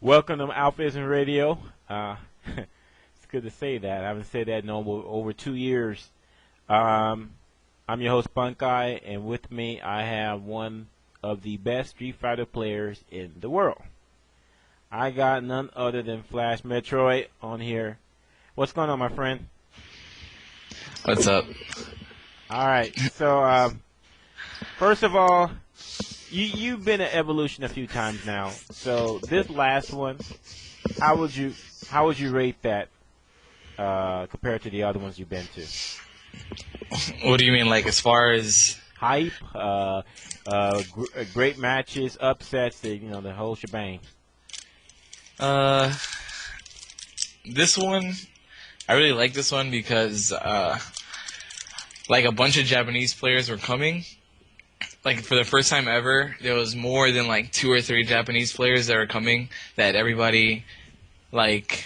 Welcome to AlphaISM Radio. It's good to say that. I haven't said that in over 2 years. I'm your host, Bunkei, and with me I have one of the best Street Fighter players in the world. I got none other than FlashMetroid on here. What's going on, my friend? What's up? All right. So, first of all, you've been at Evolution a few times now. So this last one, how would you rate that compared to the other ones you've been to? What do you mean, like as far as hype, great matches, upsets, the whole shebang? This one, I really like this one because like a bunch of Japanese players were coming. Like for the first time ever, there was more than like 2 or 3 Japanese players that were coming. That everybody, like,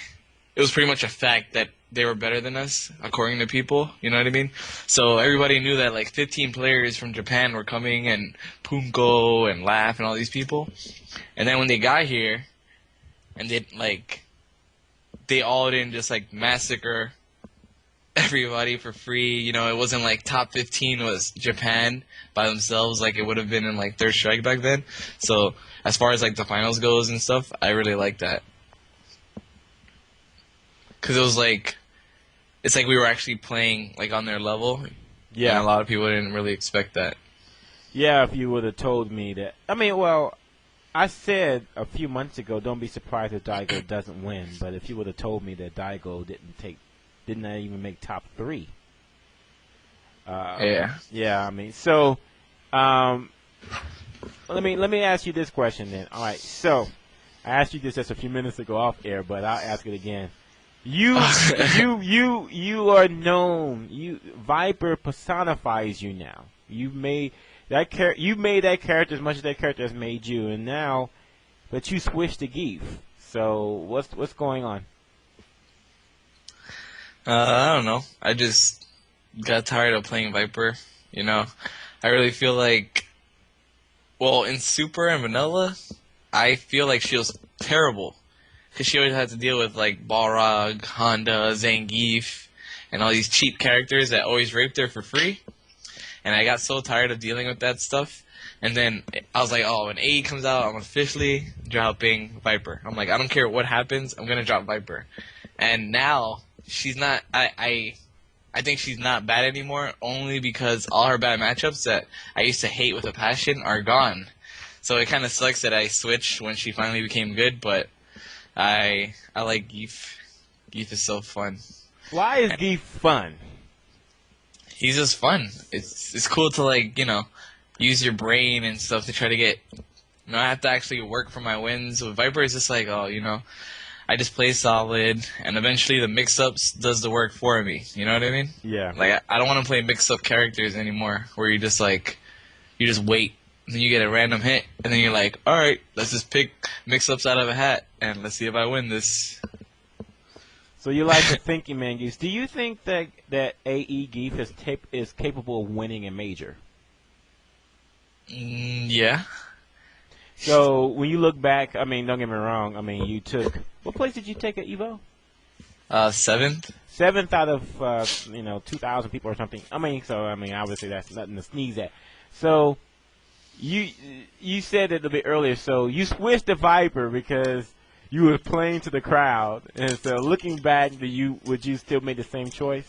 it was pretty much a fact that they were better than us, according to people. You know what I mean? So everybody knew that like 15 players from Japan were coming, and Punko and Laugh and all these people. And then when they got here, and they all didn't just like massacre everybody for free. You know, it wasn't like top 15 was Japan by themselves like it would have been in like Third Strike back then. So as far as like the finals goes and stuff, I really like that. Because it was like, it's like we were actually playing like on their level. Yeah. And a lot of people didn't really expect that. Yeah, if you would have told me that. I mean, well, I said a few months ago, don't be surprised if Daigo doesn't win. But if you would have told me that Daigo didn't even make top 3. Yeah, I mean, so let me ask you this question then. All right, so I asked you this just a few minutes ago off air, but I'll ask it again. You are known. Viper personifies you now. You made that character as much as that character has made you, and now, but you switched to Geef. So what's going on? I don't know. I just got tired of playing Viper, you know. I really feel like, well, in Super and Vanilla, I feel like she was terrible. Because she always had to deal with, like, Balrog, Honda, Zangief, and all these cheap characters that always raped her for free. And I got so tired of dealing with that stuff. And then I was like, oh, when AE comes out, I'm officially dropping Viper. I'm like, I don't care what happens, I'm going to drop Viper. And now, she's not, I think she's not bad anymore, only because all her bad matchups that I used to hate with a passion are gone. So it kind of sucks that I switched when she finally became good, but I like Geef. Geef is so fun. Why is Geef fun? He's just fun. It's cool to, like, you know, use your brain and stuff to try to get, you know, I have to actually work for my wins. With Viper, it's just like, oh, you know, I just play solid, and eventually the mix-ups does the work for me. You know what I mean? Yeah. Like, I don't want to play mix-up characters anymore, where you just, like, you just wait, and then you get a random hit, and then you're like, alright, let's just pick mix-ups out of a hat, and let's see if I win this. So you like the thinking man Geef. Do you think that AE Geef is capable of winning a major? Yeah. So when you look back, I mean, don't get me wrong. I mean, you took, what place did you take at EVO? 7th. 7th out of 2,000 people or something. I mean, obviously that's nothing to sneeze at. So you said it a bit earlier. So you switched to Viper because you were playing to the crowd, and so looking back, would you still make the same choice?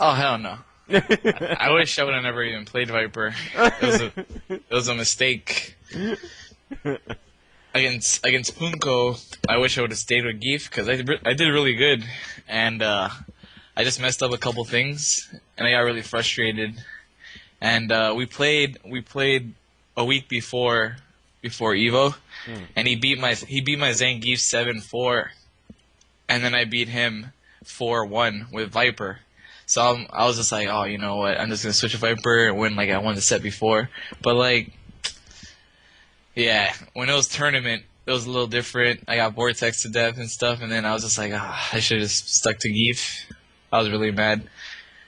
Oh, hell no. I wish I would have never even played Viper. It was a mistake. Against Punko, I wish I would have stayed with Geef because I did really good, and I just messed up a couple things, and I got really frustrated. And we played a week before EVO, and he beat my Zangief 7-4, and then I beat him 4-1 with Viper. So I was just like, oh, you know what? I'm just gonna switch to Viper and win like I won the set before. But like, yeah, when it was tournament, it was a little different. I got Vortex to death and stuff, and then I was just like, I should have stuck to Geef. I was really mad.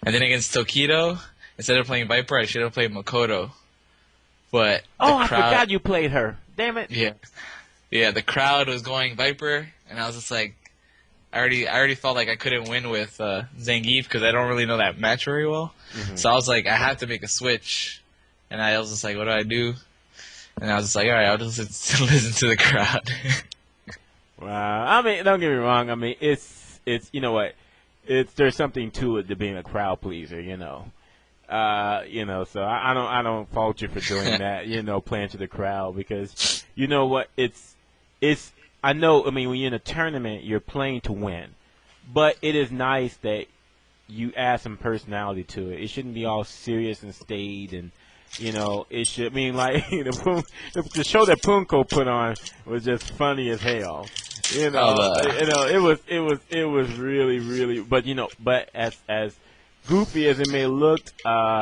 And then against Tokido, instead of playing Viper, I should have played Makoto. But I forgot you played her. Damn it. Yeah. yeah, the crowd was going Viper, and I was just like, I already felt like I couldn't win with Zangief because I don't really know that match very well. Mm-hmm. So I was like, I have to make a switch, and I was just like, what do I do? And I was just like, all right, I'll just listen to the crowd. Wow. I mean, don't get me wrong. I mean, it's you know what, there's something to it to being a crowd pleaser. So I don't fault you for doing that. Playing to the crowd because you know what, it's I know. I mean, when you're in a tournament, you're playing to win, but it is nice that you add some personality to it. It shouldn't be all serious and staid and. It should mean like the show that Punko put on was just funny as hell. It was really, really, but as goofy as it may look,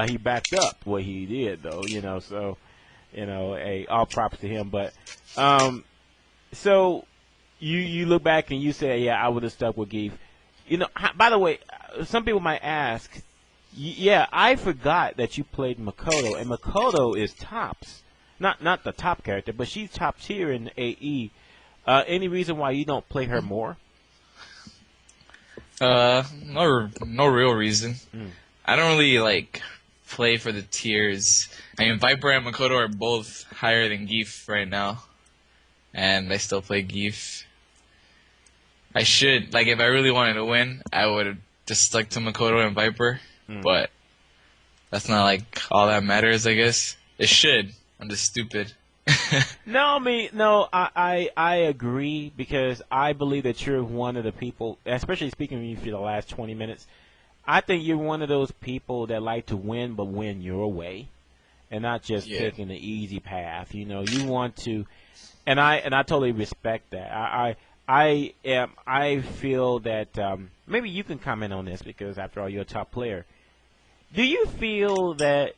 he backed up what he did though. So all props to him. But so you look back and you say, yeah, I would have stuck with Geef. By the way, some people might ask. Yeah, I forgot that you played Makoto, and Makoto is tops. Not the top character, but she's top tier in AE. Any reason why you don't play her more? No real reason. I don't really play for the tiers. I mean, Viper and Makoto are both higher than Geef right now, and I still play Geef. I should if I really wanted to win, I would have just stuck to Makoto and Viper. But that's not all that matters, I guess. It should. I'm just stupid. I agree because I believe that you're one of the people, especially speaking to you for the last 20 minutes, I think you're one of those people that like to win but win your way and not just taking the easy path. You want to, and I totally respect that. I feel that maybe you can comment on this because after all, you're a top player. Do you feel that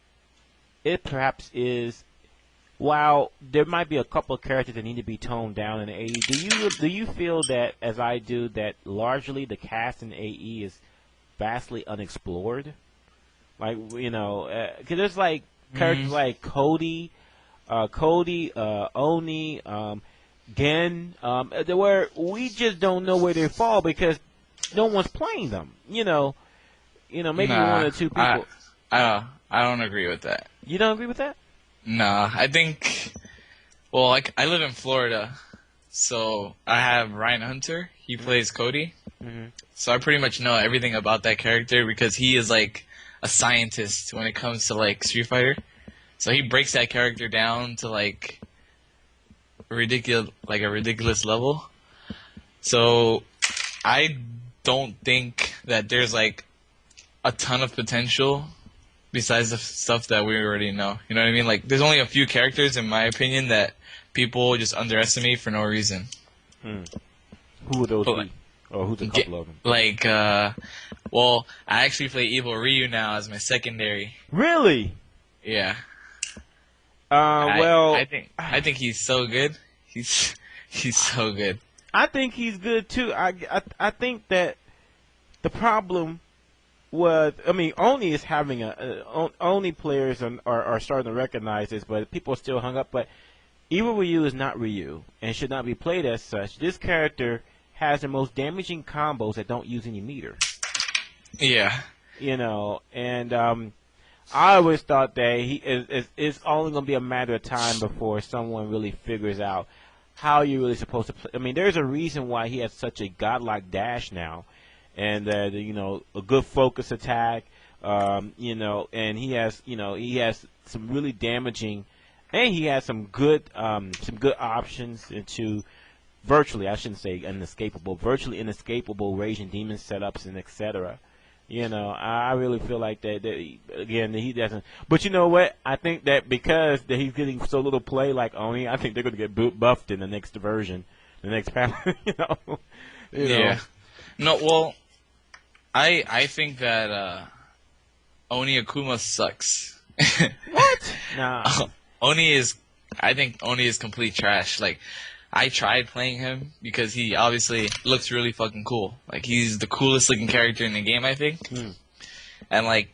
it perhaps is, while there might be a couple of characters that need to be toned down in AE, do you feel that, as I do, that largely the cast in AE is vastly unexplored? Because there's characters like Cody, Oni, Gen, where we just don't know where they fall because no one's playing them. Maybe one or two people. I don't agree with that. You don't agree with that? Nah, I think. Well, I live in Florida, so I have Ryan Hunter. He plays Cody, so I pretty much know everything about that character because he is a scientist when it comes to Street Fighter. So he breaks that character down to a ridiculous level. So I don't think that there's a ton of potential besides the stuff that we already know. You know what I mean? There's only a few characters, in my opinion, that people just underestimate for no reason. Who would those be? Or who's a couple of them? Well, I actually play EVO Ryu now as my secondary. Really? Yeah. I think he's so good. He's so good. I think he's good too. I think that the problem was, Oni is having Oni players are starting to recognize this, but people are still hung up. But EVO Ryu is not Ryu and should not be played as such. This character has the most damaging combos that don't use any meter. Yeah. And I always thought that it's only going to be a matter of time before someone really figures out how you're really supposed to play. There's a reason why he has such a godlike dash now. And a good focus attack, and he has some really damaging, and he has some good options into virtually virtually inescapable raging demon setups and etc. I really feel like that again that he doesn't. But you know what? I think that because that he's getting so little play like Oni, I think they're going to get buffed in the next version, the next panel. Yeah. No, well. I think that Oni Akuma sucks. What? Nah. I think Oni is complete trash. I tried playing him because he obviously looks really fucking cool. He's the coolest looking character in the game, I think. And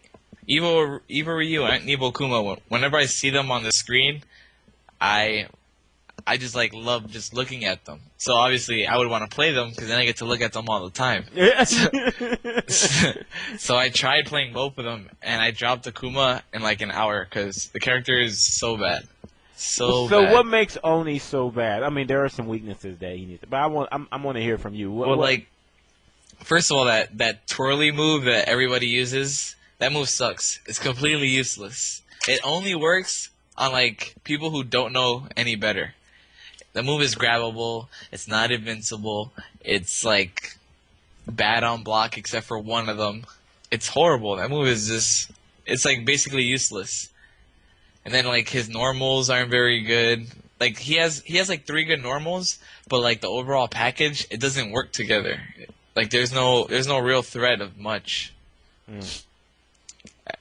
Evo Ryu and Evo Akuma, whenever I see them on the screen, I I just like love just looking at them. So obviously I would want to play them because then I get to look at them all the time. So I tried playing both of them, and I dropped Akuma in like an hour because the character is so bad. So bad. what makes Oni so bad? I mean, there are some weaknesses that he needs, but I want to hear from you. Well, like, first of all, that twirly move that everybody uses, that move sucks. It's completely useless. It only works on like people who don't know any better. The move is grabbable. It's not invincible. It's like bad on block except for one of them. It's horrible. That move is just, it's like basically useless. And then like his normals aren't very good. Like he has like 3 good normals, but like the overall package, it doesn't work together. Like there's no real thread of much.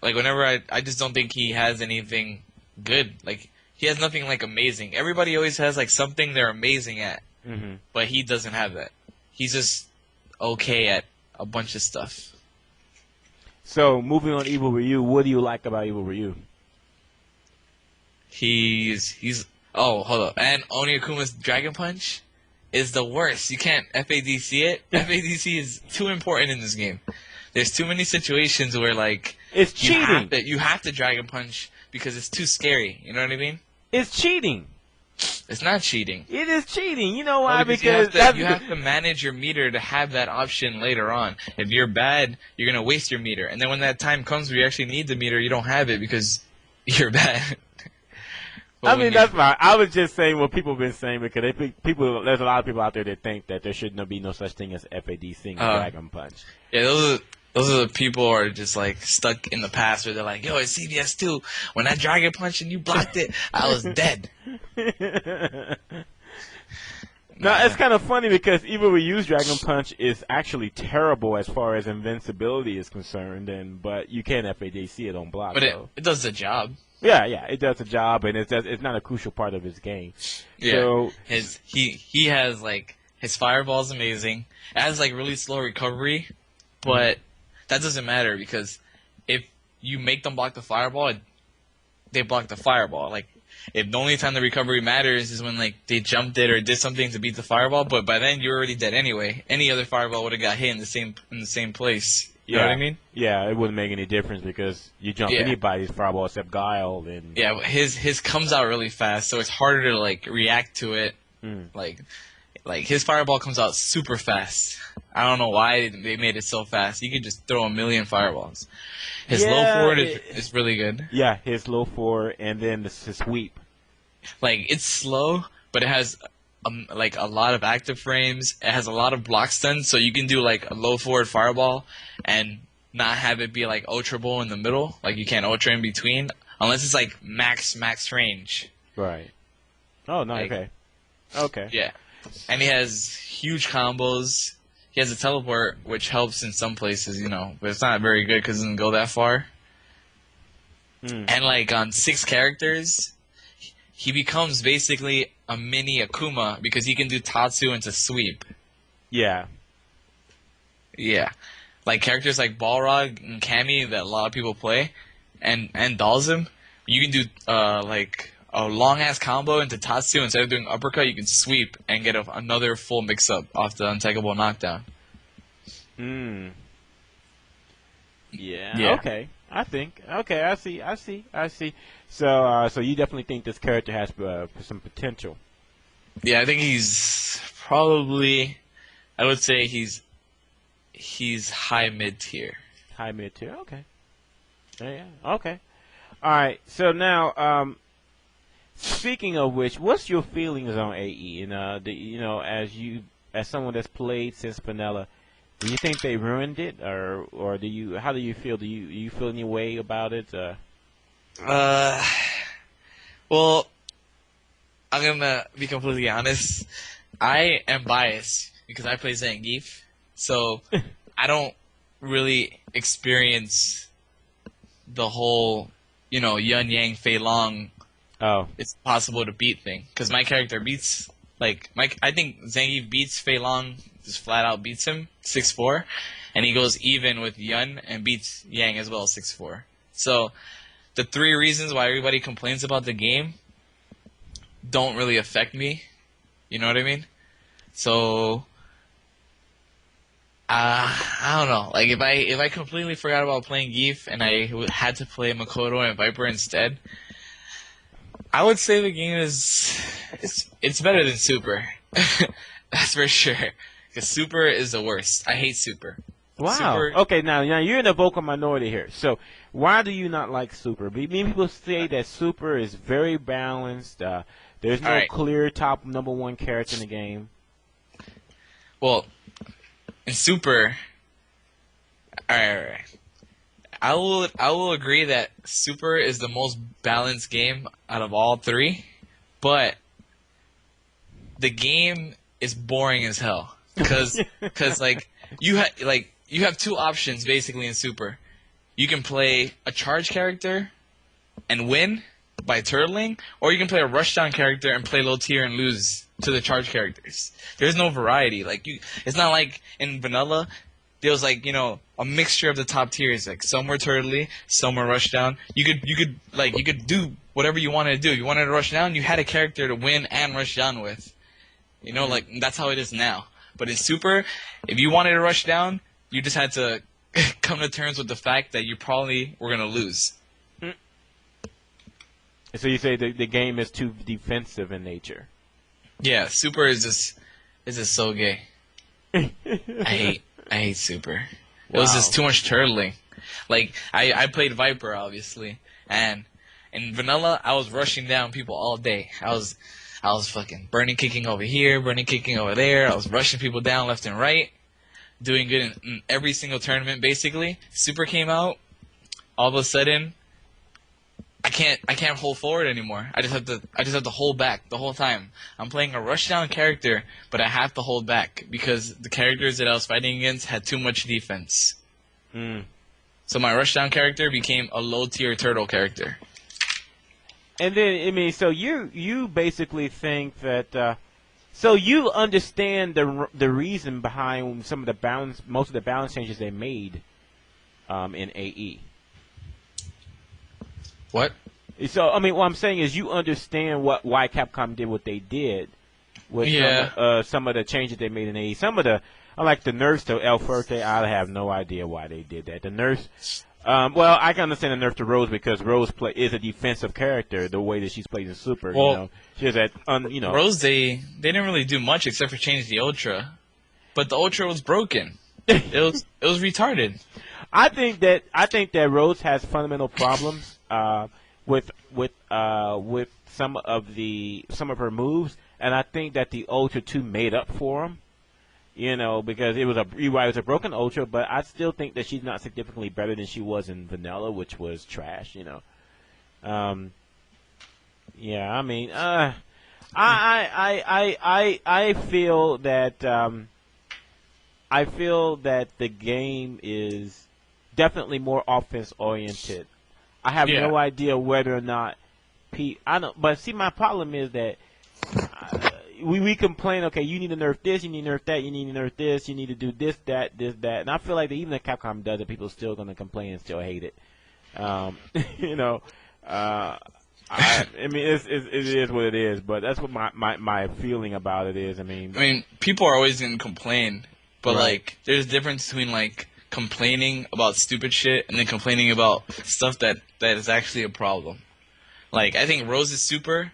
Like whenever I just don't think he has anything good. Like he has nothing like amazing. Everybody always has like something they're amazing at, but he doesn't have that. He's just okay at a bunch of stuff. So moving on, EVO Ryu. What do you like about EVO Ryu? He's oh, hold up. And Oni Akuma's Dragon Punch is the worst. You can't FADC it. FADC is too important in this game. There's too many situations where like it's cheating. You have to Dragon Punch because it's too scary. You know what I mean? It's cheating. It's not cheating. It is cheating. You know why? No, because you have to manage your meter to have that option later on. If you're bad, you're going to waste your meter. And then when that time comes where you actually need the meter, you don't have it because you're bad. I mean, that's fine. I was just saying what people have been saying because there's a lot of people out there that think that there should not be no such thing as FADC Dragon Punch. Yeah, those are the people who are just like stuck in the past where they're like, yo, it's CBS2. When I Dragon Punch and you blocked it, I was dead. Now, it's kind of funny because even we use Dragon Punch is actually terrible as far as invincibility is concerned, but you can FADC it on block. But it does the job. Yeah, it does the job, and it's not a crucial part of his game. Yeah, so, he has like his fireball's amazing. It has like really slow recovery, but that doesn't matter because if you make them block the fireball, they block the fireball. Like if the only time the recovery matters is when like they jumped it or did something to beat the fireball, but by then you're already dead anyway. Any other fireball would have got hit in the same place. You know what I mean? Yeah, it wouldn't make any difference because you jump anybody's fireball except Guile. And yeah, but his comes out really fast, so it's harder to like react to it. Like his fireball comes out super fast. I don't know why they made it so fast. You could just throw a million fireballs. His low forward is really good. Yeah, his low forward and then his sweep. Like it's slow, but it has like a lot of active frames. It has a lot of block stuns, so you can do like a low forward fireball and not have it be like ultrable in the middle. Like you can't ultra in between unless it's like max range. Right. Oh no. Like, okay. Yeah, and he has huge combos. He has a teleport, which helps in some places, you know, but it's not very good because it doesn't go that far. And like on 6 characters, he becomes basically a mini Akuma because he can do Tatsu into sweep. Yeah. Yeah. Like characters like Balrog and Cammy that a lot of people play, and Dalzim, you can do like a long ass combo into Tatsu. Instead of doing uppercut, you can sweep and get another full mix up off the untakeable knockdown. Yeah. Okay. I see. So you definitely think this character has some potential. Yeah, I think he's probably, I would say he's high mid tier. High mid tier. Okay. Yeah. Okay. All right. So now, speaking of which, what's your feelings on AE? And as someone that's played since Vanilla, do you think they ruined it, or do you? How do you feel? Do you feel any way about it? Well, I'm gonna be completely honest. I am biased because I play Zangief, so I don't really experience the whole, Yun Yang Fei Long. Oh, it's possible to beat thing because my character beats I think Zangief beats Fei Long, just flat out beats him 6-4, and he goes even with Yun and beats Yang as well 6-4. So the 3 reasons why everybody complains about the game don't really affect me. You know what I mean? So I don't know. Like if I completely forgot about playing Geef and I had to play Makoto and Viper instead, I would say the game it's better than Super. That's for sure. Because Super is the worst. I hate Super. Wow. Super, Okay, now you're in the vocal minority here. So why do you not like Super? Many people say that Super is very balanced. There's no clear top number one character in the game. Well, in Super, all right. I will agree that Super is the most balanced game out of all three, but the game is boring as hell because like you have two options basically in Super. You can play a charge character and win by turtling, or you can play a rushdown character and play low tier and lose to the charge characters. There's no variety. Like it's not like in vanilla. There was like a mixture of the top tiers. Like some were turtly, some were rushdown. You could do whatever you wanted to do. You wanted to rush down, you had a character to win and rush down with. Like that's how it is now. But in Super, if you wanted to rush down, you just had to come to terms with the fact that you probably were gonna lose. So you say the game is too defensive in nature. Yeah, Super is just so gay. I hate Super. It was just too much turtling. Like I played Viper obviously, and in vanilla I was rushing down people all day. I was fucking burning kicking over here, burning kicking over there. I was rushing people down left and right, doing good in every single tournament basically. Super came out, all of a sudden I can't hold forward anymore. I just have to hold back the whole time. I'm playing a rushdown character, but I have to hold back because the characters that I was fighting against had too much defense. So my rushdown character became a low tier turtle character. And then so you basically think that so you understand the reason behind most of the balance changes they made in AE. What? So what I'm saying is you understand why Capcom did what they did with some of the changes they made in AE. Some of the like the nerfs to El Fuerte, I have no idea why they did that. The nerfs, well, I can understand the nerf to Rose because Rose is a defensive character the way that she's played in Super. Well, she has that Rose they didn't really do much except for change the Ultra, but the Ultra was broken. It was retarded. I think that Rose has fundamental problems with some of her moves, and I think that the Ultra 2 made up for them. Because it was a broken Ultra, but I still think that she's not significantly better than she was in Vanilla, which was trash. I feel that the game is definitely more offense oriented. I have no idea whether or not I don't. But see, my problem is that we complain. Okay, you need to nerf this, you need to nerf that, you need to nerf this, you need to do this, that, and I feel like that even if Capcom does it, people are still going to complain and still hate it. It is what it is, but that's what my feeling about it is. People are always going to complain, but like, there's a difference between like complaining about stupid shit and then complaining about stuff that is actually a problem. Like, I think Rose's Ultra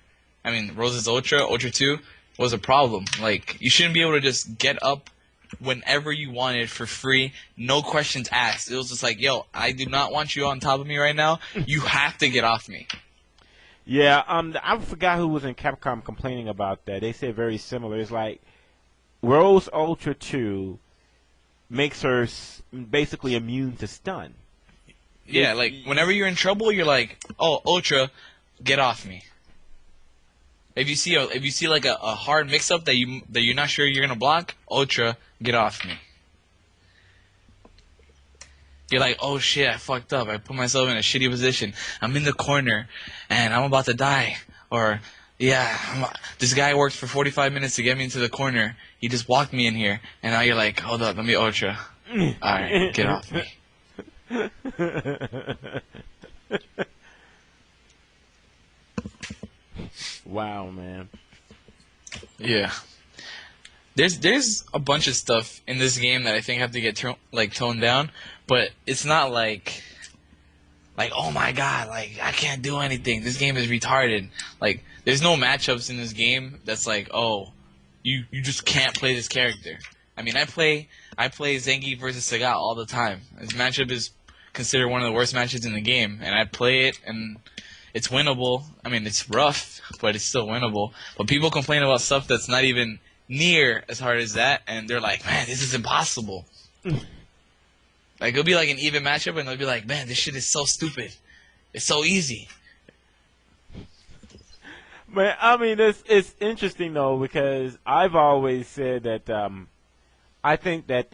2 was a problem. Like, you shouldn't be able to just get up whenever you wanted for free, no questions asked. It was just like, yo, I do not want you on top of me right now. You have to get off me. Yeah, I forgot who was in Capcom complaining about that. They said very similar. It's like Rose Ultra 2 makes her basically immune to stun. Yeah, like whenever you're in trouble, you're like, "Oh, Ultra, get off me." If you see like a hard mix-up that you're not sure you're gonna block, Ultra, get off me. You're like, oh shit, I fucked up. I put myself in a shitty position. I'm in the corner, and I'm about to die. Or, this guy worked for 45 minutes to get me into the corner. He just walked me in here, and now you're like, hold up, let me Ultra. Alright, get off me. Wow, man. Yeah. There's a bunch of stuff in this game that I think have to get toned down, but it's not like oh my god, like I can't do anything. This game is retarded. Like there's no matchups in this game that's like, oh, you just can't play this character. I mean, I play Zengi versus Sagat all the time. This matchup is considered one of the worst matches in the game, and I play it and it's winnable. I mean, it's rough, but it's still winnable. But people complain about stuff that's not even near as hard as that, and they're like, man, this is impossible. Like, it'll be like an even matchup, and they'll be like, man, this shit is so stupid. It's so easy. But I mean, it's interesting though, because I've always said that I think that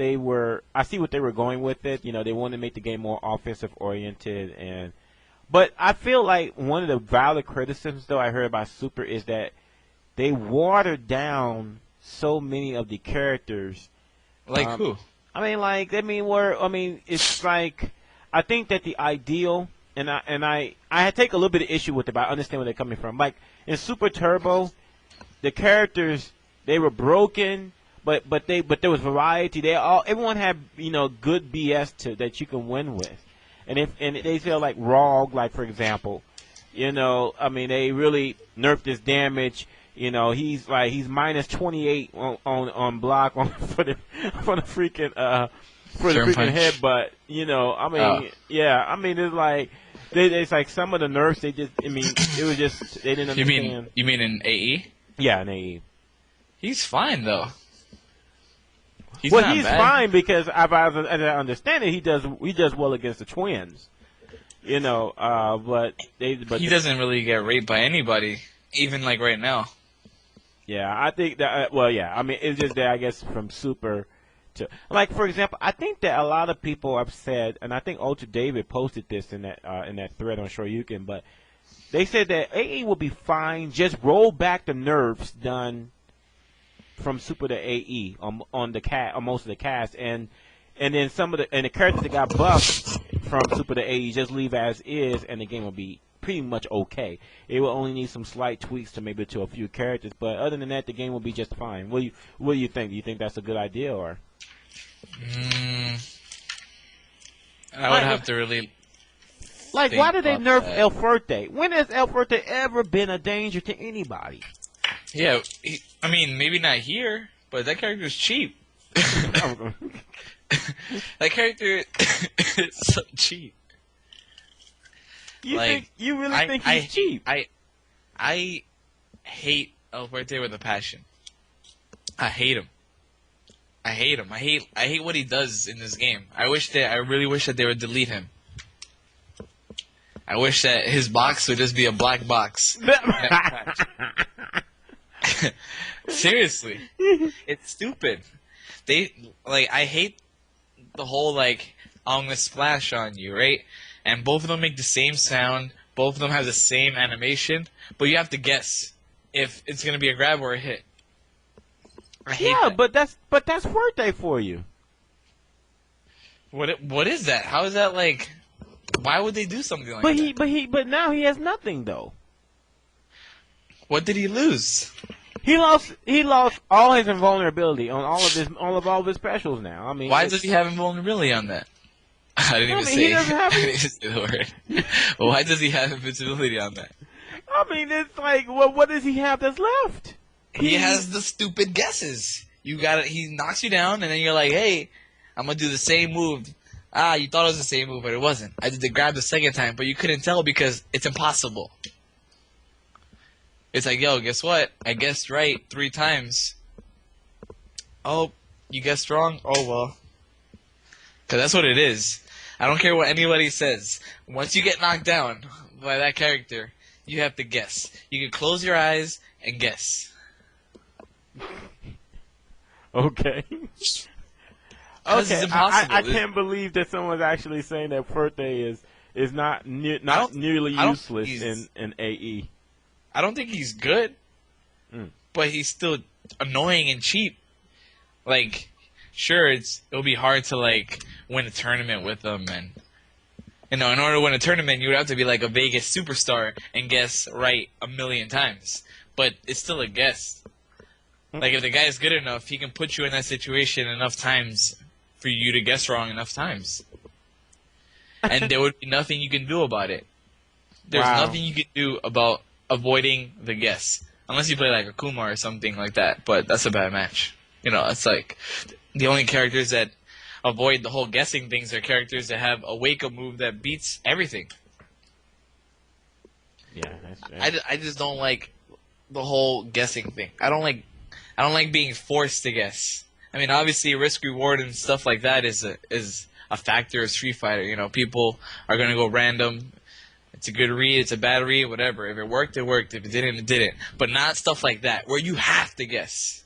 I see what they were going with it. You know, they wanted to make the game more offensive oriented, but I feel like one of the valid criticisms though I heard about Super is that they watered down so many of the characters. Like who? It's like, I think that the ideal, and I take a little bit of issue with it, but I understand where they're coming from. Like in Super Turbo, the characters, they were broken, but there was variety. Everyone had good BS that you can win with, and they feel like Rogue, like for example, they really nerfed his damage. He's minus 28 on block for the freaking headbutt. It's like it's like some of the nerfs it was just they didn't understand. You mean in AE? Yeah, in AE. He's fine though. He's fine because as I understand it, he does well against the twins. But he doesn't really get raped by anybody, even like right now. Yeah, I think that. It's just that I guess from Super to, like, for example, I think that a lot of people have said, and I think Ultra David posted this in that thread on Shoryuken, but they said that AE will be fine. Just roll back the nerfs done from Super to AE on most of the cast, and then the characters that got buffed from Super to AE just leave as is, and the game will be pretty much okay. It will only need some slight tweaks to a few characters, but other than that, the game will be just fine. What do you think? Do you think that's a good idea, or? I would have to really. Like, why did they nerf El Fuerte? When has El Fuerte ever been a danger to anybody? Yeah, maybe not here, but that character is cheap. That character is so cheap. You really think he's cheap? I hate El Fuerte with a passion. I hate him. I hate what he does in this game. I really wish that they would delete him. I wish that his box would just be a black box. Seriously. It's stupid. I hate the whole, I'm gonna splash on you, right? And both of them make the same sound. Both of them have the same animation. But you have to guess if it's going to be a grab or a hit. I hate that. but that's Fuerte for you. What is that? How is that why would they do something like that? But now he has nothing though. What did he lose? He lost all his invulnerability on all of his specials now. Why does he have invulnerability on that? I didn't even say the word. Why does he have invincibility on that? It's like, what does he have that's left? He has the stupid guesses. He knocks you down, and then you're like, hey, I'm going to do the same move. You thought it was the same move, but it wasn't. I did the grab the second time, but you couldn't tell because it's impossible. It's like, yo, guess what? I guessed right 3 times. Oh, you guessed wrong? Oh, well. Because that's what it is. I don't care what anybody says. Once you get knocked down by that character, you have to guess. You can close your eyes and guess. Okay. Okay. I can't believe that someone's actually saying that Fuerte is not nearly useless in AE. I don't think he's good, but he's still annoying and cheap. Sure, it'll be hard to win a tournament with him, and You know, in order to win a tournament, you would have to be like a Vegas superstar and guess right 1,000,000 times. But it's still a guess. Like, if the guy is good enough, he can put you in that situation enough times for you to guess wrong enough times. And there would be nothing you can do about it. There's nothing you can do about avoiding the guess. Unless you play like Akuma or something like that. But that's a bad match. You know, it's like the only characters that avoid the whole guessing things are characters that have a wake-up move that beats everything. Yeah, that's I just don't like the whole guessing thing. I don't like being forced to guess. I mean, obviously, risk reward and stuff like that is a factor of Street Fighter. You know, people are gonna go random. It's a good read, it's a bad read, whatever. If it worked, it worked. If it didn't, it didn't. But not stuff like that where you have to guess.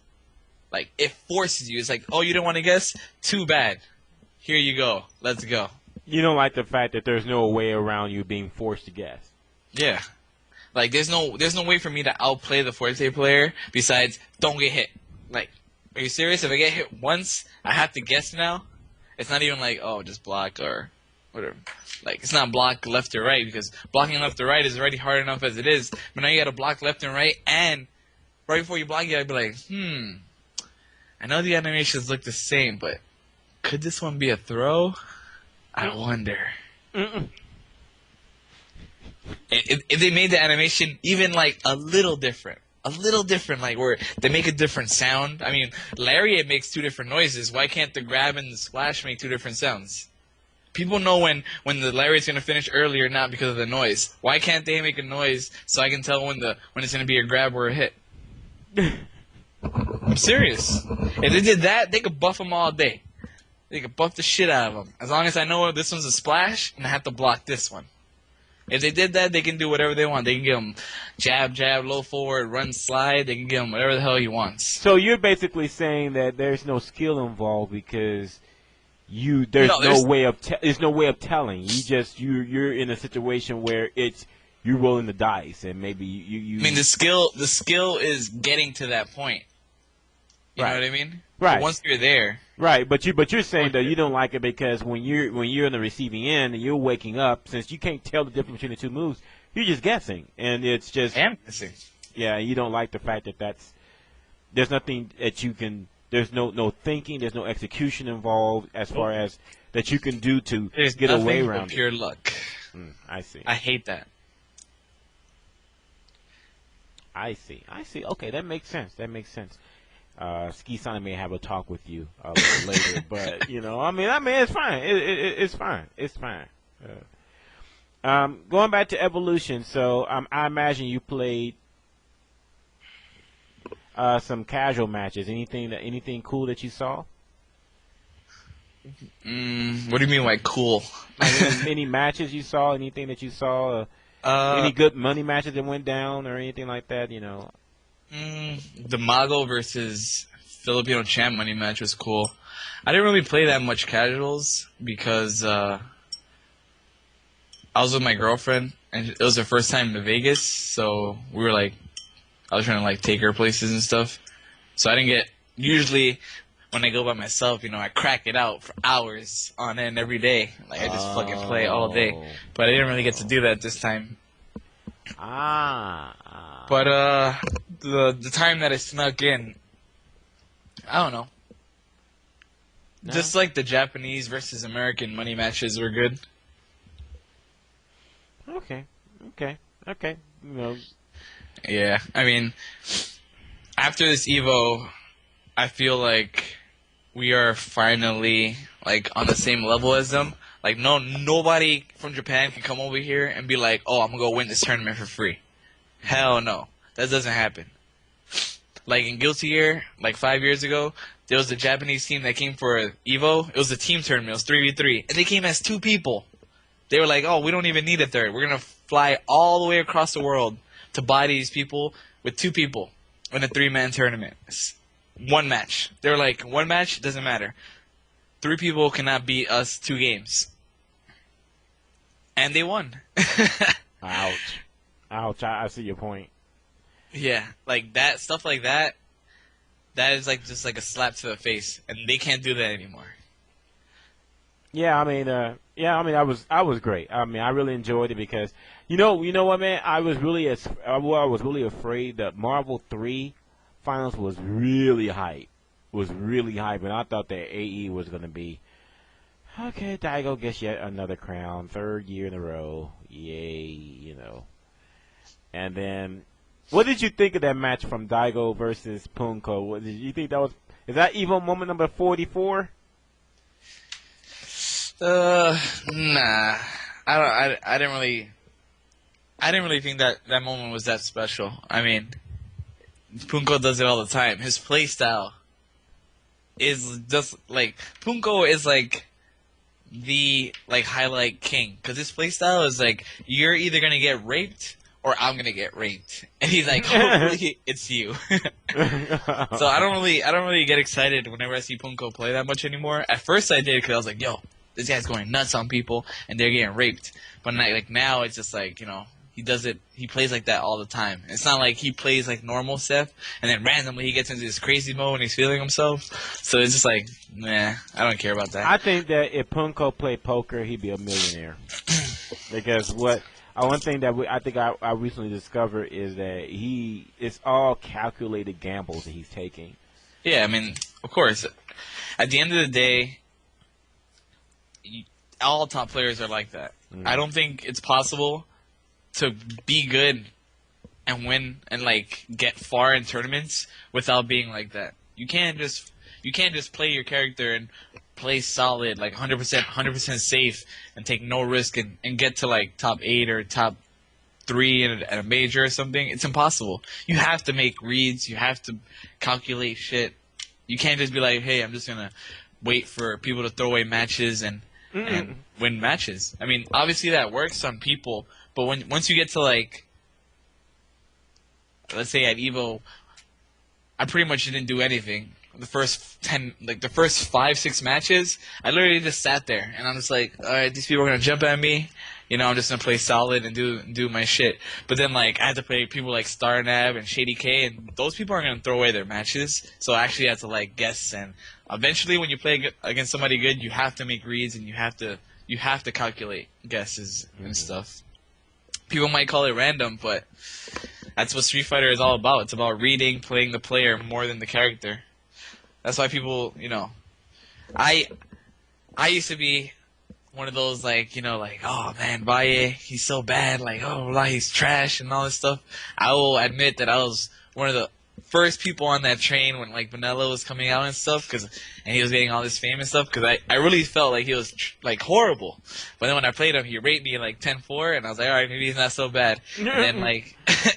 Like, it forces you. It's like, oh, you didn't want to guess? Too bad. Here you go. Let's go. You don't like the fact that there's no way around you being forced to guess. Yeah. Like, there's no way for me to outplay the Forte player besides don't get hit. Like, are you serious? If I get hit once, I have to guess now? It's not even like, oh, just block or whatever. Like, it's not block left or right because blocking left or right is already hard enough as it is. But now you got to block left and right, and right before you block, you got to be like, I know the animations look the same, but could this one be a throw? I wonder. If they made the animation even like a little different, like where they make a different sound. I mean, Lariat makes 2 different noises. Why can't the grab and the splash make 2 different sounds? People know when the Lariat's gonna finish early or not because of the noise. Why can't they make a noise so I can tell when it's gonna be a grab or a hit? I'm serious. If they did that, they could buff them all day. They could buff the shit out of them. As long as I know this one's a splash, and I have to block this one. If they did that, they can do whatever they want. They can give him jab, low forward, run, slide. They can give him whatever the hell he wants. So you're basically saying that there's no skill involved because there's no way of telling. You're in a situation where you're rolling the dice and maybe you. I mean, the skill is getting to that point. You know what I mean? Right. So once you're there. Right, but you're saying that you don't like it because when you're in the receiving end and you're waking up, since you can't tell the difference between the 2 moves, you're just guessing, and it's just. I am guessing. Yeah, you don't like the fact that there's nothing that you can. There's no thinking. There's no execution involved as far as that you can do to get away around it. Pure luck. I see. I hate that. I see. Okay, that makes sense. Ski Sonic may have a talk with you a little later, but I mean, it's fine. It's fine. Going back to Evolution, so I imagine you played some casual matches. Anything cool that you saw? What do you mean by cool? Any matches you saw? Anything that you saw? Any good money matches that went down or anything like that? The Mago versus Filipino champ money match was cool. I didn't really play that much casuals because I was with my girlfriend and it was her first time to Vegas, so we were like, I was trying to take her places and stuff. So I didn't get. Usually, when I go by myself, I crack it out for hours on end every day. Like I just fucking play all day. But I didn't really get to do that this time. But the time that I snuck in, I don't know. No? Just like the Japanese versus American money matches were good. Okay. Yeah, I mean, after this EVO, I feel like we are finally on the same level as them. Like nobody from Japan can come over here and be like, "Oh, I'm gonna go win this tournament for free." Hell no, that doesn't happen. Like in Guilty Gear, 5 years ago, there was a Japanese team that came for EVO. It was a team tournament. It was 3v3, and they came as 2 people. They were like, "Oh, we don't even need a third. We're gonna fly all the way across the world to buy these people with 2 people in a 3-man tournament. It's 1 match." They were like, 1 match doesn't matter. 3 people cannot beat us 2 games. And they won. Ouch. I see your point. Yeah, that stuff like that. That is just a slap to the face, and they can't do that anymore. I was great. I mean, I really enjoyed it because you know what, man, I was really afraid that Marvel 3 Finals was really hype, and I thought that AE was going to be okay. Daigo gets yet another crown, third year in a row, yay. And then, what did you think of that match from Daigo versus Punko? Did you think is that EVO moment number 44? Nah. I didn't really think that moment was that special. I mean, Punko does it all the time. His playstyle is just like Punko is like the highlight king because his playstyle is like you're either gonna get raped or I'm gonna get raped, and he's like, hopefully it's you. So I don't really get excited whenever I see Punko play that much anymore. At first I did because I was like, yo, this guy's going nuts on people and they're getting raped. But now it's just like he does it. He plays like that all the time. It's not like he plays like normal Seth, and then randomly he gets into this crazy mode when he's feeling himself. So it's just like, nah, I don't care about that. I think that if Punko played poker, he'd be a millionaire. Because one thing that I recently discovered is that it's all calculated gambles that he's taking. Yeah, I mean, of course. At the end of the day, all top players are like that. I don't think it's possible to be good and win and get far in tournaments without being like that. You can't just play your character and play solid 100% safe and take no risk and get to top 8 or top 3 at a major or something. It's impossible. You have to make reads. You have to calculate shit. You can't just be like, hey, I'm just gonna wait for people to throw away matches and win matches. I mean, obviously that works on people, but once you get to let's say at EVO, I pretty much didn't do anything. The first 5-6 matches, I literally just sat there and I'm just like, all right, these people are gonna jump at me. I'm just gonna play solid and do my shit. But then I had to play people like StarNav and Shady K, and those people aren't gonna throw away their matches. So I actually had to guess. And eventually, when you play against somebody good, you have to make reads and you have to calculate guesses and stuff. People might call it random, but that's what Street Fighter is all about. It's about reading, playing the player more than the character. That's why people, I used to be one of those oh man, Valle, he's so bad, he's trash and all this stuff. I will admit that I was one of the first people on that train when Vanilla was coming out and stuff, and he was getting all this fame and stuff, because I really felt like he was horrible. But then when I played him, he rated me 10-4, and I was like, all right, maybe he's not so bad. And then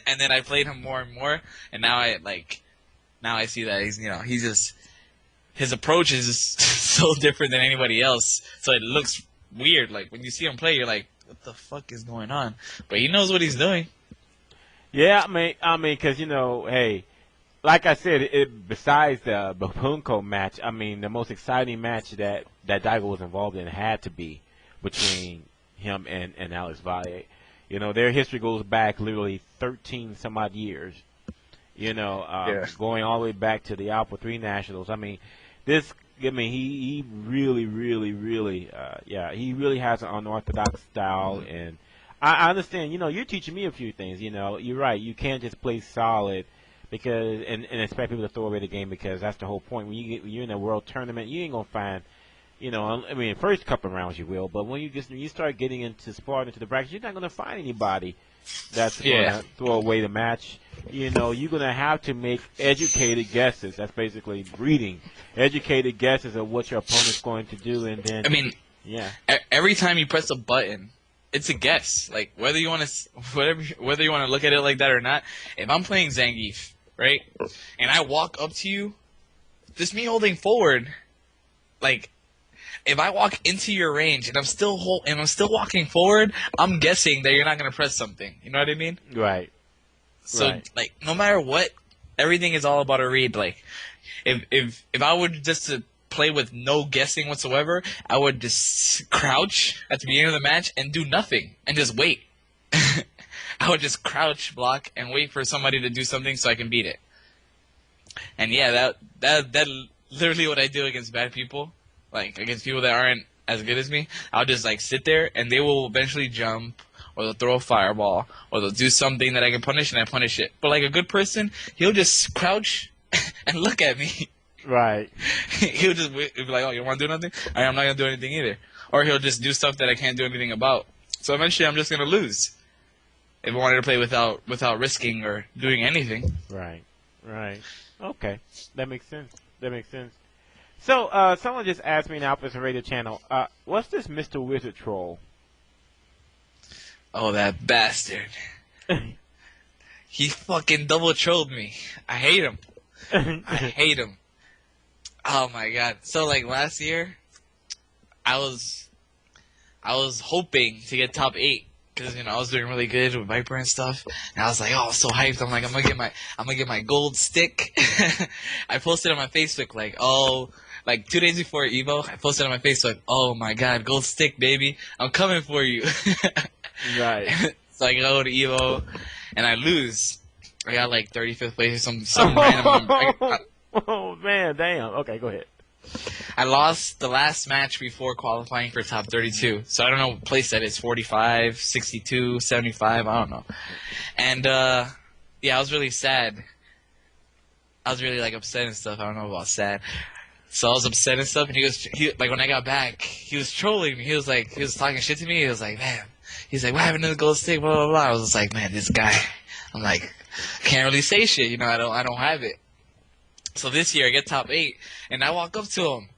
and then I played him more and more, and now I see that he's just, his approach is just so different than anybody else. So it looks weird. When you see him play, you're like, what the fuck is going on? But he knows what he's doing. Yeah, I mean, because hey, like I said, besides the Punko match, I mean, the most exciting match that Daigo was involved in had to be between him and Alex Valle. Their history goes back literally 13 some odd years. Going all the way back to the Alpha 3 Nationals. I mean, he really, really, really, he really has an unorthodox style, and I understand. You're teaching me a few things. You're right. You can't just play solid because and expect people to throw away the game, because that's the whole point. When you're in a world tournament, you ain't gonna find. I mean, first couple of rounds you will, but when you start getting into sparring into the brackets, you're not gonna find anybody that's gonna throw away the match. You're gonna have to make educated guesses. That's basically reading educated guesses of what your opponent's going to do, and then every time you press a button, it's a guess. Whether you want to look at it like that or not. If I'm playing Zangief, right, and I walk up to you, just me holding forward, if I walk into your range and I'm still walking forward, I'm guessing that you're not gonna press something. You know what I mean? Right. So no matter what, everything is all about a read. If I were just to play with no guessing whatsoever, I would just crouch at the beginning of the match and do nothing and just wait. I would just crouch, block, and wait for somebody to do something so I can beat it. And yeah, that literally what I do against bad people. Against people that aren't as good as me, I'll just like sit there and they will eventually jump or they'll throw a fireball or they'll do something that I can punish and I punish it. But like a good person, he'll just crouch and look at me. Right. He'll just be like, oh, you don't want to do nothing? All right, I'm not going to do anything either. Or he'll just do stuff that I can't do anything about. So eventually I'm just going to lose if I wanted to play without risking or doing anything. Right. Right. Okay. That makes sense. So, someone just asked me in the AlphaISM Radio channel, what's this Mr. Wizard troll? Oh, that bastard. He fucking double trolled me. I hate him. I hate him. Oh my god. So like last year, I was hoping to get top 8 because I was doing really good with Viper and stuff, and I was like, oh, I'm so hyped. I'm like, I'm gonna get my gold stick. I posted on my Facebook like 2 days before EVO, I posted on my Facebook, oh my god, gold stick, baby, I'm coming for you. Right. So I go to EVO and I lose. I got like 35th place or some random. Oh man, damn. Okay, go ahead. I lost the last match before qualifying for top 32. So I don't know what place that is, 45, 62, 75, I don't know. And yeah, I was really sad. I was really like upset and stuff. I don't know about sad. So I was upset and stuff, and he like when I got back, he was trolling me. He was talking shit to me. He was like, man, he's like, what happened to the gold stick? Blah blah blah. I was just like, man, this guy. I'm like, can't really say shit. I don't have it. So this year I get top 8, and I walk up to him,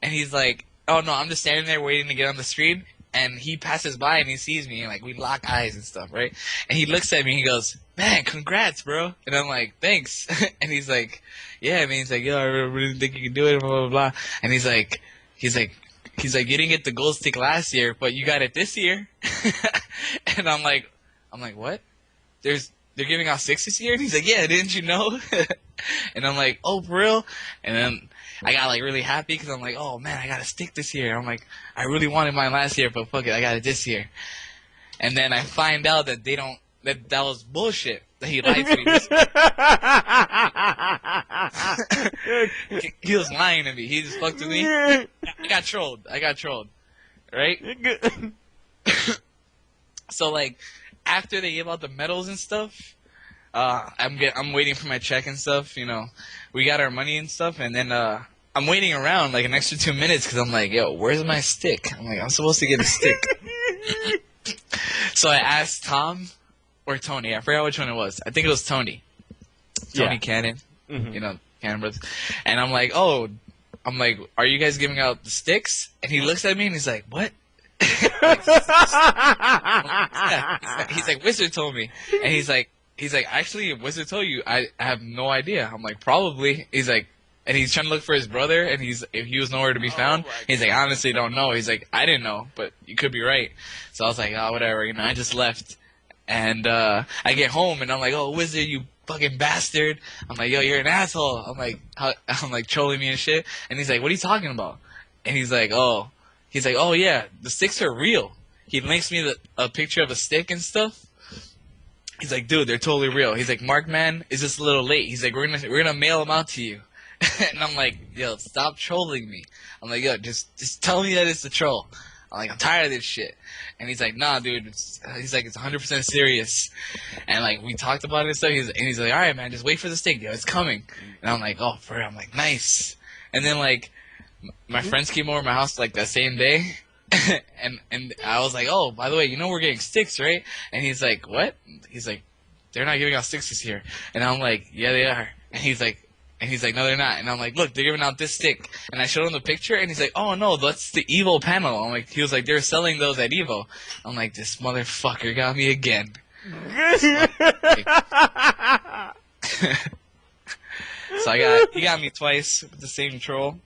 and he's like, oh no, I'm just standing there waiting to get on the screen, and he passes by and he sees me, and like we lock eyes and stuff, right? And he looks at me, and he goes, man, congrats, bro. And I'm like, thanks. And he's like, yeah, man. He's like, yo, I really didn't think you could do it, blah blah blah. And he's like, you didn't get the gold stick last year, but you got it this year. And I'm like, what? They're giving out 6 this year? And he's like, yeah, didn't you know? And I'm like, oh, for real? And then I got like really happy because I'm like, oh man, I got a stick this year. I'm like, I really wanted mine last year, but fuck it, I got it this year. And then I find out that that was bullshit. That he lied to me. He was lying to me. He just fucked with me. I got trolled. Right? So like, after they gave out the medals and stuff, I'm waiting for my check and stuff. We got our money and stuff, and then I'm waiting around like an extra 2 minutes because I'm like, yo, where's my stick? I'm like, I'm supposed to get a stick. So I asked Tom or Tony. I forgot which one it was. I think it was Tony. Tony Cannon. Mm-hmm. Cannon Brothers. And I'm like, are you guys giving out the sticks? And he looks at me and he's like, what? He's like, Wizard told me. And he's like, actually, Wizard told you. I have no idea. I'm like, probably. He's like, and he's trying to look for his brother, and if he was nowhere to be found, he's like, I honestly don't know. He's like, I didn't know, but you could be right. So I was like, oh, whatever. I just left. And I get home, and I'm like, oh, Wizard, you fucking bastard. I'm like, yo, you're an asshole. I'm like trolling me and shit. And he's like, what are you talking about? And he's like, oh yeah, the sticks are real. He links me a picture of a stick and stuff. He's like, dude, they're totally real. He's like, Mark, man, is just a little late. He's like, we're gonna mail them out to you. And I'm like, yo, stop trolling me. I'm like, yo, just tell me that it's a troll. I'm like, I'm tired of this shit. And he's like, nah, dude. He's like, it's 100% serious. And like, we talked about it and stuff. He's like, all right, man, just wait for the stick, yo, it's coming. And I'm like, oh, for real? I'm like, nice. And then like, my friends came over to my house like that same day. and I was like, oh, by the way, we're getting sticks, right? And he's like, what? He's like, they're not giving out sticks this year. And I'm like, yeah, they are. And he's like, no, they're not. And I'm like, look, they're giving out this stick. And I showed him the picture, and he's like, oh, no, that's the EVO panel. He was like, they're selling those at EVO. I'm like, this motherfucker got me again. So he got me twice with the same troll,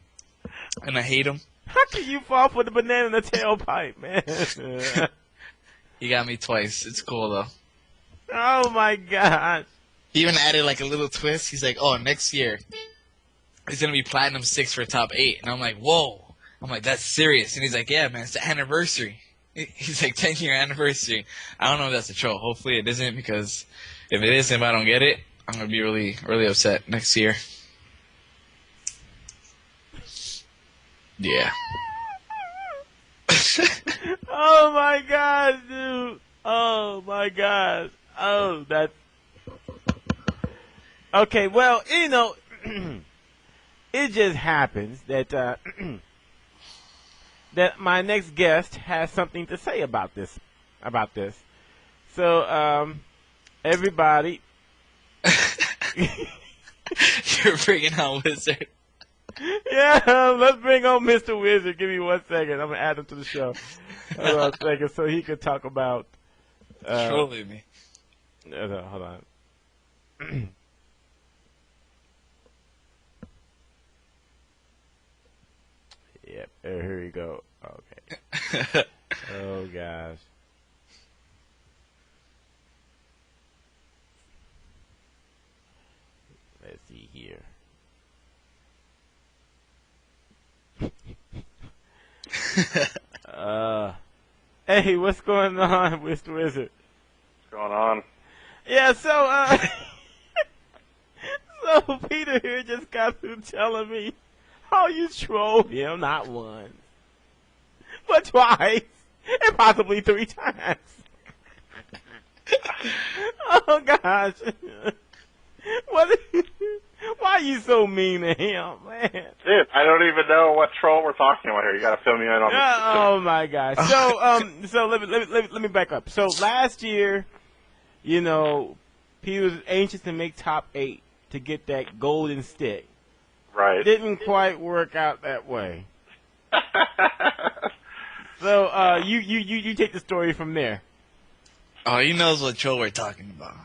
and I hate him. How can you fall for the banana in the tailpipe, man? He got me twice. It's cool, though. Oh, my God. He even added like a little twist. He's like, oh, next year it's going to be Platinum 6 for top 8. And I'm like, whoa. I'm like, that's serious. And he's like, yeah, man, it's the anniversary. He's like, 10-year anniversary. I don't know if that's a troll. Hopefully it isn't, because if it is, if I don't get it, I'm going to be really, really upset next year. Yeah. Okay, well, it just happens that that my next guest has something to say about this. So, everybody. You're bringing on Wizard. Yeah, let's bring on Mr. Wizard. Give me 1 second. I'm going to add him to the show. Hold on a second so he could talk about... Trolling me. Hold on. Yep, here we go. Okay. Oh, gosh. Let's see here. Hey, what's going on, Mr. Wizard? What's going on? Yeah, so, so Peter here just got through telling me how you trolled him not once, but twice, and possibly 3 times. Oh, gosh. Why are you so mean to him, man? Dude, I don't even know what troll we're talking about here. You got to fill me in on this. Oh my gosh! So let me back up. So last year, he was anxious to make top 8 to get that golden stick. Right. Didn't quite work out that way. So you take the story from there. Oh, he knows what troll we're talking about.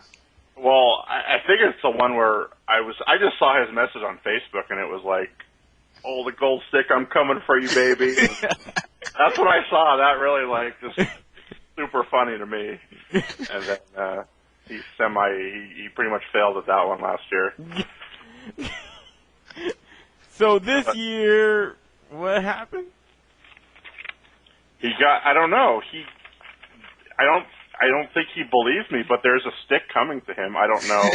Well, I think it's the one where I just saw his message on Facebook, and it was like, "Oh, the gold stick, I'm coming for you, baby." That's what I saw. That really, just super funny to me. And then he pretty much failed at that one last year. So this year, what happened? I don't know. I don't think he believes me, but there's a stick coming to him. I don't know.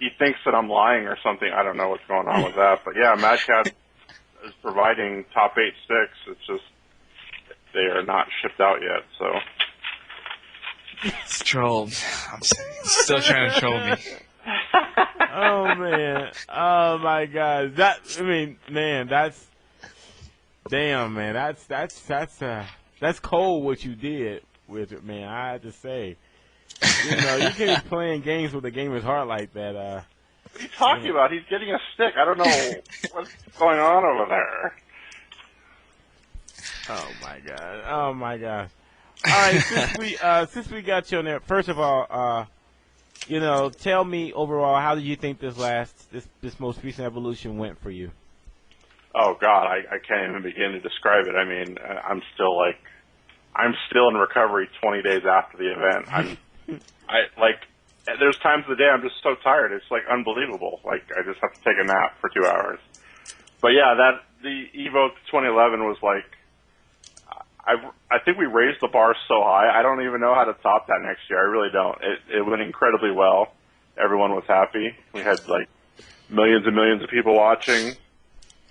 He thinks that I'm lying or something. I don't know what's going on with that. But yeah, Mad Cat is providing top 8 sticks. It's just they are not shipped out yet. So it's trolled. I'm still trying to troll me. Oh man! Oh my God! That's damn, man. That's cold what you did with it, man. I have to say, you can't be playing games with a gamer's heart like that. What are you talking about? He's getting a stick. I don't know what's going on over there. Oh my God! Oh my gosh! All right, since we got you on there, first of all, tell me overall, how did you think this most recent evolution went for you? Oh God, I can't even begin to describe it. I mean, I'm still in recovery 20 days after the event. There's times of the day I'm just so tired. It's unbelievable. I just have to take a nap for 2 hours. But yeah, the EVO 2011 was I think we raised the bar so high. I don't even know how to top that next year. I really don't. It went incredibly well. Everyone was happy. We had millions and millions of people watching.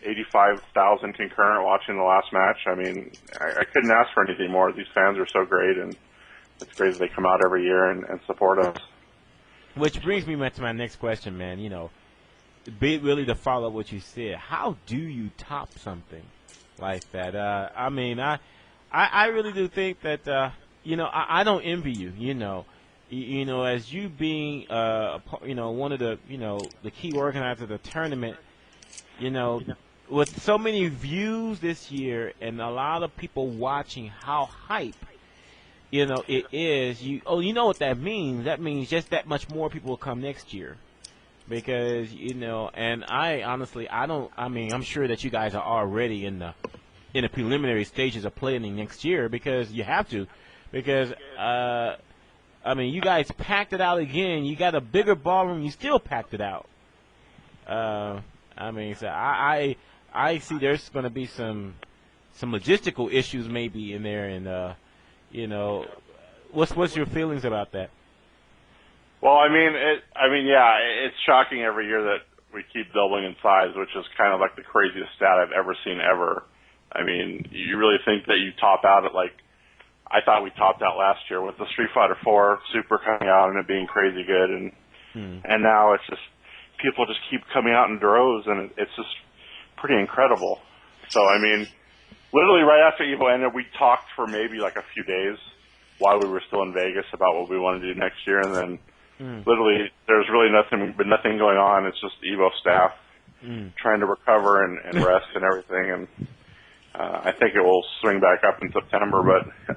85,000 concurrent watching the last match. I mean, I couldn't ask for anything more. These fans are so great, and it's great that they come out every year and support us. Which brings me to my next question, man. Really to follow what you said, how do you top something like that? I really do think that, I don't envy you, as you being, one of the, the key organizers of the tournament, with so many views this year and a lot of people watching how hype, it is. You know what that means? That means just that much more people will come next year. Because, and I'm sure that you guys are already in the preliminary stages of planning next year because you have to. Because, you guys packed it out again. You got a bigger ballroom. You still packed it out. So I see there's going to be some logistical issues maybe in there, and what's your feelings about that? Well, it's shocking every year that we keep doubling in size, which is kind of the craziest stat I've ever seen ever. I mean, you really think that you top out at I thought we topped out last year with the Street Fighter 4 Super coming out and it being crazy good, and now it's just people just keep coming out in droves, and it's just pretty incredible. So, I mean, literally right after EVO ended, we talked for maybe like a few days while we were still in Vegas about what we want to do next year, and then literally there's really nothing going on. It's just EVO staff trying to recover and rest and everything, and I think it will swing back up in September. But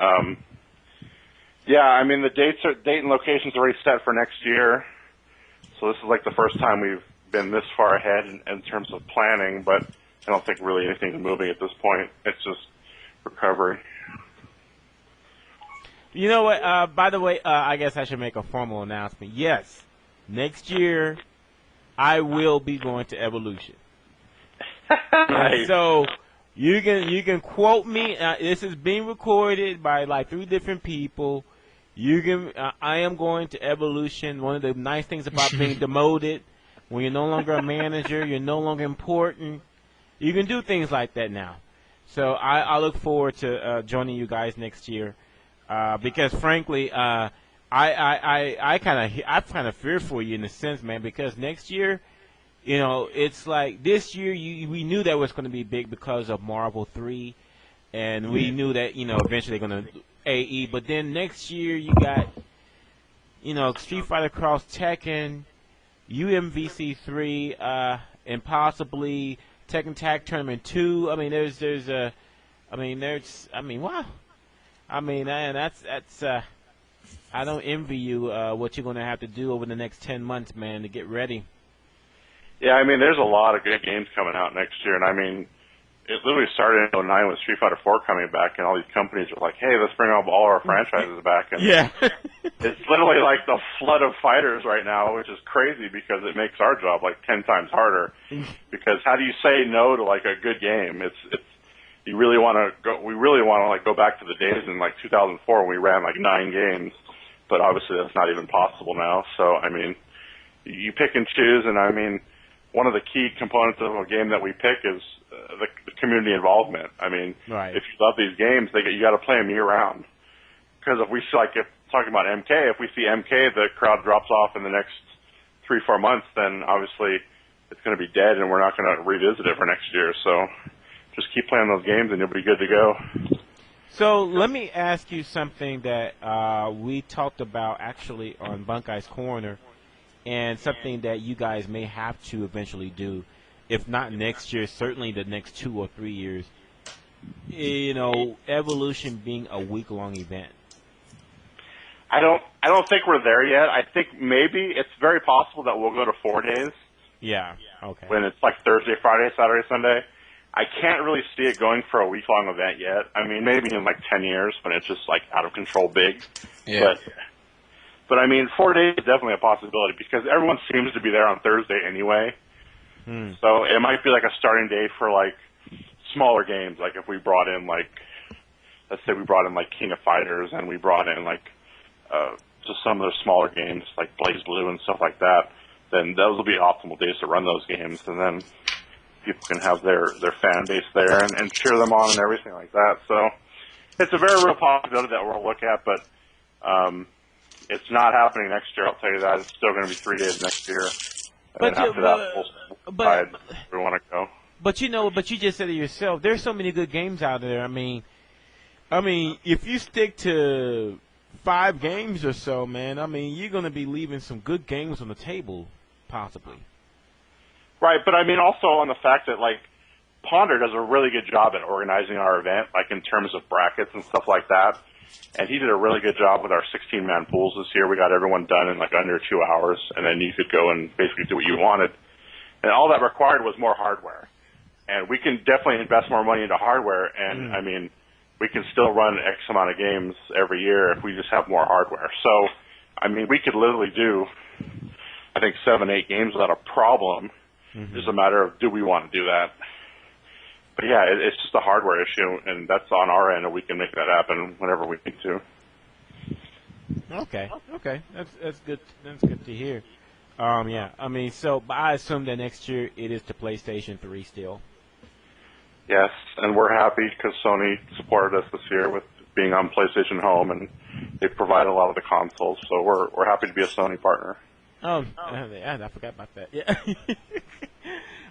yeah, I mean the date and location's already set for next year, so this is like the first time we've been this far ahead in terms of planning. But I don't think really anything's moving at this point. It's just recovery. You know what? By the way, I guess I should make a formal announcement. Yes, next year I will be going to Evolution. Nice. So you can quote me. This is being recorded by like 3 different people. You can. I am going to Evolution. One of the nice things about being demoted, when you're no longer a manager, you're no longer important. You can do things like that now. So I look forward to joining you guys next year. Because frankly, I kind of fear for you in a sense, man. Because next year, you know, it's like this year we knew that was going to be big because of Marvel 3, and we knew that, you know, eventually they're going to AE. But then next year you got, you know, Street Fighter Cross Tekken, UMVC 3, and possibly Tekken Tag Tournament 2. I mean, wow. I mean, that's I don't envy you what you're going to have to do over the next 10 months, man, to get ready. Yeah, I mean, there's a lot of good games coming out next year, and I mean, it literally started in '09 with Street Fighter 4 coming back, and all these companies are like, hey, let's bring all our franchises back. And yeah. It's literally like the flood of fighters right now, which is crazy because it makes our job like 10 times harder. Because how do you say no to like a good game? You really want to go. We really want to like go back to the days in like 2004 when we ran like 9 games, but obviously that's not even possible now. So I mean, you pick and choose, and I mean, one of the key components of a game that we pick is the community involvement. I mean, right. If you love these games, you got to play them year round. Because if we if talking about MK, if we see MK, the crowd drops off in the next 3-4 months, then obviously it's going to be dead, and we're not going to revisit it for next year. So just keep playing those games, and you'll be good to go. So let me ask you something that we talked about actually on Bunkei's Corner, and something that you guys may have to eventually do, if not next year, certainly the next 2 or 3 years. You know, Evolution being a week-long event. I don't think we're there yet. I think maybe it's very possible that we'll go to 4 days. Yeah. Okay. When it's like Thursday, Friday, Saturday, Sunday. I can't really see it going for a week-long event yet. I mean, maybe in like 10 years when it's just like out of control big. Yeah. But I mean, 4 days is definitely a possibility because everyone seems to be there on Thursday anyway. So it might be like a starting day for like smaller games. Like if we brought in like, let's say we brought in like King of Fighters and we brought in like just some of the smaller games like Blaze Blue and stuff like that, then those will be optimal days to run those games. And then people can have their fan base there and cheer them on and everything like that. So it's a very real possibility that we'll look at, but it's not happening next year, I'll tell you that. It's still going to be 3 days next year. And after that, we'll decide where we want to go. But you know, you just said it yourself. There's so many good games out there. I mean, if you stick to 5 games or so, man, I mean, you're going to be leaving some good games on the table, possibly. Right, but I mean also on the fact that, like, Ponder does a really good job at organizing our event, like in terms of brackets and stuff like that. And he did a really good job with our 16-man pools this year. We got everyone done in like under 2 hours, and then you could go and basically do what you wanted. And all that required was more hardware. And we can definitely invest more money into hardware, and I mean, we can still run X amount of games every year if we just have more hardware. So, I mean, we could literally do, I think, 7, 8 games without a problem. It's just a matter of, do we want to do that? But yeah, it's just a hardware issue, and that's on our end, and we can make that happen whenever we need to. Okay, that's good. That's good to hear. Yeah, I mean, so I assume that next year it is to PlayStation 3 still. Yes, and we're happy because Sony supported us this year with being on PlayStation Home, and they provide a lot of the consoles, so we're happy to be a Sony partner. Oh, I forgot about that. Yeah.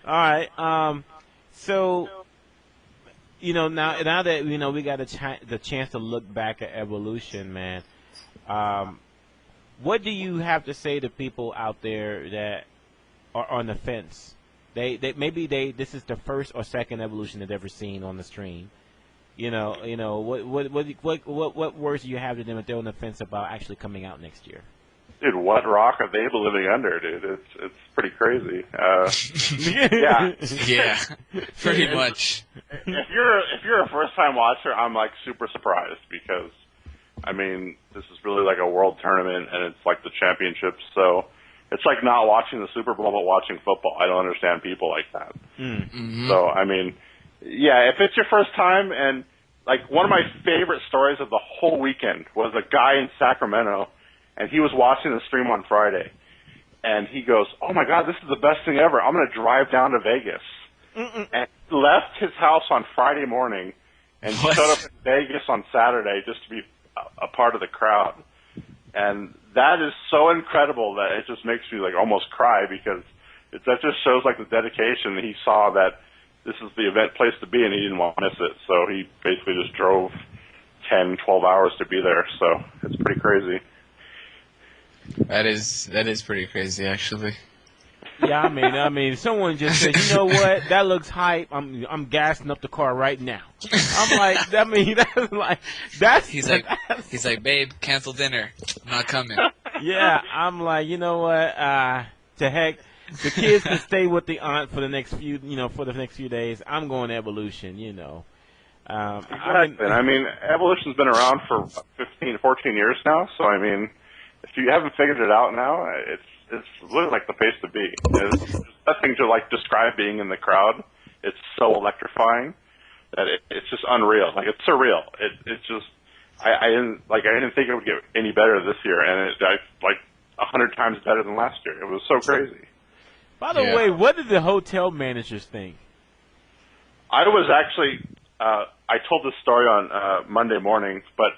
All right. So, now that we got the chance to look back at Evolution, man. What do you have to say to people out there that are on the fence? Maybe this is the first or second Evolution they've ever seen on the stream. What words do you have to them if they're on the fence about actually coming out next year? Dude, what rock are they living under, dude? It's pretty crazy. Yeah. Yeah, pretty much. If you're a first time watcher, I'm like super surprised because, I mean, this is really like a world tournament and it's like the championships, so it's like not watching the Super Bowl but watching football. I don't understand people like that. Mm-hmm. So I mean, yeah, if it's your first time, and like one of my favorite stories of the whole weekend was a guy in Sacramento. And he was watching the stream on Friday, and he goes, "Oh my God, this is the best thing ever! I'm going to drive down to Vegas." And he left his house on Friday morning and showed up in Vegas on Saturday just to be a part of the crowd. And that is so incredible that it just makes me like almost cry because that just shows like the dedication. He saw that this is the event place to be, and he didn't want to miss it. So he basically just drove 10, 12 hours to be there. So it's pretty crazy. That is pretty crazy, actually. Yeah, I mean, someone just said, you know what? That looks hype. I'm gassing up the car right now. I'm like, He's like, babe, cancel dinner. I'm not coming. Yeah, I'm like, you know what? To heck, the kids can stay with the aunt for the next few days. I'm going to Evolution, Exactly. I mean, Evolution's been around for 15, 14 years now, so I mean, if you haven't figured it out now, it's really like the place to be. There's nothing to like describe being in the crowd. It's so electrifying that it's just unreal. Like it's surreal. It's just I didn't think it would get any better this year, and it's like 100 times better than last year. It was so crazy. By the way, what did the hotel managers think? I was actually I told this story on Monday morning, but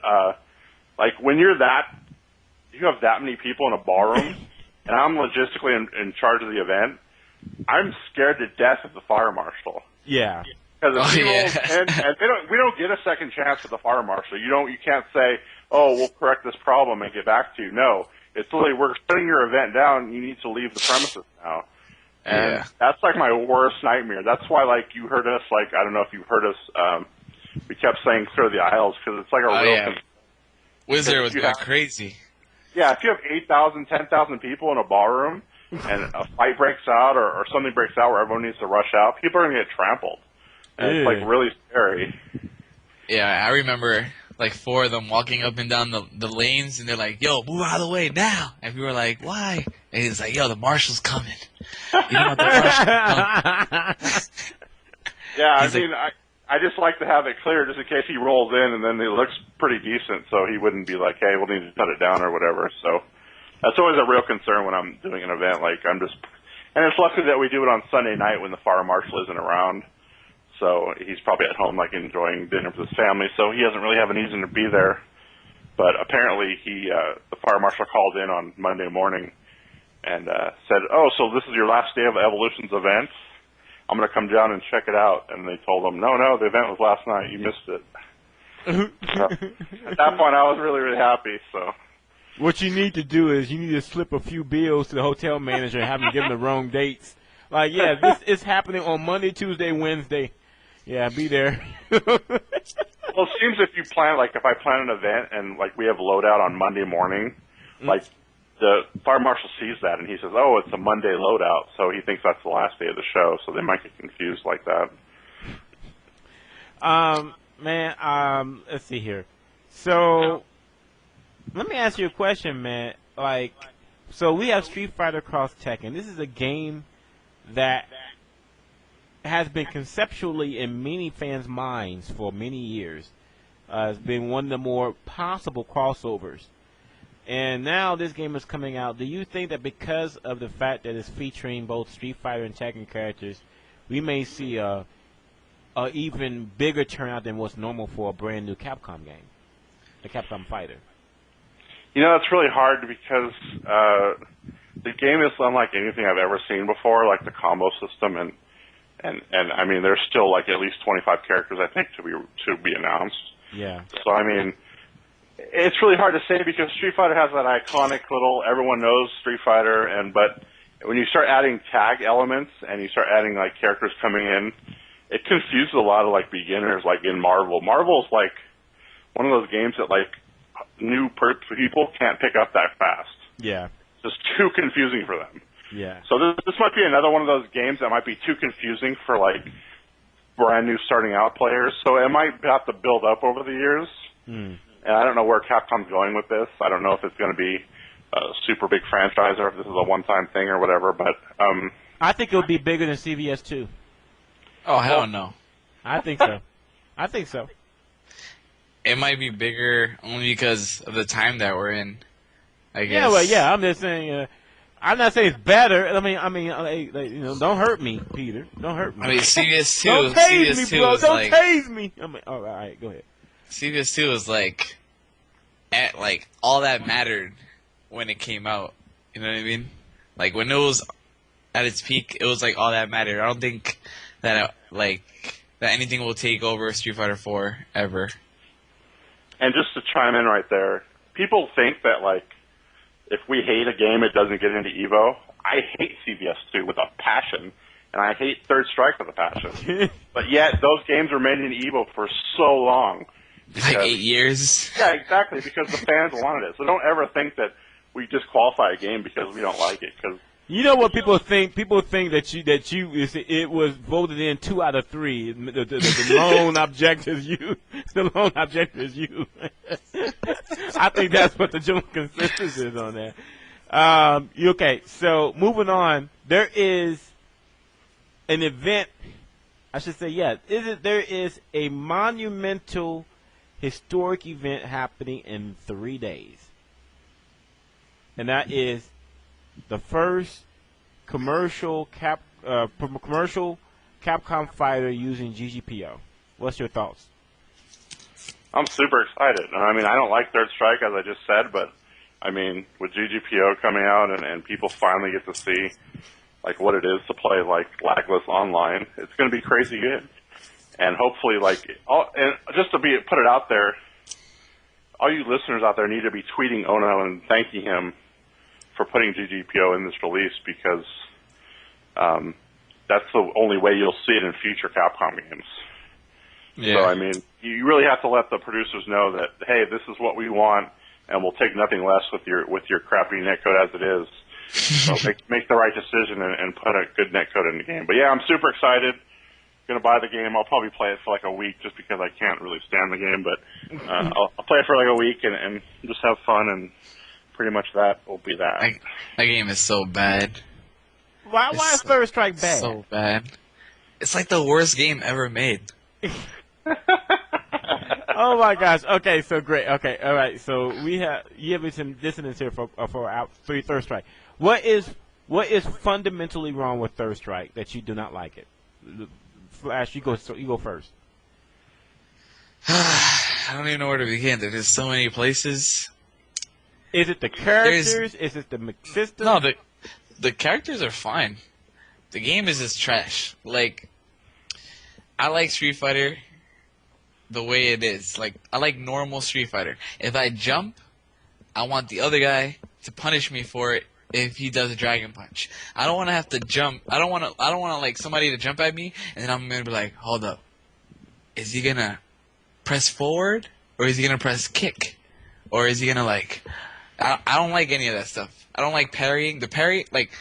like when you have that many people in a ballroom, and I'm logistically in charge of the event, I'm scared to death of the fire marshal. Yeah. Because and we don't get a second chance with the fire marshal. You can't say, oh, we'll correct this problem and get back to you. No, it's literally we're shutting your event down. You need to leave the premises now. And that's like my worst nightmare. That's why like you heard us like I don't know if you heard us. We kept saying clear the aisles because it's like a real. Wizard was going crazy. Yeah, if you have 8,000, 10,000 people in a ballroom and a fight breaks out or something breaks out where everyone needs to rush out, people are going to get trampled. And it's like really scary. Yeah, I remember like 4 of them walking up and down the lanes, and they're like, yo, move out of the way now. And we were like, why? And he's like, yo, the marshal's coming. You know the marshal's coming. Yeah, I mean, I just like to have it clear just in case he rolls in and then it looks pretty decent so he wouldn't be like, hey, we'll need to cut it down or whatever. So that's always a real concern when I'm doing an event. Like and it's lucky that we do it on Sunday night when the fire marshal isn't around. So he's probably at home like enjoying dinner with his family. So he doesn't really have an reason to be there. But apparently the fire marshal called in on Monday morning and said, oh, so this is your last day of Evolution's event? I'm going to come down and check it out. And they told him, no, the event was last night. You missed it. So, at that point, I was really, really happy. So, what you need to do is you need to slip a few bills to the hotel manager and have him give him the wrong dates. Like, yeah, this is happening on Monday, Tuesday, Wednesday. Yeah, be there. Well, it seems if you plan, like if I plan an event and like we have loadout on Monday morning, like the fire marshal sees that and he says, oh, it's a Monday loadout, so he thinks that's the last day of the show, so they might get confused like that. Let's see here. So, let me ask you a question, man. Like, so we have Street Fighter Cross Tekken. This is a game that has been conceptually in many fans' minds for many years. It's been one of the more possible crossovers. And now this game is coming out. Do you think that because of the fact that it's featuring both Street Fighter and Tekken characters, we may see a even bigger turnout than what's normal for a brand new Capcom game, the Capcom Fighter? You know, it's really hard because the game is unlike anything I've ever seen before, like the combo system, and I mean, there's still like at least 25 characters I think to be announced. Yeah. So I mean, it's really hard to say because Street Fighter has that iconic little everyone knows Street Fighter, but when you start adding tag elements and you start adding like characters coming in, it confuses a lot of like beginners. Like in Marvel, Marvel's like one of those games that like new people can't pick up that fast. Yeah. It's just too confusing for them. Yeah. So this might be another one of those games that might be too confusing for like brand new starting out players. So it might have to build up over the years. And I don't know where Capcom's going with this. I don't know if it's going to be a super big franchise or if this is a one-time thing or whatever. But I think it would be bigger than CVS 2. Oh, hell no. I think so. I think so. It might be bigger only because of the time that we're in, I guess. Yeah, well, yeah. I'm just saying. I'm not saying it's better. I mean, you know, don't hurt me, Peter. Don't hurt me. I mean, CVS 2. Don't tase CVS me, 2 bro. was Don't like, tase me. I mean, all right, go ahead. CVS 2 was like, at like all that mattered when it came out. You know what I mean? Like when it was at its peak, it was like all that mattered. I don't think that that anything will take over Street Fighter 4 ever. And just to chime in right there, people think that like if we hate a game, it doesn't get into EVO. I hate CVS 2 with a passion, and I hate Third Strike with a passion. But yet those games were made in EVO for so long. Because, Like 8 years. Yeah, exactly, because the fans wanted it. So don't ever think that we disqualify a game because we don't like it. Cause, you know what people think? People think that it was voted in 2 out of 3. The lone objective is you. The lone objective is you. I think that's what the general consensus is on that. Okay, so moving on, there is an event. I should say, yeah. There is a monumental, historic event happening in 3 days, and that is the first commercial Capcom fighter using GGPO. What's your thoughts? I'm super excited. I mean, I don't like Third Strike, as I just said, but I mean, with GGPO coming out and people finally get to see like what it is to play like lagless online, it's going to be crazy good. And hopefully, and just to put it out there, all you listeners out there need to be tweeting Ono and thanking him for putting GGPO in this release because that's the only way you'll see it in future Capcom games. Yeah. So, I mean, you really have to let the producers know that, hey, this is what we want, and we'll take nothing less with your crappy netcode as it is. So make the right decision and put a good netcode in the game. But yeah, I'm super excited. Going to buy the game. I'll probably play it for like a week just because I can't really stand the game. But I'll play it for like a week and just have fun, and pretty much that will be that. That game is so bad. Why is Third Strike bad? So bad. It's like the worst game ever made. Oh my gosh. Okay, so great. Okay, all right. So you have some dissonance here for Third Strike. What is fundamentally wrong with Third Strike that you do not like it? Flash, you go first. I don't even know where to begin. There's so many places. Is it the characters? Is it the system? No, the characters are fine. The game is just trash. Like, I like Street Fighter the way it is. Like, I like normal Street Fighter. If I jump, I want the other guy to punish me for it if he does a dragon punch. I don't want to have to jump. I don't want like somebody to jump at me and then I'm gonna be like, hold up, is he gonna press forward or is he gonna press kick or is he gonna like? I don't like any of that stuff. I don't like parrying. The parry, like,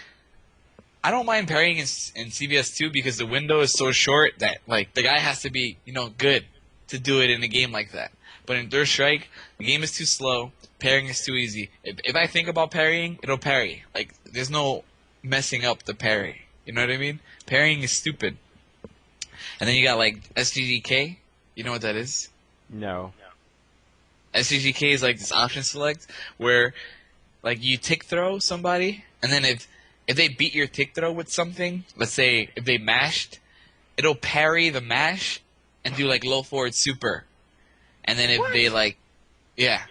I don't mind parrying in CVS 2 because the window is so short that like the guy has to be good to do it in a game like that. But in Third Strike, the game is too slow. Parrying is too easy. If I think about parrying, it'll parry. Like, there's no messing up the parry. You know what I mean? Parrying is stupid. And then you got, like, SGGK. You know what that is? No. SGGK is, like, this option select where, like, you tick throw somebody, and then if they beat your tick throw with something, let's say if they mashed, it'll parry the mash and do, like, low forward super. And then if they, like, yeah.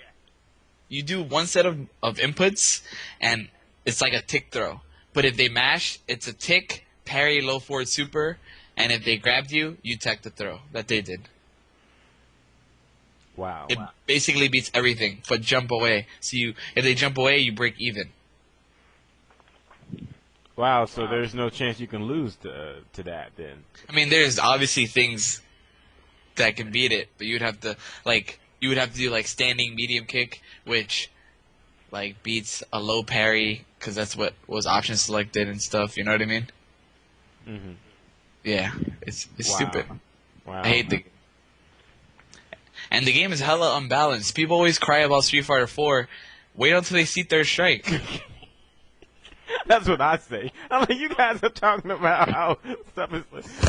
You do one set of inputs, and it's like a tick throw. But if they mash, it's a tick, parry, low forward super, and if they grabbed you, you tech the throw that they did. Wow. It basically beats everything, but jump away. So if they jump away, you break even. Wow, so there's no chance you can lose to that then. I mean, there's obviously things that can beat it, but you would have to do like standing medium kick, which like beats a low parry because that's what was option selected and stuff. You know what I mean? Mm-hmm. Yeah, it's Wow. stupid. Wow. I hate the game. And the game is hella unbalanced. People always cry about Street Fighter 4. Wait until they see Third Strike. That's what I say. I mean, you guys are talking about how stuff is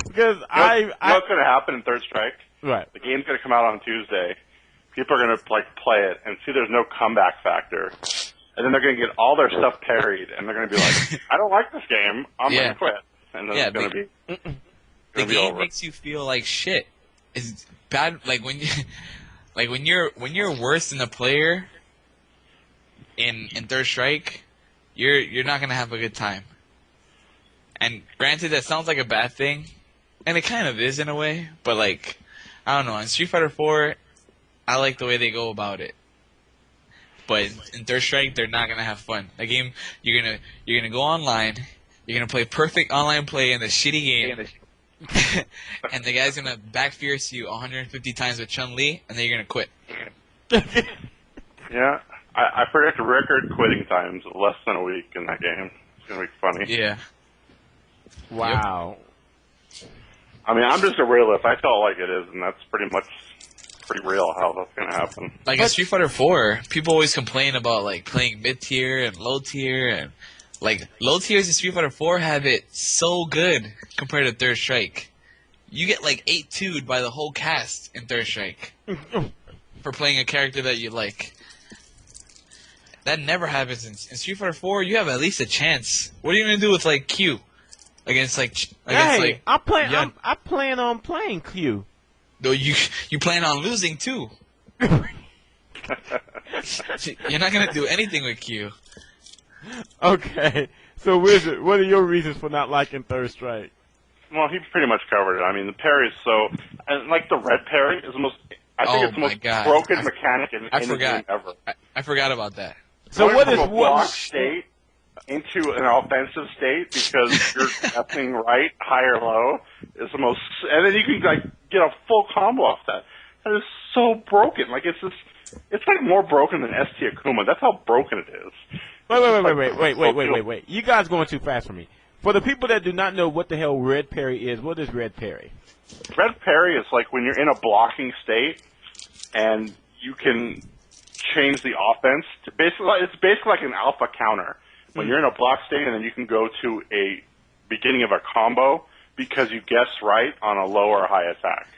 because You know what's going to happen in Third Strike? right. The game's going to come out on Tuesday. People are going to like play it and see there's no comeback factor, and then they're going to get all their stuff parried, and they're going to be like, "I don't like this game. I'm going to quit." And then it's going to be The game over. makes you feel like shit. It's bad. Like when you're worse than a player in Third Strike, you're not gonna have a good time. And granted, that sounds like a bad thing, and it kind of is in a way. But like, I don't know. In Street Fighter 4, I like the way they go about it. But in Third Strike, they're not gonna have fun. The game, you're gonna go online. You're gonna play perfect online play in the shitty game. And the guy's gonna back fierce you 150 times with Chun-Li, and then you're gonna quit. Yeah, I predict record quitting times of less than a week in that game. It's gonna be funny. Yeah. Wow. I mean, I'm just a realist. I tell it like it is, and that's pretty real how that's gonna happen. Like in Street Fighter 4, people always complain about like playing mid tier and low tier, and like low tiers in Street Fighter 4 have it so good compared to Third Strike. You get like 8-2'd by the whole cast in Third Strike for playing a character that you like. That never happens in Street Fighter 4. You have at least a chance. What are you gonna do with like Q against Hey, I plan. Yun? I plan on playing Q. No, you plan on losing too. You're not gonna do anything with Q. Okay. So, Wizard, what are your reasons for not liking Third Strike? Well, he pretty much covered it. I mean, the parry is so, and like the red parry is the most. I think it's the most broken mechanic in the game ever. I forgot about that. So Going what from is a block state into an offensive state because you're guessing right, high or low is the most, and then you can like get a full combo off that. That is so broken. Like it's like more broken than ST Akuma. That's how broken it is. Wait. You guys going too fast for me. For the people that do not know what the hell red parry is, what is red parry? Red parry is like when you're in a blocking state and you can change the offense to it's basically like an alpha counter. When you're in a block state and then you can go to a beginning of a combo because you guessed right on a low or high attack.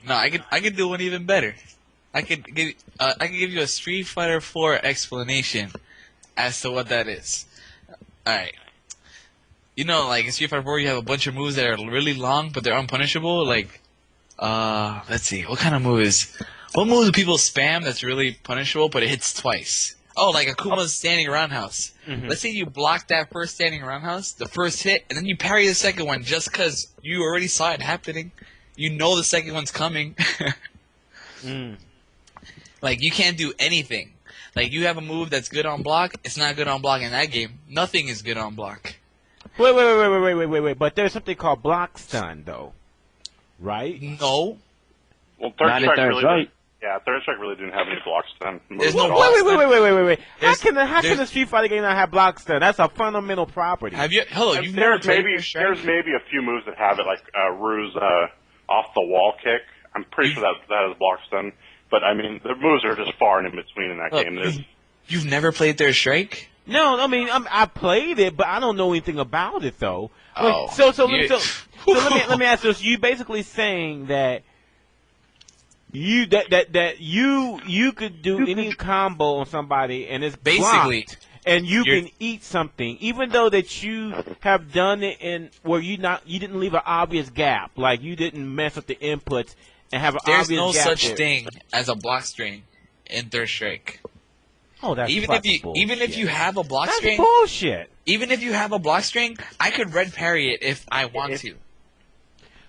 No, I could do one even better. I could give you a Street Fighter 4 explanation as to what that is. Alright. You know, like in Street Fighter 4 you have a bunch of moves that are really long but they're unpunishable, like let's see, what move do people spam that's really punishable but it hits twice? Oh, like Akuma's standing roundhouse. Mm-hmm. Let's say you block that first standing roundhouse, the first hit, and then you parry the second one just because you already saw it happening. You know the second one's coming. Like, you can't do anything. Like, you have a move that's good on block, it's not good on block in that game. Nothing is good on block. Wait. But there's something called block stun, though. Right? No. Well, Third Strike really didn't have any block stun. There's no Wait. How can the Street Fighter game not have block stun? That's a fundamental property. You've never played there's maybe a few moves that have it, like Rue's off the wall kick. I'm pretty sure that is block stun. But I mean, the moves are just far and in between in that game. You've never played Third Strike? No, I mean I played it, but I don't know anything about it though. Oh, so let me ask this: you basically saying that you could do any combo on somebody and it's basically blocked, and you can eat something, even though that you have done it in where you didn't leave an obvious gap, like you didn't mess up the inputs and have an obvious gap. There's no such thing as a block string in Third Strike. Oh, that's even if you have a block that's string, bullshit. even if you have a block string, I could red parry it if I want to.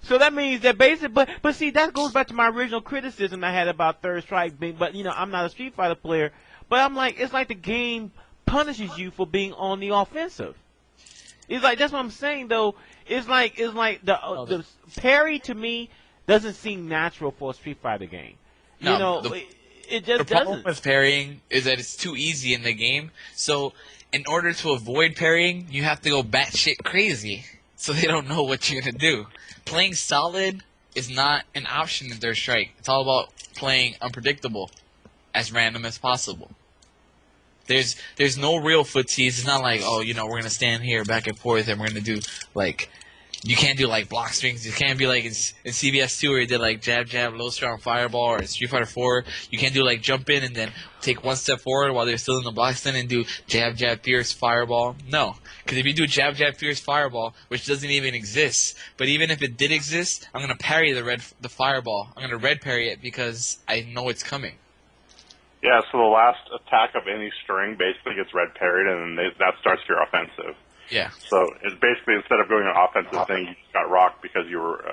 So that means that basically, but see, that goes back to my original criticism I had about Third Strike being, but I'm not a Street Fighter player, but I'm like, it's like the game punishes you for being on the offensive. It's like, that's what I'm saying though, it's like the parry to me doesn't seem natural for a Street Fighter game. No, it just the problem doesn't. with parrying is that it's too easy in the game, so in order to avoid parrying, you have to go batshit crazy, so they don't know what you're gonna do. Playing solid is not an option in Third Strike. It's all about playing unpredictable, as random as possible. There's no real footsies. It's not like, we're gonna stand here back and forth and we're gonna do like, you can't do like block strings. You can't be like in CBS 2 where you did like jab jab low strong fireball, or in Street Fighter 4 you can't do like jump in and then take one step forward while they're still in the block stand and do jab jab fierce fireball. No, because if you do jab jab fierce fireball, which doesn't even exist, but even if it did exist, I'm gonna parry the fireball. I'm gonna red parry it because I know it's coming. Yeah, so the last attack of any string basically gets red parried, and then that starts your offensive. Yeah. So it's basically, instead of going an offensive thing, you just got rocked because you were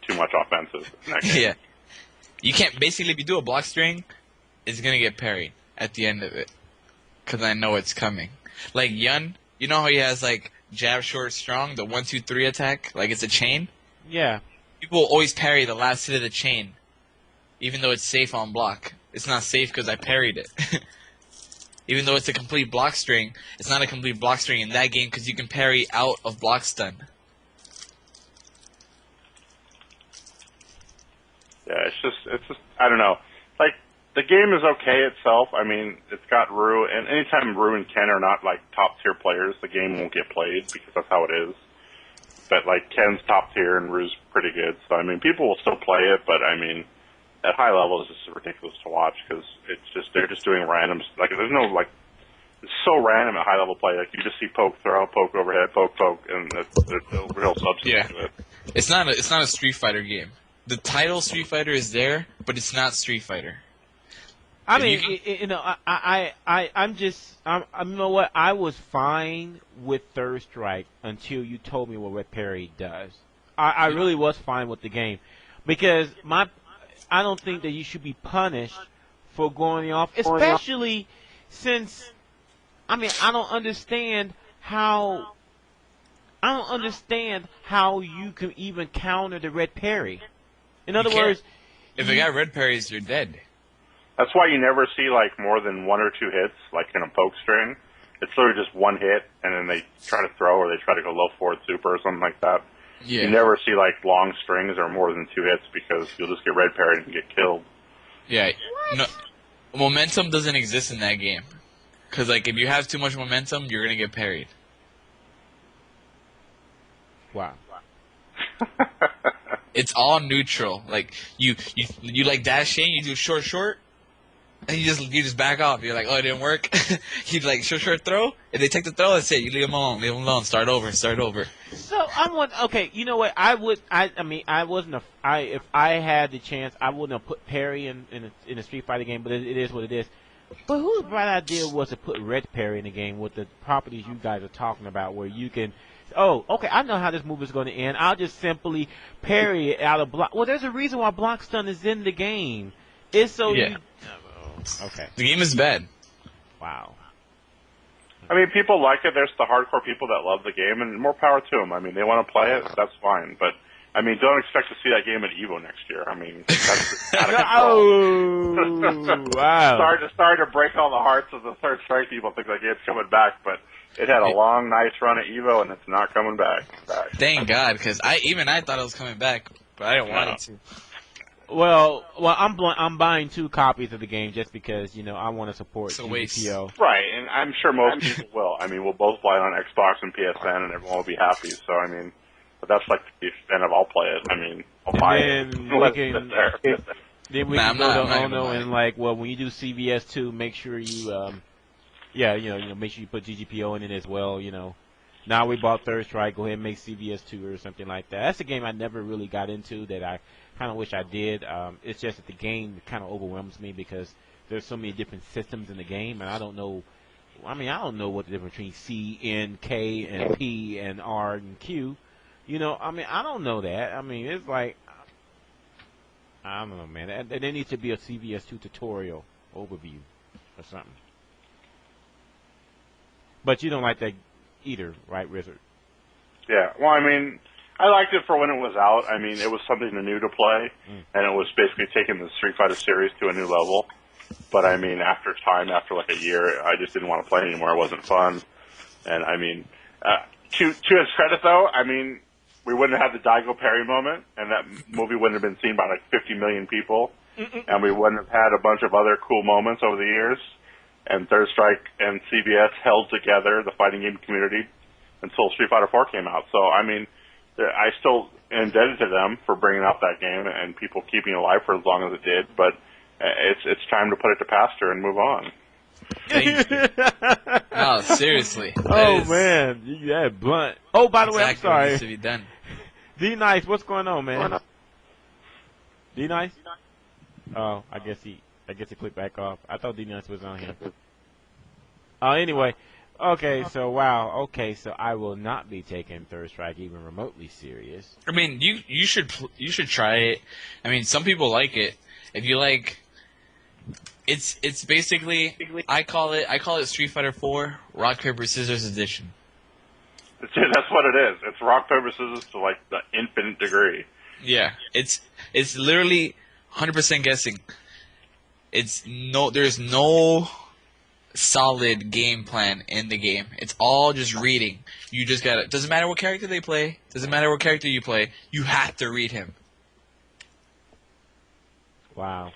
too much offensive in that game. Yeah. You can't, basically, if you do a block string, it's going to get parried at the end of it. Because I know it's coming. Like Yun, you know how he has like jab, short, strong, the 1, 2, 3 attack? Like it's a chain? Yeah. People always parry the last hit of the chain, even though it's safe on block. It's not safe because I parried it. Even though it's a complete block string, it's not a complete block string in that game because you can parry out of block stun. Yeah, it's just, I don't know. Like, the game is okay itself. I mean, it's got Rue, and anytime Rue and Ken are not, like, top-tier players, the game won't get played because that's how it is. But, like, Ken's top tier and Rue's pretty good. So, I mean, people will still play it, but, I mean, at high level, it's just ridiculous to watch because they're just doing random, like, there's no, like, it's so random at high level play. Like, you just see poke, throw, poke overhead, poke, and there's no real substance to it. It's not a Street Fighter game. The title Street Fighter is there, but it's not Street Fighter. I mean, you know what? I was fine with Third Strike until you told me what Red Parry does. I really was fine with the game because I don't think that you should be punished for going off, especially since, I mean, I don't understand how you can even counter the Red Parry. In other words, if a guy red parries, you're dead. That's why you never see, like, more than 1 or 2 hits, like in a poke string. It's literally just one hit, and then they try to throw, or they try to go low forward super or something like that. Yeah. You never see, like, long strings or more than 2 hits because you'll just get red parried and get killed. Yeah. No, momentum doesn't exist in that game. Because, like, if you have too much momentum, you're going to get parried. wow. It's all neutral. Like, you like dash in, you do short, and you just back off. You're like, oh, it didn't work. You like short throw, and they take the throw, that's it. You leave them alone, start over. So okay, you know what? If I had the chance, I wouldn't have put parry in a Street Fighter game, but it is what it is. But whose bright idea was to put red parry in the game with the properties you guys are talking about, where you can, oh, okay, I know how this move is going to end. I'll just simply parry it out of block. Well, there's a reason why block stun is in the game. It's so okay. The game is bad. Wow. I mean, people like it. There's the hardcore people that love the game, and more power to them. I mean, they want to play it, that's fine. But, I mean, don't expect to see that game at EVO next year. I mean, that's out of control. Oh, wow. Sorry to break all the hearts of the Third Strike people think that game's coming back, but it had a long, nice run at EVO, and it's not coming back. Thank God, because I thought it was coming back, but I didn't want it to. Well, I'm buying 2 copies of the game just because, I want to support GPO. Right, and I'm sure most people will. I mean, we'll both play it on Xbox and PSN, and everyone will be happy. So, I mean, but that's like the extent of I'll play it. I mean, I'll buy it. Then we can go to Ono and when you do CVS 2, make sure you, make sure you put GGPO in it as well. Now we bought Third Strike, go ahead and make CVS 2 or something like that. That's a game I never really got into that I kind of wish I did. It's just that the game kind of overwhelms me because there's so many different systems in the game, and I don't know. I mean, I don't know what the difference between C, N, K, and P, and R, and Q. You know, I mean, I don't know that. I mean, it's like, I don't know, man. There needs to be a CVS2 tutorial overview or something. But you don't like that either, right, Wizard? Yeah, well, I mean, I liked it for when it was out. I mean, it was something new to play, and it was basically taking the Street Fighter series to a new level. But I mean, after like a year, I just didn't want to play anymore. It wasn't fun. And I mean, to his credit though, I mean, we wouldn't have had the Daigo Perry moment, and that movie wouldn't have been seen by like 50 million people, and we wouldn't have had a bunch of other cool moments over the years. And Third Strike and CBS held together the fighting game community until Street Fighter 4 came out. So I mean, I still am indebted to them for bringing out that game and people keeping it alive for as long as it did. But it's time to put it to pasture and move on. Thank you. No, seriously. Oh man, yeah, blunt. Oh, by the way, I'm exactly what sorry. needs to be done. D Nice, what's going on, man? D Nice? Oh, I guess he clicked back off. I thought D Nice was on here. Anyway, okay, so wow, okay, so I will not be taking Third Strike even remotely serious. I mean, you should try it. I mean, some people like it. If you like, it's basically I call it Street Fighter 4 Rock Paper Scissors edition. That's what it is. It's rock paper scissors to like the infinite degree. Yeah, it's literally 100% guessing. There's no solid game plan in the game. It's all just reading. You just gotta. Doesn't matter what character they play. Doesn't matter what character you play. You have to read him. Wow.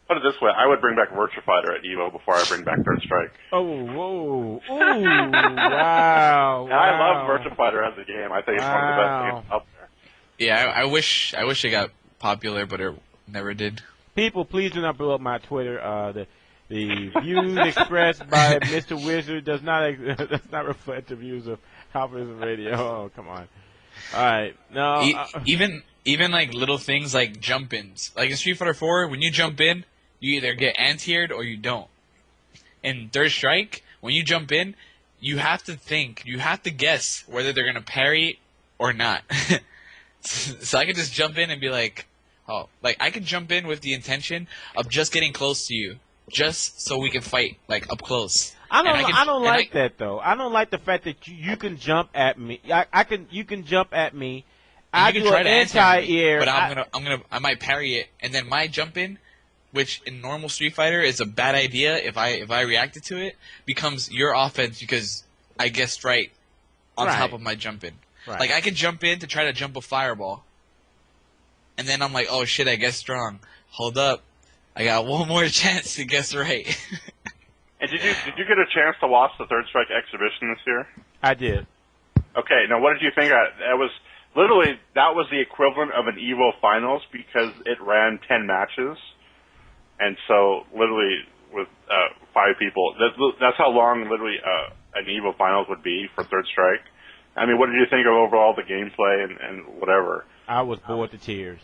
Put it this way, I would bring back Virtua Fighter at EVO before I bring back Third Strike. Oh, whoa. Ooh, wow. I love Virtua Fighter as a game. I think it's one of the best games out there. Yeah, I wish it got popular, but it never did. People, please do not blow up my Twitter. The views expressed by Mr. Wizard does not reflect the views of AlphaISM Radio. Oh, come on. All right. No. Even like little things like jump-ins. Like in Street Fighter 4, when you jump in, you either get anti-aired or you don't. In Third Strike, when you jump in, you have to think, you have to guess whether they're going to parry or not. So I could just jump in and be like, oh, like I could jump in with the intention of just getting close to you, just so we can fight like up close. I don't like that though. I don't like the fact that you can jump at me. You can jump at me. I can do try an to anti-air, but I might parry it, and then my jump in, which in normal Street Fighter is a bad idea if I reacted to it, becomes your offense because I guessed right on top of my jump in. Right. Like I could jump in to try to jump a fireball, and then I'm like, oh shit, I guessed wrong. Hold up, I got one more chance to guess right. And did you get a chance to watch the Third Strike exhibition this year? I did. Okay, now what did you think? That was the equivalent of an EVO finals because it ran 10 matches, and so literally with 5 people, that's how long literally an EVO finals would be for Third Strike. I mean, what did you think of overall the gameplay and whatever? I was bored to tears.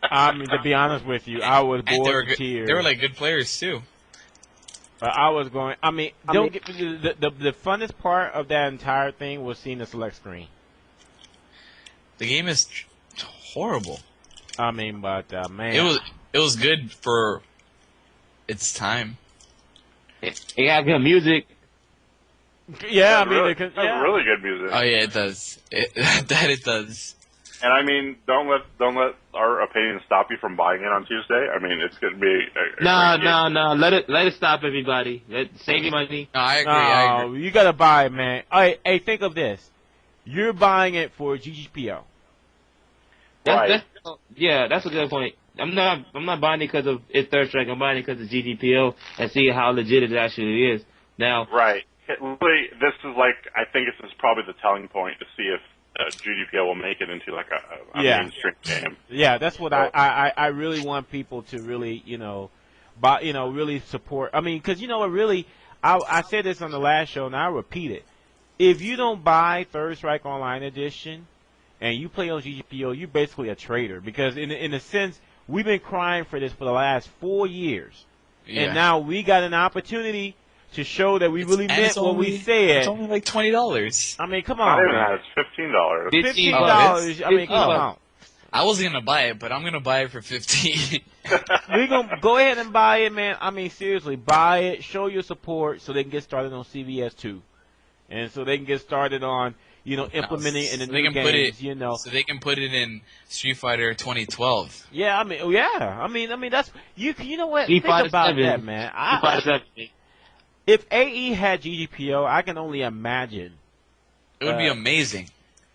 I mean, to be honest with you, I was bored to tears. They were like good players too. I was going. I mean, the funnest part of that entire thing was seeing the select screen. The game is horrible. I mean, but man, it was good for its time. It got good music. Yeah, I mean, that's really good music. Oh yeah, it does. It does. And I mean, don't let our opinion stop you from buying it on Tuesday. I mean, it's going to be No. Let it stop, everybody. Save your money. No, I agree. You gotta buy it, man. Hey, think of this: you're buying it for GGPO. Right. That's a good point. I'm not buying it because of its Third Strike. I'm buying it because of GGPO and see how legit it actually is. Now, right. Really, this is like I think this is probably the telling point to see if GGPO will make it into like a mainstream game. Yeah, that's what I really want people to really really support. I mean, because you know what, really, I said this on the last show and I'll repeat it. If you don't buy Third Strike Online Edition and you play on GGPO, you're basically a traitor because in a sense, we've been crying for this for the last 4 years, and now we got an opportunity to show that we really meant what we said. It's only like $20. I mean, come Not on, even man. that. It's $15. $15. I mean, come on. I wasn't gonna buy it, but I'm gonna buy it for 15. We're gonna go ahead and buy it, man. I mean, seriously, buy it. Show your support so they can get started on CVS 2, and so they can get started on implementing in the new games. So they can put it in Street Fighter 2012. Yeah, I mean, that's you. You know what? Street Think Fighter about 7. that, man. Street Fighter 7. If AE had GGPO, I can only imagine. It would be amazing.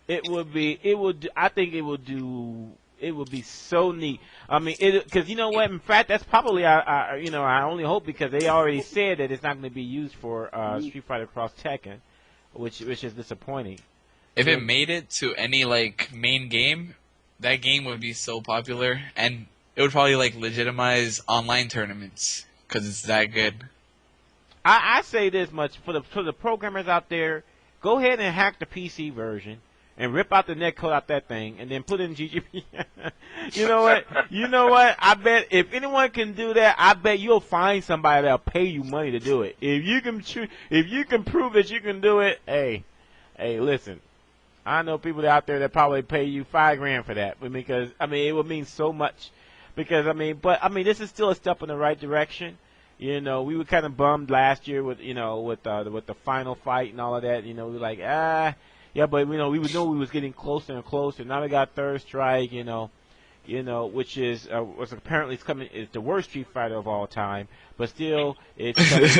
It would be. It would. I think it would do. It would be so neat. I mean, because you know what? In fact, that's probably I only hope because they already said that it's not going to be used for Street Fighter Cross Tekken, which is disappointing. If it made it to any like main game, that game would be so popular, and it would probably like legitimize online tournaments because it's that good. I say this much for the programmers out there: go ahead and hack the PC version. And rip out the netcode out that thing, and then put in GGP. You know what? I bet if anyone can do that, I bet you'll find somebody that'll pay you money to do it. If you can prove that you can do it, hey, listen. I know people out there that probably pay you $5,000 for that, because it would mean so much. Because this is still a step in the right direction. We were kind of bummed last year with the final fight and all of that. We were like yeah, but we knew we was getting closer and closer. Now we got Third Strike, which is is the worst Street Fighter of all time. But still, it's coming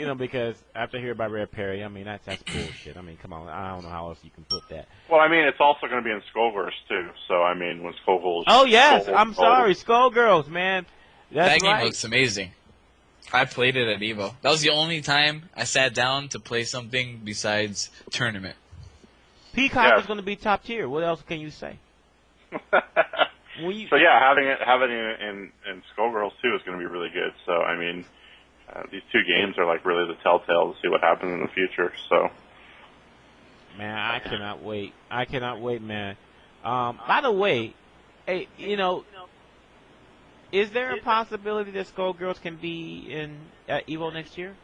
into, because after hearing about Red Perry, that's bullshit. Come on, I don't know how else you can put that. Well, it's also going to be in Skullgirls too. So when Skullgirls. Oh yes, I'm sorry, Skullgirls, man. That game looks amazing. I played it at EVO. That was the only time I sat down to play something besides tournament. Peacock is going to be top tier. What else can you say? So yeah, having it in Skullgirls too is going to be really good. So these two games are like really the telltale to see what happens in the future. So man, I cannot wait. Man. By the way, hey, is there a possibility that Skullgirls can be in EVO next year?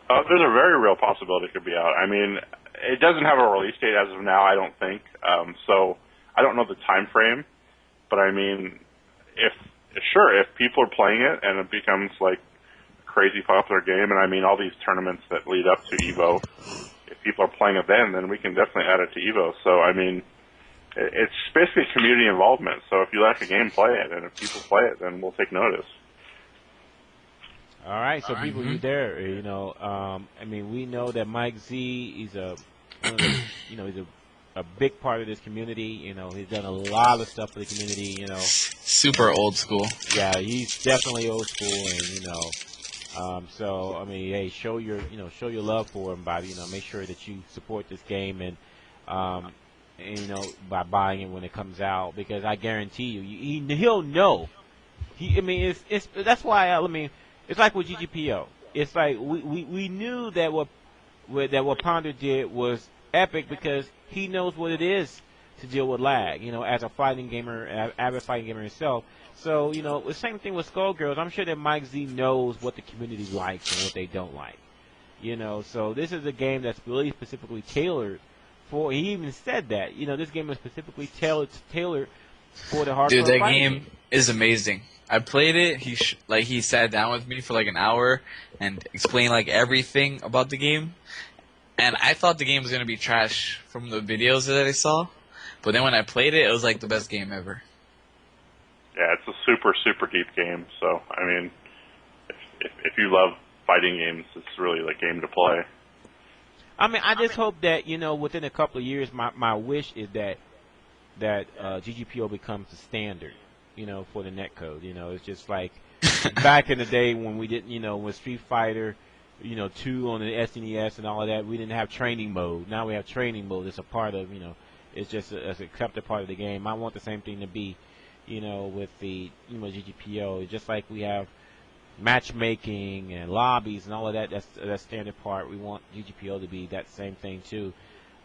There's a very real possibility it could be out. It doesn't have a release date as of now, I don't think. So I don't know the time frame, but if people are playing it and it becomes like a crazy popular game, and all these tournaments that lead up to EVO, if people are playing it then we can definitely add it to EVO. So it's basically community involvement. So if you like a game, play it, and if people play it, then we'll take notice. All right, so people, you there? We know that Mike Z, he's he's a big part of this community. He's done a lot of stuff for the community. Super old school. Yeah, he's definitely old school, and hey, show your love for him by make sure that you support this game and by buying it when it comes out, because I guarantee you, he'll know. That's why it's like with GGPO. It's like we knew that what Ponder did was epic because he knows what it is to deal with lag. As a fighting gamer, avid fighting gamer himself. So the same thing with Skullgirls. I'm sure that Mike Z knows what the community likes and what they don't like. So this is a game that's really specifically tailored for. He even said that. This game is specifically tailored for the hardcore. Dude, that game is amazing. I played it. He sat down with me for like an hour and explained like everything about the game. And I thought the game was gonna be trash from the videos that I saw, but then when I played it, it was like the best game ever. Yeah, it's a super, super deep game. So if you love fighting games, it's really the game to play. I just hope that within a couple of years, my wish is that GGPO becomes the standard. For the netcode. It's just like back in the day when we didn't, with Street Fighter, 2 on the SNES and all of that, we didn't have training mode. Now we have training mode. It's a part of, it's just an accepted part of the game. I want the same thing to be, with the, GGPO. It's just like we have matchmaking and lobbies and all of that. That's standard part. We want GGPO to be that same thing too.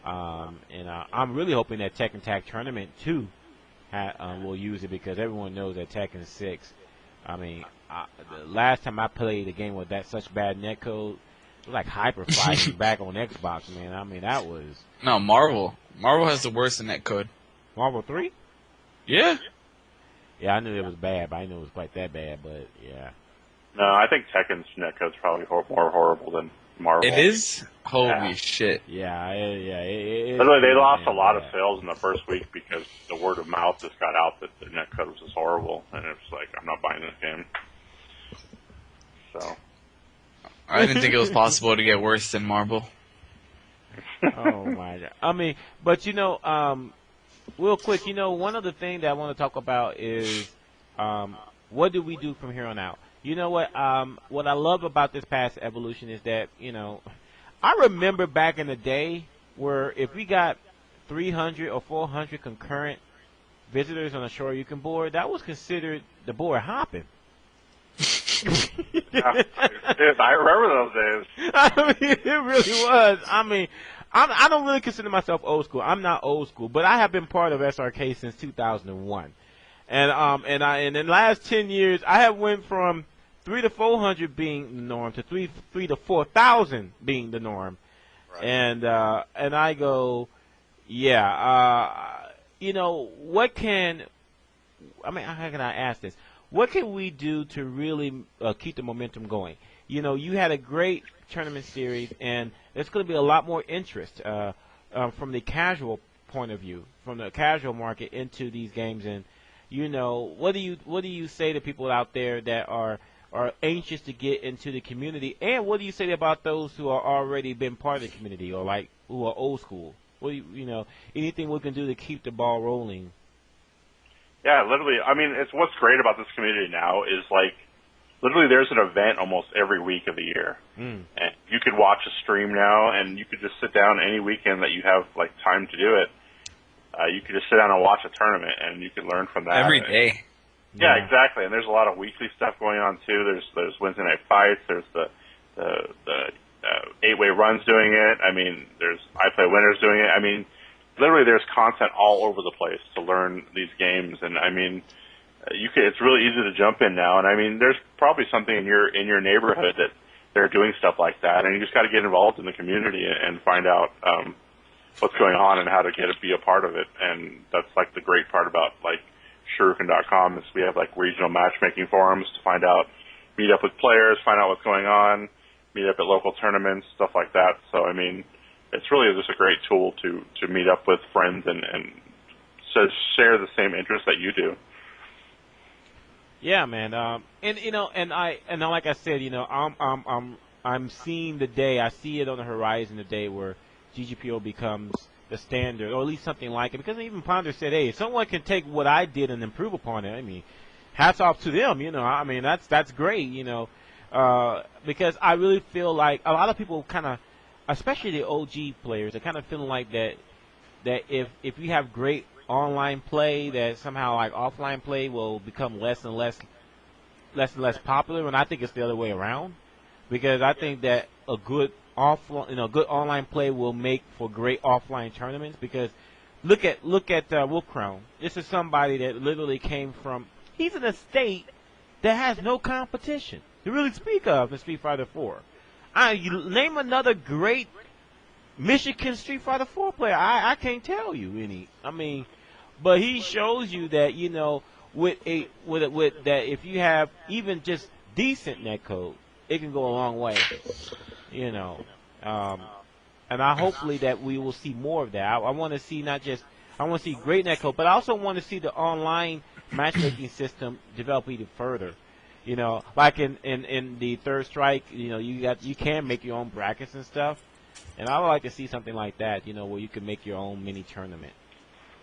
I'm really hoping that Tekken Tag Tournament 2 will use it because everyone knows that Tekken 6. I mean, the last time I played a game with such bad netcode, it was like Hyper Fighting back on Xbox, man. I mean, that was... No, Marvel. Marvel has the worst netcode. Marvel 3? Yeah. Yeah, I knew it was bad, but I didn't know it was quite that bad, but yeah. No, I think Tekken's netcode's probably more horrible than Marvel. It is? Holy shit. Yeah. Literally, they lost a lot of sales in the first week because the word of mouth just got out that the netcode was just horrible, and it's like, I'm not buying this game. So. I didn't think it was possible to get worse than Marvel. Oh my God. I mean, but real quick, one of the things that I want to talk about is what do we do from here on out? You know what? What I love about this past evolution is that, I remember back in the day where if we got 300 or 400 concurrent visitors on a Shoryuken board, that was considered the board hopping. I remember those days. I mean, it really was. I mean, I don't really consider myself old school. I'm not old school, but I have been part of SRK since 2001. And in the last 10 years, I have went from 300 to 400 being the norm to 3 to 4,000 being the norm. Right. And I go, what can, how can I ask this? What can we do to really keep the momentum going? You had a great tournament series, and there's going to be a lot more interest from the casual point of view, from the casual market into these games. And what do you say to people out there that are anxious to get into the community? And what do you say about those who are already been part of the community or like who are old school? What do anything we can do to keep the ball rolling? Yeah, literally. I mean, it's what's great about this community now is like, literally, there's an event almost every week of the year, and you could watch a stream now, and you could just sit down any weekend that you have like time to do it. You could just sit down and watch a tournament, and you could learn from that every day. Yeah, exactly. And there's a lot of weekly stuff going on too. There's Wednesday night fights. There's the 8-way runs doing it. I mean, there's I Play Winners doing it. I mean, literally, there's content all over the place to learn these games, and I mean, it's really easy to jump in now. And I mean, there's probably something in your neighborhood that they're doing stuff like that, and you just got to get involved in the community and find out what's going on and how to be a part of it. And that's like the great part about like Shuriken.com is we have like regional matchmaking forums to meet up with players, find out what's going on, meet up at local tournaments, stuff like that. So I mean, it's really just a great tool to meet up with friends and share the same interests that you do. Yeah, man. And like I said, I'm seeing the day. I see it on the horizon, the day where GGPO becomes the standard, or at least something like it. Because even Ponder said, "Hey, if someone can take what I did and improve upon it, I mean, hats off to them." I mean, that's great. Because I really feel like a lot of people kind of, especially the OG players, are kind of feeling like that if you have great online play, that somehow like offline play will become less and less popular, and I think it's the other way around, because I think that a good good online play will make for great offline tournaments. Because look at Wolfcrown. This is somebody that literally came from. He's in a state that has no competition to really speak of in Street Fighter 4. You name another great Michigan Street Fighter 4 player. I can't tell you any. I mean, but he shows you that with that if you have even just decent netcode, it can go a long way. And I hopefully that we will see more of that. I want to see I want to see great netcode, but I also want to see the online matchmaking system develop even further. Like in the Third Strike, you can make your own brackets and stuff, and I would like to see something like that, where you can make your own mini tournament.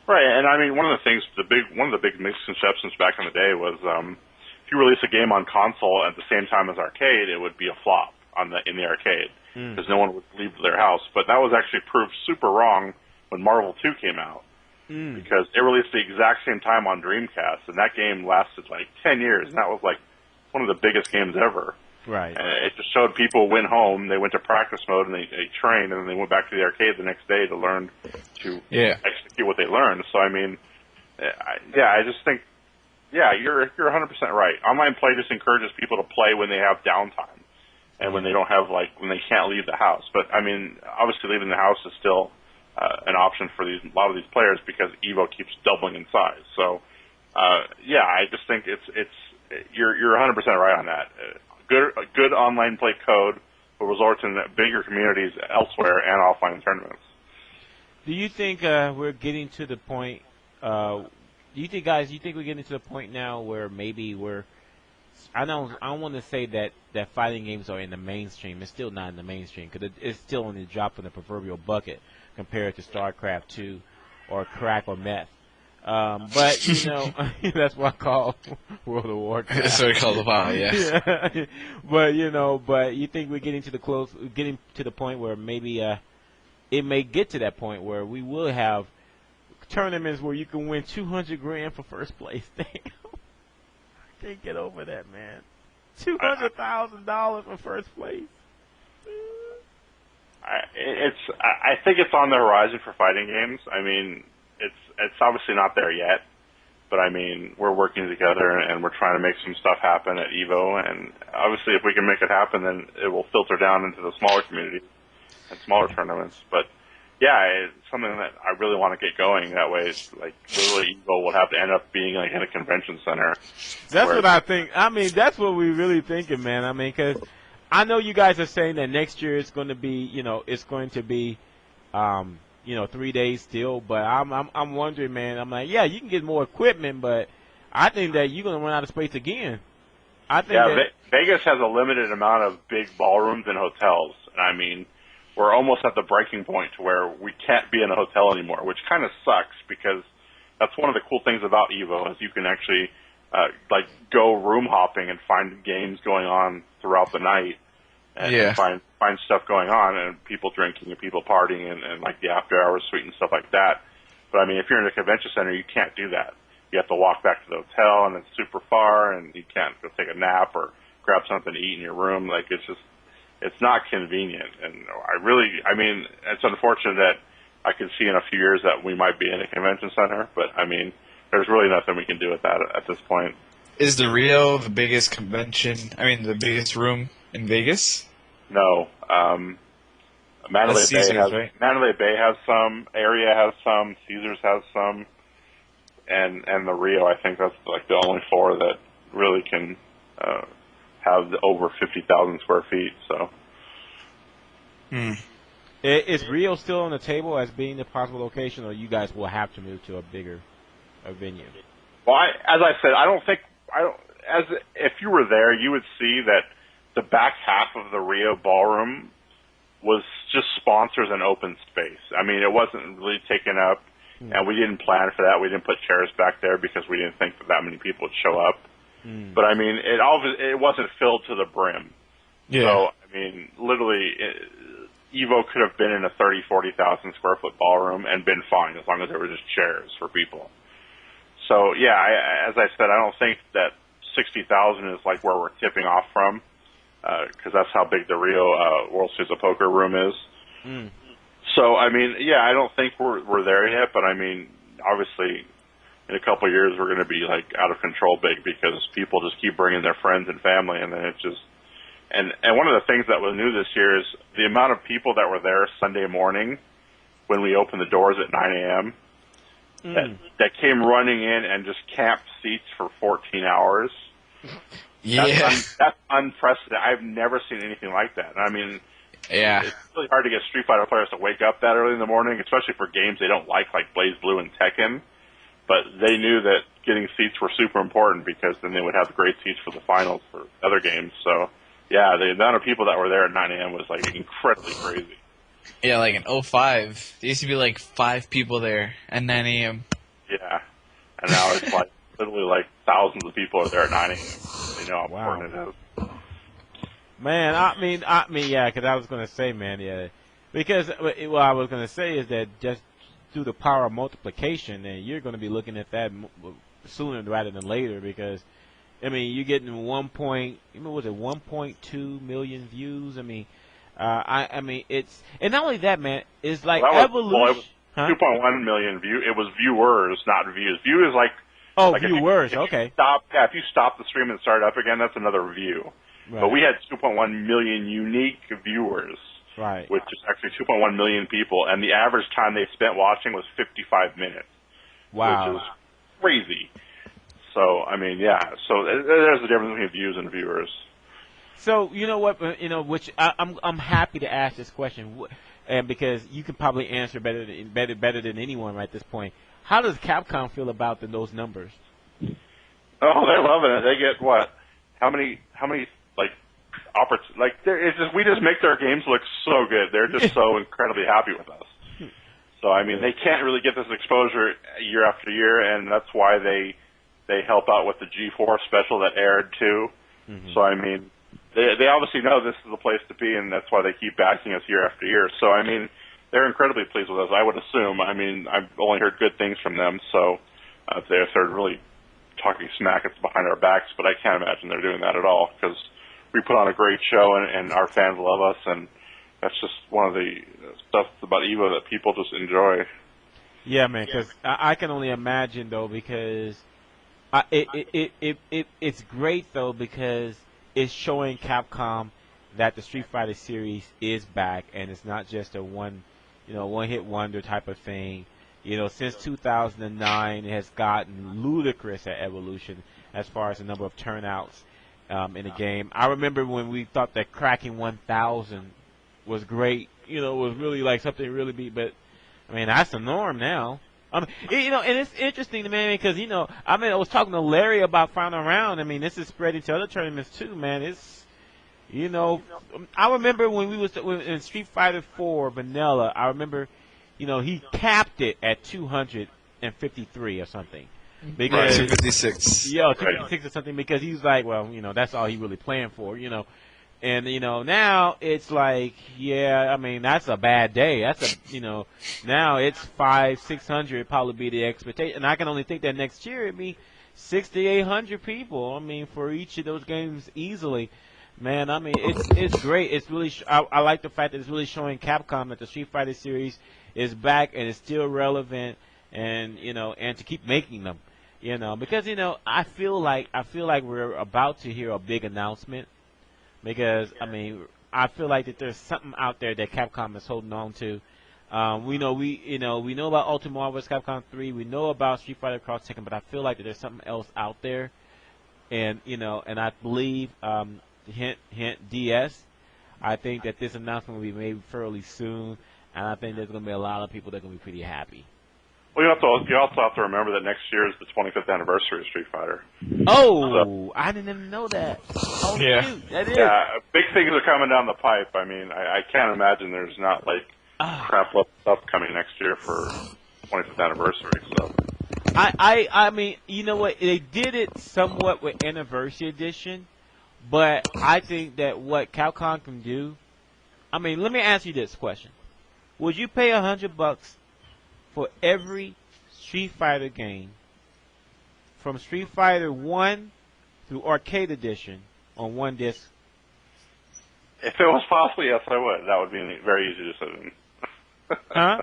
Right, and I mean, one of the big misconceptions back in the day was if you release a game on console at the same time as arcade, it would be a flop in the arcade because no one would leave their house. But that was actually proved super wrong when Marvel 2 came out because it released the exact same time on Dreamcast, and that game lasted like 10 years, and that was like one of the biggest games ever. Right. And it just showed people went home, they went to practice mode, and they trained, and then they went back to the arcade the next day to learn to execute what they learned. So, I mean, I just think, you're 100% right. Online play just encourages people to play when they have downtime and when they don't have, when they can't leave the house. But, I mean, obviously leaving the house is still an option for a lot of these players because EVO keeps doubling in size. So, I just think you're 100% right on that. Good online play code will result in bigger communities elsewhere and offline tournaments. Do you think we're getting to the point? Do you think we're getting to the point now where maybe I don't want to say that fighting games are in the mainstream. It's still not in the mainstream because it's still on the drop in the proverbial bucket compared to StarCraft 2 or crack or meth. But that's what I call World of Warcraft. That's what I call the WoW, yeah. But you think we're getting to the point where maybe it may get to that point where we will have tournaments where you can win $200,000 for first place. Damn, I can't get over that, man. $200,000 for first place. I think it's on the horizon for fighting games. I mean, it's obviously not there yet, but I mean, we're working together and we're trying to make some stuff happen at EVO, and obviously if we can make it happen, then it will filter down into the smaller community and smaller tournaments. But it's something that I really want to get going. That way, it's literally EVO will have to end up being in a convention center. That's what I think. I mean, that's what we're really thinking, man. I mean, because I know you guys are saying that next year it's going to be, it's going to be 3 days still, but I'm wondering, man. I'm like, you can get more equipment, but I think that you're going to run out of space again. I think Vegas has a limited amount of big ballrooms and hotels, and I mean, we're almost at the breaking point to where we can't be in a hotel anymore, which kind of sucks because that's one of the cool things about EVO is you can actually go room hopping and find games going on throughout the night. And find stuff going on and people drinking and people partying and the after hours suite and stuff like that. But I mean, if you're in a convention center, you can't do that. You have to walk back to the hotel and it's super far and you can't go take a nap or grab something to eat in your room. It's not convenient. And I mean, it's unfortunate that I can see in a few years that we might be in a convention center, but I mean, there's really nothing we can do with that at this point. Is the Rio the biggest the biggest room in Vegas? No. Mandalay Bay has some. Area has some. Caesars has some. And the Rio, I think that's the only four that really can have over 50,000 square feet. So. Is Rio still on the table as being the possible location, or you guys will have to move to a bigger venue? Well, as I said, if you were there, you would see that the back half of the Rio ballroom was just sponsors and open space. I mean, it wasn't really taken up, and we didn't plan for that. We didn't put chairs back there because we didn't think that many people would show up. But I mean, it wasn't filled to the brim. Yeah. So I mean, literally, EVO could have been in a 40,000 square foot ballroom and been fine as long as there were just chairs for people. So as I said, I don't think that 60,000 is where we're tipping off from. Because that's how big the Rio World Series of Poker room is. So, I mean, I don't think we're there yet, but I mean, obviously, in a couple of years, we're going to be out of control big because people just keep bringing their friends and family, and then it just. And one of the things that was new this year is the amount of people that were there Sunday morning when we opened the doors at 9 a.m. That came running in and just camped seats for 14 hours. That's unprecedented. I've never seen anything like that. I mean, it's really hard to get Street Fighter players to wake up that early in the morning, especially for games they don't like Blaze Blue and Tekken. But they knew that getting seats were super important because then they would have great seats for the finals for other games. So, the amount of people that were there at 9 a.m. was incredibly crazy. Yeah, in 05, there used to be 5 people there at 9 a.m. Yeah, and now it's literally thousands of people are there at 9 a.m. They know how important it is. Man, I mean, because I was going to say, man, because what I was going to say is that just through the power of multiplication, then you're going to be looking at that sooner rather than later because I mean, you're getting 1.2 million views. I mean, I mean, it's, and not only that, man, it's like evolution. Well, it was 2.1 million view. It was viewers, not views. View is like viewers. If Okay. if you stop the stream and start up again, that's another view. Right. But we had 2.1 million unique viewers. Right. Which is actually 2.1 million people, and the average time they spent watching was 55 minutes. Wow. Which is crazy. So, I mean, yeah. So there's a difference between views and viewers. So you know what? You know, which I'm happy to ask this question, and because you can probably answer better than anyone right at this point. How does Capcom feel about those numbers? Oh, they're loving it. They get what? How many we just make their games look so good. They're just so incredibly happy with us. So I mean, they can't really get this exposure year after year, and that's why they help out with the G4 special that aired too. Mm-hmm. So I mean, they obviously know this is the place to be, and that's why they keep backing us year after year. So I mean, they're incredibly pleased with us. I would assume. I mean, I've only heard good things from them, so if they're really talking smack, it's behind our backs. But I can't imagine they're doing that at all, because we put on a great show, and our fans love us, and that's just one of the stuff about EVO that people just enjoy. Yeah, man, because I can only imagine, though, because it's great, though, because it's showing Capcom that the Street Fighter series is back, and it's not just a one-hit wonder type of thing. You know, since 2009, it has gotten ludicrous at Evolution as far as the number of turnouts in the game. I remember when we thought that cracking 1,000 was great. You know, it was really like something really big, but I mean, that's the norm now. I mean, you know, and it's interesting to me because, you know, I mean, I was talking to Larry about Final Round. I mean, this is spreading to other tournaments too, man. It's, you know, I remember when we was in Street Fighter 4 Vanilla, I remember, you know, he capped it at 253 or something. Because, 256. Yeah, 256 or something, because he's like, well, you know, that's all he really playing for, you know. And, you know, now it's like, yeah, I mean, that's a bad day. That's a, you know, now it's 500-600 probably be the expectation. And I can only think that next year it'd be 600-800 people. I mean, for each of those games easily. Man, I mean, it's great. It's really, I like the fact that it's really showing Capcom that the Street Fighter series is back and is still relevant, and, you know, and to keep making them, you know, because, you know, I feel like we're about to hear a big announcement. Because, I mean, I feel like that there's something out there that Capcom is holding on to. We know about Ultimate Marvel vs. Capcom 3. We know about Street Fighter Cross Tekken, but I feel like that there's something else out there. And, you know, and I believe, hint, DS, I think that this announcement will be made fairly soon. And I think there's going to be a lot of people that are going to be pretty happy. Well, you also have to remember that next year is the 25th anniversary of Street Fighter. Oh, so, I didn't even know that. Oh, yeah. Shoot, that is. Yeah, big things are coming down the pipe. I mean, I can't imagine there's not, like, crap stuff coming next year for 25th anniversary. So, I mean, you know what? They did it somewhat with Anniversary Edition, but I think that what Capcom can do. I mean, let me ask you this question: would you pay $100 for every Street Fighter game, from Street Fighter 1 through Arcade Edition, on one disc? If it was possible, yes, I would. That would be a very easy decision. Huh?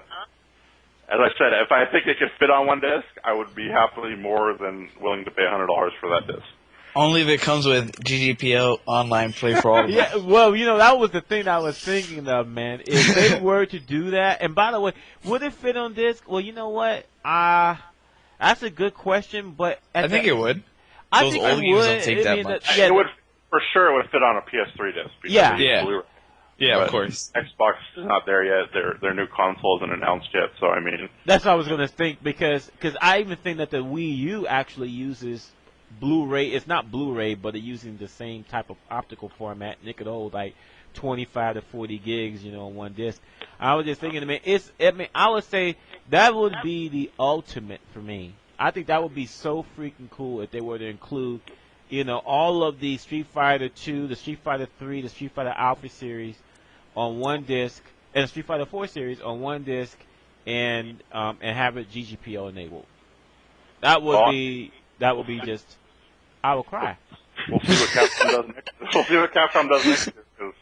As I said, if I think it could fit on one disc, I would be happily more than willing to pay $100 for that disc. Only if it comes with GGPO online play for all of them. Yeah, well, you know, that was the thing that I was thinking of, man. If they were to do that, and by the way, would it fit on disc? Well, you know what? That's a good question, but I think it would. I Those think old it games would. don't take that much. It would, for sure, it would fit on a PS3 disc. Yeah. Yeah, but of course. Xbox is not there yet. Their new console isn't announced yet, so I mean. That's what I was going to think, because I even think that the Wii U actually uses Blu-ray. It's not Blu-ray, but it's using the same type of optical format. And it could hold like 25 to 40 gigs, you know, on one disc. I was just thinking, I would say that would be the ultimate for me. I think that would be so freaking cool if they were to include, you know, all of the Street Fighter 2, the Street Fighter 3, the Street Fighter Alpha series on one disc, and the Street Fighter 4 series on one disc, and have it GGPO enabled. That would be just I will cry. We'll see what Capcom does next. We'll see what Capcom does next year. 'Cause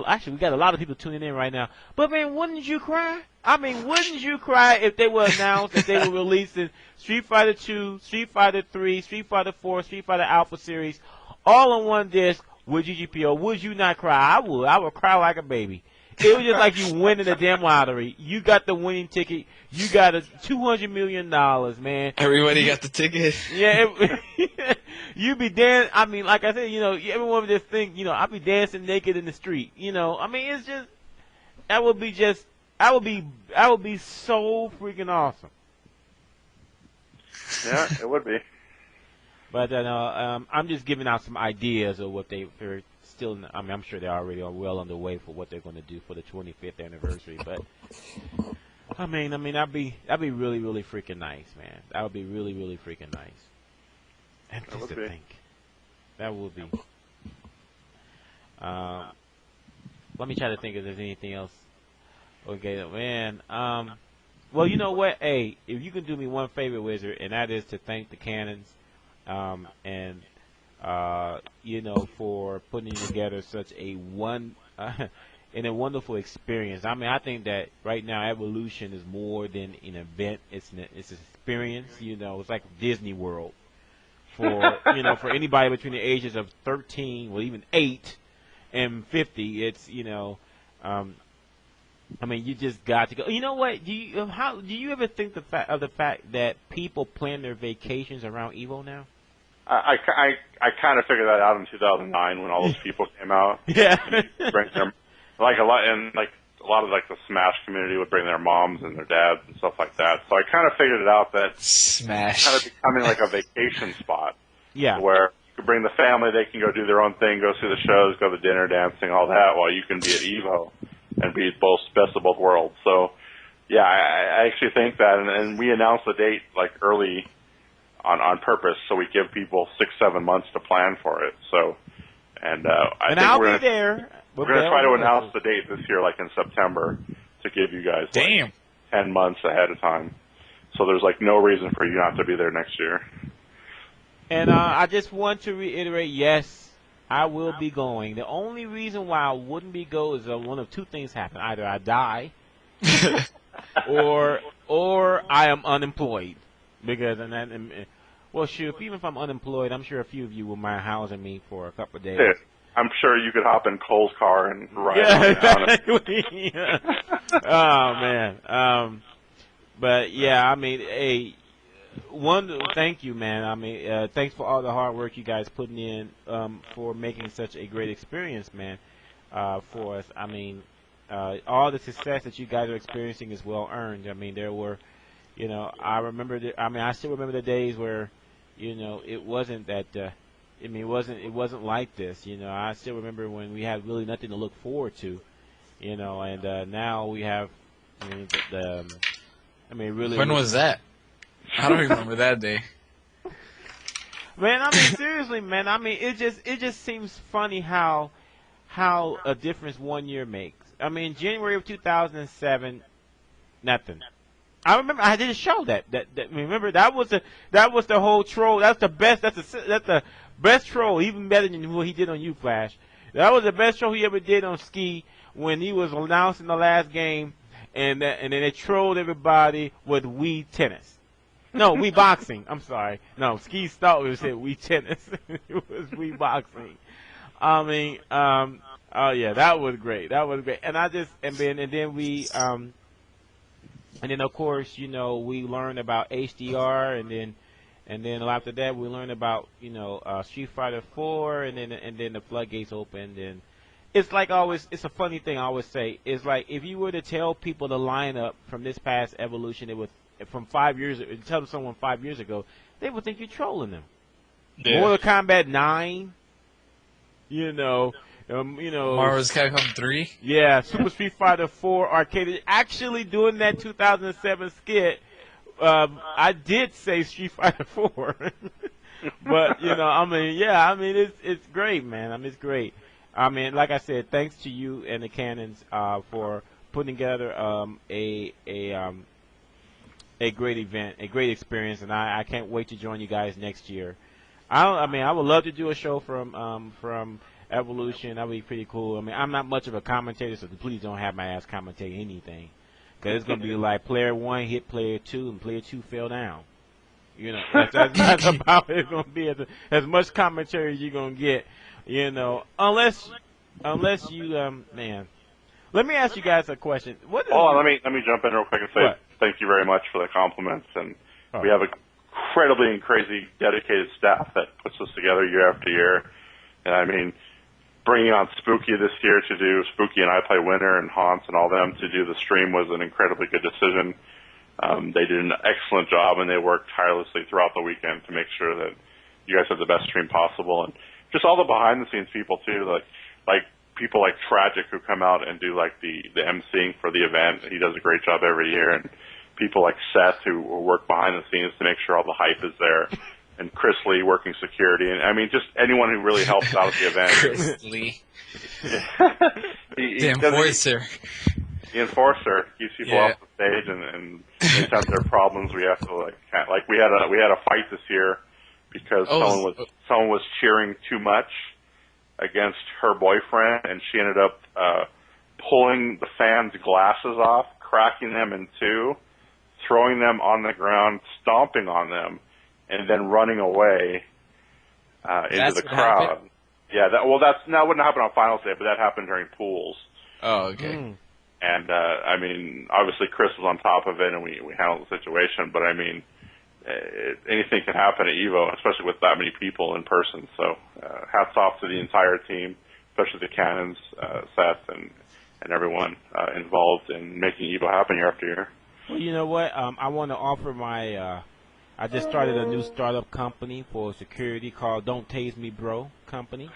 Actually, we got a lot of people tuning in right now. But man, wouldn't you cry? I mean, wouldn't you cry if they were announced that they were releasing Street Fighter 2, Street Fighter 3, Street Fighter 4, Street Fighter Alpha Series, all on one disc with GGPO? Would you not cry? I would. I would cry like a baby. It was just like you winning the damn lottery. You got the winning ticket. You got a $200 million, man. Everybody got the ticket. Yeah, you be dancing. I mean, like I said, everyone would just think, I'd be dancing naked in the street. I mean, it's just that would be so freaking awesome. Yeah, it would be. But I'm just giving out some ideas of what they're still. I mean, I'm sure they already are well underway for what they're going to do for the 25th anniversary. But I mean, that'd be really, really freaking nice, man. That would be really, really freaking nice. And just to think, that would be. Let me try to think if there's anything else. Okay, man. Well, you know what? Hey, if you can do me one favor, Wizard, and that is to thank the Cannons, for putting together such a wonderful experience. I mean, I think that right now Evolution is more than an event. It's an experience. It's like Disney World for for anybody between the ages of 13, well, even 8 and 50. It's I mean, you just got to go. You know what? Do you ever think of the fact that people plan their vacations around EVO now? I kind of figured that out in 2009 when all those people came out. Yeah. Bring their, a lot of the Smash community would bring their moms and their dads and stuff like that. So I kind of figured it out that Smash it's kind of becoming like a vacation spot. Yeah. Where you can bring the family, they can go do their own thing, go see the shows, go to dinner, dancing, all that, while you can be at EVO and be best of both worlds. So, yeah, I actually think that, and we announced the date early on purpose, so we give people 6-7 months to plan for it. So, I think I'll we're be there. We're going to try to announce the date this year, in September, to give you guys 10 months ahead of time. So there's no reason for you not to be there next year. And I just want to reiterate, yes, I will be going. The only reason why I wouldn't be going is one of two things happen: either I die, or I am unemployed. Because well, shoot, even if I'm unemployed, I'm sure a few of you will mind housing me for a couple of days. Yeah, I'm sure you could hop in Cole's car and ride around. Yeah. Oh man. But yeah, I mean, hey. Thank you, man. I mean, thanks for all the hard work you guys putting in for making such a great experience, man, for us. I mean, all the success that you guys are experiencing is well earned. I mean, there were, I still remember the days where, it wasn't that. It wasn't like this. I still remember when we had really nothing to look forward to, and now we have. Really. When was that? I don't remember that day. Man, I mean, seriously, man. I mean, it just seems funny how a difference 1 year makes. I mean, January of 2007, nothing. I remember I did a show that remember that was the whole troll. That's the best troll, even better than what he did on U Flash. That was the best show he ever did on Ski when he was announcing the last game, and then they trolled everybody with Wii Tennis. No, Wii Boxing. I'm sorry. No, Ski thought we said Wii Tennis. It was Wii Boxing. I mean, yeah, that was great. That was great. And then of course, we learned about HDR, and then after that we learned about Street Fighter 4, and then the floodgates opened, and it's like always. It's a funny thing I always say. It's like if you were to tell people the lineup from this past Evolution, it was. From 5 years, tell someone 5 years ago, they would think you're trolling them. Yeah. Mortal Kombat 9, Marvel's Capcom 3. Yeah, Super Street Fighter 4 arcade. Actually, doing that 2007 skit, I did say Street Fighter 4, but it's great, man. I mean, it's great. I mean, like I said, thanks to you and the Cannons for putting together a great event, a great experience, and I can't wait to join you guys next year. I would love to do a show from Evolution. That would be pretty cool. I mean, I'm not much of a commentator, so please don't have my ass commentate anything, because it's gonna be like player 1 hit player 2, and player 2 fell down. You know, that's about it. It's gonna be as much commentary as you're gonna get. You know, unless you man. Let me ask you guys a question. What? Hold on, let me jump in real quick and say What? thank you very much for the compliments, and Oh. we have a incredibly and crazy dedicated staff that puts us together year after year. And I mean, bringing on Spooky this year to do Spooky and I Play Winner and Haunts and all them to do the stream was an incredibly good decision. They did an excellent job, and they worked tirelessly throughout the weekend to make sure that you guys had the best stream possible, and just all the behind the scenes people too, like people like Tragic who come out and do like the emceeing for the event. He does a great job every year, and people like Seth who work behind the scenes to make sure all the hype is there, and Chris Lee working security, and I mean just anyone who really helps out at the event. Chris Lee, he the enforcer. The enforcer keeps people off the stage, and anytime there are problems, we have to like we had a fight this year because someone was cheering too much against her boyfriend, and she ended up pulling the fans' glasses off, cracking them in two, throwing them on the ground, stomping on them, and then running away into the crowd. Happened? Yeah, that wouldn't happen on finals day, but that happened during pools. Oh, okay. And I mean, obviously Chris was on top of it, and we handled the situation. But I mean, anything can happen at EVO, especially with that many people in person. So hats off to the entire team, especially the Cannons, Seth, and everyone involved in making EVO happen year after year. Well, you know what? I want to offer my. I just started a new startup company for security called "Don't Tase Me, Bro" company.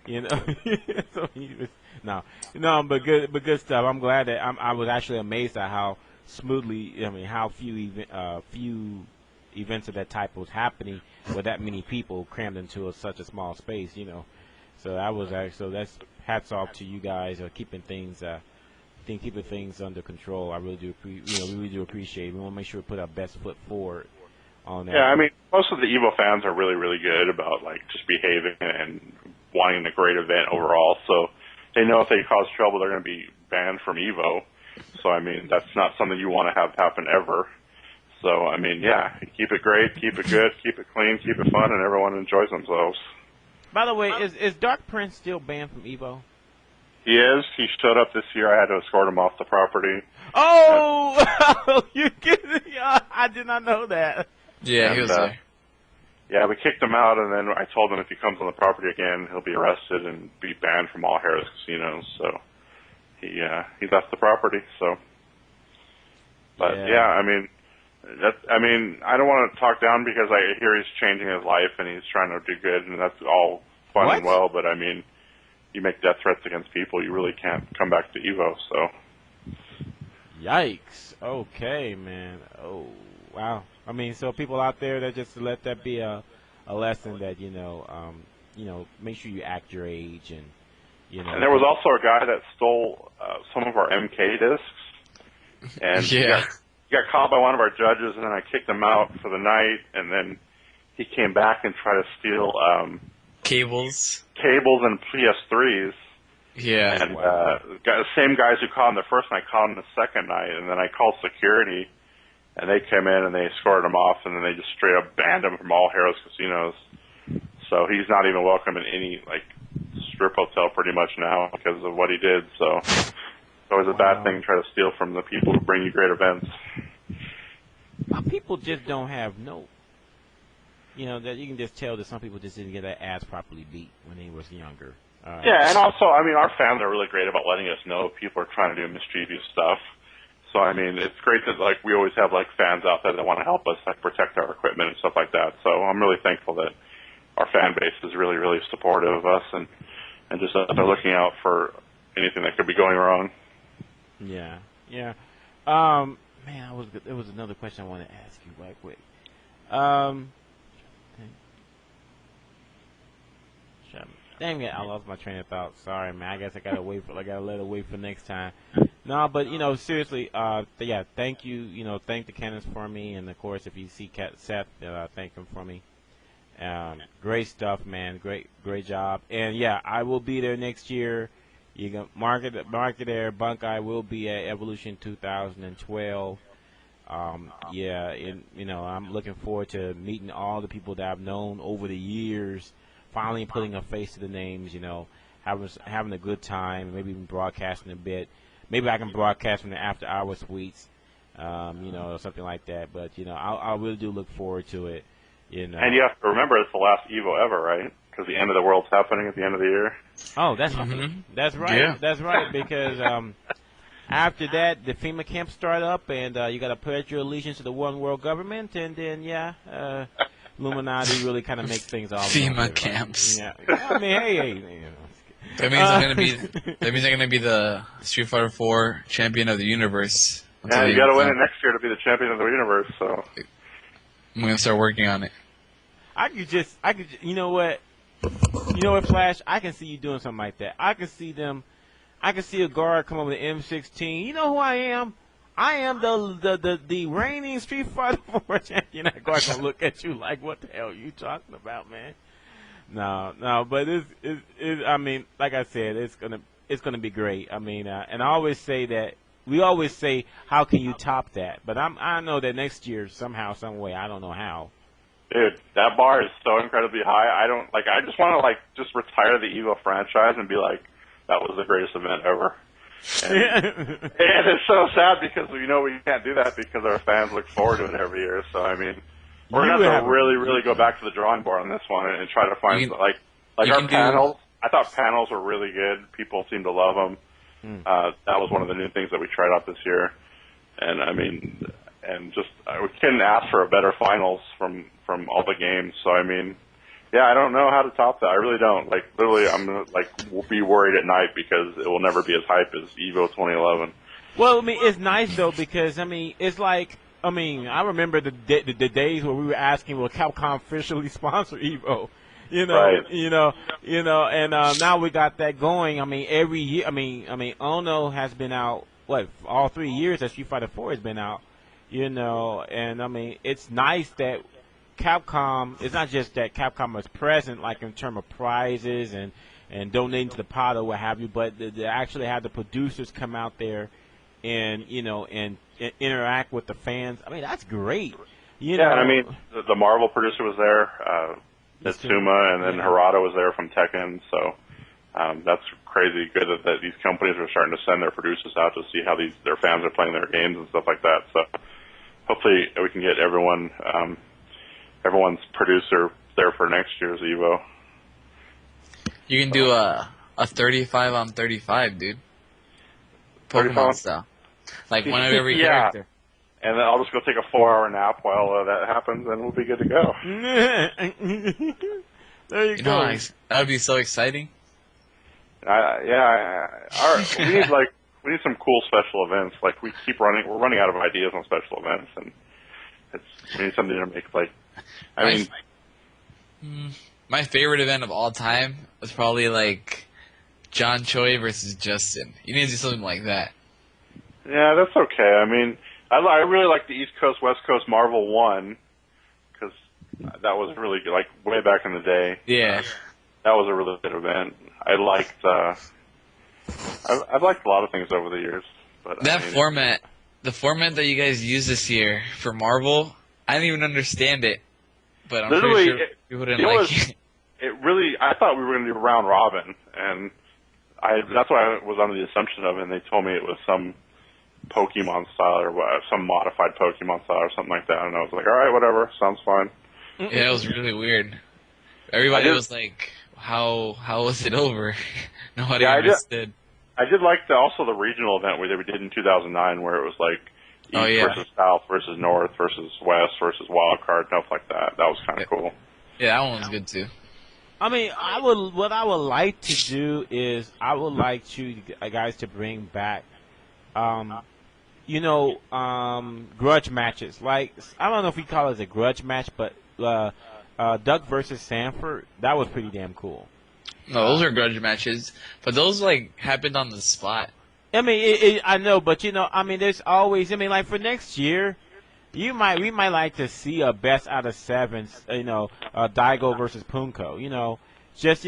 You know, so but good stuff. I'm glad that I was actually amazed at how smoothly. I mean, how few events of that type was happening with that many people crammed into such a small space. You know, so that's hats off to you guys keeping things under control. I really do really do appreciate it. We want to make sure we put our best foot forward on that. Yeah, I mean, most of the EVO fans are really, really good about like just behaving and wanting a great event overall. So they know if they cause trouble, they're going to be banned from EVO. So I mean, that's not something you want to have happen ever. So I mean, yeah, keep it great, keep it good, keep it clean, keep it fun, and everyone enjoys themselves. By the way, is Dark Prince still banned from EVO? He is. He showed up this year. I had to escort him off the property. Oh, you kidding me? I did not know that. Yeah, he was there. Yeah, we kicked him out, and then I told him if he comes on the property again, he'll be arrested and be banned from all Harris casinos. So he left the property. So, but yeah, I mean, I don't want to talk down because I hear he's changing his life and he's trying to do good, and that's all fun and well. But I mean, you make death threats against people, you really can't come back to EVO. So, yikes. Okay, man. Oh, wow. I mean, so people out there that just let that be a lesson that make sure you act your age and And there was also a guy that stole some of our MK discs, and he got caught by one of our judges, and then I kicked him out for the night, and then he came back and tried to steal cables and PS3s. Yeah. And the same guys who caught him the first night caught him the second night, and then I called security. And they came in and they escorted him off, and then they just straight up banned him from all Harrow's casinos. So he's not even welcome in any strip hotel pretty much now because of what he did. So it's always a bad thing to try to steal from the people who bring you great events. People just don't have that you can just tell that some people just didn't get their ass properly beat when they was younger. Yeah, and also, I mean, our fans are really great about letting us know if people are trying to do mischievous stuff. So, I mean, it's great that, we always have, fans out there that want to help us, protect our equipment and stuff like that. So I'm really thankful that our fan base is really, really supportive of us and just they're looking out for anything that could be going wrong. Yeah. Man, there was another question I wanted to ask you right quick. Dang it, I lost my train of thought. Sorry, man. I guess I gotta let it wait for next time. No, but seriously, yeah, thank you. Thank the Cannons for me, and of course, if you see Seth, thank him for me. Great stuff, man. Great job. And yeah, I will be there next year. You can mark it there. Bunkei will be at Evolution 2012. Yeah, and I'm looking forward to meeting all the people that I've known over the years. Finally, putting a face to the names. Having a good time. Maybe even broadcasting a bit. Maybe I can broadcast from the after-hour suites. Or something like that. But I really do look forward to it. And you have to remember it's the last EVO ever, right? Because the end of the world's happening at the end of the year. Oh, that's right. Yeah. That's right. Because after that, the FEMA camps start up, and you got to pledge your allegiance to the one world government, and then Illuminati really kind of makes things all FEMA camps. Yeah. I mean, hey. That means I'm gonna be. That means I'm gonna be the Street Fighter 4 champion of the universe. Yeah, you got to win it next year to be the champion of the universe. So I'm gonna start working on it. I could. You know what, Flash? I can see you doing something like that. I can see a guard come up with an M16. You know who I am? I am the reigning Street Fighter 4 champion. That guard gonna look at you like, what the hell are you talking about, man? No, but I mean, like I said, it's gonna be great. I mean, and I always say that. We always say, how can you top that? But I know that next year, somehow, some way, I don't know how. dude, that bar is so incredibly high. I just want to just retire the EVO franchise and be like, that was the greatest event ever. And it's so sad because we can't do that because our fans look forward to it every year. So I mean, we're gonna have to really, really go back to the drawing board on this one and try to find like our panels. I thought panels were really good. People seem to love them. That was one of the new things that we tried out this year, and I mean, we couldn't ask for a better finals from all the games. So I mean, yeah, I don't know how to top that. I really don't. Like literally, I'm gonna will be worried at night because it will never be as hype as EVO 2011. Well, I mean, it's nice though because I mean, it's like I remember the days where we were asking, will Capcom officially sponsor EVO? Right. And now we got that going. I mean, every year. I mean, Ono has been out. All 3 years that Street Fighter 4 has been out. And I mean, it's nice that Capcom. It's not just that Capcom is present, like in terms of prizes and donating to the pot or what have you, but they actually have the producers come out there and and interact with the fans. I mean, that's great. And I mean, the Marvel producer was there. Natsuma, and then Harada was there from Tekken, so that's crazy good that these companies are starting to send their producers out to see how their fans are playing their games and stuff like that. So hopefully we can get everyone's producer there for next year's EVO. You can do a 35 on 35, dude. Pokemon style. Like one of every character. And then I'll just go take a 4-hour nap while that happens, and we'll be good to go. There you go. That would be so exciting. We need some cool special events. Like we're running out of ideas on special events, and we need something to make my favorite event of all time was probably like John Choi versus Justin. You need to do something like that. Yeah, that's okay. I mean, I really like the East Coast, West Coast Marvel 1, because that was really good, like, way back in the day. Yeah. That was a really good event. I've liked a lot of things over the years. But format, the format that you guys used this year for Marvel, I didn't even understand it, but I'm pretty sure people didn't like it. I thought we were going to do round robin, and that's what I was under the assumption of, and they told me it was some Pokemon style or some modified Pokemon style or something like that, and I was like, all right, whatever, sounds fine. Yeah, it was really weird. Everybody was like, how was it over? Nobody understood. I did like also the regional event we did in 2009 where it was like East versus South versus North versus West versus Wild Card, stuff like that. That was kind of cool. Yeah, that one was good too. I mean, what I would like to do is I would like you guys to bring back grudge matches. Like, I don't know if we call it a grudge match, but Duck versus Sanford, that was pretty damn cool. No, those are grudge matches, but those happened on the spot. I mean, I know, but I mean, there's always. I mean, like for next year, we might like to see a best out of sevens. Daigo versus Punko. Just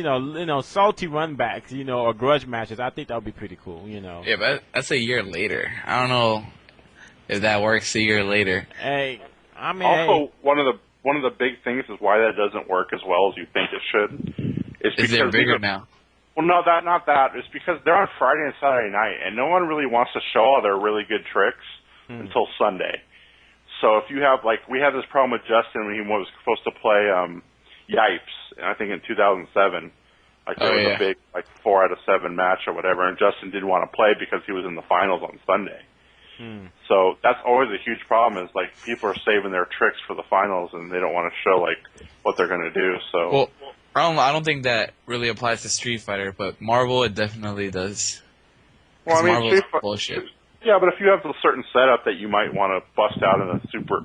salty run backs. Or grudge matches. I think that would be pretty cool. Yeah, but that's a year later. I don't know if that works a year later. Hey, I mean, also one of the big things is why that doesn't work as well as you think it should. Is it bigger now? Well, no, not that. It's because they're on Friday and Saturday night, and no one really wants to show all their really good tricks until Sunday. So if you have, we had this problem with Justin when he was supposed to play Yipes, and I think in 2007. There was a big, 4 out of 7 match or whatever, and Justin didn't want to play because he was in the finals on Sunday. So that's always a huge problem is, people are saving their tricks for the finals, and they don't want to show, what they're going to do, so... Well, I don't think that really applies to Street Fighter, but Marvel, it definitely does. Well, I mean, Marvel's bullshit. Yeah, but if you have a certain setup that you might want to bust out in a super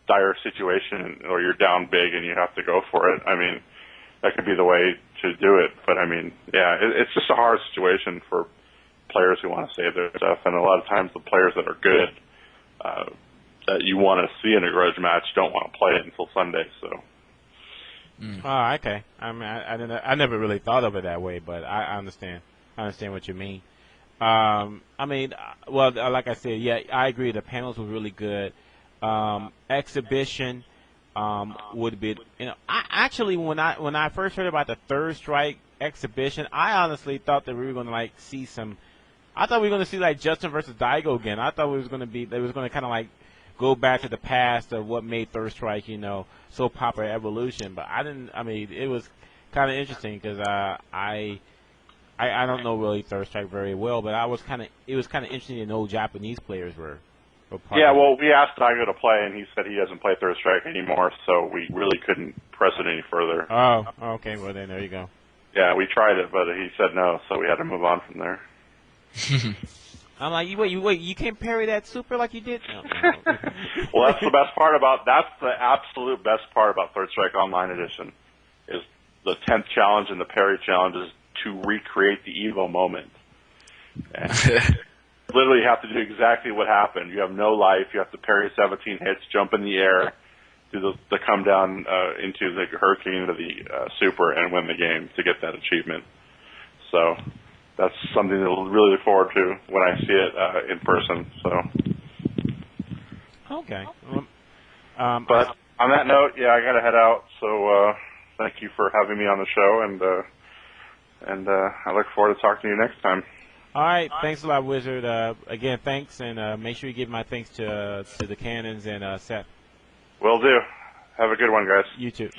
dire situation, or you're down big and you have to go for it, I mean, that could be the way to do it. But, I mean, yeah, it's just a hard situation for players who want to save their stuff, and a lot of times the players that are good that you want to see in a grudge match don't want to play it until Sunday, so... Oh, okay. I mean, I never really thought of it that way, but I understand. I understand what you mean. I mean, well, like I said, yeah, I agree. The panels were really good. Exhibition would be, I actually when I first heard about the Third Strike exhibition, I honestly thought that we were going to see some. I thought we were going to see Justin versus Daigo again. I thought they was going to kind of go back to the past of what made Third Strike, so popular Evolution. But I didn't. I mean, it was kind of interesting because I don't know really Third Strike very well, but it was kind of interesting to know Japanese players were part Yeah, of it. well, we asked Daigo to play, and he said he doesn't play Third Strike anymore, so we really couldn't press it any further. Oh, okay. Well, then there you go. Yeah, we tried it, but he said no, so we had to move on from there. I'm like, wait, you can't parry that super like you did? No. Well, that's the absolute best part about Third Strike Online Edition, is the 10th challenge and the parry challenges to recreate the EVO moment. And literally you have to do exactly what happened. You have no life, you have to parry 17 hits, jump in the air, do the come down into the hurricane into the super, and win the game to get that achievement. So that's something that we'll really look forward to when I see it in person. So, Okay. but on that note, yeah, I got to head out. So thank you for having me on the show, and I look forward to talking to you next time. All right. Thanks a lot, Wizard. Again, thanks, and make sure you give my thanks to the Cannons and Seth. Will do. Have a good one, guys. You too.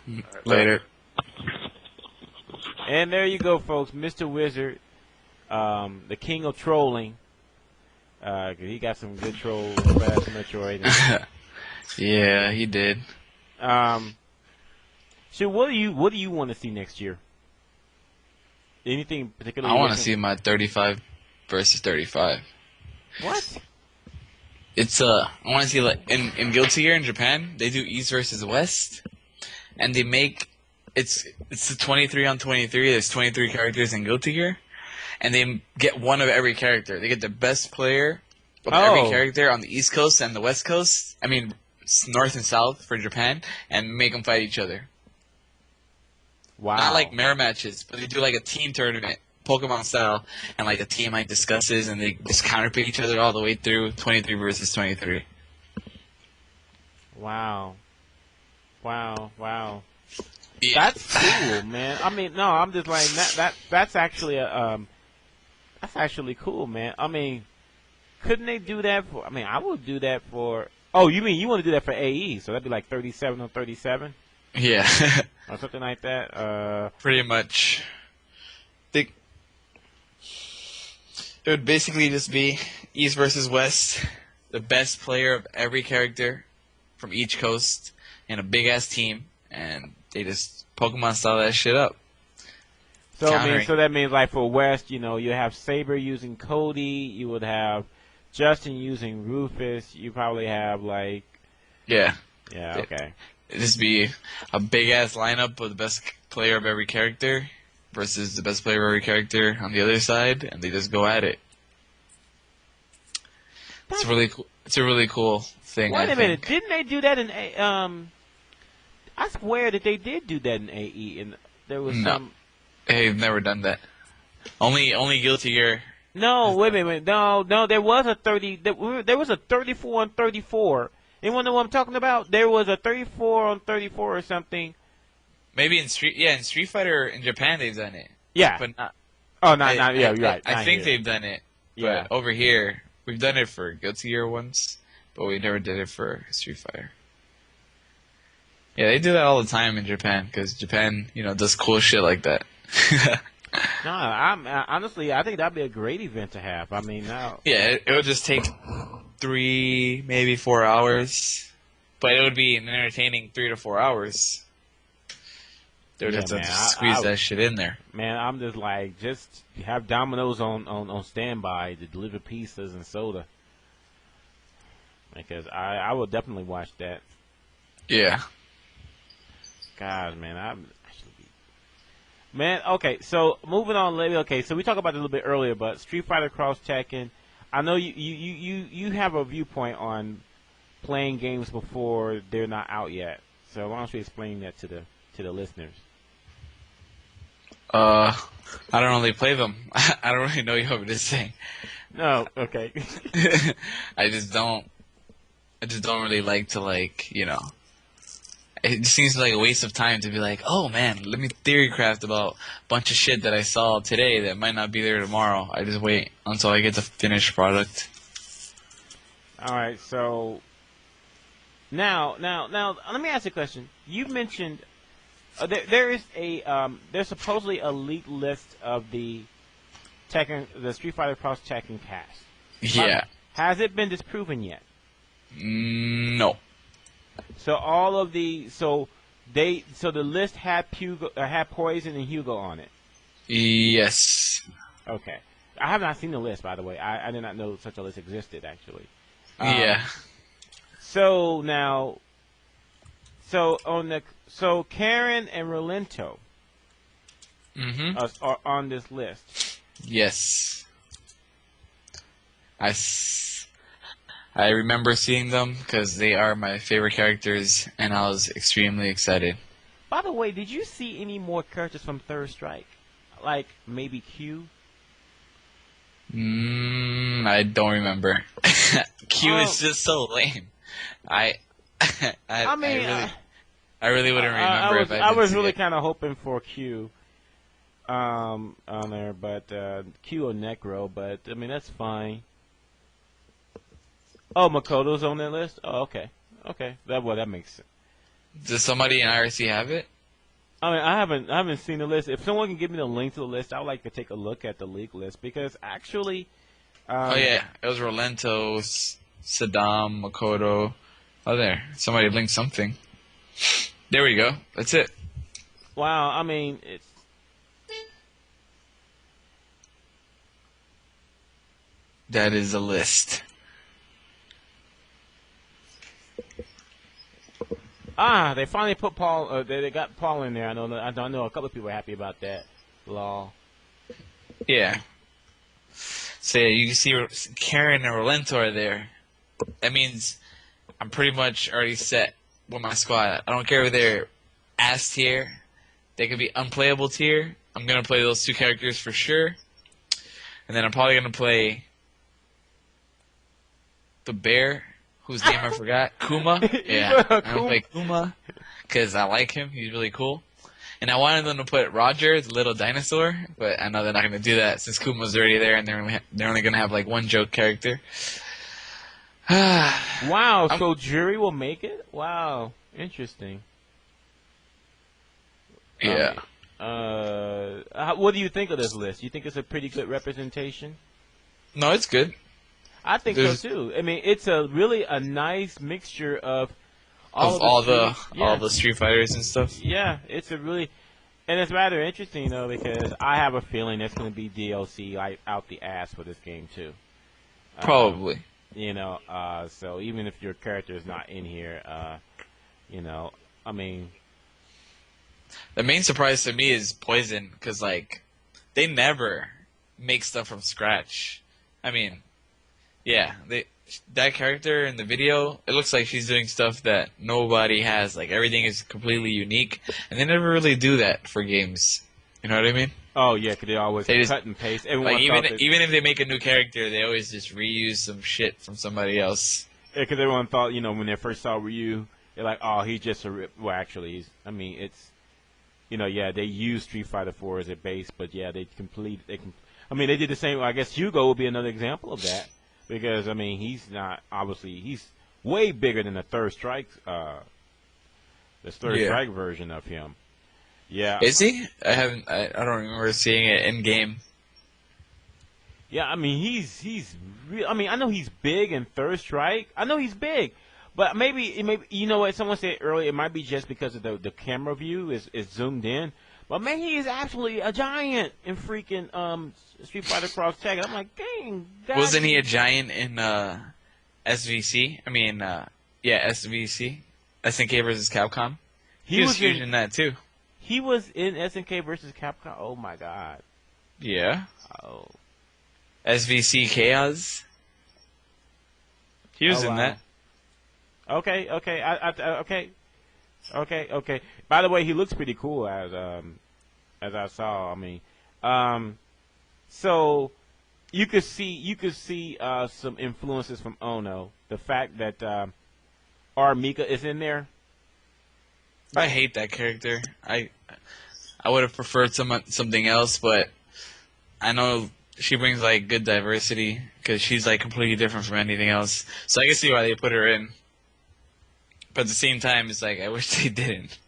Right, Later. And there you go, folks. Mr. Wizard, the king of trolling. He got some good trolls on FlashMetroid. Yeah, he did. So what do you want to see next year? Anything particular? I want to see my 35 versus 35. What? It's I want to see in Guilty Gear in Japan, they do East versus West, and they make it's the 23 on 23. There's 23 characters in Guilty Gear, and they get one of every character. They get the best player of every character on the East Coast and the West Coast. I mean, North and South for Japan, and make them fight each other. Wow. Not like mirror matches, but they do a team tournament, Pokemon style, and a team discusses, and they just counterpick each other all the way through 23 versus 23. Wow. Yeah. That's cool, man. I mean, no, I'm just that's actually that's actually cool, man. I mean, couldn't they do that for? I mean, I would do that for. Oh, you mean you want to do that for AE? So that'd be 37 on 37. Yeah. Or something like that. Pretty much. It would basically just be East versus West, the best player of every character from each coast, in a big ass team, and they just Pokemon style that shit up. So that means for West, you have Saber using Cody, you would have Justin using Rufus, you probably have Yeah, okay. It'd just be a big ass lineup of the best player of every character versus the best player of every character on the other side, and they just go at it. It's really cool. It's a really cool thing. Wait I a minute, think. didn't they do that in I swear that they did do that in AE, and there was No. some. They've never done that. Only Guilty Gear. No, wait a minute, no, there was a 30. There was a 34 on 34. Anyone know what I'm talking about? There was a 34 on 34 or something. Maybe in Street Fighter in Japan they've done it. Yeah. But not. Oh, not yeah, you're right. I not think here. they've done it. Yeah. But over here, we've done it for Guilty Gear once, but we never did it for Street Fighter. Yeah, they do that all the time in Japan because Japan, does cool shit like that. No, honestly, I think that'd be a great event to have. I mean, now. Yeah, it would just take 3, maybe 4 hours, but it would be an entertaining 3 to 4 hours. They would have to squeeze that shit in there. Man, I'm just like, just have Domino's on standby to deliver pizzas and soda. Because I will definitely watch that. Yeah. God, man, man, okay, so moving on, okay, so we talked about it a little bit earlier, but Street Fighter Cross Tekken, I know you have a viewpoint on playing games before they're not out yet. So why don't you explain that to the listeners? I don't really play them. I don't really know you over this thing. No, okay. I just don't really like to it seems like a waste of time to be like, oh man, let me theory craft about a bunch of shit that I saw today that might not be there tomorrow. I just wait until I get the finished product. All right, so now, let me ask you a question. You mentioned there's supposedly a leaked list of the Street Fighter Cross Tekken cast. Yeah. Has it been disproven yet? No. So the list had Poison and Hugo on it. Yes. Okay. I have not seen the list, by the way. I did not know such a list existed, actually. Yeah. So now, so Karen and Rolento are on this list. Yes. I remember seeing them because they are my favorite characters, and I was extremely excited. By the way, did you see any more characters from Third Strike? Like maybe Q? I don't remember. Q is just so lame. I really wouldn't remember. I was really kind of hoping for Q on there, but Q or Necro, but I mean that's fine. Oh, Makoto's on that list? Oh, okay. That makes sense. Does somebody in IRC have it? I mean, I haven't seen the list. If someone can give me the link to the list, I would like to take a look at the leak list because actually. Oh yeah, it was Rolento, Saddam, Makoto. Oh, there. Somebody linked something. There we go. That's it. Wow. I mean, it's. That is a list. They finally put Paul. They got Paul in there. I know a couple of people are happy about that. Law. Yeah. So you can see Karen and Rolento are there. That means I'm pretty much already set with my squad. I don't care if they're ass tier. They could be unplayable tier. I'm gonna play those two characters for sure. And then I'm probably gonna play the bear, whose name I forgot. Kuma. Yeah, I'm gonna play Kuma because I like him. He's really cool. And I wanted them to put Roger, the little dinosaur, but I know they're not gonna do that since Kuma's already there, and they're only gonna have like one joke character. Wow. So Jury will make it? Wow. Interesting. Yeah. What do you think of this list? You think it's a pretty good representation? No, it's good. I think so too. I mean, it's really a nice mixture of all the Street Fighters and stuff. Yeah, it's and it's rather interesting though because I have a feeling there's going to be DLC out the ass for this game too. Probably. So even if your character is not in here, I mean. The main surprise to me is Poison, because, they never make stuff from scratch. I mean, yeah, that character in the video, it looks like she's doing stuff that nobody has. Like, everything is completely unique. And they never really do that for games. You know what I mean? Oh, yeah, because they always cut and paste. Everyone Like, thought even if they make a new character, they always just reuse some shit from somebody else. Yeah, because everyone thought, when they first saw Ryu, they're like, oh, he's just well, actually, it's, they use Street Fighter 4 as a base, but yeah, they did the same. I guess Hugo would be another example of that, because, he's not, obviously, he's way bigger than the Third Strike version of him. Yeah. Is he? I don't remember seeing it in game. Yeah, he's real. I know he's big in Third Strike. I know he's big, but maybe you know what? Someone said earlier, it might be just because of the camera view is zoomed in. But man, he is absolutely a giant in freaking Street Fighter Cross Tekken. I'm like, dang. Wasn't he a giant in SVC? SVC, SNK versus Capcom. He was huge in that too. He was in SNK versus Capcom. Oh my god. Yeah. Oh. SVC Chaos. He was in that. Okay. Okay. By the way, he looks pretty cool as I saw. So you could see some influences from Ono. The fact that R. Mika is in there. I hate that character. I would have preferred something else, but I know she brings like good diversity because she's like completely different from anything else. So I can see why they put her in. But at the same time, it's like I wish they didn't.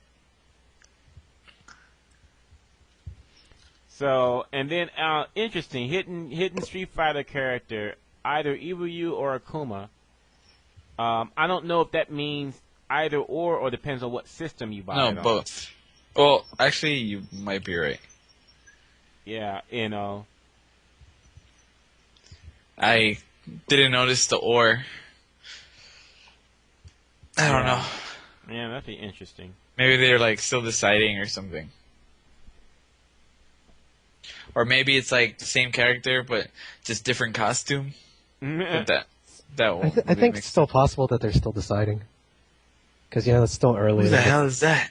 So and then interesting hidden Street Fighter character, either EVO or Akuma. I don't know if that means either or depends on what system you buy. No, it on. both. Well, actually, you might be right. Yeah, I didn't notice the or. I don't know. Yeah, that'd be interesting. Maybe they're like still deciding or something. Or maybe it's like the same character but just different costume. But that won't. I think it's still possible that they're still deciding. Because, it's still early. Who the hell is that?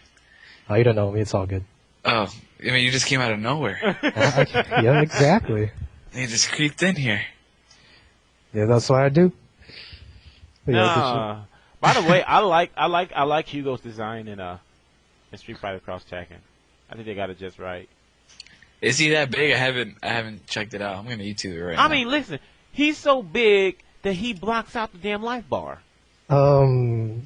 Oh, you don't know me. It's all good. Oh, you just came out of nowhere. Yeah, exactly. You just creeped in here. Yeah, that's what I do. By the way, I like Hugo's design in Street Fighter Cross Tekken. I think they got it just right. Is he that big? I haven't checked it out. I'm gonna YouTube it right now. Listen, he's so big that he blocks out the damn life bar. Oh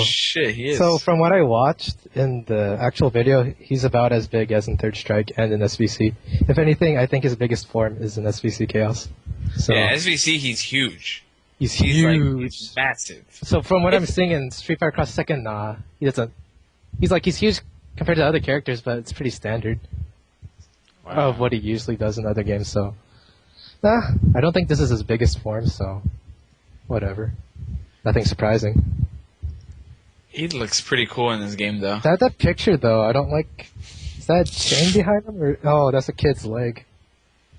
shit, he is. So from what I watched in the actual video, he's about as big as in Third Strike and in SVC. If anything, I think his biggest form is in SVC Chaos. So, yeah, SVC, he's huge. He's huge. Like, he's massive. So from what I'm seeing in Street Fighter Cross Tekken, he doesn't. He's huge compared to other characters, but it's pretty standard of what he usually does in other games. So, I don't think this is his biggest form. So, whatever. Nothing surprising. He looks pretty cool in this game, though. That picture, though, I don't like. Is that chain behind him? Oh, that's a kid's leg.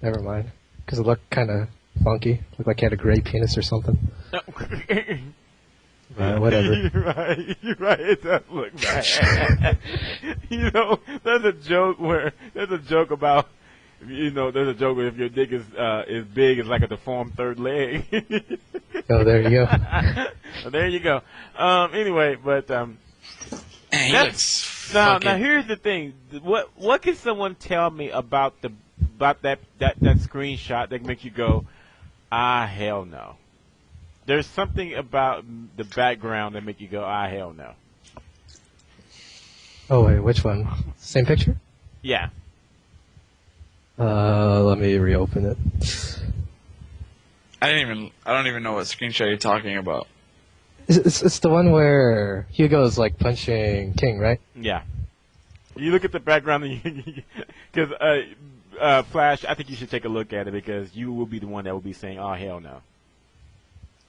Never mind. Because it looked kind of funky. Looked like he had a gray penis or something. Whatever. You're right. It does look bad. There's a joke about, there's a joke where if your dick is big, it's like a deformed third leg. Oh, there you go. Well, there you go. Anyway, but now here's the thing. What can someone tell me about that screenshot that makes you go, hell no? There's something about the background that make you go, hell no. Oh wait, which one? Same picture? Yeah. Let me reopen it. I don't even know what screenshot you're talking about. It's the one where Hugo's like punching King, right? Yeah. You look at the background, because Flash, I think you should take a look at it because you will be the one that will be saying, "Oh hell no."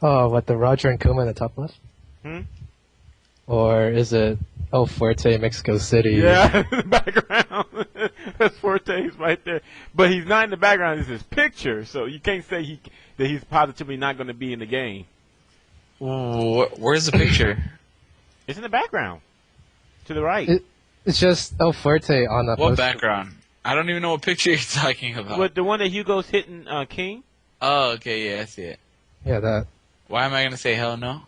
Oh, what, the Roger and Kuma in the top left? Or is it El Fuerte, Mexico City? Yeah, in the background. That's Fuerte's right there. But he's not in the background, it's his picture, so you can't say that he's positively not going to be in the game. Where's the picture? It's in the background, to the right. It's just El Fuerte on the What poster. background? I don't even know what picture you're talking about. With the one that Hugo's hitting King, Oh, okay, yeah, I see it. Yeah, that. Why am I gonna say hell no?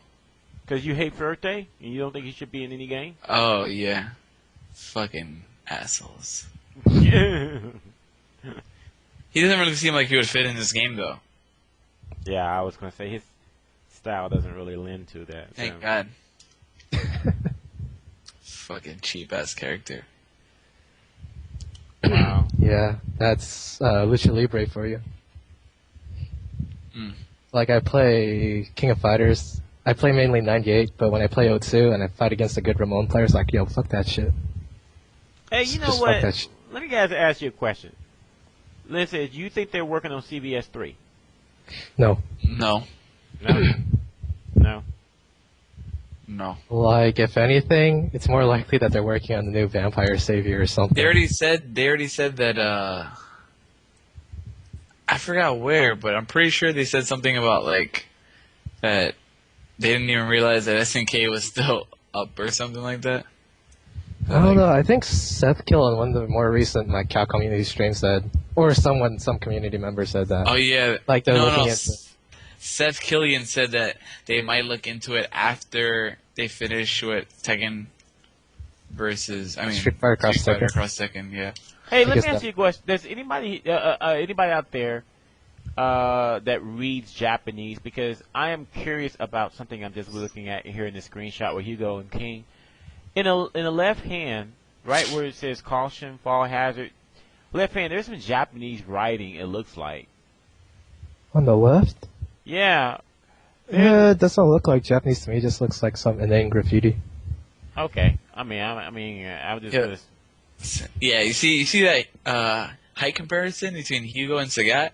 because you hate Fuerte and you don't think he should be in any game. Oh yeah, fucking assholes. Yeah, He doesn't really seem like he would fit in this game though. I was gonna say his style doesn't really lend to that. Thank so. God. Fucking cheap ass character. Wow. Yeah, that's Lucha Libre for you. Mm. Like, I play King of Fighters. I play mainly 98, but when I play 02 and I fight against a good Ramon player, it's like, yo, fuck that shit. Hey, you know Just fuck what? that shit. Let me guys ask you a question. Listen, do you think they're working on CVS 3? No. No, No. No. no. Like, if anything, it's more likely that they're working on the new Vampire Savior or something. They already said that. I forgot where, but I'm pretty sure they said something about like that they didn't even realize that SNK was still up or something like that. I don't know. I think Seth Kill on one of the more recent like Cal community streams said, or some community member said that. Oh yeah, Like they're no, looking no. into. Seth Killian said that they might look into it after they finish with Tekken versus Street Fighter Cross Tekken. Cross Tekken, yeah. Hey, let guess me ask that- you a question. Does anybody out there that reads Japanese? Because I am curious about something I'm just looking at here in the screenshot with Hugo and King. In the left hand, right where it says caution, fall hazard, left hand, there's some Japanese writing, it looks like. On the left? Yeah. Yeah, it doesn't look like Japanese to me. It just looks like some inane graffiti. Okay. I'm just Yeah. gonna. Yeah, you see that height comparison between Hugo and Sagat?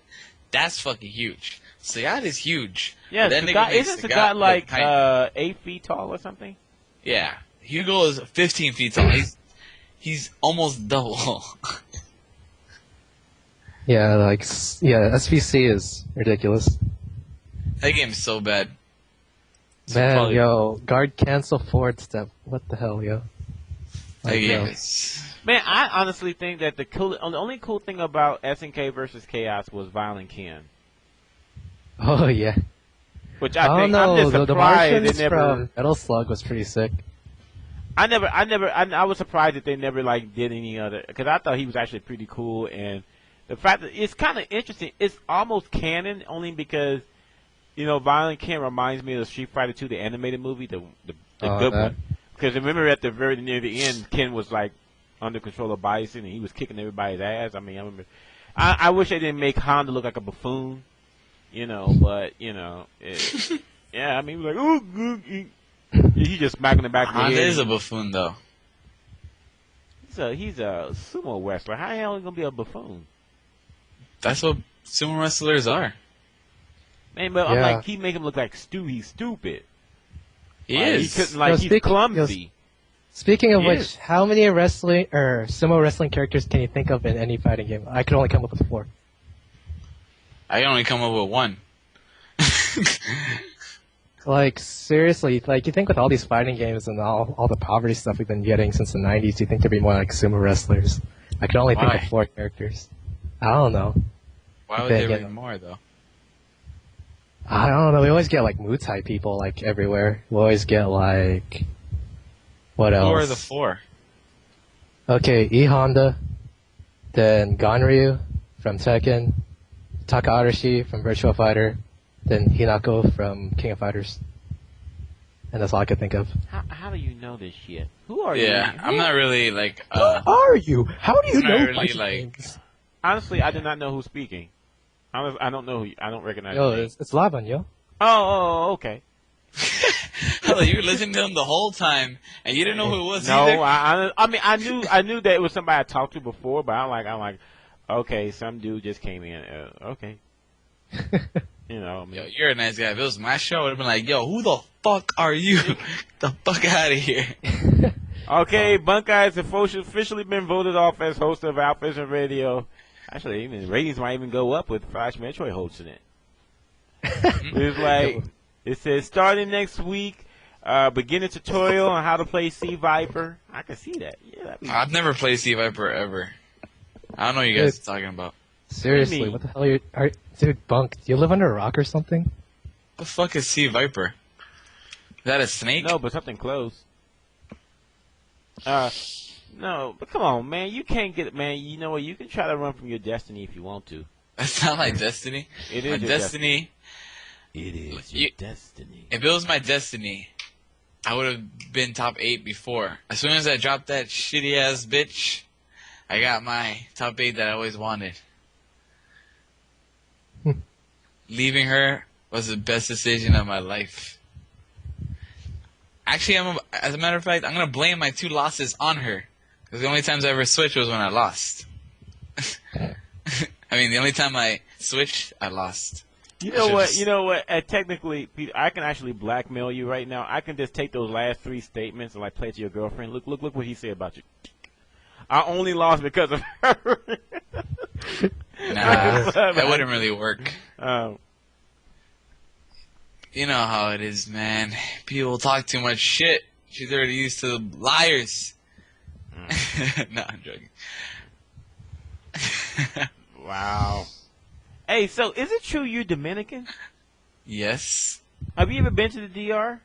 That's fucking huge. Sagat is huge. Yeah, But then they Sagat, can make isn't Sagat Sagat look like tiny. 8 feet tall or something? Yeah, Hugo is 15 feet tall. He's almost double. Yeah, SVC is ridiculous. That game is so bad. It's Man, probably- yo, guard cancel forward step. What the hell, yo? that Like, game yo. is. Man, I honestly think that the only cool thing about SNK versus Chaos was Violent Ken, Oh yeah. which I I don't think know. I'm just The surprised Martians they never. from Metal Slug was pretty sick. I was surprised that they never like did any other because I thought he was actually pretty cool, and the fact that it's kind of interesting. It's almost canon only because Violent Ken reminds me of Street Fighter 2, the animated movie, the good that. one. Because remember at the very near the end, Ken was like under control of Bison and he was kicking everybody's ass. I mean, I remember. I wish they didn't make Honda look like a buffoon, but yeah, I mean, he was like, ooh, he just smacking the back of the Honda head. is a buffoon though. He's a sumo wrestler. How the hell is he gonna be a buffoon? That's what sumo wrestlers are. Man, but I'm Yeah. like, he make him look like he's stupid. He Like, is. He couldn't, he's speaking- clumsy. Speaking of He which, is. how many wrestling or sumo wrestling characters can you think of in any fighting game? I could only come up with 4. I can only come up with one. Like, seriously, like, you think with all these fighting games and all the poverty stuff we've been getting since the 90s, you think there'd be more like sumo wrestlers? I could only think Why? of 4 characters. I don't know. Why would Okay, there yeah. be more though? I don't know. We always get, like, Muay Thai people, like, everywhere. We always get, like... What else? Who are the 4? Okay, E Honda, then Ganryu from Tekken, Taka Arashi from Virtua Fighter, then Hinako from King of Fighters. And that's all I could think of. How do you know this shit? Who are Yeah, you? I'm not really like. Who are you? How do you I'm not know really, fighting like- games? Honestly, I did not know who's speaking. I don't know who. I don't recognize. Yo, the name. it's Laban, yo. Oh, okay. Hell, you were listening to him the whole time, and you didn't know who it was No, either. I mean, I knew that it was somebody I talked to before, but I'm like, okay, some dude just came in. Okay, I mean, Yo, you're a nice guy. If it was my show, I would have been like, yo, who the fuck are you? The fuck out of here. okay, Bunkei has officially been voted off as host of AlphaISM Radio. Actually, even ratings might even go up with Flash Metroid hosting it. It's like it says starting next week, beginner tutorial on how to play Sea Viper. I can see that. Yeah, I've never played Sea Viper ever. I don't know what you guys are talking about. Seriously, what the hell dude, Bunk, do you live under a rock or something? The fuck is Sea Viper? Is that a snake? No, but something close. No, but come on, man. You can't get it, man. You know what? You can try to run from your destiny if you want to. That's not my destiny. It is my your destiny. It is your destiny. If it was my destiny, I would have been top 8 before. As soon as I dropped that shitty ass bitch, I got my top 8 that I always wanted. Leaving her was the best decision of my life. Actually, as a matter of fact, I'm going to blame my 2 losses on her. Because the only times I ever switched was when I lost. I mean, the only time I switched, I lost. You know what? You know what? Technically, Peter, I can actually blackmail you right now. I can just take those last 3 statements and like play it to your girlfriend. Look what he said about you. I only lost because of her. Nah, that wouldn't really work. You know how it is, man. People talk too much shit. She's already used to liars. No, I'm joking. Wow. Hey, so is it true you're Dominican? Yes. Have you ever been to the DR?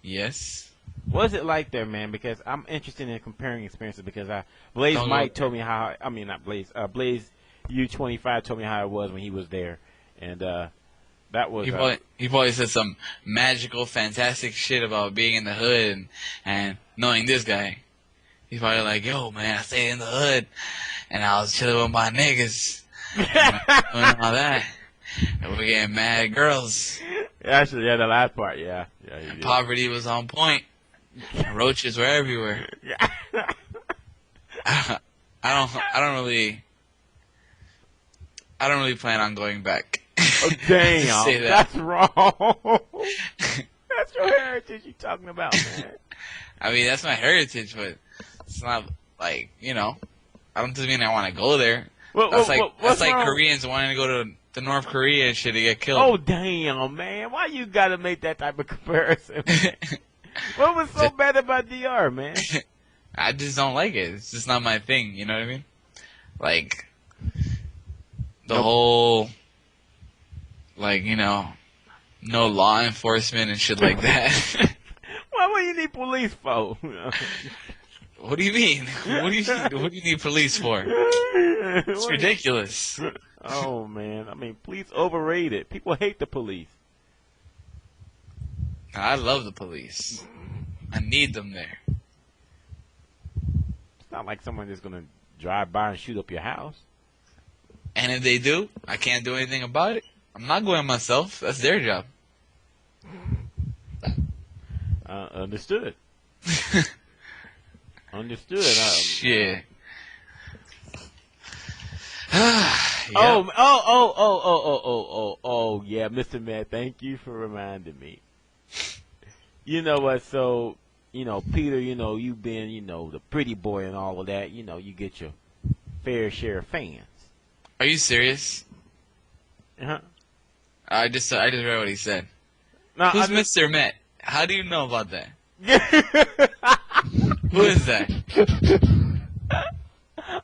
Yes. What's it like there, man? Because I'm interested in comparing experiences. Because Blaze Mike told me how. I mean, not Blaze. Blaze U25 told me how it was when he was there, and that was. He probably said some magical, fantastic shit about being in the hood and knowing this guy. He's probably like, "Yo, man, I stayed in the hood, and I was chilling with my niggas, and all that, and we're getting mad girls." Actually, yeah, the last part, yeah. Poverty was on point. Roaches were everywhere. I don't really plan on going back. Oh, damn. Say that. That's wrong. That's your heritage you're talking about, man. I mean, that's my heritage, but it's not like, I don't just mean I want to go there. That's like Koreans wanting to go to North Korea and shit to get killed. Oh, damn, man. Why you got to make that type of comparison, man? What was so bad about DR, man? I just don't like it. It's just not my thing, you know what I mean? Like, the whole, like, no law enforcement and shit like that. Why would you need police for? What do you mean? What do you need police for? It's ridiculous. Oh, man. I mean, police overrated. People hate the police. I love the police. I need them there. It's not like someone is going to drive by and shoot up your house. And if they do, I can't do anything about it. I'm not going myself. That's their job. Understood. Understood. Shit. Yep. Oh, yeah, Mr. Matt, thank you for reminding me. You know what, so, Peter, you've been, the pretty boy and all of that, you get your fair share of fans. Are you serious? Uh-huh. I just read what he said. No, Who's Mr. Met? How do you know about that? Who is that?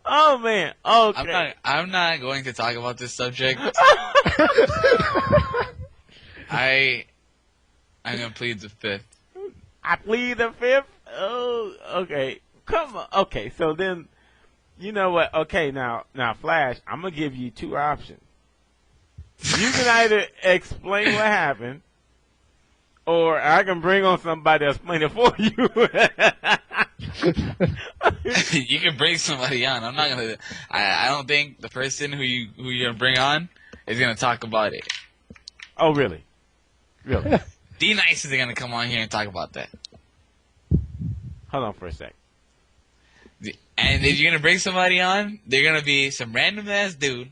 Oh, man, okay. I'm not going to talk about this subject. I'm going to plead the 5th. I plead the 5th? Oh, okay. Come on. Okay, so then, you know what? Okay, now, Flash, I'm going to give you 2 options. You can either explain what happened, or I can bring on somebody to explain it for you. You can bring somebody on. I'm not going to. I don't think the person who you're going to bring on is going to talk about it. Oh, really? Really? D-Nice is going to come on here and talk about that. Hold on for a sec. And if you're going to bring somebody on, they're going to be some random-ass dude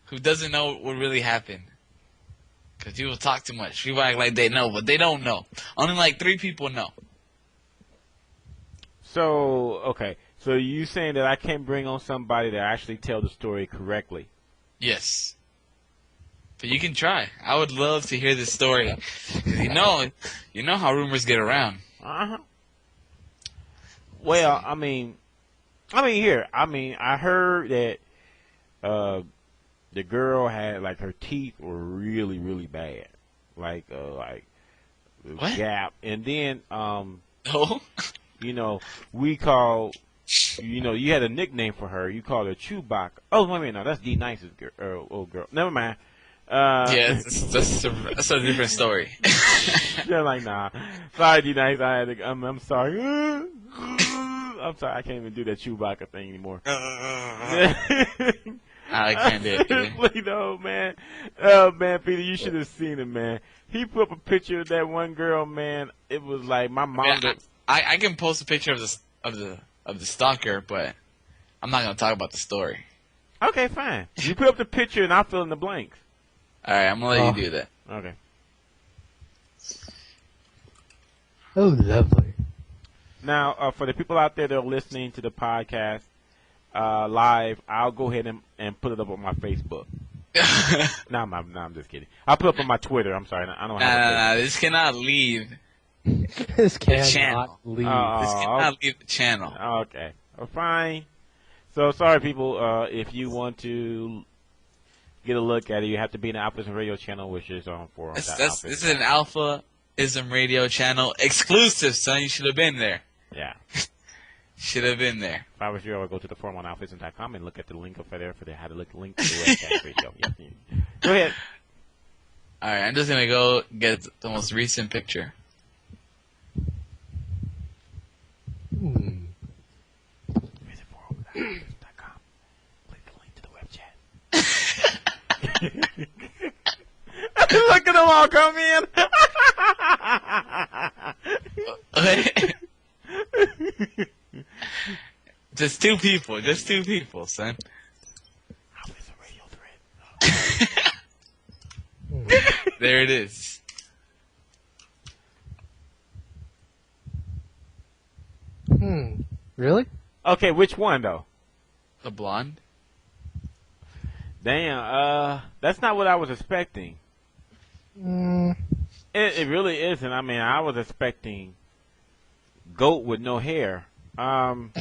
who doesn't know what really happened. Because people talk too much. People act like they know, but they don't know. Only like 3 people know. So, okay. So you saying that I can't bring on somebody that actually tell the story correctly? Yes. But you can try. I would love to hear this story. 'Cause you know how rumors get around. Well, I mean, I heard that the girl had like her teeth were really, really bad, like What? gap, and then Oh? we call, you had a nickname for her. You called her Chewbacca. Oh, wait a minute, no, that's D Nice's girl. Old girl. Never mind. Yeah, that's a different story. They're like, nah. Sorry, D Nice. I'm sorry. I'm sorry. I can't even do that Chewbacca thing anymore. I can't do it either. No, man. Oh, man, Peter, you should have seen it, man. He put up a picture of that one girl, man. It was like my mom. Yeah, I can post a picture of the stalker, but I'm not gonna talk about the story. Okay, fine. You put up the picture, and I'll fill in the blanks. All right, I'm gonna let you do that. Okay. Oh, lovely. Now, for the people out there that are listening to the podcast live, I'll go ahead and put it up on my Facebook. No, I'm just kidding. I'll put it up on my Twitter. I'm sorry. I don't have Nah, this cannot leave. This cannot channel. leave. This cannot leave the channel. Okay. Well, fine. So, sorry, people. If you want to get a look at it, you have to be in the AlphaISM Radio channel, which is on forum. This is an AlphaISM Radio channel exclusive, son. You should have been there. Yeah. Should have been there. If I was you, I would go to the forum on AlphaISM.com and look at the link over there how to link to the webcast radio. Yeah. Go ahead. All right, I'm just gonna go get the most recent picture. Visit forum.alphaism.com. Click the link to the web chat. Look at them all come in. Just two people, son. AlphaISM Radio thread. There it is. Really? Okay, which one though? The blonde. Damn, that's not what I was expecting. It really isn't. I mean, I was expecting goat with no hair. That's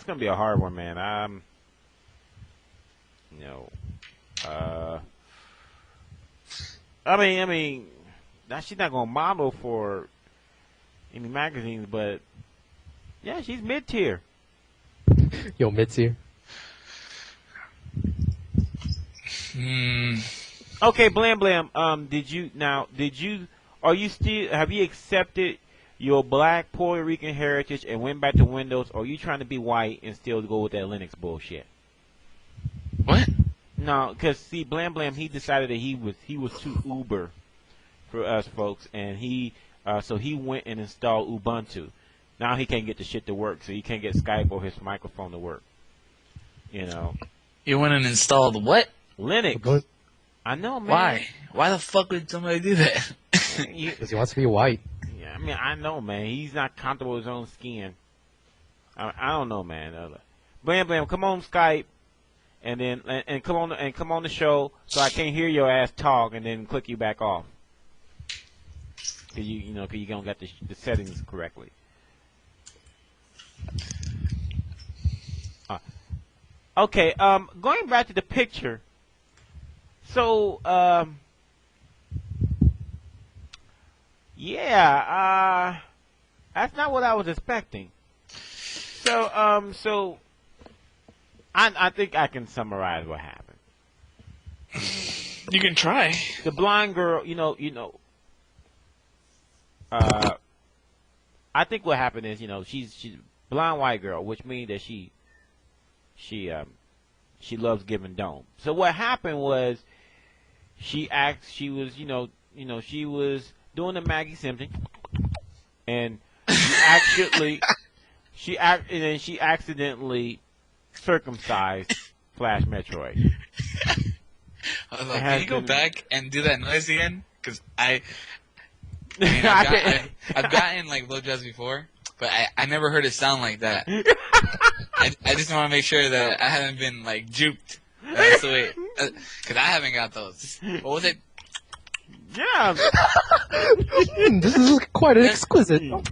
gonna be a hard one, man. I mean, now she's not gonna model for any magazines, but yeah, she's mid-tier. Yo, mid-tier. Okay, Blam Blam. Have you accepted your black Puerto Rican heritage and went back to Windows, or are you trying to be white and still go with that Linux bullshit? What? No, because see, Blam Blam, he decided that he was too Uber for us folks, and so he went and installed Ubuntu. Now he can't get the shit to work, so he can't get Skype or his microphone to work. You went and installed what? Linux. I know, man. Why? Why the fuck would somebody do that? Because he wants to be white. Yeah, I mean, I know, man. He's not comfortable with his own skin. I don't know, man. Blam Blam, come on Skype, and then come on the show, so I can't hear your ass talk, and then click you back off. Cause you don't got the settings correctly. Okay, going back to the picture. So, that's not what I was expecting. So, I think I can summarize what happened. You can try. The blind girl, I think what happened is, she's a blind white girl, which means that she loves giving dome. So what happened was she was doing the Maggie Simpson, and she accidentally circumcised FlashMetroid. Can you go back and do that noise again? Because I've gotten like blowjobs before, but I never heard it sound like that. I just want to make sure that I haven't been like duped. That's the way, because I haven't got those. What was it? Yeah. This is quite exquisite. Damn.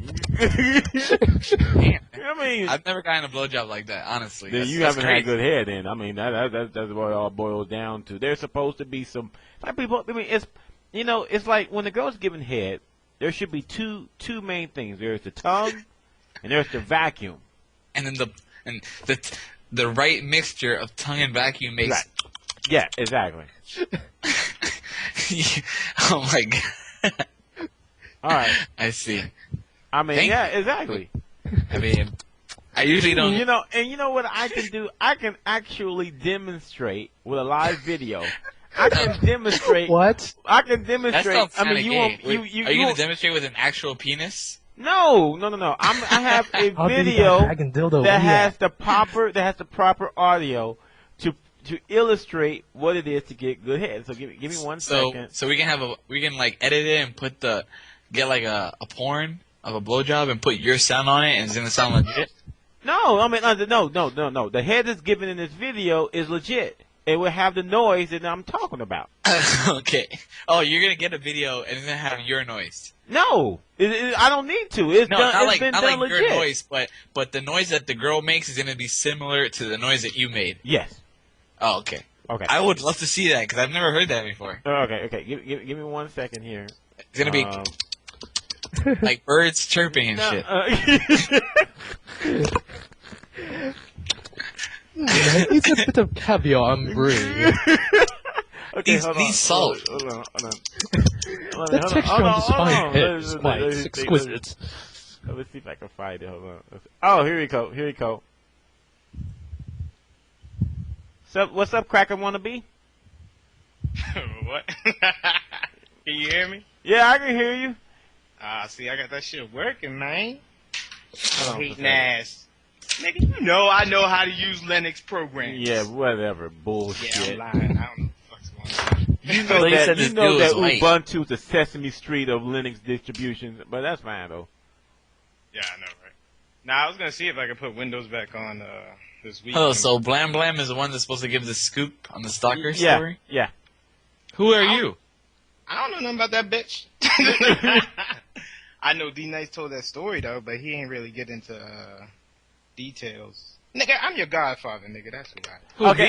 I mean, I've never gotten a blowjob like that, honestly. then you That's haven't had crazy. good head. Then I mean, that's what it all boils down to. There's supposed to be some like people. I mean, it's it's like when the girl's giving head, there should be two main things. There's the tongue, and there's the vacuum. And then the right mixture of tongue and vacuum makes. Right. Yeah, exactly. Oh my god. All right. I see. I mean, Thank yeah, you. exactly. I mean, I usually don't. You know what I can do? I can actually demonstrate with a live video. I can demonstrate. What? I can That demonstrate. sounds I kind mean, of you gay. won't. Are you won't- gonna demonstrate with an actual penis? No. I have a How big video a dragon dildo that we has have? the proper audio to illustrate what it is to get good head. So give me one second. So we can like edit it and get like a porn of a blowjob and put your sound on it and it's gonna sound legit. No, I mean no. The head that's given in this video is legit. It will have the noise that I'm talking about. Okay. Oh, you're gonna get a video and it's gonna have your noise. No, I don't need to. It's No, done. not It's like been not done like legit. your noise, but the noise that the girl makes is gonna be similar to the noise that you made. Yes. Oh, okay. Okay. I would love to see that because I've never heard that before. Okay. Give me 1 second here. It's gonna be like birds chirping and shit. It's a bit of caviar and brie. Okay, These- hold these on, salt. Hold on. The texture on this fine head Let is me quite see, exquisite. Let me see if I can find it. Hold on. Oh, here we go. So, what's up, Cracker Wannabe? What? Can you hear me? Yeah, I can hear you. See, I got that shit working, man. Hold on for a Hating second. ass. Nigga, you know I know how to use Linux programs. Yeah, whatever. Yeah, I'm Bullshit. lying. I don't know what the fuck's going on. You Well, know you said that this dude was white. Ubuntu's the Sesame Street of Linux distributions, but that's fine though. Yeah, I know, right? Now, I was gonna see if I could put Windows back on this week. Oh, so Blam Blam is the one that's supposed to give the scoop on the stalker Yeah, story? yeah. Who are you? I don't know nothing about that bitch. I know D Nice told that story though, but he ain't really get into details. Nigga, I'm your godfather, nigga. That's who I am. Okay.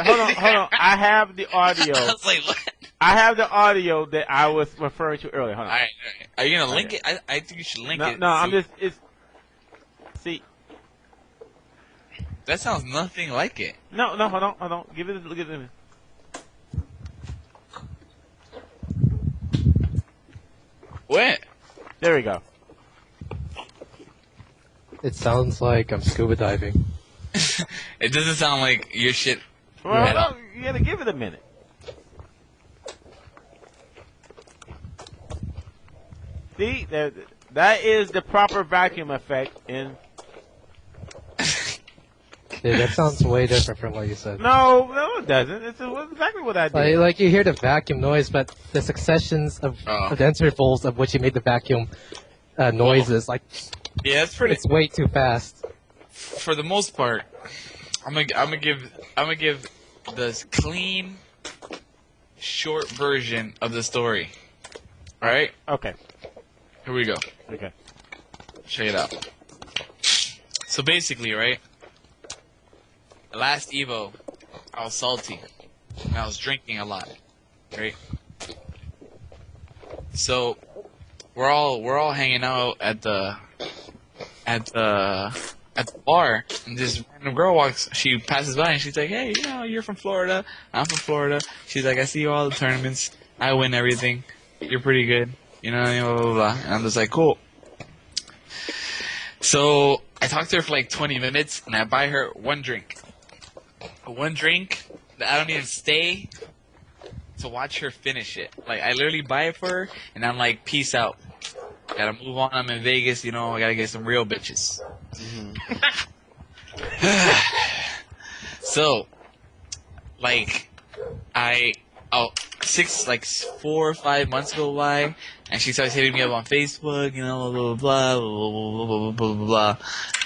Hold on. I have the audio. I was like, what? I have the audio that I was referring to earlier. Hold on. All right. Are you gonna link it? I think you should link it. No, I'm See, just. See. That sounds nothing like it. No. Hold on. Give it. What? There we go. It sounds like I'm scuba diving. It doesn't sound like your shit. Well, Right no, on. you gotta give it a minute. See, that is the proper vacuum effect. In Yeah, that sounds way different from what you said. no, it doesn't. It's exactly what I did. Like you hear the vacuum noise, but the successions of the intervals of which you made the vacuum noises, like Yeah, it's pretty. it's way too fast. For the most part, I'm gonna give the clean, short version of the story. All right, Okay. here we go. Okay. Check it out. So basically, right, last EVO, I was salty, and I was drinking a lot, right? So we're all hanging out at the bar, and this random girl she passes by, and she's like, "Hey, you're from Florida. I'm from Florida." She's like, "I see you all the tournaments. I win everything. You're pretty good. Blah, blah, blah." And I'm just like, "Cool." So I talked to her for like 20 minutes, and I buy her one drink that I don't even stay to watch her finish it. Like, I literally buy it for her, and I'm like, peace out. Gotta move on. I'm in Vegas, I gotta get some real bitches. So, like, 4 or 5 months go by, and she starts hitting me up on Facebook, blah, blah, blah, blah, blah, blah, blah, blah, blah.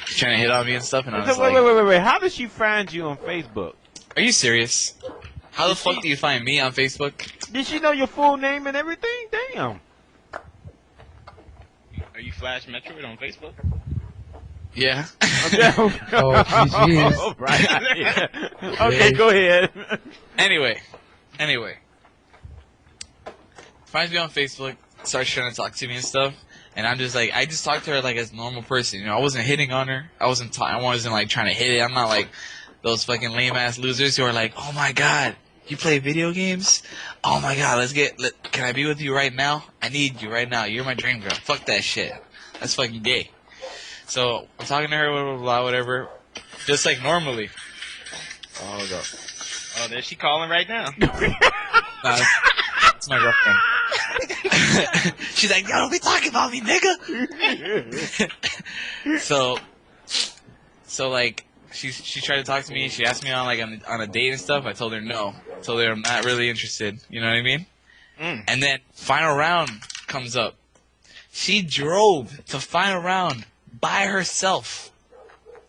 trying to hit on me and stuff, and I was So, like, wait. How did she find you on Facebook? "Are you serious? How the fuck do you find me on Facebook?" Did she know your full name and everything? Damn. Are you Flash Metroid on Facebook? Yeah. Oh, jeez. Right. Yeah. Okay, go ahead. Anyway, finds me on Facebook, starts trying to talk to me and stuff, and I'm just like, I just talked to her like as a normal person, you know. I wasn't hitting on her. I wasn't like trying to hit it. I'm not like those fucking lame ass losers who are like, oh my god, you play video games? Oh my god, can I be with you right now? I need you right now. You're my dream girl. Fuck that shit. That's fucking gay. So I'm talking to her, blah blah blah, whatever, just like normally. Oh god. Oh, there she calling right now. Nah, that's my girlfriend. She's like, yo, don't be talking about me, nigga. so like, she tried to talk to me. She asked me on a date and stuff. I told her no. I told her I'm not really interested. You know what I mean? Mm. And then final round comes up. She drove to final round by herself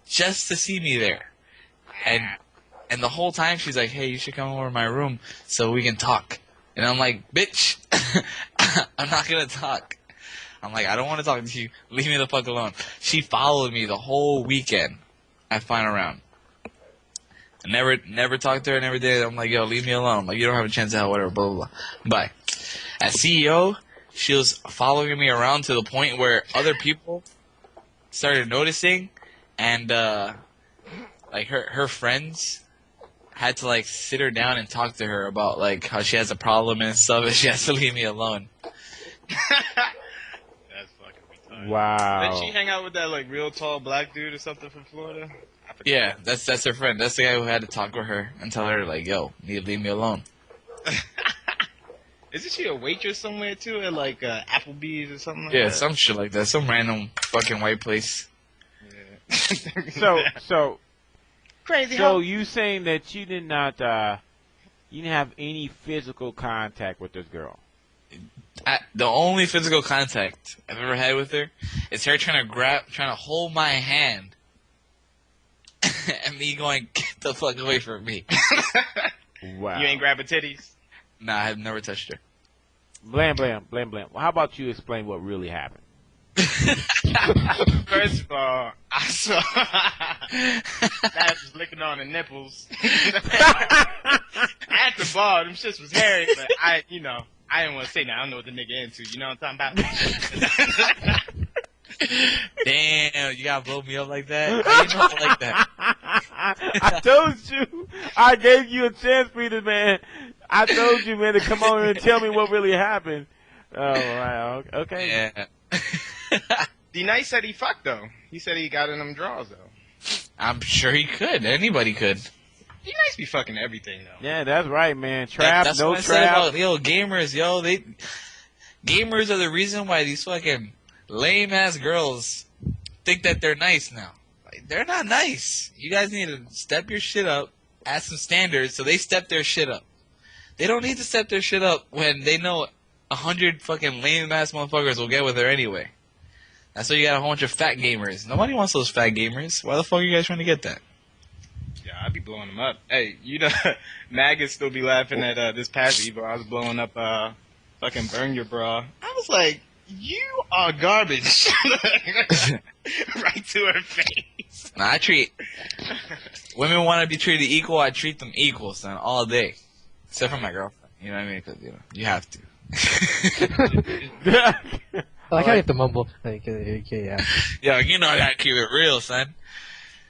just to see me there, and the whole time she's like, hey, you should come over to my room so we can talk. And I'm like, bitch, I'm not gonna talk. I'm like, I don't want to talk to you. Leave me the fuck alone. She followed me the whole weekend at final round. I never talked to her, never did. I'm like, yo, leave me alone. I'm like, you don't have a chance to hell, whatever, blah, blah, blah. Bye. At CEO, she was following me around to the point where other people started noticing, and like her friends had to like sit her down and talk to her about like how she has a problem and stuff, and she has to leave me alone. That's fucking retarded. Wow. Did she hang out with that like real tall black dude or something from Florida? I forget. Yeah, that's her friend. That's the guy who had to talk with her and tell her like, yo, you need to leave me alone. Isn't she a waitress somewhere too at like Applebee's or something like Yeah, that? some shit like that. Some random fucking white place. Yeah. So Crazy. So you saying that you did not, you didn't have any physical contact with this girl? The only physical contact I've ever had with her is her trying to hold my hand, and me going, get the fuck away from me. Wow. You ain't grabbing titties? Nah, I have never touched her. Blam. Well, how about you explain what really happened? First of all, I saw that was licking on the nipples. At the bar, them shits was hairy, but I didn't want to say that. I don't know what the nigga into. You know what I'm talking about? Damn, you gotta blow me up like that? I didn't know I like that. I told you. I gave you a chance, Peter, man. I told you, man, to come on and tell me what really happened. Oh, right. Okay. Yeah. D-Nice said he fucked, though. He said he got in them drawers, though. I'm sure he could. Anybody could. D-Nice be fucking everything, though. Yeah, that's right, man. Trap, that's no what I said trap. about, gamers, gamers are the reason why these fucking lame ass girls think that they're nice now. Like, they're not nice. You guys need to step your shit up, add some standards so they step their shit up. They don't need to step their shit up when they know 100 fucking lame ass motherfuckers will get with her anyway. That's why you got a whole bunch of fat gamers. Nobody wants those fat gamers. Why the fuck are you guys trying to get that? Yeah, I'd be blowing them up. Hey, maggots still be laughing at this past EVO. I was blowing up fucking Burn Your Bra. I was like, you are garbage. Right to her face. Nah, I treat women want to be treated equal. I treat them equal, son, all day, except for my girlfriend. You know what I mean? Because you have to. I like how you have to mumble. Like, yeah. Yo, you know I gotta keep it real, son.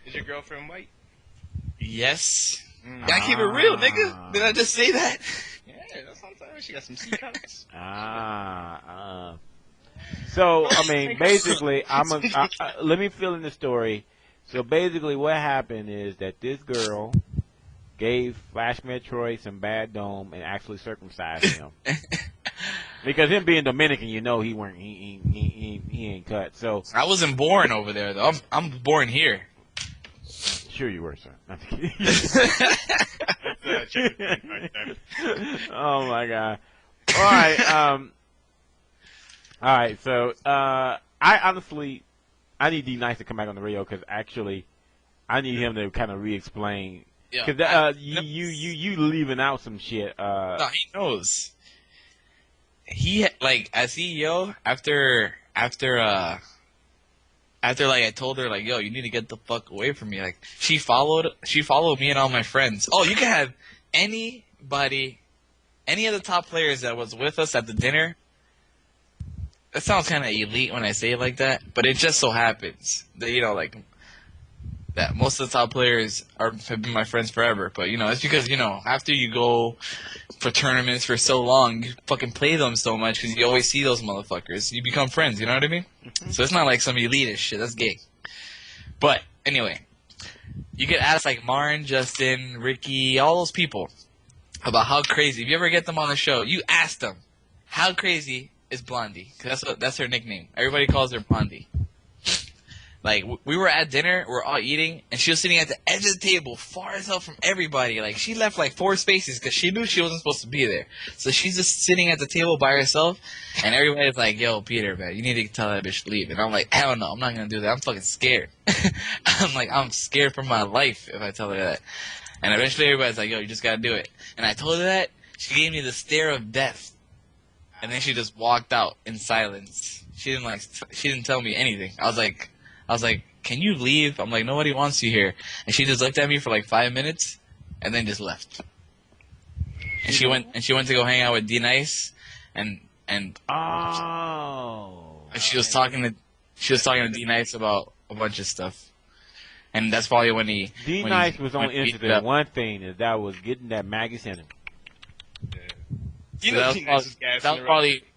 Is your girlfriend white? Yes. Gotta keep it real, nigga. Did I just say that? Yeah, that's what I'm saying. She got some C cups. So, I mean, basically, let me fill in the story. So, basically, what happened is that this girl gave FlashMetroid some bad dome and actually circumcised him. Because him being Dominican, he ain't cut. So I wasn't born over there though. I'm born here. Sure you were, sir. Not to kid. Oh my god. All right. So I I need D Nice to come back on the radio because actually, I need him to kind of re-explain. Yeah, Because you leaving out some shit. no, he knows. He like as CEO after like I told her like, yo, you need to get the fuck away from me. Like she followed me and all my friends. Oh, you can have anybody, any of the top players that was with us at the dinner. That sounds kind of elite when I say it like that, but it just so happens that like that most of the top players have been my friends forever. But it's because after you go for tournaments for so long, you fucking play them so much because you always see those motherfuckers. You become friends. You know what I mean? Mm-hmm. So it's not like some elitist shit. That's gay. But anyway, you get asked like Marin, Justin, Ricky, all those people about how crazy. If you ever get them on the show, you ask them how crazy is Blondie, because that's her nickname. Everybody calls her Blondie. Like, we were at dinner, we're all eating, and she was sitting at the edge of the table, far as hell from everybody. Like, she left like 4 spaces because she knew she wasn't supposed to be there. So she's just sitting at the table by herself, and everybody's like, yo, Peter, man, you need to tell that bitch to leave. And I'm like, hell no, I'm not going to do that. I'm fucking scared. I'm scared for my life if I tell her that. And eventually everybody's like, yo, you just got to do it. And I told her that, she gave me the stare of death. And then she just walked out in silence. She didn't tell me anything. I was like, can you leave? I'm like, nobody wants you here. And she just looked at me for like 5 minutes, and then just left. And she went to go hang out with D Nice, and she was talking to D Nice about a bunch of stuff. And that's probably when he D Nice was only interested in one thing, that was getting that Maggie Center. So that was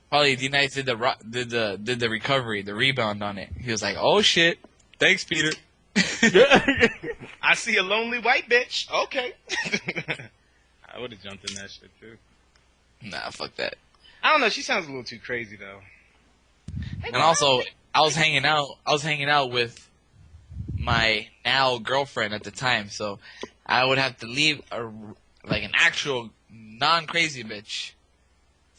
probably D Nice did the recovery, the rebound on it. He was like, "Oh shit, thanks, Peter." I see a lonely white bitch. Okay. I would have jumped in that shit too. Nah, fuck that. I don't know. She sounds a little too crazy though. And also, I was hanging out with my now girlfriend at the time, so I would have to leave an actual non-crazy bitch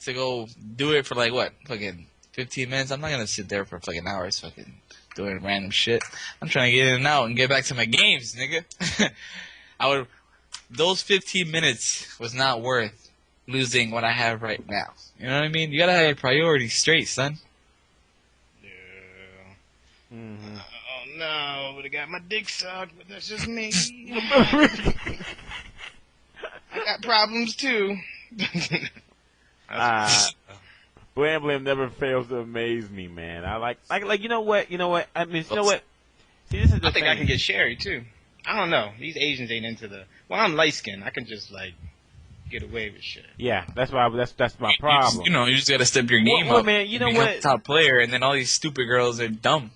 to go do it for like what, fucking 15 minutes. I'm not gonna sit there for fucking hours, fucking doing random shit. I'm trying to get in and out and get back to my games, nigga. Those 15 minutes was not worth losing what I have right now. You know what I mean? You gotta have your priorities straight, son. Yeah. Mm-hmm. Oh no, would have got my dick sucked, but that's just me. I got problems too. Blam Blam never fails to amaze me, man. I like you know what? I mean, you know what? See, this is the I think thing. I can get Sherry too. I don't know. These Asians ain't into the. Well, I'm light skinned. I can just like get away with shit. Yeah, that's why. That's my problem. You just gotta step your game up. Man, you know become what? Top player, and then all these stupid girls are dumb.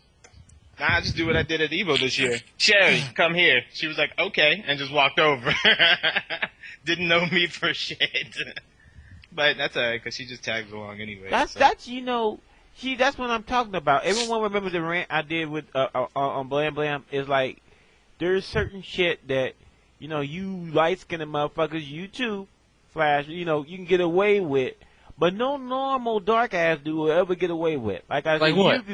Nah, I just do what I did at EVO this year. Sherry, come here. She was like, okay, and just walked over. Didn't know me for shit. But that's alright, because she just tags along anyway. That's what I'm talking about. Everyone remembers the rant I did with on Blam Blam. Is like there's certain shit that you light skinned motherfuckers, you too, Flash. You can get away with, but no normal dark ass dude will ever get away with. Like I said, what?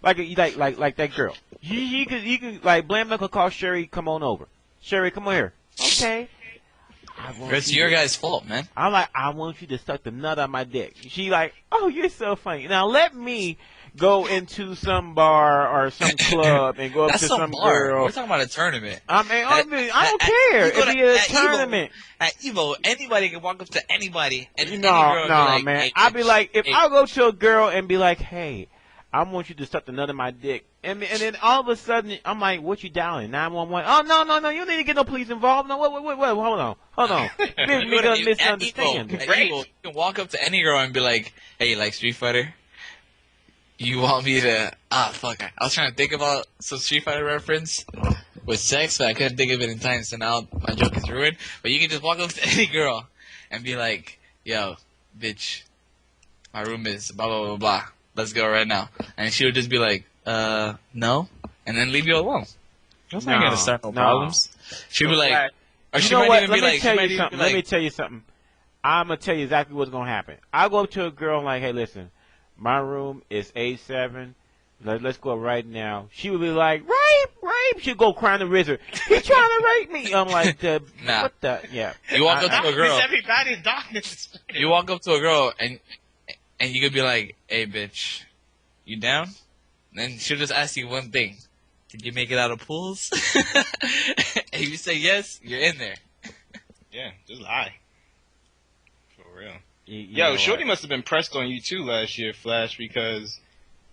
Like that girl. You could like Blam Blam could call Sherry, come on over. Sherry, come on here. Okay. It's your guys' fault, man. I'm like, I want you to suck the nut on my dick. She like, oh, you're so funny. Now let me go into some bar or some club and go up to some girl. We're talking about a tournament. I don't care. It'd be a tournament. At EVO, anybody can walk up to anybody and any No, girl be like, man. hey, I'd be like, if hey. I go to a girl and be like, hey, I want you to suck the nut of my dick. And then all of a sudden, I'm like, what you dialing? 911? Oh, no, you don't need to get no police involved. No, wait, hold on. You're gonna misunderstand. At EVO, you can walk up to any girl and be like, hey, you like Street Fighter? You want me to... fuck. I was trying to think about some Street Fighter reference with sex, but I couldn't think of it in time, so now my joke is ruined. But you can just walk up to any girl and be like, yo, bitch, my room is blah, blah, blah, blah. Let's go right now. And she would just be like, no, and then leave you alone. That's not gonna start no problems. She'd be like, or she might even be like, let me tell you something. I'm gonna tell you exactly what's gonna happen. I go up to a girl like, hey, listen, my room is A7. let's go right now. She would be like, rape. She'd go crying to RZA. He trying to rape me. I'm like, Nah. what the? Yeah. You walk up to a girl. Everybody's darkness. You walk up to a girl and you could be like, "Hey, bitch, you down?" And then she'll just ask you one thing: "Did you make it out of pools?" And if you say yes, you're in there. Yeah, just lie. For real. You Yo, know Shorty what? must have been pressed on you too last year, Flash, because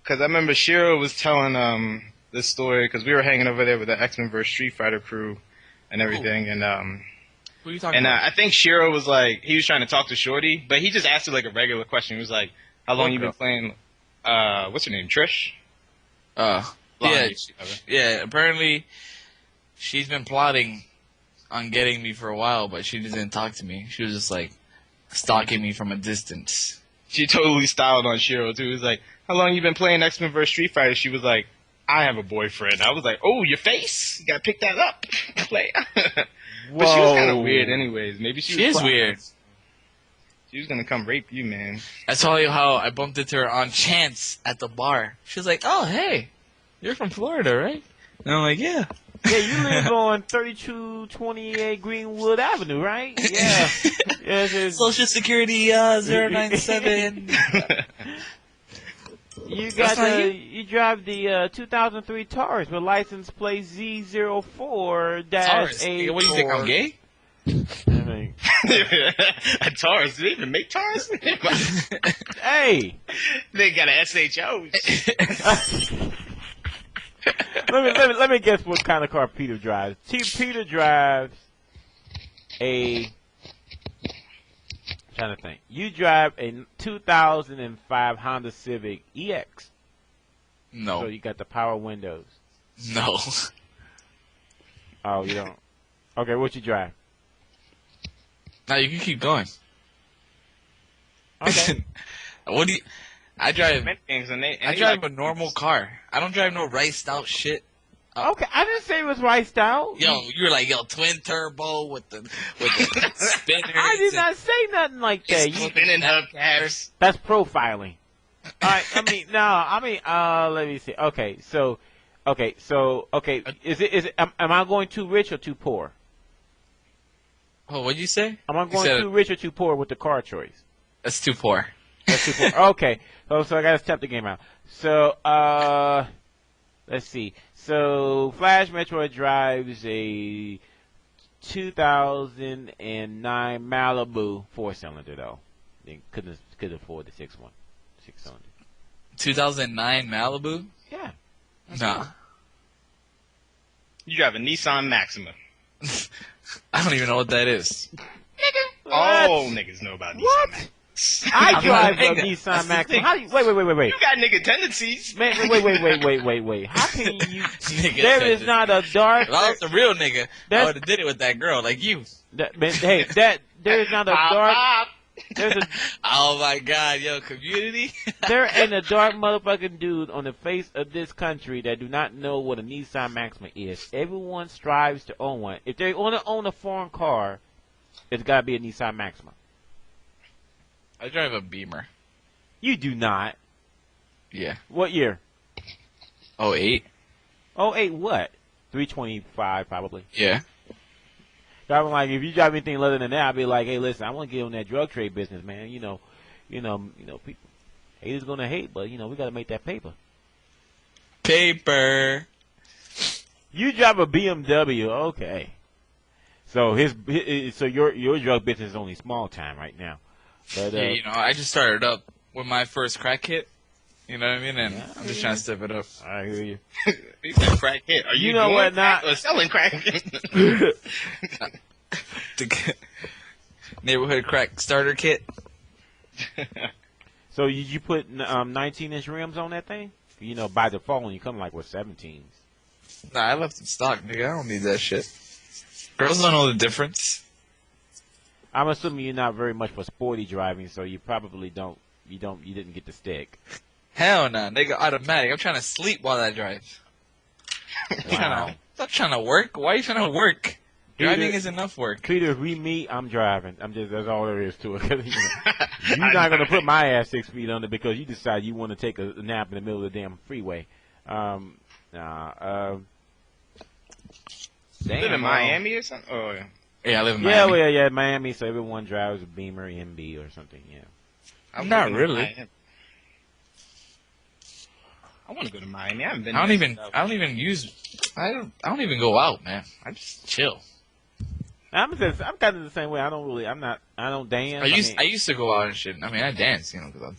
I remember Shiro was telling this story because we were hanging over there with the X-Men vs Street Fighter crew and everything, and Who are you talking about? I think Shiro was like, he was trying to talk to Shorty, but he just asked her like a regular question. He was like, "How long What you been girl? playing?" What's her name? Trish. Yeah, Blondie. yeah. Apparently, she's been plotting on getting me for a while, but she didn't talk to me. She was just like stalking me from a distance. She totally styled on Shiro too. He was like, "How long you been playing X-Men vs Street Fighter?" She was like, "I have a boyfriend." I was like, "Oh, your face? You gotta pick that up, play." But she was kind of weird, anyways. Maybe she She was is weird. She was gonna come rape you, man. I saw you how I bumped into her on chance at the bar. She was like, "Oh, hey, you're from Florida, right?" And I'm like, "Yeah." Yeah, you live on 3228 Greenwood Avenue, right? Yeah. Yes. Social Security 097. You That's got not the, you? you drive the 2003 Taurus with license plate Z04-A. Taurus. What do you think? I'm gay? I mean, A Taurus? Do they even make Taurus? hey, They got an SHO. let me guess what kind of car Peter drives. Peter drives a. I'm trying to think. You drive a 2005 Honda Civic EX. No. So you got the power windows. No. Oh, you don't. Okay, what you drive? Now you can keep going. Okay. What do you? I drive I a normal car. I don't drive no riced out shit. Okay, I didn't say it was riced out. Yo, you were like, twin turbo with the spinners. I did not say nothing like that. You, spinning hubcaps. that's profiling. All right. Let me see. Okay. Is it? Am I going too rich or too poor? Oh, what'd you say? Am I going too rich or too poor with the car choice? That's too poor. That's too poor. Okay. So I gotta step the game out. So let's see. So FlashMetroid drives a 2009 Malibu 4-cylinder though. They couldn't afford the 6-cylinder. 2009 Malibu? Yeah. Nah. You drive a Nissan Maxima. I don't even know what that is. All niggas know about Nissan What? Maxima. I drive a nigga. Nissan That's the Maxima. thing. How do you, wait. You got nigga tendencies. Man, wait. How can you? Nigga There said is this. not a dark. If I was a real nigga, I That's- would have did it with that girl like you. There is not a dark. There's Oh my god, yo, community. there ain't a dark motherfucking dude on the face of this country that do not know what a Nissan Maxima is. Everyone strives to own one. If they want to own a foreign car, it's got to be a Nissan Maxima. I drive a Beamer. You do not. Yeah. What year? 08? 08 what? 325 probably. Yeah. I'm like, if you drive anything other than that, I'd be like, hey, listen, I want to get on that drug trade business, man. You know, people, haters gonna hate, but we got to make that paper. Paper. You drive a BMW, okay. So so your drug business is only small time right now. But Yeah, I just started up with my first crack hit. You know what I mean? And Yeah, I'm just trying to step it up. I hear you. You said crack hit. Are you know doing what, crack not- or selling crack? The neighborhood crack starter kit. So you put 19-inch rims on that thing? By default, when you come like with 17s. Nah, I left it stock, nigga. I don't need that shit. Girls don't know the difference. I'm assuming you're not very much for sporty driving, so you probably don't. You didn't get the stick. Hell nah, nigga, automatic. I'm trying to sleep while I drive. Wow. I'm not trying to work. Why are you trying to work? Driving is enough work. Peter, if we meet, I'm driving. That's all there is to it. 'Cause, you're not gonna put my ass 6 feet under because you decide you want to take a nap in the middle of the damn freeway. Damn, live in Miami or something? Oh, yeah. Yeah, I live in Miami. Yeah, Miami. So everyone drives a Beamer MB or something. Yeah. I'm Not living in really. Miami. I want to go to Miami. I haven't been. I don't there even go out, man. I just chill. I'm kind of the same way. I don't dance. I used to go out and shit. I mean, I dance, because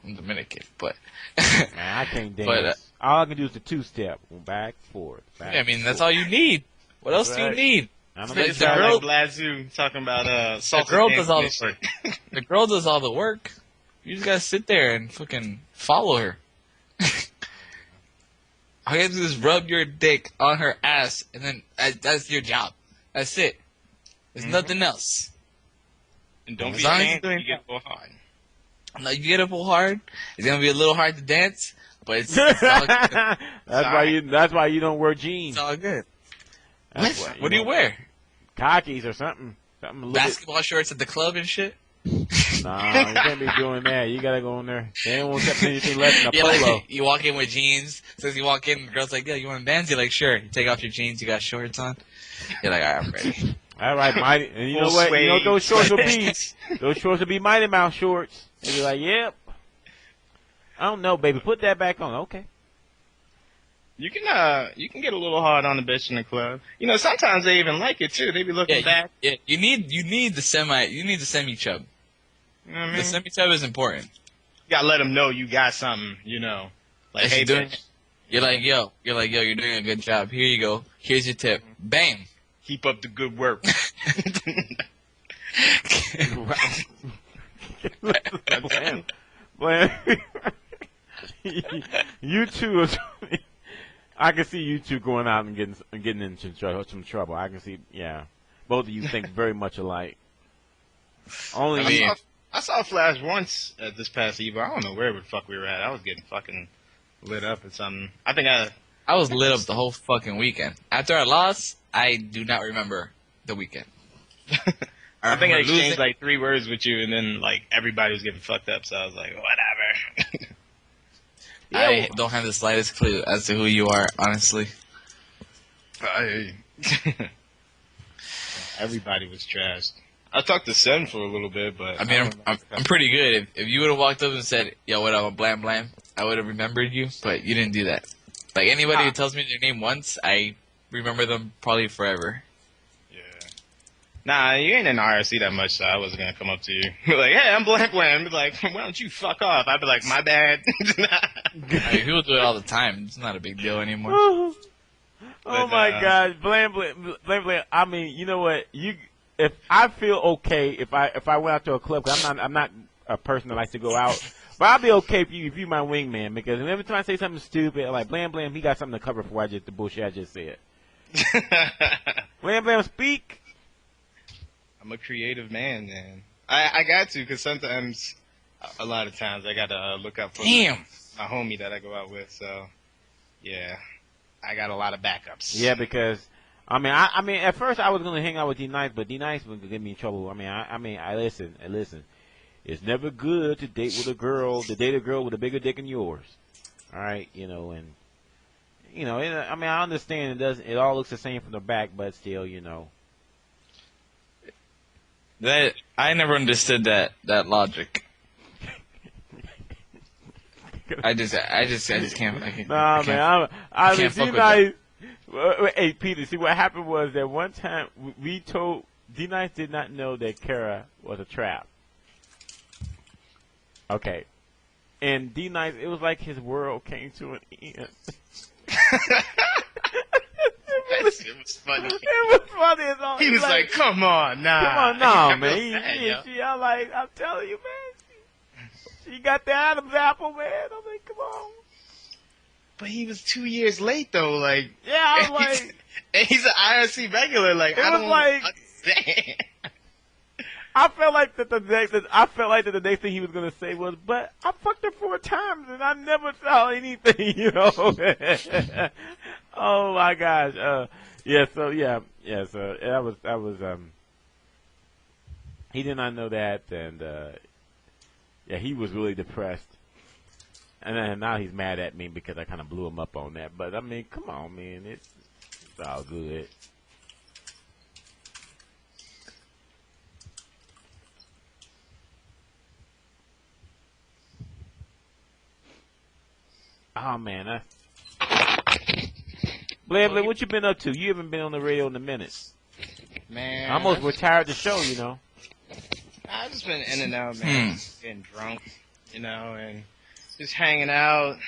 I'm Dominican, but man, I can't dance. But, all I can do is the 2-step, back, forth. Back, yeah, I mean, that's all you need. What else do you need? It's the girl, like Blazoo talking about the girl does all the work. The girl does all the work. You just gotta sit there and fucking follow her. All you have to do is rub your dick on her ass, and then that's your job. That's it. There's nothing else. And don't As be long as fancy, you're doing you get full hard. No, you get up full hard. It's gonna be a little hard to dance, but it's all good. That's why you don't wear jeans. It's all good. What do you wear? Khakis or something. Basketball shorts at the club and shit? Nah, you can't be doing that. You gotta go in there. They don't accept anything less than a polo. Like, you walk in with jeans. Says you walk in, the girl's like, yeah, you want to dance? You're like, sure. You take off your jeans, you got shorts on. You're like, all right, I'm ready. All right, Mighty. And you know what? You know what those shorts will be? Those shorts will be Mighty Mouse shorts. And you're like, yep. I don't know, baby. Put that back on. Okay. You can get a little hard on the bitch in the club. Sometimes they even like it too. They be looking back. You need the semi chub. You know what I mean? The semi chub is important. You gotta let them know you got something. Like, hey, bitch. You're like, yo, you're doing a good job. Here you go. Here's your tip. Bam. Keep up the good work. Well, you two are. I can see you two going out and getting into some trouble. I can see, yeah. Both of you think very much alike. I saw Flash once at this past EVO. I don't know where the fuck we were at. I was getting fucking lit up or something. I was lit up the whole fucking weekend. After I lost, I do not remember the weekend. I think I exchanged like 3 words with you, and then like everybody was getting fucked up. So I was like, whatever. I don't have the slightest clue as to who you are, honestly. Everybody was trashed. I talked to Sen for a little bit, but I mean, I'm pretty good. If you would have walked up and said, "Yo, what up, I'm Blam Blam," I would have remembered you. But you didn't do that. Like anybody who tells me their name once, I remember them probably forever. Yeah. Nah, you ain't in the IRC that much, so I wasn't gonna come up to you. Be like, hey, I'm Blam Blam. Be like, why don't you fuck off? I'd be like, my bad. I mean, people do it all the time. It's not a big deal anymore. Oh my God, Blam Blam. I mean, you know what? If I feel okay, if I went out to a club, cause I'm not a person that likes to go out, but I'll be okay if you my wingman, because every time I say something stupid, like Blam Blam, he got something to cover for the bullshit I just said. Blam Blam, speak. I'm a creative man. I got to, because sometimes, a lot of times, I gotta look up for my homie that I go out with. So, yeah, I got a lot of backups. Yeah, because. I mean, at first I was gonna hang out with D-Nice, but D-Nice was gonna get me in trouble. I listen. It's never good to date a girl with a bigger dick than yours. All right, and I understand it all looks the same from the back, but still, That I never understood that logic. I just can't. Nah, man, I mean, D-Nice. Hey, Peter, see what happened was that one time we told D-Nice did not know that Kara was a trap. Okay. And D-Nice, it was like his world came to an end. It was funny. It was funny as all. He was like, come on, nah. Come on, man. I'm telling you, man. She got the Adam's apple, man. I'm like, come on. But he was 2 years late, though. Like, yeah, I was like, and he's an IRC regular. Like, I don't understand. I felt like that the next thing he was gonna say was, "But I fucked her 4 times and I never saw anything," Oh my gosh. Yeah. So yeah. So that was. He did not know that, and yeah, he was really depressed. And then now he's mad at me because I kind of blew him up on that. But I mean, come on, man, it's all good. Oh man, Blair, what you been up to? You haven't been on the radio in a minute. Man, I almost retired the show, you know. I've just been in and out, man. Getting drunk, and just hanging out,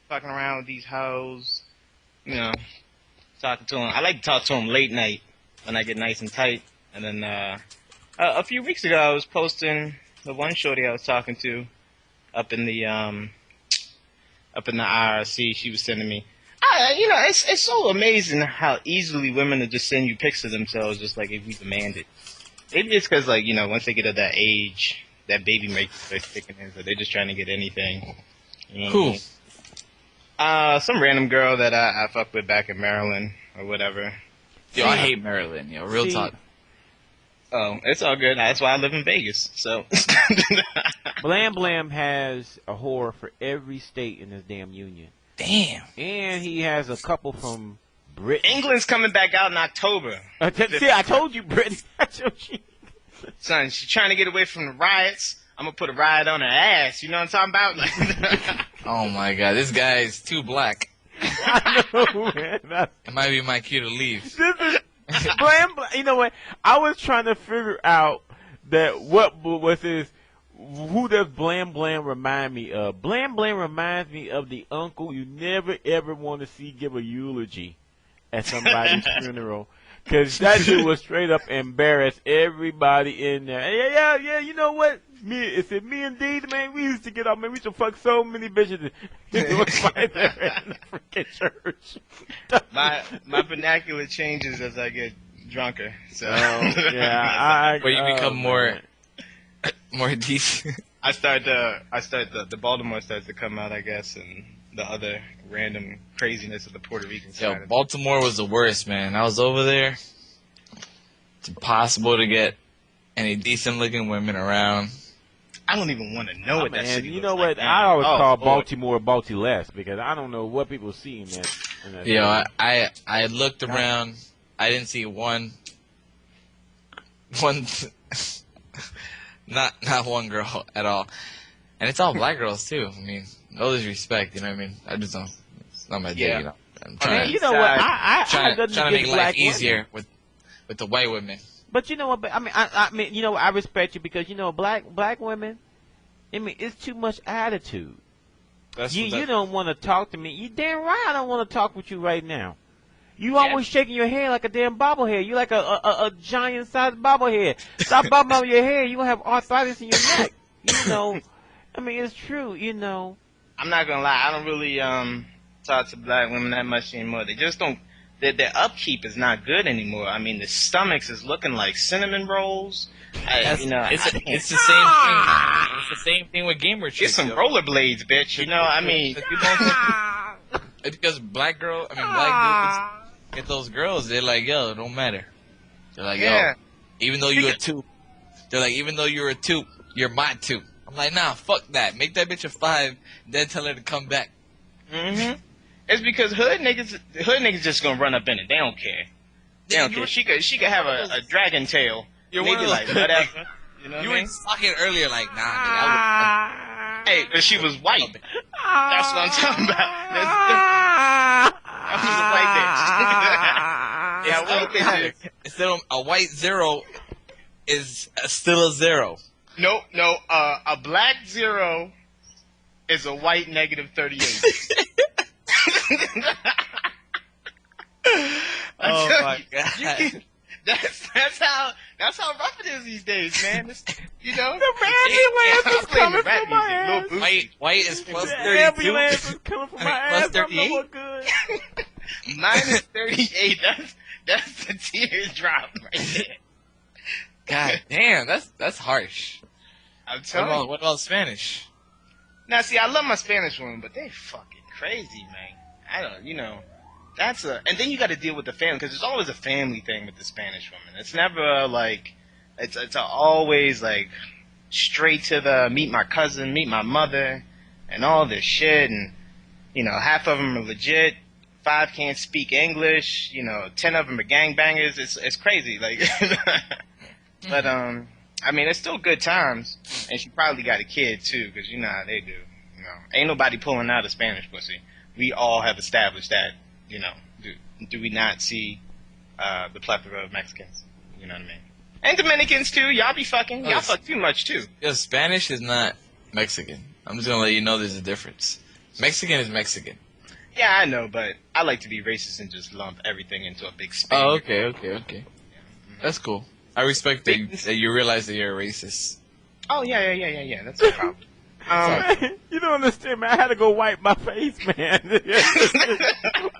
fucking around with these hoes, talking to them. I like to talk to them late night when I get nice and tight. And then a few weeks ago, I was posting the one shorty I was talking to up in the IRC. She was sending me. It's so amazing how easily women will just send you pics of themselves, just like if we demand it. Maybe it's because, once they get to that age, that baby makes their kicking in, so they're just trying to get anything. Who? Some random girl that I fucked with back in Maryland or whatever. Yo, I hate Maryland, yo. Real talk. Oh, it's all good. That's why I live in Vegas, so. Blam Blam has a whore for every state in this damn union. Damn. And he has a couple from Britain. England's coming back out in October. See, I told you, Britain. Son, she's trying to get away from the riots. I'm going to put a riot on her ass. You know what I'm talking about? Oh, my God. This guy is too black. I know, man. It might be my cue to leave. Blam Blam. You know what? I was trying to figure out that what was his. Who does Blam Blam remind me of? Blam Blam reminds me of the uncle you never ever want to see give a eulogy at somebody's funeral. Because that dude was straight up embarrass everybody in there. Yeah, you know what? Me and D, man, we used to get off, man, we used to fuck so many bitches. It was right there in the freaking church. My vernacular changes as I get drunker. So yeah, but you become more decent. I start the Baltimore starts to come out, I guess, and the other random craziness of the Puerto Rican side. Yo, Baltimore was the worst, man. I was over there. It's impossible to get any decent looking women around. I don't even want to know what that city you know looks what? like I always call Lord. Baltimore Balti less because I don't know what people see in that. Yo, I looked around. I didn't see one. Not one girl at all, and it's all black girls too. I mean, no disrespect, you know what I mean? I just don't. It's not my day, you know. I'm trying. You know what? I trying to make life women easier with the white women. But you know what? But I mean, you know, I respect you because you know, black women. I mean, it's too much attitude. You don't want to talk to me. You damn right I don't want to talk with you right now. You always shaking your head like a damn bobblehead. You like a giant-sized bobblehead. Stop bobbing your head. You gonna have arthritis in your neck. You know, I mean, it's true. You know. I'm not gonna lie. I don't really talk to black women that much anymore. They just don't. Their upkeep is not good anymore. I mean, the stomachs is looking like cinnamon rolls. It's the same thing. It's the same thing with gamer chicks. Get some rollerblades, bitch. You know, I mean. It's because black dudes get those girls. They're like, yo, it don't matter. They're like, yo, even though you're a two, they're like, even though you're a two, you're my two. I'm like, nah, fuck that. Make that bitch a 5, then tell her to come back. Mm-hmm. It's because hood niggas just gonna run up in it. They don't care. They don't care. She could have a dragon tail. You're maybe like whatever. You know you what were talking earlier like, nah, nigga. Hey, but she was white. That's what I'm talking about. That was a white bitch. Yeah, white bitches. Instead of a white 0 is still a 0. No, a black 0 is a white -38. Oh my god. That's how rough it is these days, man. You know, the ambulance is coming from my ass. White is plus the 32. Ambulance is coming from my ass. Plus 38. I'm no good. -38. That's the teardrop right there. God damn, that's harsh. I'm telling you. What about Spanish? Now, see, I love my Spanish women, but they fucking crazy, man. I don't, and then you got to deal with the family, because there's always a family thing with the Spanish woman. It's never like, it's always like straight to the meet my cousin, meet my mother, and all this shit. And you know, half of them are legit, 5 can't speak English. You know, 10 of them are gangbangers. It's crazy. Like, but I mean, it's still good times, and she probably got a kid too, because you know how they do. You know, ain't nobody pulling out a Spanish pussy. We all have established that. You know, do we not see the plethora of Mexicans? You know what I mean? And Dominicans too. Y'all be fucking. Y'all fuck too much too. Yeah, Spanish is not Mexican. I'm just gonna let you know there's a difference. Mexican is Mexican. Yeah, I know, but I like to be racist and just lump everything into a big span. Oh, okay. That's cool. I respect that you realize that you're a racist. Oh yeah. That's no problem. You don't understand, man. I had to go wipe my face, man.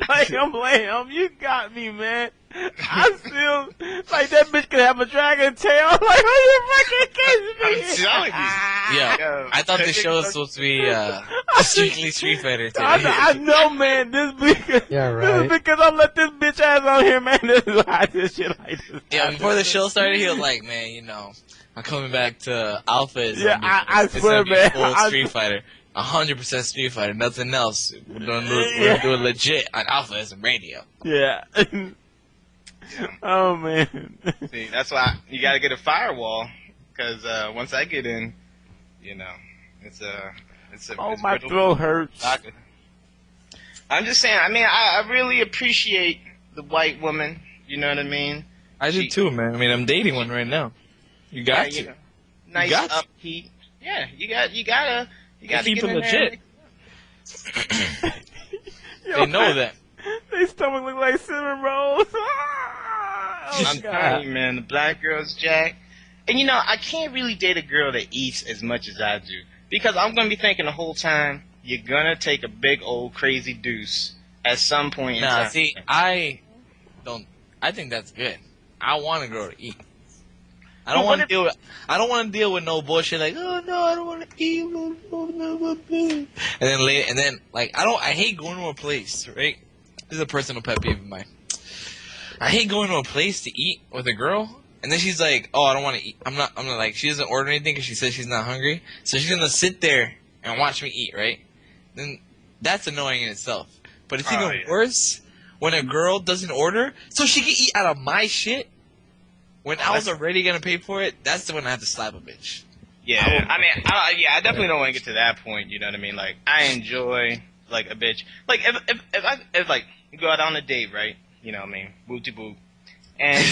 Like, I'm lamb. You got me, man. I still, like, that bitch could have a dragon tail. Like, who you fucking kidding me? I'm telling you. Yeah, Yo, I thought the show was supposed to be strictly Street Fighter. I know, man. This because this is because I let this bitch ass on here, man. This is why this shit like this. Yeah, before the show started, he was like, man, you know, I'm coming back to AlphaISM. Yeah, I swear, man. Full Street Fighter. 100% Street Fighter, nothing else. We're doing it legit on AlphaISM Radio. Yeah. Oh, man. See, that's why you gotta get a firewall, because once I get in, you know, it's my throat hurts. I'm just saying, I mean, I really appreciate the white woman, you know what I mean? I do too, man. I mean, I'm dating one right now. You got to. You know, nice upkeep. Yeah, you gotta keep get it in legit. Yo, They know that. They stomach look like cinnamon rolls. I'm telling you, man, the black girls, Jack. And you know, I can't really date a girl that eats as much as I do, because I'm gonna be thinking the whole time, you're gonna take a big old crazy deuce at some point in time. See, I think that's good. I want a girl to eat. I don't want to deal with no bullshit like, oh no, I don't want to eat. And then like I hate going to a place, right? This is a personal pet peeve of mine. I hate going to a place to eat with a girl, and then she's like, oh, I don't want to eat. I'm not like, she doesn't order anything because she says she's not hungry, so she's gonna sit there and watch me eat, right? Then that's annoying in itself. But it's even worse when a girl doesn't order, so she can eat out of my shit. When I was already gonna pay for it, that's when I have to slap a bitch. Yeah, I mean, I definitely don't want to get to that point. You know what I mean? Like, I enjoy like a bitch. Like, if like you go out on a date, right? You know what I mean? Booty boot. And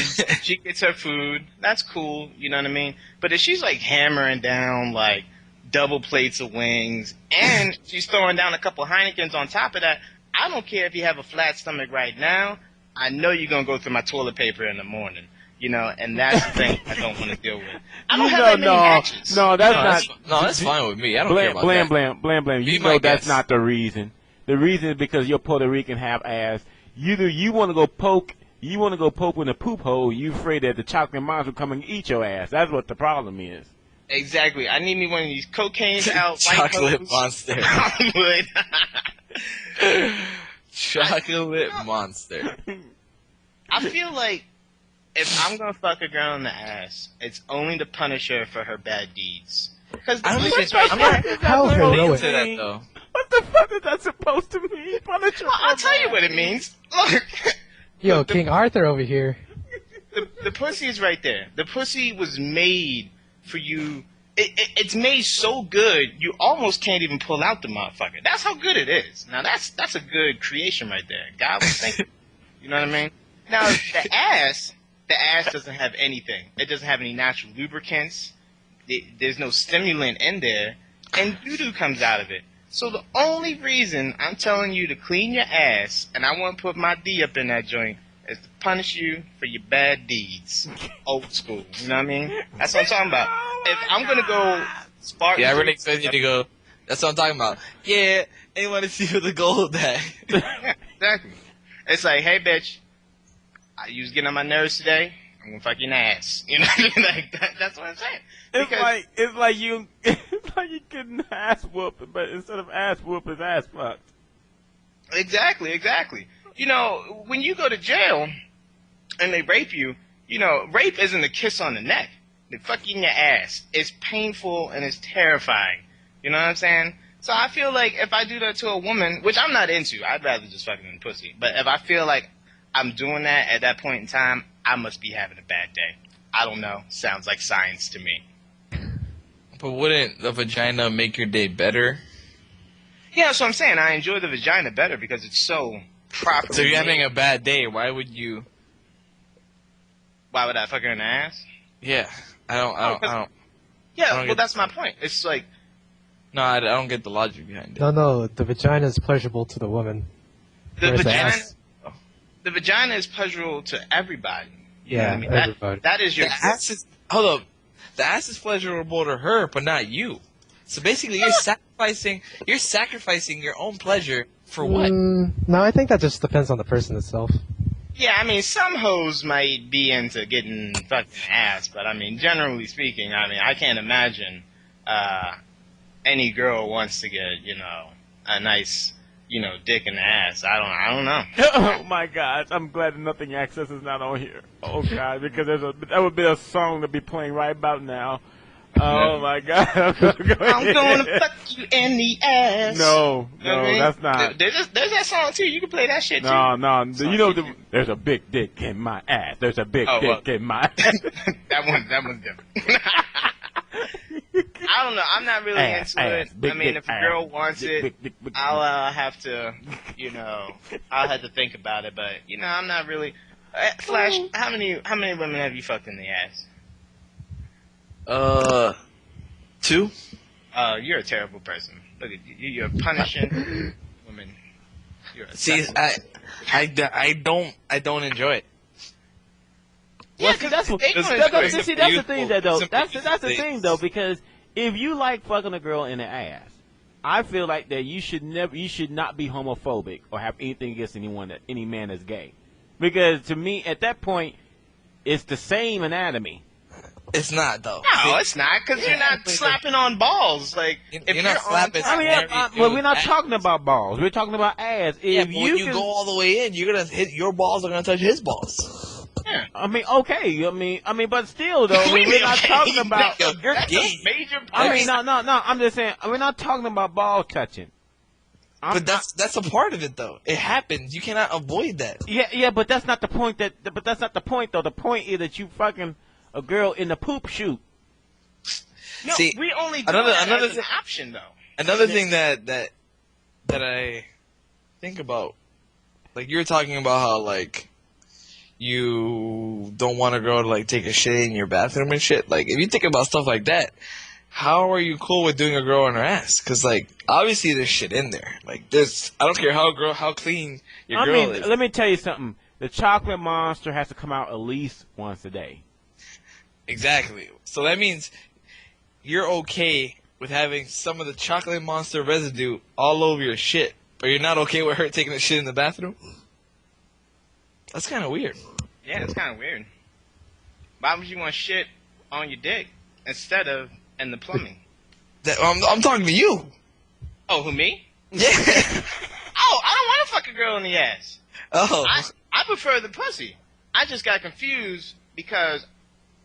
she gets her food. That's cool. You know what I mean? But if she's like hammering down like double plates of wings, and she's throwing down a couple Heinekens on top of that, I don't care if you have a flat stomach right now. I know you're gonna go through my toilet paper in the morning. You know, and that's the thing I don't want to deal with. I don't have that many matches. No, that's not. No, that's fine with me. I don't care about that. Blam. You know that's not the reason. The reason is because you're Puerto Rican, half ass. Either you want to go poke in the poop hole. You afraid that the chocolate monster will come and eat your ass. That's what the problem is. Exactly. I need me one of these cocaine's out chocolate monster. Chocolate monster. I feel like if I'm gonna fuck a girl in the ass, it's only to punish her for her bad deeds. Because I'm not How heroic. into that though. What the fuck is that supposed to mean? Punish her. I'll tell you what it means. Look. Yo, King Arthur over here. The pussy is right there. The pussy was made for you. It's made so good, you almost can't even pull out the motherfucker. That's how good it is. Now, that's a good creation right there. God was thinking. You know what I mean? Now, the ass doesn't have anything. It doesn't have any natural lubricants. There's no stimulant in there. And doo-doo comes out of it. So the only reason I'm telling you to clean your ass, and I want to put my D up in that joint, is to punish you for your bad deeds. Old school. You know what I mean? That's what I'm talking about. If I'm going to go Spartan... Yeah, I really expect you to go... That's what I'm talking about. Yeah, they want to see who the gold at. Yeah, exactly. It's like, hey, bitch, you was getting on my nerves today. I'm going to fuck your ass. You know what I mean? Like, that's what I'm saying. It's like you getting ass whooped, but instead of ass whooped, it's ass fucked. Exactly. when you go to jail and they rape you, rape isn't a kiss on the neck. They fuck you in your ass. It's painful and it's terrifying. You know what I'm saying? So I feel like if I do that to a woman, which I'm not into, I'd rather just fucking in pussy. But if I feel like I'm doing that at that point in time, I must be having a bad day. I don't know. Sounds like science to me. But wouldn't the vagina make your day better? Yeah, that's what I'm saying. I enjoy the vagina better because it's so proper. So you're having a bad day. Why would you? Why would I fuck her in the ass? Yeah, I don't. Yeah, well, that's my point. It's like. No, I don't get the logic behind it. No, the vagina is pleasurable to the woman. The Whereas vagina is pleasurable to everybody. You Yeah, know what I mean? everybody. That is your. The ass is, hold up. The ass is pleasurable to her, but not you. So basically, you're sacrificing your own pleasure for what? No, I think that just depends on the person itself. Yeah, I mean, some hoes might be into getting fucking ass, but I mean, generally speaking, I can't imagine any girl wants to get, a nice, dick in the ass. I don't know. Oh my God! I'm glad Nothing Access is not on here. Oh God, because that would be a song to be playing right about now. Oh my God! I'm gonna fuck you in the ass. No, I mean, that's not. There's that song too. You can play that shit too. No. There's a big dick in my ass. There's a big dick in my ass. that one's different. I don't know. I'm not really into it. Big I mean, dick, if a girl wants it, I'll have to, I'll have to think about it. But I'm not really. Flash, how many women have you fucked in the ass? 2. You're a terrible person. Look at you. You're punishing women. You're a See, I don't enjoy it. Yeah, Well, that's the thing though. That's the thing though, because if you like fucking a girl in the ass, I feel like that you should not be homophobic or have anything against any man that's gay, because to me at that point it's the same anatomy. It's not though. No, it's not, because you're not slapping on balls. Like if you're not slapping. But we're not talking about balls. We're talking about ass. If when you go all the way in, you're gonna hit your balls are gonna touch his balls. Yeah. I mean, okay. I mean, but still, though, we're not talking about. You're gay. Major. I mean, no. I'm just saying, we're not talking about ball touching. But that's a part of it, though. It happens. You cannot avoid that. Yeah, but that's not the point. But that's not the point, though. The point is that you fucking a girl in the poop chute. No, See, we only do that as an option, though. Another thing that I think about, like you were talking about how like. You don't want a girl to like take a shit in your bathroom and shit. Like, if you think about stuff like that, how are you cool with doing a girl on her ass? Because like, obviously there's shit in there. Like, I don't care how clean your girl is. Let me tell you something. The chocolate monster has to come out at least once a day. Exactly. So that means you're okay with having some of the chocolate monster residue all over your shit, but you're not okay with her taking a shit in the bathroom? That's kind of weird. Yeah, it's kind of weird. Why would you want shit on your dick instead of in the plumbing? I'm talking to you. Oh, who, me? Yeah. Oh, I don't want to fuck a girl in the ass. Oh. I prefer the pussy. I just got confused because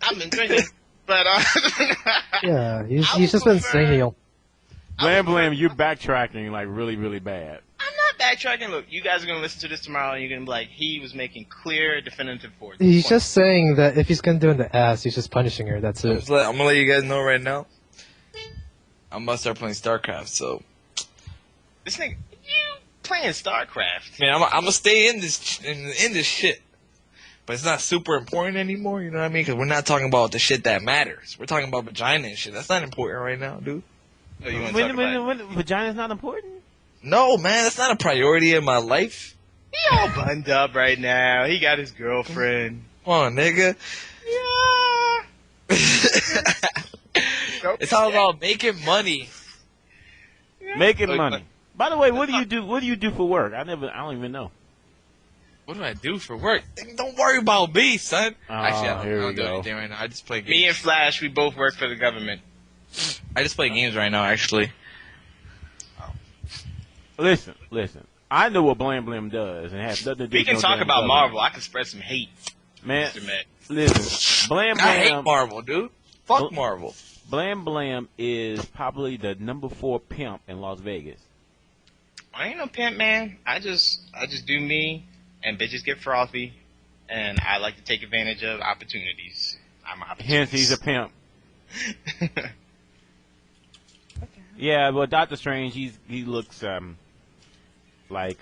I've been drinking. But Yeah, he's just been saying he'll. Blam, you're backtracking like really, really bad. I'm not backtracking. Look, you guys are going to listen to this tomorrow, and you're going to be like, he was making clear, definitive points. He's just saying that if he's gonna do it in the ass, he's just punishing her. That's it. I'm gonna let you guys know right now. I'm about to start playing StarCraft, so. This nigga, you playing StarCraft? Man, I'm gonna stay in this shit, but it's not super important anymore. You know what I mean? Because we're not talking about the shit that matters. We're talking about vagina and shit. That's not important right now, dude. Oh, you want to talk about it? Vagina's not important? No, man, that's not a priority in my life. He all bunned up right now. He got his girlfriend. Come on, nigga. Yeah. It's all about making money. Making money. By the way, what do you do? What do you do for work? I don't even know. What do I do for work? Don't worry about me, son. Oh, Actually, I here we don't do go. anything right now. I just play games. Me and Flash, we both work for the government. I just play games right now, actually. Listen. I know what Blam Blam does, and it has nothing to do We with can no talk damn about government. Marvel. I can spread some hate, Man, Mr. Matt. listen, Blam I hate Blam, Marvel, dude. Fuck Marvel. Blam Blam is probably the number 4 pimp in Las Vegas. I ain't no pimp, man. I just do me, and bitches get frothy, and I like to take advantage of opportunities. I'm Hence, he's a pimp. Yeah, well, Doctor Strange, he looks like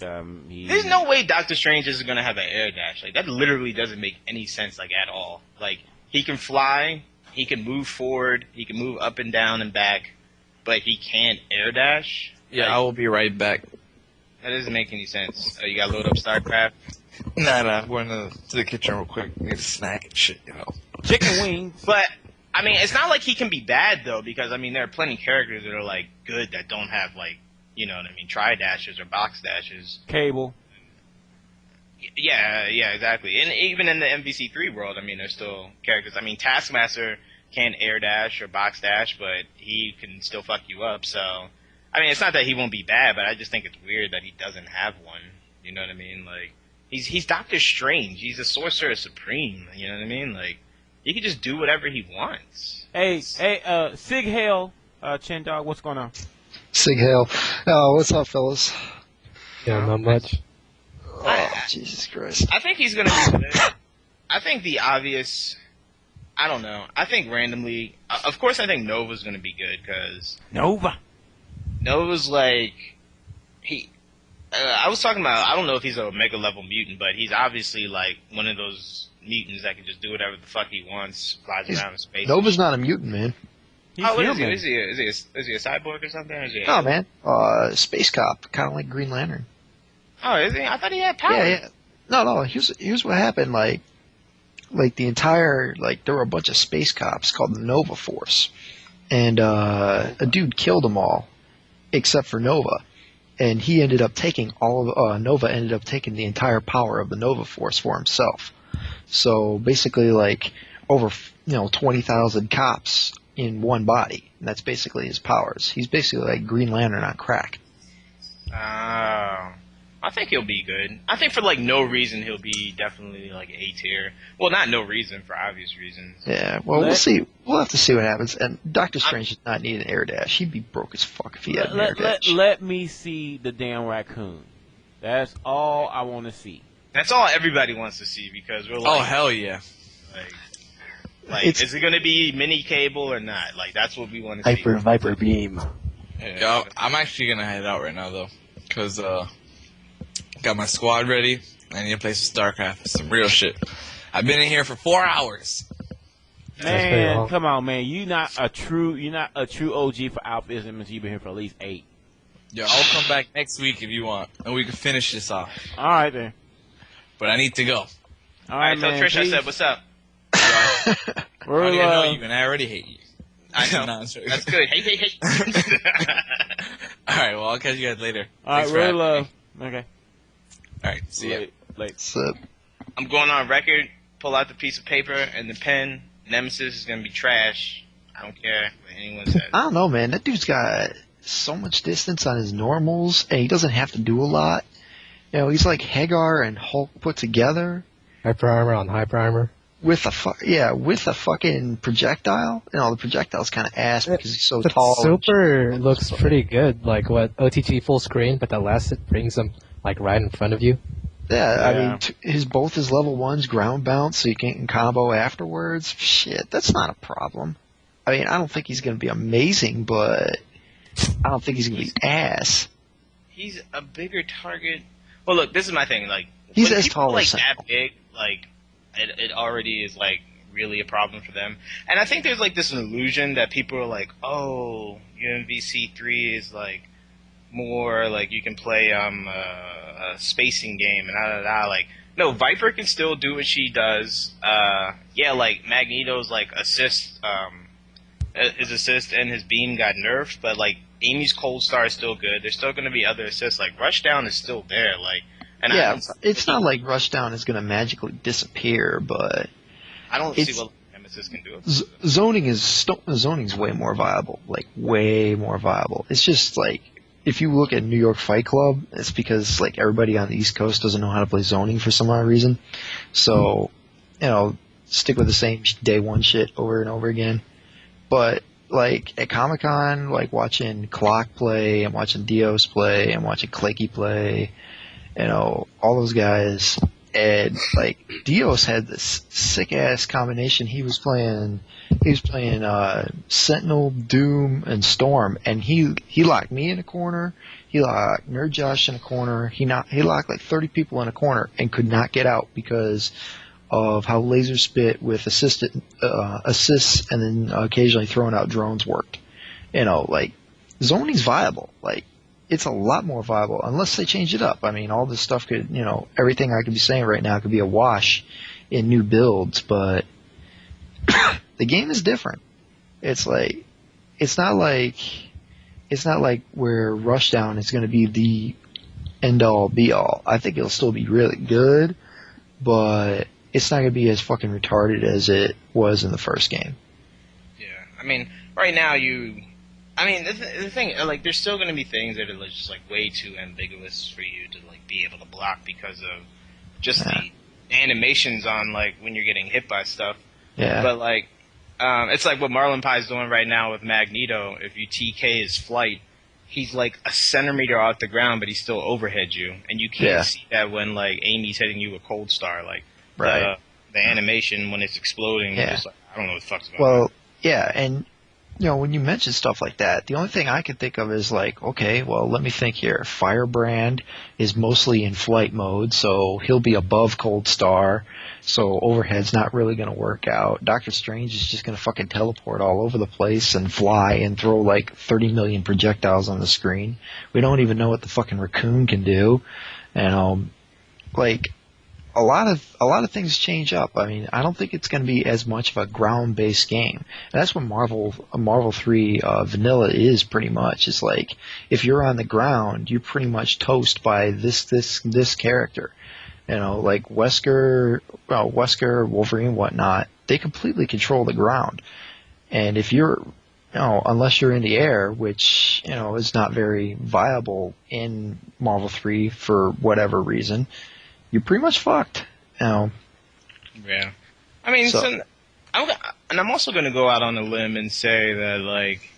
he. There's no way Doctor Strange is gonna have an air dash. Like that literally doesn't make any sense, like at all. Like he can fly, he can move forward, he can move up and down and back, but he can't air dash. Yeah, Like, I will be right back. that doesn't make any sense. Oh, you gotta load up StarCraft. Nah, I'm going to the kitchen real quick. Need a snack and shit, you know. Chicken wings. But I mean, it's not like he can be bad though, because I mean, there are plenty of characters that are like good that don't have like, you know what I mean, tri dashes or box dashes. Cable. Yeah, exactly. And even in the MVC3 world, I mean, there's still characters. I mean, Taskmaster can't air dash or box dash, but he can still fuck you up. So, I mean, it's not that he won't be bad, but I just think it's weird that he doesn't have one. You know what I mean? Like, he's Doctor Strange. He's a Sorcerer Supreme. You know what I mean? Like, he can just do whatever he wants. Hey, Sig Hale, Chin Dog, what's going on? Sig Hale. Oh, what's up, fellas? Yeah, not much. Oh, Jesus Christ. I think he's gonna be good. I think the obvious. I don't know. I think randomly. Of course, I think Nova's gonna be good because Nova. Nova's like he. I was talking about. I don't know if he's a Omega level mutant, but he's obviously like one of those mutants that can just do whatever the fuck he wants, flies around in space. Nova's not a mutant, man. He's Oh, what is he? human. Is he a cyborg or something? Or is he No, man. Space cop, kind of like Green Lantern. Oh, is he? I thought he had power. Yeah. No. Here's what happened. Like the entire there were a bunch of space cops called the Nova Force, and a dude killed them all, except for Nova, and he ended up taking Nova ended up taking the entire power of the Nova Force for himself. So basically, over 20,000 cops in one body, and that's basically his powers. He's basically like Green Lantern on crack. Oh. I think he'll be good. I think for no reason he'll be definitely A tier. Well, not no reason for obvious reasons. Yeah, well, we'll see. We'll have to see what happens. And Doctor Strange does not need an air dash. He'd be broke as fuck if he had an air dash. Let me see the damn raccoon. That's all I want to see. That's all everybody wants to see because we're Oh, hell yeah. Is it going to be mini cable or not? That's what we want to see. Viper beam. Yeah. Yo, I'm actually going to head out right now, though. Because, got my squad ready. I need to play some StarCraft. Some real shit. I've been in here for 4 hours. Man, come on, man. You're not a true OG for AlphaISM, and you've been here for at least 8. Yo, I'll come back next week if you want, and we can finish this off. All right, then. But I need to go. All All right, right, tell man. Trish I said, what's up? I We're, don't even know you, and I already hate you. I know. No, I'm joking. That's good. Hey. All right, well, I'll catch you guys later. all right, Thanks for we're having love. me. Okay. All right, see ya. Late. So, I'm going on record, pull out the piece of paper and the pen. Nemesis is going to be trash. I don't care what anyone says. I don't know, man. That dude's got so much distance on his normals, and he doesn't have to do a lot. He's like Hagar and Hulk put together. Hyper armor on hyper armor. With a fucking projectile. The projectile's kind of ass because he's so The tall. super looks pretty good. Like what OTG full screen, but that last it brings him right in front of you. Yeah, I Yeah. mean, both his level 1's ground bounce, so you can combo afterwards. Shit, that's not a problem. I mean, I don't think he's going to be amazing, but I don't think he's going to be ass. He's a bigger target. Well, look, this is my thing. He's when as people tall as that big, it already is really a problem for them. And I think there's this illusion that people are like, oh, UMVC3 is more you can play a spacing game and no, Viper can still do what she does. Magneto's assist, his assist and his beam got nerfed, but Amy's Cold Star is still good. There's still going to be other assists. Rushdown is still there. It's not like Rushdown is going to magically disappear, but I don't see what Nemesis can do. zoning's way more viable. Way more viable. It's just if you look at New York Fight Club, it's because like everybody on the East Coast doesn't know how to play zoning for some odd reason. So, stick with the same day one shit over and over again. But like at Comic-Con, like watching Clock play, I'm watching Dios play, I'm watching Claky play, all those guys. And like Dios had this sick ass combination. He was playing Sentinel, Doom, and Storm, and he locked me in a corner. He locked Nerd Josh in a corner. He locked like 30 people in a corner and could not get out because of how Laser Spit with assists and then occasionally throwing out drones worked. Like zoning's viable. Like it's a lot more viable unless they change it up. I mean, all this stuff could, everything I could be saying right now could be a wash in new builds, but the game is different. It's not like where Rushdown is going to be the end all be all. I think it'll still be really good, but it's not going to be as fucking retarded as it was in the first game. Yeah, I mean, right now the thing, like, there's still going to be things that are just like way too ambiguous for you to like be able to block because of just the animations on like when you're getting hit by stuff. Yeah. But like, it's like what Marlon Pie's doing right now with Magneto. If you TK his flight, he's like a centimeter off the ground, but he still overheads you, and you can't see that when like Amy's hitting you with Cold Star, like the animation when it's exploding. Yeah. Just like, I don't know what the fuck's going on. Well, yeah, and when you mention stuff like that, the only thing I can think of is like, okay, well, let me think here. Firebrand is mostly in flight mode, so he'll be above Cold Star, so overhead's not really going to work out. Doctor Strange is just going to fucking teleport all over the place and fly and throw like 30 million projectiles on the screen. We don't even know what the fucking Raccoon can do. And like a lot of things change up. I mean, I don't think it's going to be as much of a ground-based game. And that's what Marvel 3 Vanilla is pretty much. It's like if you're on the ground, you're pretty much toast by this character. Like Wesker, Wolverine, whatnot. They completely control the ground. And if you're, unless you're in the air, which is not very viable in Marvel 3 for whatever reason, you're pretty much fucked. Yeah. I mean, I'm also going to go out on a limb and say that, like,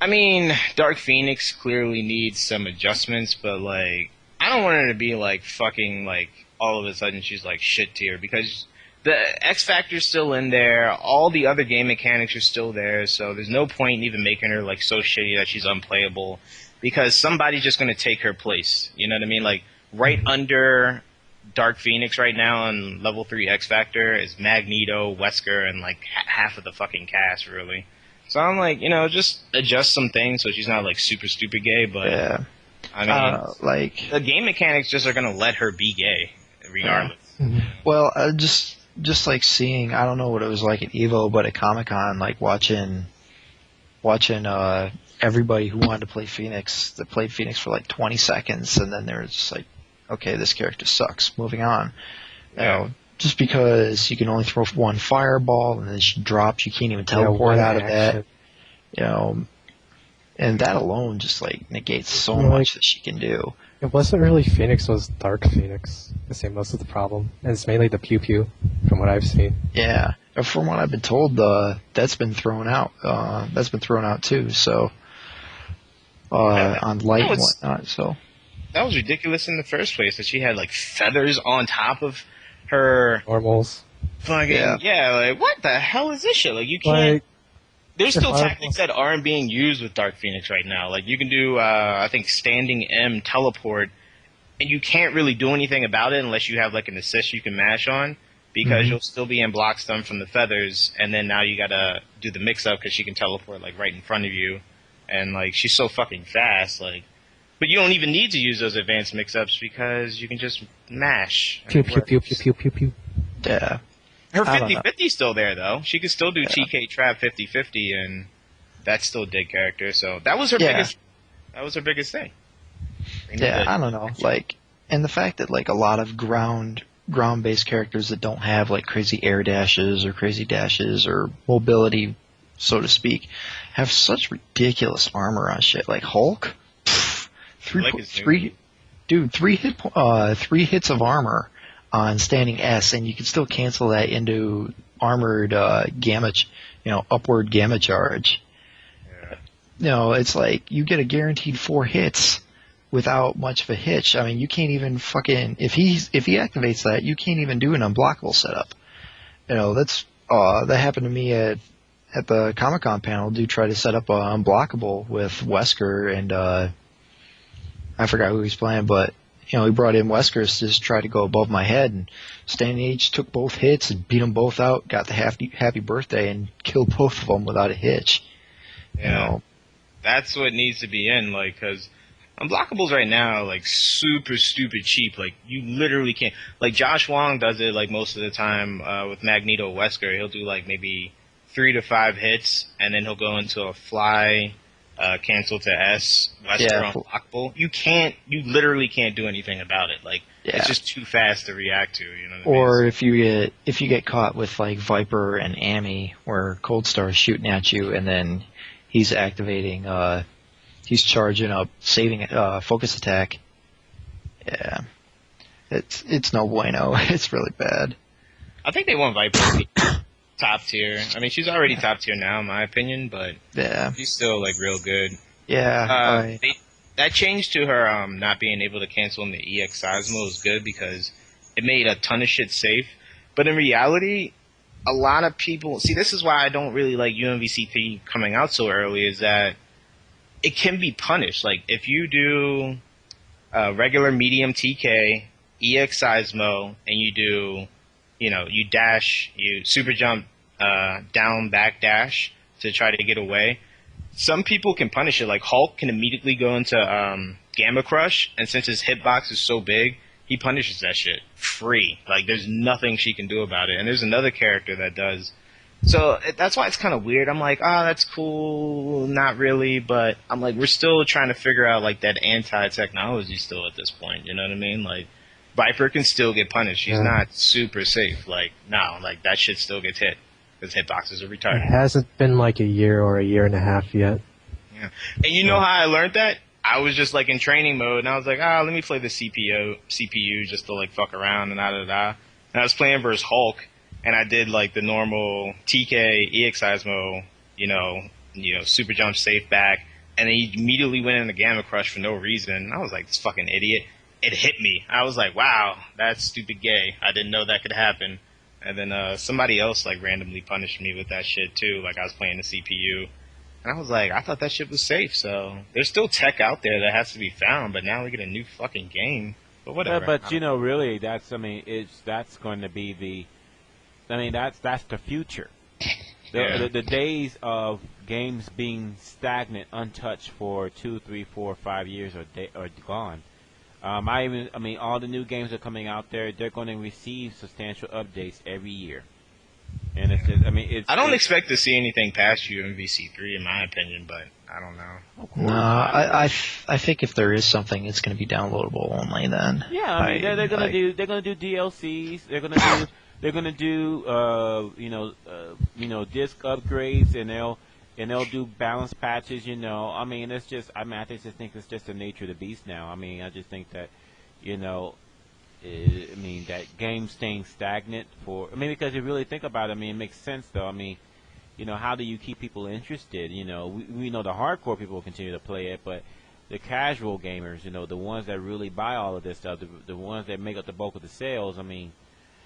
I mean, Dark Phoenix clearly needs some adjustments, but, like, I don't want her to be, like, fucking, like, all of a sudden she's, like, shit tier, because the X Factor's still in there, all the other game mechanics are still there, so there's no point in even making her, like, so shitty that she's unplayable, because somebody's just going to take her place. You know what I mean? Like, right under Dark Phoenix right now on level 3 X Factor is Magneto, Wesker, and like half of the fucking cast, really. So I'm like, just adjust some things so she's not like super stupid gay, but yeah. I mean, like the game mechanics just are gonna let her be gay regardless. Yeah. Well, just like seeing, I don't know what it was like at EVO, but at Comic-Con, like watching everybody who wanted to play Phoenix, that played Phoenix for like 20 seconds, and then they were just like, okay, this character sucks, moving on. Just because you can only throw one fireball, and then she drops, you can't even teleport out of that. And that alone just like negates so much that she can do. It wasn't really Phoenix, it was Dark Phoenix. I say most of the problem. And it's mainly the pew pew, from what I've seen. Yeah. From what I've been told, that's been thrown out. That's been thrown out too, so on light and whatnot, so. That was ridiculous in the first place, that she had like feathers on top of her normals. Fucking like what the hell is this shit? Like you can't. Like, there's still tactics that aren't being used with Dark Phoenix right now. Like you can do, I think, standing M teleport, and you can't really do anything about it unless you have like an assist you can mash on, because you'll still be in block stun from the feathers, and then now you gotta do the mix up because she can teleport like right in front of you, and like she's so fucking fast, like. But you don't even need to use those advanced mix-ups because you can just mash. Pew, pew, pew, pew, pew, pew, pew. Yeah. Her 50-50's still there, though. She can still do TK Trap 50-50, and that's still a dead character. So that was her biggest. That was her biggest thing. Yeah, I don't know. Like, and the fact that like a lot of ground-based characters that don't have like crazy air dashes or crazy dashes or mobility, so to speak, have such ridiculous armor on shit. Like Hulk, pff, three hits of armor on standing S, and you can still cancel that into armored upward gamma charge. It's like you get a guaranteed 4 hits without much of a hitch. I mean, you can't even fucking if he activates that, you can't even do an unblockable setup. That happened to me at the Comic-Con panel. Dude tried to set up an unblockable with Wesker, and I forgot who he's playing, but he brought in Wesker to just try to go above my head, and Standing H took both hits and beat them both out, got the happy birthday, and killed both of them without a hitch. Yeah. That's what needs to be in, because unblockables right now, super stupid cheap. You literally can't. Josh Wong does it, most of the time with Magneto Wesker. He'll do, maybe 3 to 5 hits, and then he'll go into a fly, cancel to S, Wesker unblockable. You literally can't do anything about it. It's just too fast to react to, you know what I mean? Or if you get caught with, Viper and Amy, where Cold Star is shooting at you, and then he's activating, he's charging up, saving focus attack. Yeah. It's no bueno. It's really bad. I think they want Viper to be top tier. I mean, she's already top tier now, in my opinion, but she's still, real good. Yeah. That change to her not being able to cancel in the EX Seismo was good because it made a ton of shit safe. But in reality, a lot of people... See, this is why I don't really like UMVC3 coming out so early, is that it can be punished. If you do regular medium TK, EX Seismo, and you do, you dash, you super jump, down, back dash to try to get away, some people can punish it. Hulk can immediately go into Gamma Crush, and since his hitbox is so big, he punishes that shit free. There's nothing she can do about it. And there's another character that does. So that's why it's kind of weird. I'm that's cool, not really, but I'm we're still trying to figure out that anti-technology still at this point, you know what I mean? Viper can still get punished. She's not super safe. That shit still gets hit because hitboxes are retarded. It hasn't been a year or a year and a half yet. Yeah. And you know how I learned that? I was just in training mode, and I was let me play the CPU just to fuck around and da-da-da. And I was playing versus Hulk, and I did the normal TK, EX Seismo, super jump safe back, and then he immediately went into Gamma Crush for no reason. And I was this fucking idiot. It hit me. I was wow, that's stupid gay. I didn't know that could happen. And then somebody else randomly punished me with that shit too. I was playing the CPU. And I was I thought that shit was safe. So there's still tech out there that has to be found, but now we get a new fucking game. But whatever. But really, that's going to be that's the future. The days of games being stagnant, untouched for 2, 3, 4, 5 years are gone. All the new games are coming out there. They're going to receive substantial updates every year. And it's just, I don't expect to see anything past UMVC3 in my opinion, but I don't know. No, I think if there is something, it's going to be downloadable only then. Yeah, they're going to do DLCs. They're going to do disc upgrades, and they'll do balance patches. It's just I just think it's just the nature of the beast now. I just think that that game staying stagnant because you really think about it, it makes sense though. How do you keep people interested? We know the hardcore people will continue to play it, but the casual gamers, the ones that really buy all of this stuff, the ones that make up the bulk of the sales,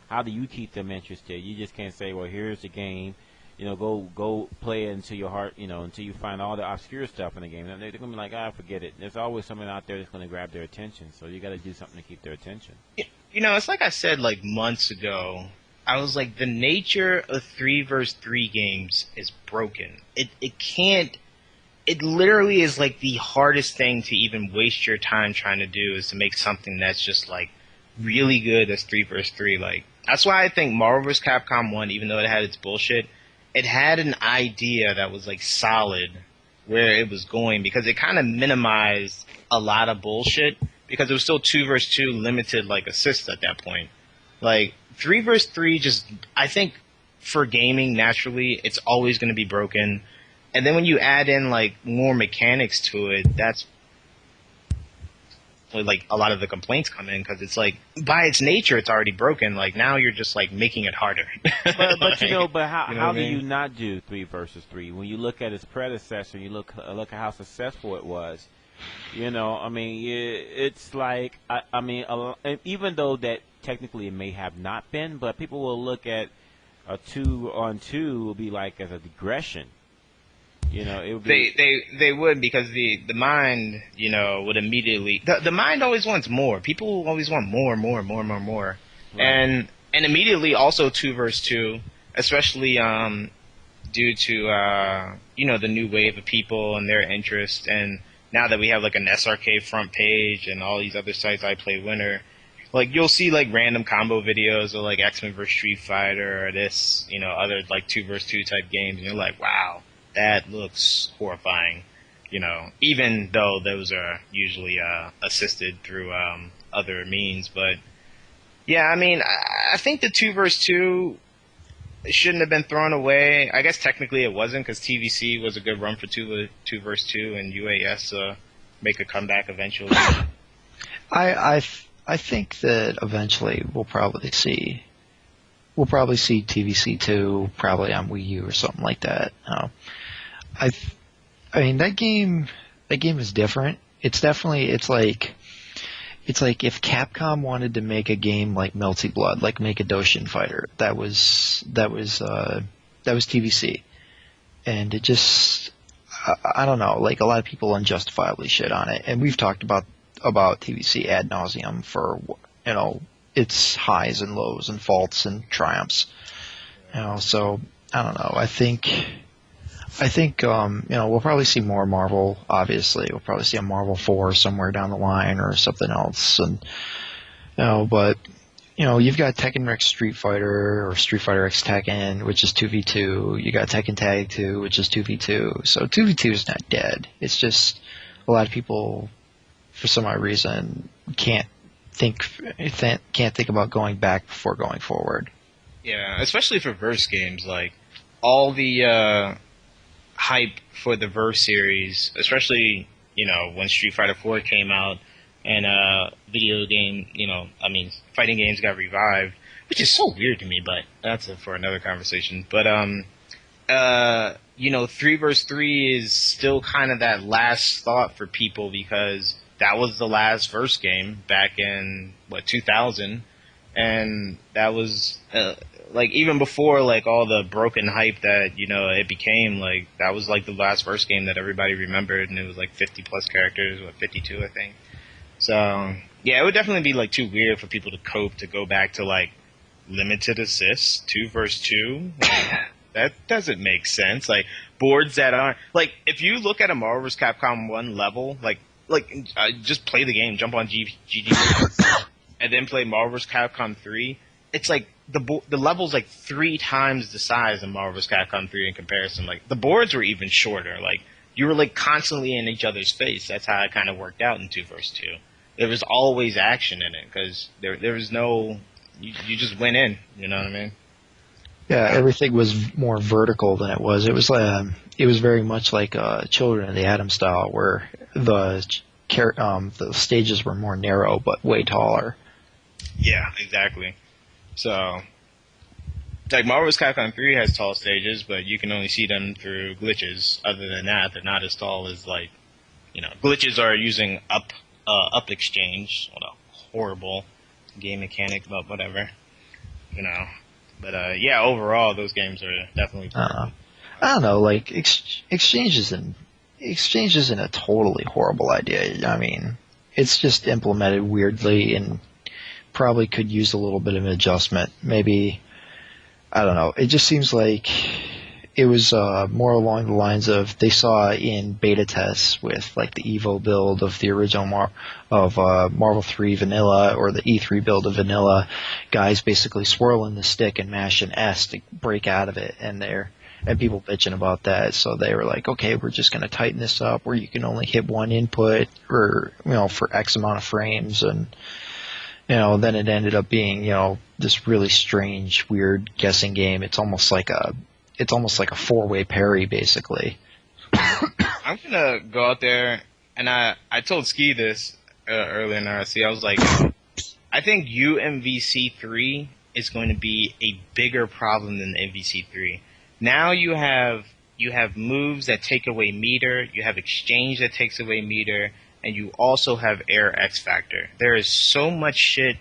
how do you keep them interested? You just can't say, well, here's the game, go play it until your heart, until you find all the obscure stuff in the game. And they're going to be forget it. There's always something out there that's going to grab their attention, so you got to do something to keep their attention. It's like I said months ago. I was the nature of 3 vs 3 games is broken. It can't. It literally is the hardest thing to even waste your time trying to do is to make something that's just really good as 3 vs 3. That's why I think Marvel vs. Capcom 1, even though it had its bullshit, it had an idea that was solid where it was going because it kind of minimized a lot of bullshit because it was still 2 vs 2 limited assists at that point. 3 vs 3 just, I think for gaming naturally it's always going to be broken. And then when you add in like more mechanics to it, that's where, like a lot of the complaints come in, because it's like by its nature it's already broken. Like now you're just like making it harder. But you know, but how You know how what do I mean? you not do 3 versus 3 when you look at its predecessor? You look at how successful it was. You know, I mean, it's like I mean, and even though that technically it may have not been, but people will look at a 2-on-2 will be like as a digression. You know, it would be. They would, because the mind, you know, would immediately the mind always wants more. People always want more. Right. And immediately also 2 versus 2, especially due to you know, the new wave of people and their interest, and now that we have like an SRK front page and all these other sites, I Play Winner, like you'll see like random combo videos of like X-Men vs Street Fighter or this, you know, other like 2 versus 2 type games, and you're like, wow, that looks horrifying, you know, even though those are usually assisted through other means. But yeah, I mean, I think the 2 versus 2 shouldn't have been thrown away. I guess technically it wasn't, because TVC was a good run for 2 versus 2, and UAS make a comeback eventually. I think that eventually we'll probably see TVC 2 probably on Wii U or something like that. I mean that game is different. It's like if Capcom wanted to make a game like Melty Blood, like make a Doshin Fighter, that was TVC, and it just I don't know, like a lot of people unjustifiably shit on it, and we've talked about TVC ad nauseum for, you know, its highs and lows and faults and triumphs, you know. So I don't know. I think you know, we'll probably see more Marvel. Obviously, we'll probably see a Marvel 4 somewhere down the line or something else, and you know, but you know, you've got Tekken X Street Fighter or Street Fighter X Tekken, which is 2v2. You got Tekken Tag 2, which is 2v2. So 2v2 is not dead. It's just a lot of people, for some odd reason, can't think about going back before going forward. Yeah, especially for Verse games, like all the hype for the Verse series, especially, you know, when Street Fighter 4 came out and video game, you know, I mean, fighting games got revived, which is so weird to me, but that's for another conversation. But you know, 3 versus 3 is still kind of that last thought for people, because that was the last Verse game back in 2000, and that was like even before like all the broken hype that, you know, it became, like that was like the last Verse game that everybody remembered, and it was like 50 plus characters, 52 I think. So yeah, it would definitely be like too weird for people to cope to go back to like limited assists 2 versus 2. Like, that doesn't make sense. Like boards that aren't, like if you look at a Marvel vs. Capcom 1 level, like just play the game, jump on GG, and then play Marvel vs. Capcom 3. It's like the level's like 3 times the size of Marvel vs. Capcom 3 in comparison. Like the boards were even shorter. Like you were like constantly in each other's face. That's how it kind of worked out in 2 versus 2. There was always action in it, because there was no, you just went in. You know what I mean? Yeah, everything was more vertical than it was. It was very much like Children of the Atom style, where the stages were more narrow but way taller. Yeah, exactly. So, like Marvel vs. Capcom 3 has tall stages, but you can only see them through glitches. Other than that, they're not as tall as, like, you know, glitches are using up exchange. What a horrible game mechanic, but whatever, you know. But yeah, overall, those games are definitely. I don't know, like exchange isn't a totally horrible idea. I mean, it's just implemented weirdly and probably could use a little bit of an adjustment. Maybe, I don't know. It just seems like it was more along the lines of they saw in beta tests with like the EVO build of the original Marvel 3 Vanilla, or the E3 build of Vanilla, guys basically swirling the stick and mashing S to break out of it, and people bitching about that. So they were like, okay, we're just going to tighten this up where you can only hit one input, or, you know, for X amount of frames, and you know, then it ended up being, you know, this really strange, weird guessing game. It's almost like a 4-way parry, basically. gonna go out there, and I told Ski this earlier in RSC. I was like, I think UMVC3 is going to be a bigger problem than MVC3. Now you have moves that take away meter, you have exchange that takes away meter, and you also have air X factor. There is so much shit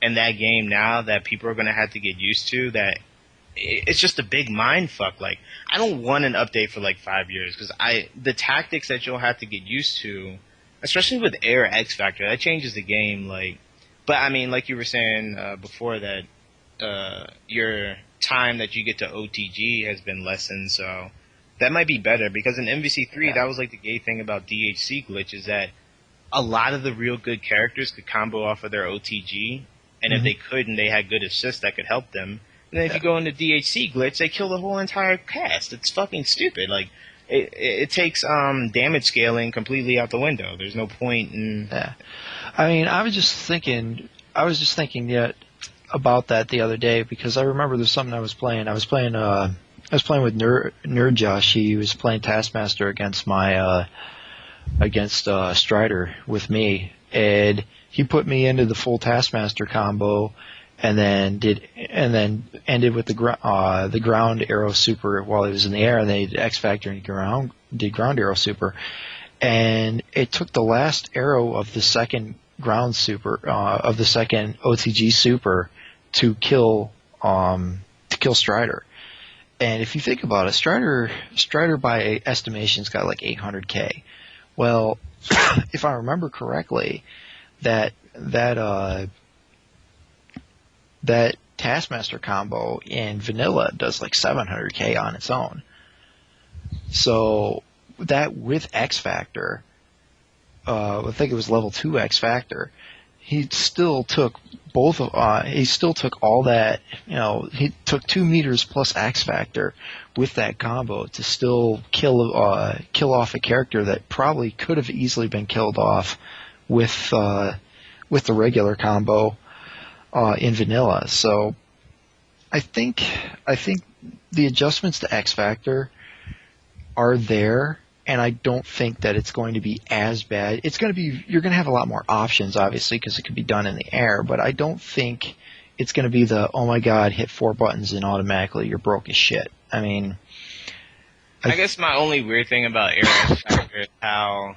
in that game now that people are going to have to get used to that it's just a big mind fuck. Like, I don't want an update for like 5 years because the tactics that you'll have to get used to, especially with air X factor, that changes the game. Like, but I mean, like you were saying before that your time that you get to OTG has been lessened, so that might be better because in MVC3 that was like the gay thing about DHC glitch is that a lot of the real good characters could combo off of their OTG, and if they couldn't, they had good assists that could help them. And then if you go into DHC glitch, they kill the whole entire cast. It's fucking stupid. Like, it takes damage scaling completely out the window. There's no point in... Yeah. I mean, I was just thinking about that the other day because I remember there's something I was playing. I was playing with Nerd Josh. He was playing Taskmaster against Strider with me, and he put me into the full Taskmaster combo, and then ended with the ground arrow super while he was in the air, and they did X Factor and did ground arrow super, and it took the last arrow of the second ground super of the second OTG super to kill Strider. And if you think about it, Strider by estimation's got like 800k. Well, if I remember correctly, that Taskmaster combo in vanilla does like 700k on its own. So that with X Factor, I think it was level 2 X Factor, he still took all that, he took 2 meters plus X Factor with that combo to still kill off a character that probably could have easily been killed off with the regular combo in vanilla. So I think the adjustments to X Factor are there, and I don't think that it's going to be as bad. You're going to have a lot more options, obviously, because it could be done in the air, but I don't think it's going to be the, oh my god, hit 4 buttons and automatically you're broke as shit. I mean... I guess my only weird thing about air X Factor is how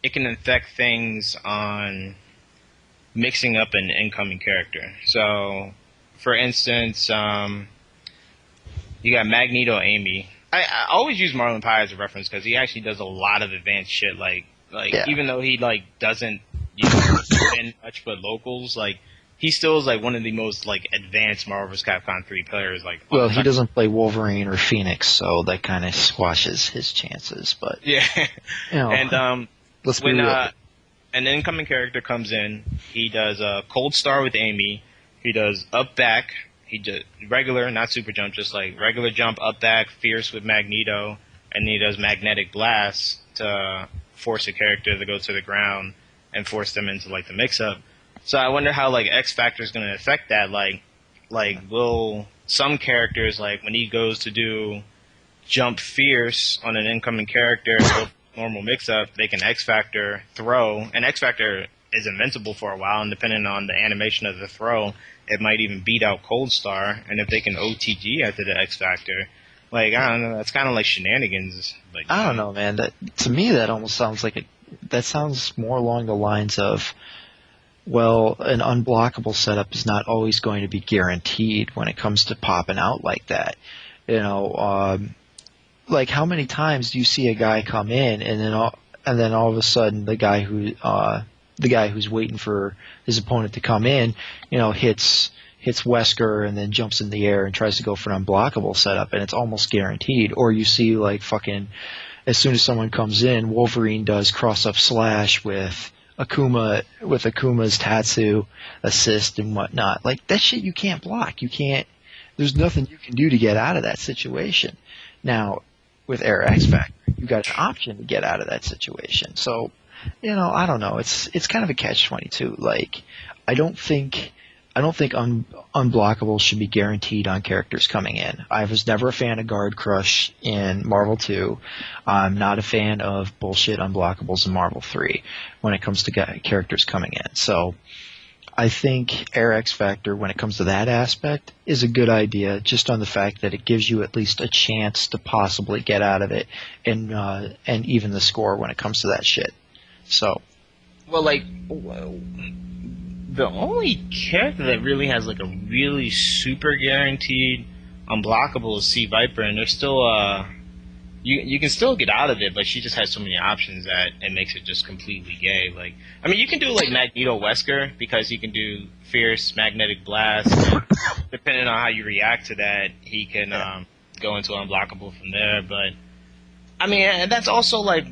it can affect things on mixing up an incoming character. So, for instance, you got Magneto Amy. I always use Marlon Pye as a reference because he actually does a lot of advanced shit. Even though he doesn't win much but locals, he still is one of the most advanced Marvel vs. Capcom 3 players. Well, he doesn't play Wolverine or Phoenix, so that kind of squashes his chances. But yeah, and let's be when real. An incoming character comes in, he does a Cold Star with Amy. He does up back. He does regular, not super jump, just regular jump, up back, fierce with Magneto, and he does magnetic blast to force a character to go to the ground and force them into the mix up. So I wonder how X Factor is going to affect that. Will some characters when he goes to do jump fierce on an incoming character, normal mix up, they can X Factor throw, and X Factor is invincible for a while, and depending on the animation of the throw, it might even beat out Cold Star, and if they can OTG after the X Factor, I don't know, that's kind of like shenanigans. I don't know, man. To me, that almost sounds that sounds more along the lines of, well, an unblockable setup is not always going to be guaranteed when it comes to popping out like that. How many times do you see a guy come in and then all of a sudden the guy who's waiting for his opponent to come in, hits Wesker and then jumps in the air and tries to go for an unblockable setup, and it's almost guaranteed. Or you see as soon as someone comes in, Wolverine does cross up slash with Akuma's Tatsu assist and whatnot. That shit you can't block. There's nothing you can do to get out of that situation. Now, with Air X Factor, you got an option to get out of that situation. So, I don't know. It's kind of a catch-22. I don't think I don't think unblockables should be guaranteed on characters coming in. I was never a fan of Guard Crush in Marvel 2. I'm not a fan of bullshit unblockables in Marvel 3 when it comes to characters coming in. So I think Air X Factor, when it comes to that aspect, is a good idea, just on the fact that it gives you at least a chance to possibly get out of it and even the score when it comes to that shit. So, well, like, the only character that really has like a really super guaranteed unblockable is Sea Viper, and there's still you can still get out of it, but she just has so many options that it makes it just completely gay. Like, I mean, you can do like Magneto Wesker because he can do Fierce Magnetic Blast. Depending on how you react to that, he can go into unblockable from there. But I mean, and that's also like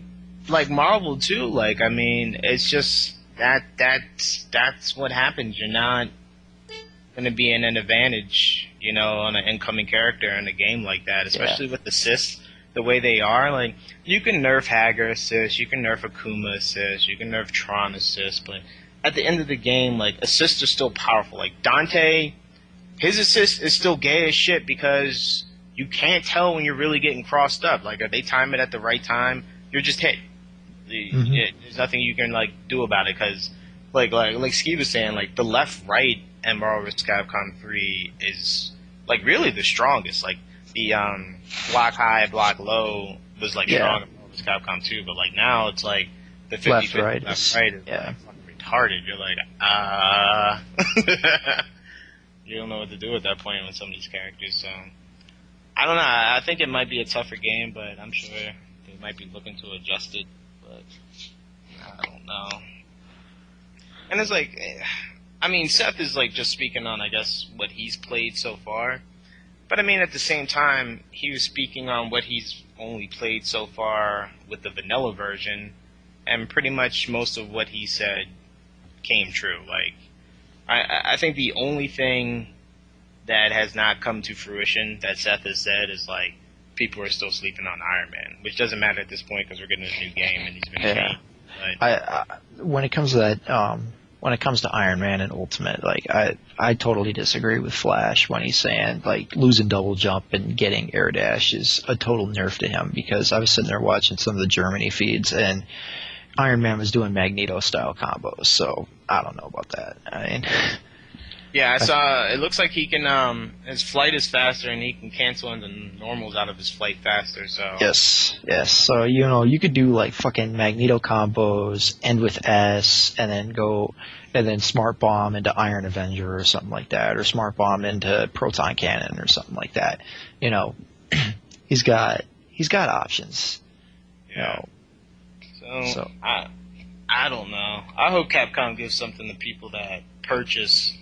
Marvel too. Like, I mean, it's just that's what happens. You're not going to be in an advantage, you know, on an incoming character in a game like that, especially with assists the way they are. Like, you can nerf Hager assist, you can nerf Akuma assist, you can nerf Tron assist, but at the end of the game, like, assists are still powerful. Like, Dante, his assist is still gay as shit because you can't tell when you're really getting crossed up. Like, if they time it at the right time, you're just hit. There's nothing you can, like, do about it because, like Ski was saying, like, the left-right in Marvel vs. Capcom 3 is, like, really the strongest. Like, the block high, block low was, like, strong in Marvel vs. Capcom 2, but, like, now it's, like, the 50-50 left-right is like, fucking retarded. You're like, you don't know what to do at that point with some of these characters, so I don't know. I think it might be a tougher game, but I'm sure they might be looking to adjust it, but I don't know. And it's like, I mean, Seth is, like, just speaking on, I guess, what he's played so far. But, I mean, at the same time, he was speaking on what he's only played so far with the vanilla version, and pretty much most of what he said came true. Like, I think the only thing that has not come to fruition that Seth has said is, like, people are still sleeping on Iron Man, which doesn't matter at this point because we're getting a new game and he's been changed. But when it comes to that, when it comes to Iron Man and Ultimate, like, I totally disagree with Flash when he's saying, like, losing double jump and getting air dash is a total nerf to him, because I was sitting there watching some of the Germany feeds and Iron Man was doing Magneto style combos, so I don't know about that. I mean, yeah, I saw. It looks like he can. His flight is faster, and he can cancel in the normals out of his flight faster. So yes. So you could do like fucking Magneto combos, end with S, and then Smart Bomb into Iron Avenger or something like that, or Smart Bomb into Proton Cannon or something like that. You know, he's got options. Yeah. So I don't know. I hope Capcom gives something to people that purchase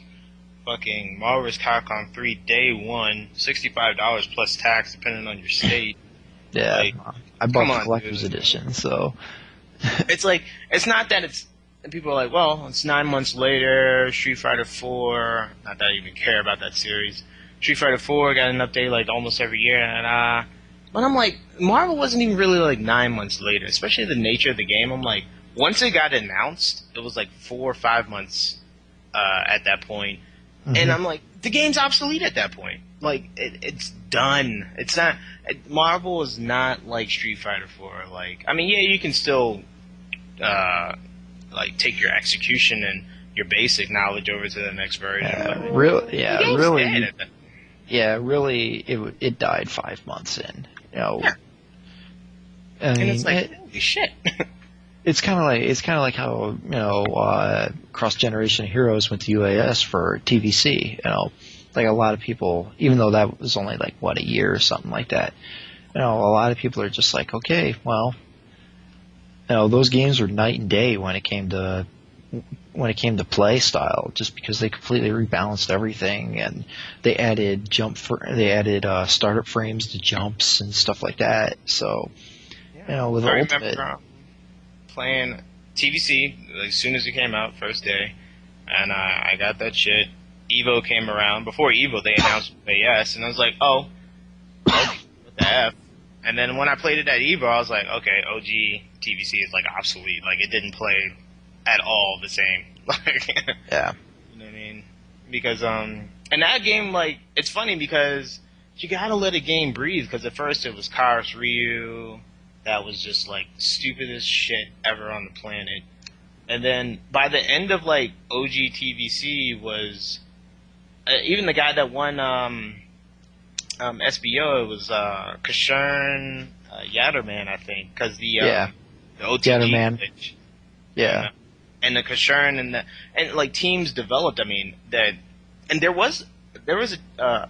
fucking Marvel vs. Capcom 3 day one, $65 plus tax depending on your state. Yeah, like, I bought the collector's edition, so it's like, it's not that it's, and people are like, well, it's 9 months later, Street Fighter 4, not that I even care about that series. Street Fighter 4 got an update like almost every year, and but I'm like, Marvel wasn't even really like 9 months later, especially the nature of the game. I'm like, once it got announced, it was like 4 or 5 months at that point. And I'm like, the game's obsolete at that point. Like, it's done. It's not. Marvel is not like Street Fighter 4. Like, I mean, yeah, you can still like take your execution and your basic knowledge over to the next version. Really, it died 5 months in. You know, and it's like, holy shit. It's kind of like how Cross Generation Heroes went to UAS for TVC. You know, like a lot of people, even though that was only like a year or something like that. You know, a lot of people are just like, okay, well, those games were night and day when it came to play style, just because they completely rebalanced everything, and they added startup frames to jumps and stuff like that. So, with Ultimate. Playing TVC as soon as it came out, first day, and I got that shit. EVO came around. Before EVO, they announced AS, and I was like, oh, what the F? And then when I played it at EVO, I was like, okay, OG TVC is like obsolete. Like, it didn't play at all the same. Like, yeah. You know what I mean? because and that game, like, it's funny because you gotta let a game breathe, because at first it was Chaos Ryu, that was just like stupidest shit ever on the planet, and then by the end of like OG TVC was even the guy that won SBO, it was Kashern Yatterman, I think, because the OTG Yatterman. glitch, Yeah. you know? And the Kashern and like teams developed. I mean there was a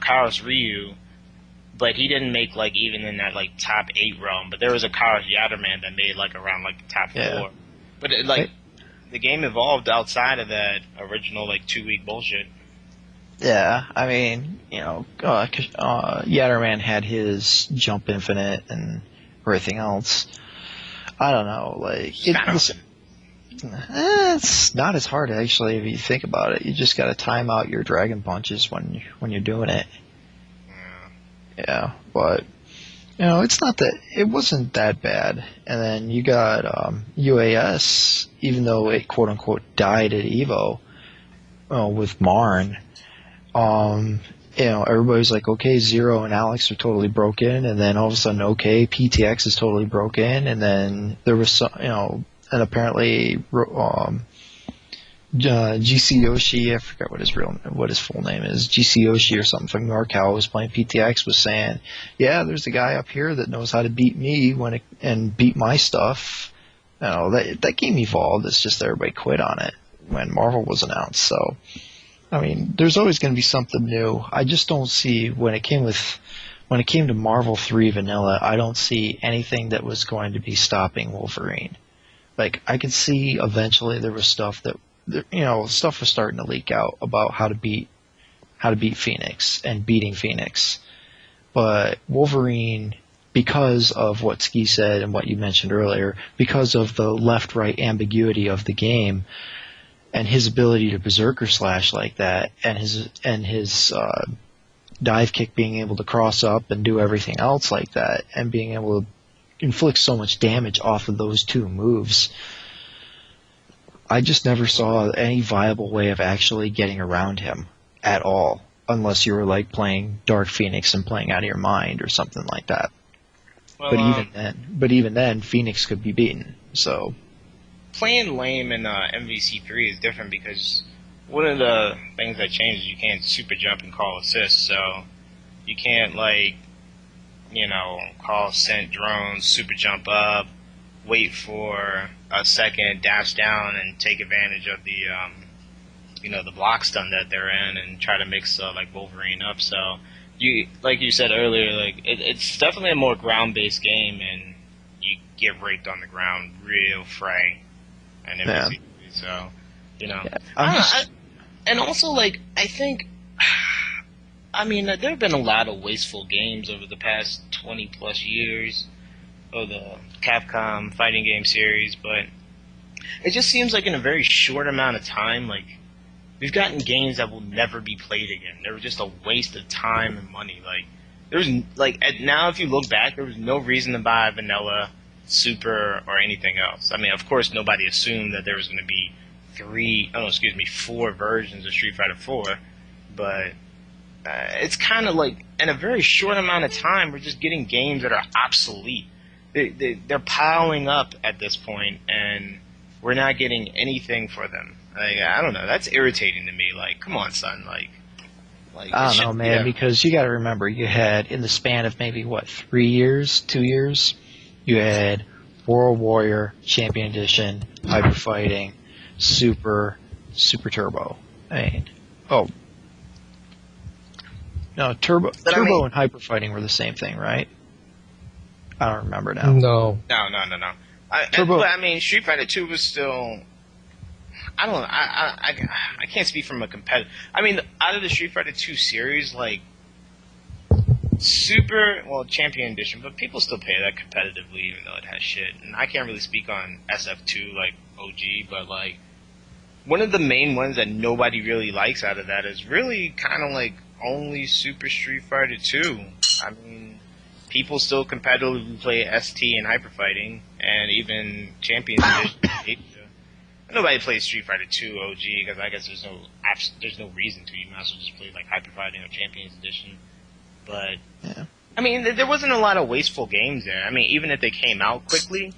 Chaos Ryu, but he didn't make like even in that like top 8 realm. But there was a Chaos Yatterman that made like around like the top 4. But the game evolved outside of that original like 2-week bullshit. Yeah, I mean, you know, Yatterman had his jump infinite and everything else. I don't know, like it's not as hard actually if you think about it. You just got to time out your dragon punches when you're doing it. Yeah, but you know, it wasn't that bad. And then you got UAS, even though it quote unquote died at EVO with Marn. You know, everybody's like, okay, Zero and Alex are totally broken, and then all of a sudden, okay, PTX is totally broken, and then there was some, you know, and apparently, GC Yoshi, I forgot what his full name is, GC Yoshi or something from NorCal was playing PTX, was saying, yeah, there's a guy up here that knows how to beat me and beat my stuff. You know, that game evolved. It's just everybody quit on it when Marvel was announced. So, I mean, there's always going to be something new. I just don't see when it came to Marvel 3 Vanilla, I don't see anything that was going to be stopping Wolverine. Like, I could see eventually there was stuff was starting to leak out about how to beat Phoenix and beating Phoenix. But Wolverine, because of what Ski said and what you mentioned earlier, because of the left-right ambiguity of the game, and his ability to berserker slash like that, and his dive kick being able to cross up and do everything else like that, and being able to inflict so much damage off of those 2 moves, I just never saw any viable way of actually getting around him at all, unless you were like playing Dark Phoenix and playing out of your mind or something like that. Well, but even then, Phoenix could be beaten. So playing lame in MVC3 is different because one of the things that changed is you can't super jump and call assist, so you can't call sent drones, super jump up, wait for a second, dash down, and take advantage of the block stun that they're in, and try to mix Wolverine up. So like you said earlier, it's definitely a more ground-based game, and you get raped on the ground real fray. And everything. So, you know. Yeah, and also, I think, I mean, there have been a lot of wasteful games over the past 20-plus years of the Capcom fighting game series, but it just seems like in a very short amount of time, we've gotten games that will never be played again. They were just a waste of time and money. Now if you look back, there was no reason to buy Vanilla, Super, or anything else. I mean, of course, nobody assumed that there was going to be 4 versions of Street Fighter 4, but it's kind of like in a very short amount of time, we're just getting games that are obsolete. They're piling up at this point, and we're not getting anything for them. I don't know. That's irritating to me. Come on, son. I don't know, man. Because you got to remember, you had in the span of maybe 2 years. You had World Warrior, Champion Edition, Hyper Fighting, Super Turbo. Turbo and Hyper Fighting were the same thing, right? I don't remember now. No. Turbo. But I mean, Street Fighter 2 was still. I don't know. I can't speak from a competitor. I mean, out of the Street Fighter 2 series, Champion Edition, but people still play that competitively, even though it has shit. And I can't really speak on SF2 OG, but one of the main ones that nobody really likes out of that is really kind of only Super Street Fighter 2. I mean, people still competitively play ST and Hyper Fighting, and even Champion Edition. Nobody plays Street Fighter 2 OG because I guess there's no reason to. You might as well just play like Hyper Fighting or Champions Edition. But Yeah. I mean, there wasn't a lot of wasteful games there. I mean, even if they came out quickly,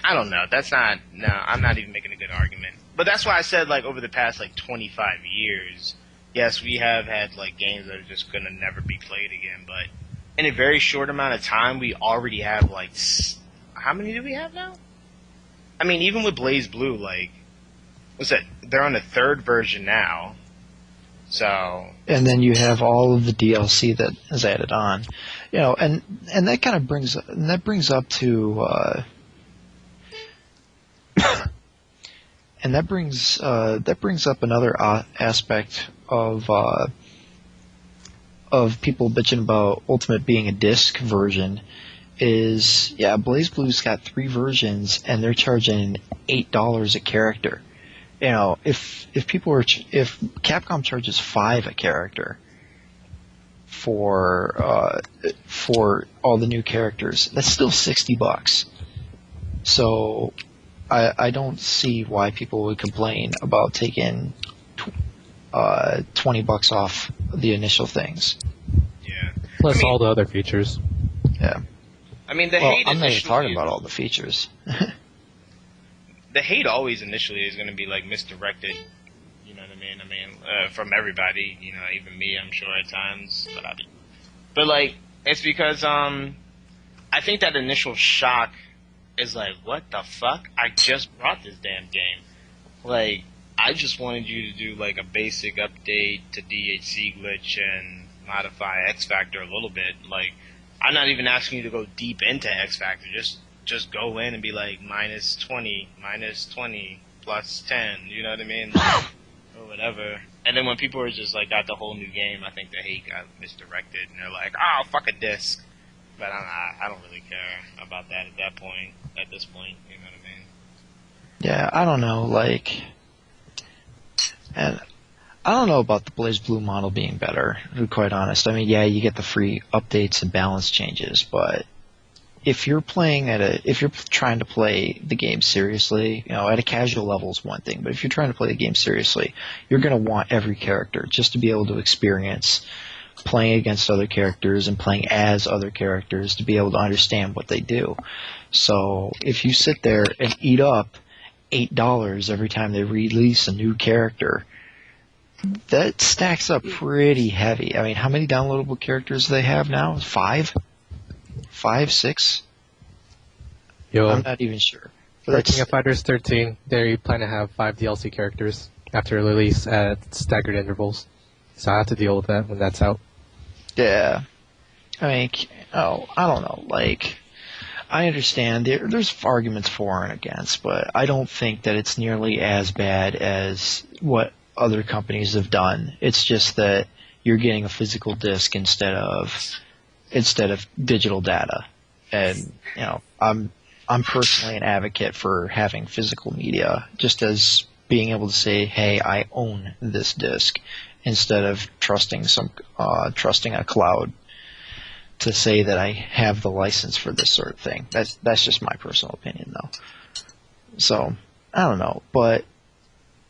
I don't know. I'm not even making a good argument. But that's why I said, like, over the past, like, 25 years, yes, we have had, like, games that are just gonna never be played again, but in a very short amount of time, we already have, like, how many do we have now? I mean, even with Blaze Blue, like, what's that? They're on the 3rd version now. So, and then you have all of the DLC that is added on, you know, and that kind of brings up to and that brings up another aspect of people bitching about Ultimate being a disc version. Is Blaze Blue's got 3 versions and they're charging $8 a character. You know, if Capcom charges $5 a character for all the new characters, that's still $60. So I don't see why people would complain about taking $20 off the initial things. yeah. Plus all the other features. Yeah. I mean, the Well, hate I'm not even initially talking about all the features. the hate always initially is going to be like misdirected. You know what I mean? I mean, from everybody. You know, even me, I'm sure at times. But like, it's because I think that initial shock is like, what the fuck? I just brought this damn game. Like, I just wanted you to do like a basic update to DHC glitch and modify X Factor a little bit. Like, I'm not even asking you to go deep into X Factor. Just go in and be like minus 20, plus 10. You know what I mean? Or whatever. And then when people are just like got the whole new game, I think the hate got misdirected, and they're like, "Oh, fuck a disc." But I don't really care about that at this point. You know what I mean? Yeah, I don't know, like, and I don't know about the Blaze Blue model being better, to be quite honest. I mean, yeah, you get the free updates and balance changes, but if you're trying to play the game seriously, you know, at a casual level is one thing, but if you're trying to play the game seriously, you're going to want every character just to be able to experience playing against other characters and playing as other characters to be able to understand what they do. So if you sit there and eat up $8 every time they release a new character, that stacks up pretty heavy. I mean, how many downloadable characters do they have now? 5? 5, 6? Yo, I'm not even sure. But for King of Fighters 13, they plan to have 5 DLC characters after release at staggered intervals. So I have to deal with that when that's out. Yeah. I mean, I don't know. Like, I understand there's arguments for and against, but I don't think that it's nearly as bad as what other companies have done. It's just that you're getting a physical disc instead of digital data. And, you know, I'm personally an advocate for having physical media, just as being able to say, hey, I own this disc, instead of trusting a cloud to say that I have the license for this sort of thing. That's just my personal opinion, though. So, I don't know. But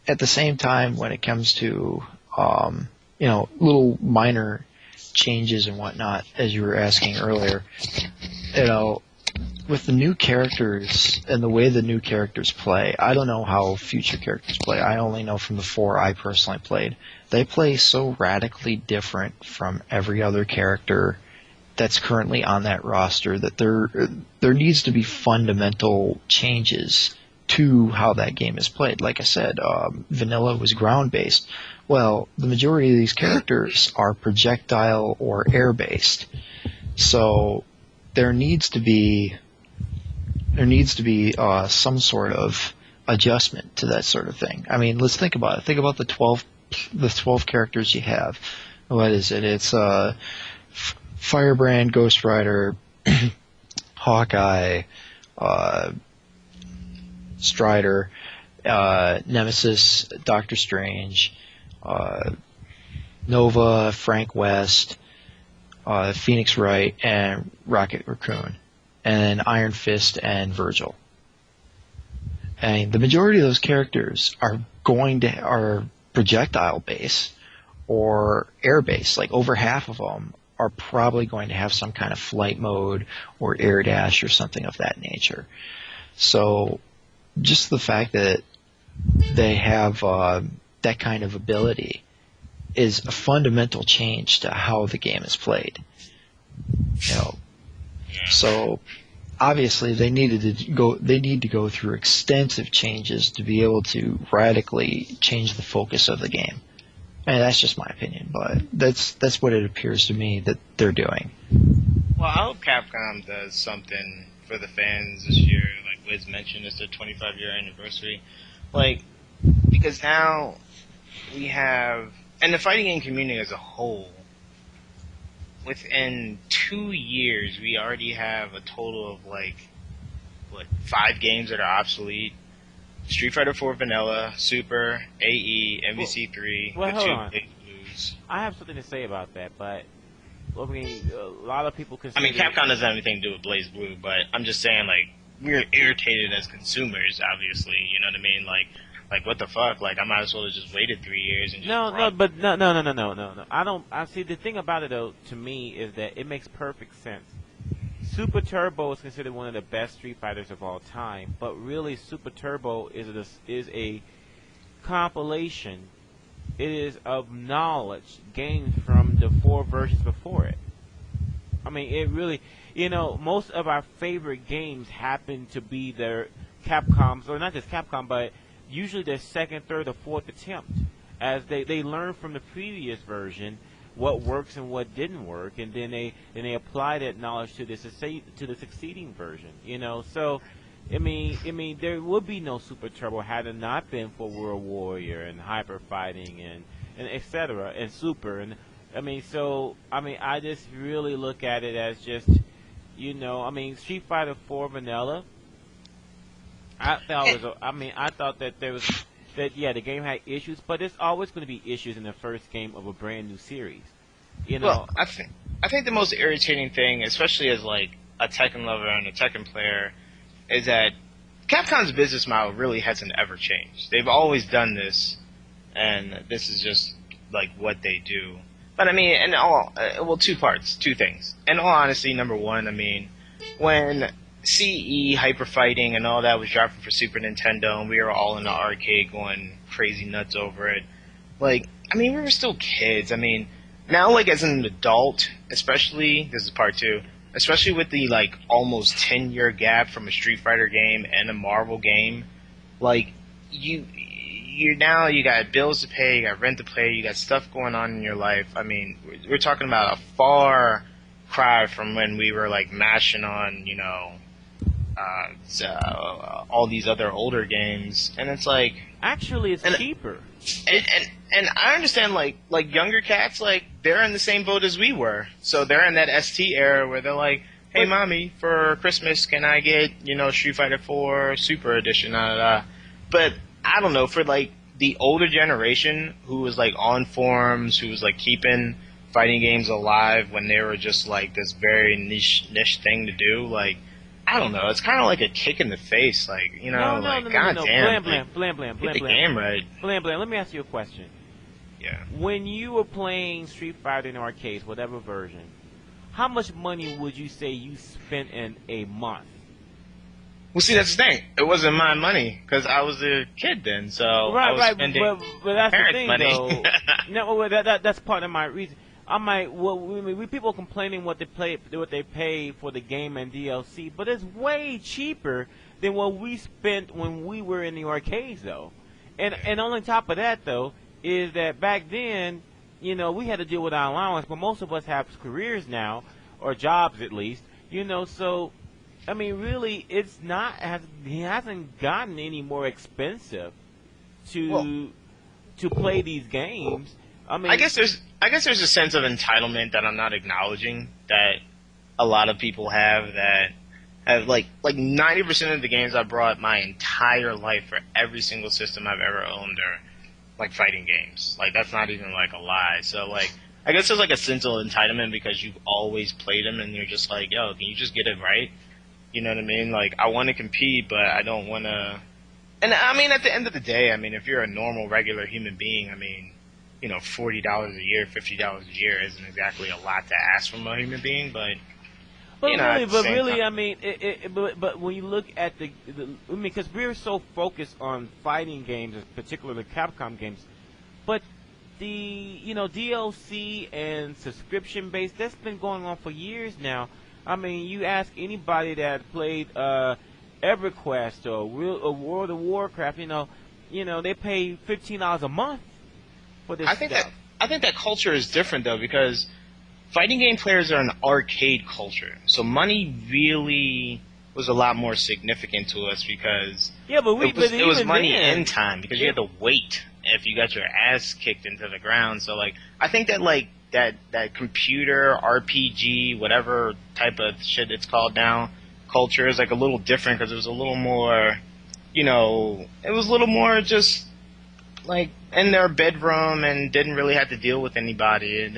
at the same time, when it comes to, you know, little minor changes and whatnot, as you were asking earlier, you know, with the new characters and the way the new characters play, I don't know how future characters play. I only know from the 4 I personally played. They play so radically different from every other character that's currently on that roster that there needs to be fundamental changes to how that game is played. Like I said, vanilla was ground-based. Well, the majority of these characters are projectile or air-based. So there needs to be some sort of adjustment to that sort of thing. I mean, let's think about it. Think about the 12 characters you have. What is it? It's Firebrand, Ghost Rider, Hawkeye, Strider, Nemesis, Doctor Strange, Nova, Frank West, Phoenix Wright, and Rocket Raccoon, and then Iron Fist and Virgil. And the majority of those characters are projectile based or air based. Like over half of them are probably going to have some kind of flight mode or air dash or something of that nature. So just the fact that they have that kind of ability is a fundamental change to how the game is played. So obviously they need to go through extensive changes to be able to radically change the focus of the game. And that's just my opinion, but that's what it appears to me that they're doing. Well, I hope Capcom does something for the fans this year. Like Wiz mentioned, it's their 25-year anniversary. Like, because now we have, and the fighting game community as a whole, within 2 years, we already have a total of 5 games that are obsolete. Street Fighter 4 Vanilla, Super, AE, MVC3, well, the hold 2 on. Big Blues. I have something to say about that, but I mean, a lot of people consider. I mean, Capcom doesn't have anything to do with Blaze Blue, but I'm just saying, like, we're irritated as consumers, obviously. You know what I mean? Like what the fuck? Like, I might as well have just waited 3 years and just No. I don't. I see the thing about it though. To me, is that it makes perfect sense. Super Turbo is considered one of the best Street Fighters of all time, but really, Super Turbo is a compilation. It is of knowledge gained from the 4 versions before it. I mean, it really, most of our favorite games happen to be their Capcom's, or not just Capcom, but usually their second, third, or fourth attempt, as they learn from the previous version what works and what didn't work, and then they apply that knowledge to the succeeding version. So I mean, there would be no Super Turbo had it not been for World Warrior and Hyper Fighting and etc. and Super. And I just really look at it as just, Street Fighter 4 Vanilla. I thought that there was the game had issues, but there's always going to be issues in the first game of a brand new series. Well, I think the most irritating thing, especially as like a Tekken lover and a Tekken player, is that Capcom's business model really hasn't ever changed. They've always done this, and this is just like what they do. But I mean, two things. In all honesty, number one, I mean, when CE, Hyper Fighting, and all that was dropping for Super Nintendo, and we were all in the arcade going crazy nuts over it. Like, I mean, we were still kids. I mean, now, like, as an adult, especially, this is part 2, especially with the, like, almost 10-year gap from a Street Fighter game and a Marvel game, like, you got bills to pay, you got rent to pay, you got stuff going on in your life. I mean, we're talking about a far cry from when we were, like, mashing on, all these other older games, and it's like... Actually, it's cheaper. And I understand, like younger cats, like, they're in the same boat as we were. So they're in that ST era where they're like, hey, mommy, for Christmas, can I get, Street Fighter 4 Super Edition, But, I don't know, for, like, the older generation who was, like, on forums, who was, like, keeping fighting games alive when they were just, like, this very niche thing to do, like, I don't know. It's kind of like a kick in the face, like, goddamn. Blam. Get the game right. Blam. Let me ask you a question. Yeah. When you were playing Street Fighter in arcades, whatever version, how much money would you say you spent in a month? Well, see, that's the thing. It wasn't my money because I was a kid then, so I was spending but that's the thing, money. though. No, that's part of my reason. I might. We people complaining what they pay for the game and DLC, but it's way cheaper than what we spent when we were in the arcades, though. And on top of that, though, is that back then, we had to deal with our allowance, but most of us have careers now, or jobs at least, So, I mean, really, it hasn't gotten any more expensive to play these games. I mean, I guess there's a sense of entitlement that I'm not acknowledging that a lot of people have that have like 90% of the games I brought my entire life for every single system I've ever owned are like fighting games. Like, that's not even like a lie. So like, I guess there's like a sense of entitlement because you've always played them and you're just like, yo, can you just get it right? You know what I mean? Like, I want to compete, but I don't want to And I mean, at the end of the day, I mean, if you're a normal, regular human being, I mean, you know, $40 a year, $50 a year isn't exactly a lot to ask from a human being, but. But You know, really, I mean, but when you look at I mean, because we're so focused on fighting games, particularly Capcom games, but the DLC and subscription base, that's been going on for years now. I mean, you ask anybody that played EverQuest or World of Warcraft, they pay $15 a month for this stuff. I think that culture is different though, because fighting game players are an arcade culture, so money really was a lot more significant to us because it was money in time, because you had to wait if you got your ass kicked into the ground. So like, I think that like that computer RPG, whatever type of shit it's called now, culture is like a little different because it was a little more, it was a little more just like in their bedroom and didn't really have to deal with anybody. And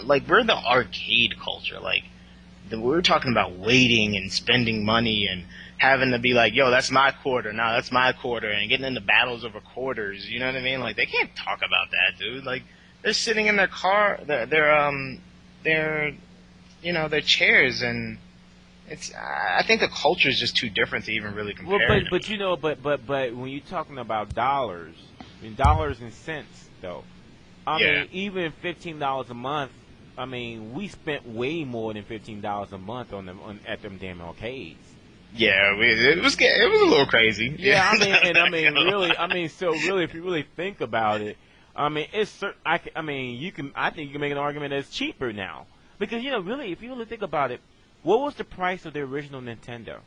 like, we're the arcade culture. Like, we're talking about waiting and spending money and having to be like, yo, that's my quarter, now that's my quarter, and getting into battles over quarters. You know what I mean? Like, they can't talk about that, dude. Like, they're sitting in their car, their chairs, and I think the culture is just too different to even really compare. Well, but when you're talking about dollars, I mean, dollars and cents, though. I mean, even $15 a month. I mean, we spent way more than $15 a month at them damn arcades. Yeah, it was a little crazy. Yeah, so really, if you really think about it, I mean, I think you can make an argument that it's cheaper now, because really, if you really think about it, what was the price of the original Nintendo?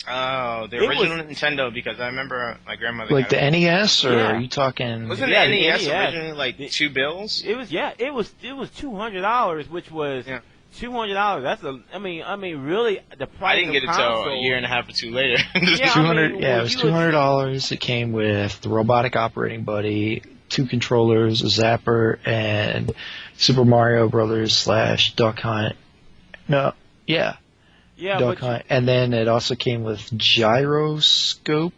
Oh, the original Nintendo, because I remember my grandmother. Like the NES, or are you talking? Wasn't the NES originally like $2? It was $200, which was $200. That's really the price. I didn't get it till a year and a half or two later. It was $200. It came with the robotic operating buddy, 2 controllers, a zapper, and Super Mario Brothers / Duck Hunt. Duck Hunt. And then it also came with gyroscope.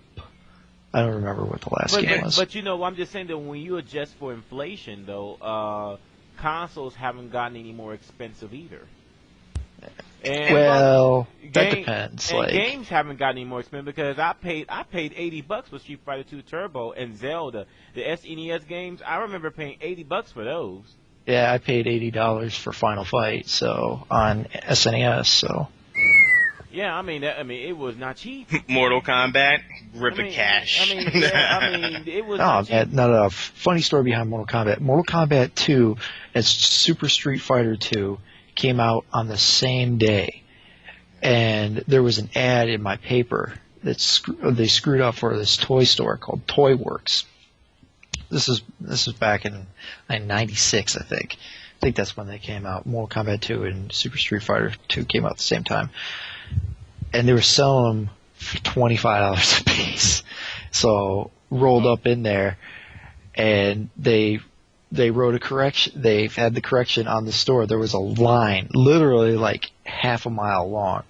I don't remember what the last game was. But I'm just saying that when you adjust for inflation, though, consoles haven't gotten any more expensive either. And that depends. And games haven't gotten any more expensive, because I paid $80 for Street Fighter 2 Turbo and Zelda, the SNES games. I remember paying $80 for those. Yeah, I paid $80 for Final Fight, on SNES. So. Yeah, I mean, it was not cheap. Mortal Kombat, cash. It was not cheap. No. Funny story behind Mortal Kombat. Mortal Kombat 2 and Super Street Fighter 2 came out on the same day, and there was an ad in my paper that they screwed up for this toy store called Toy Works. This is back in 96, I think. I think that's when they came out. Mortal Kombat 2 and Super Street Fighter 2 came out at the same time. And they were selling them for $25 a piece. So rolled up in there, and they wrote a correction. They've had the correction on the store. There was a line, literally like half a mile long.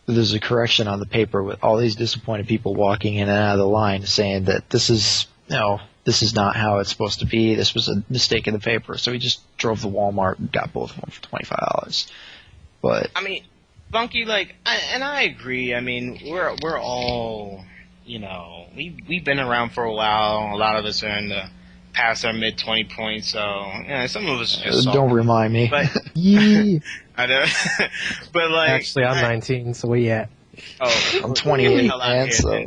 There's a correction on the paper with all these disappointed people walking in and out of the line saying that this is not how it's supposed to be. This was a mistake in the paper. So we just drove to Walmart and got both of them for $25. But I mean, Bunkei, I agree. I mean, we're all, we've been around for a while. A lot of us are in the past our mid 20 points. So some of us just don't remind me. But I know. But actually, I'm 19. So where you at? Oh, I'm 28, man. So.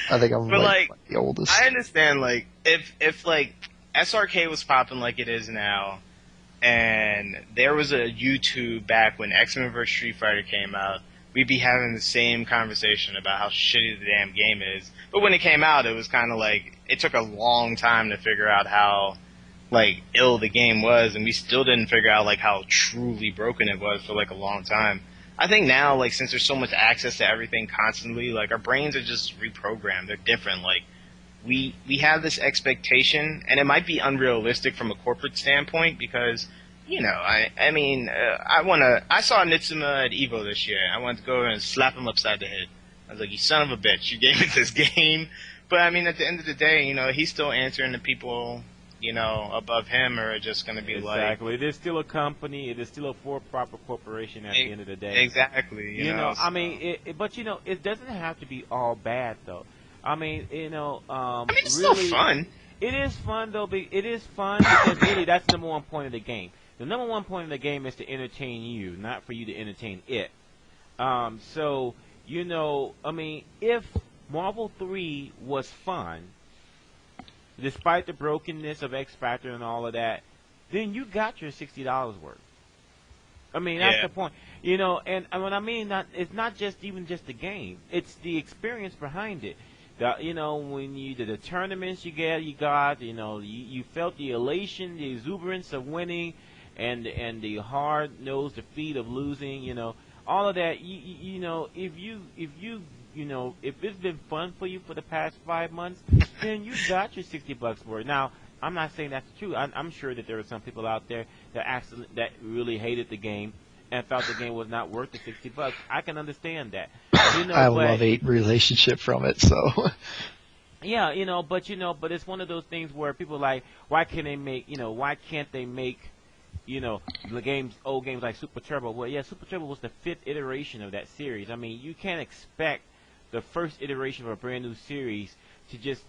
I think I'm the oldest. I understand, if SRK was popping like it is now, and there was a YouTube back when X-Men vs. Street Fighter came out, we'd be having the same conversation about how shitty the damn game is. But when it came out, it was kind of it took a long time to figure out how, ill the game was, and we still didn't figure out, how truly broken it was for, a long time. I think now, since there's so much access to everything constantly, our brains are just reprogrammed. They're different. We have this expectation, and it might be unrealistic from a corporate standpoint because, I saw Nitsuma at EVO this year. I wanted to go and slap him upside the head. I was like, you son of a bitch, you gave me this game. But I mean, at the end of the day, you know, he's still answering the people, you know, above him are just going to be exactly. It is still a company. It is still a for-profit corporation at the end of the day. Exactly. You know, I mean, but you know, it doesn't have to be all bad though. I mean, you know, I mean, it's really, still fun. It is fun though. It is fun because really that's the number one point of the game. The number one point of the game is to entertain you, not for you to entertain it. So you know, I mean, if Marvel 3 was fun, despite the brokenness of X Factor and all of that, then you got your $60 worth. I mean, that's the point. You know, and what I mean, it's not just even just the game; it's the experience behind it. You know, when the tournaments you got, you know, you felt the elation, the exuberance of winning, and the hard-nosed defeat of losing. You know, all of that. You know, if it's been fun for you for the past 5 months, then you got your $60 worth. Now, I'm not saying that's true. I'm sure that there are some people out there that really hated the game and thought the game was not worth the $60. I can understand that. You know, I love-hate relationship from it, so. Yeah, you know, but it's one of those things where people are like, why can't they make, the old games like Super Turbo? Well, yeah, Super Turbo was the 5th iteration of that series. I mean, you can't expect the first iteration of a brand new series to just,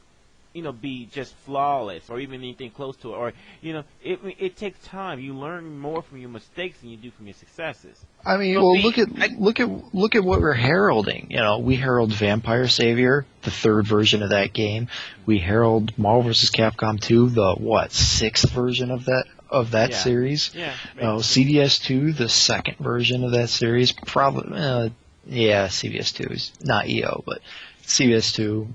be just flawless or even anything close to it. Or, it takes time. You learn more from your mistakes than you do from your successes. I mean, well, look at what we're heralding. You know, we herald Vampire Savior, the 3rd version of that game. We herald Marvel vs. Capcom 2, the 6th version of that series. Yeah. CVS2, the 2nd version of that series. Probably, CVS2 is not EO, but CVS2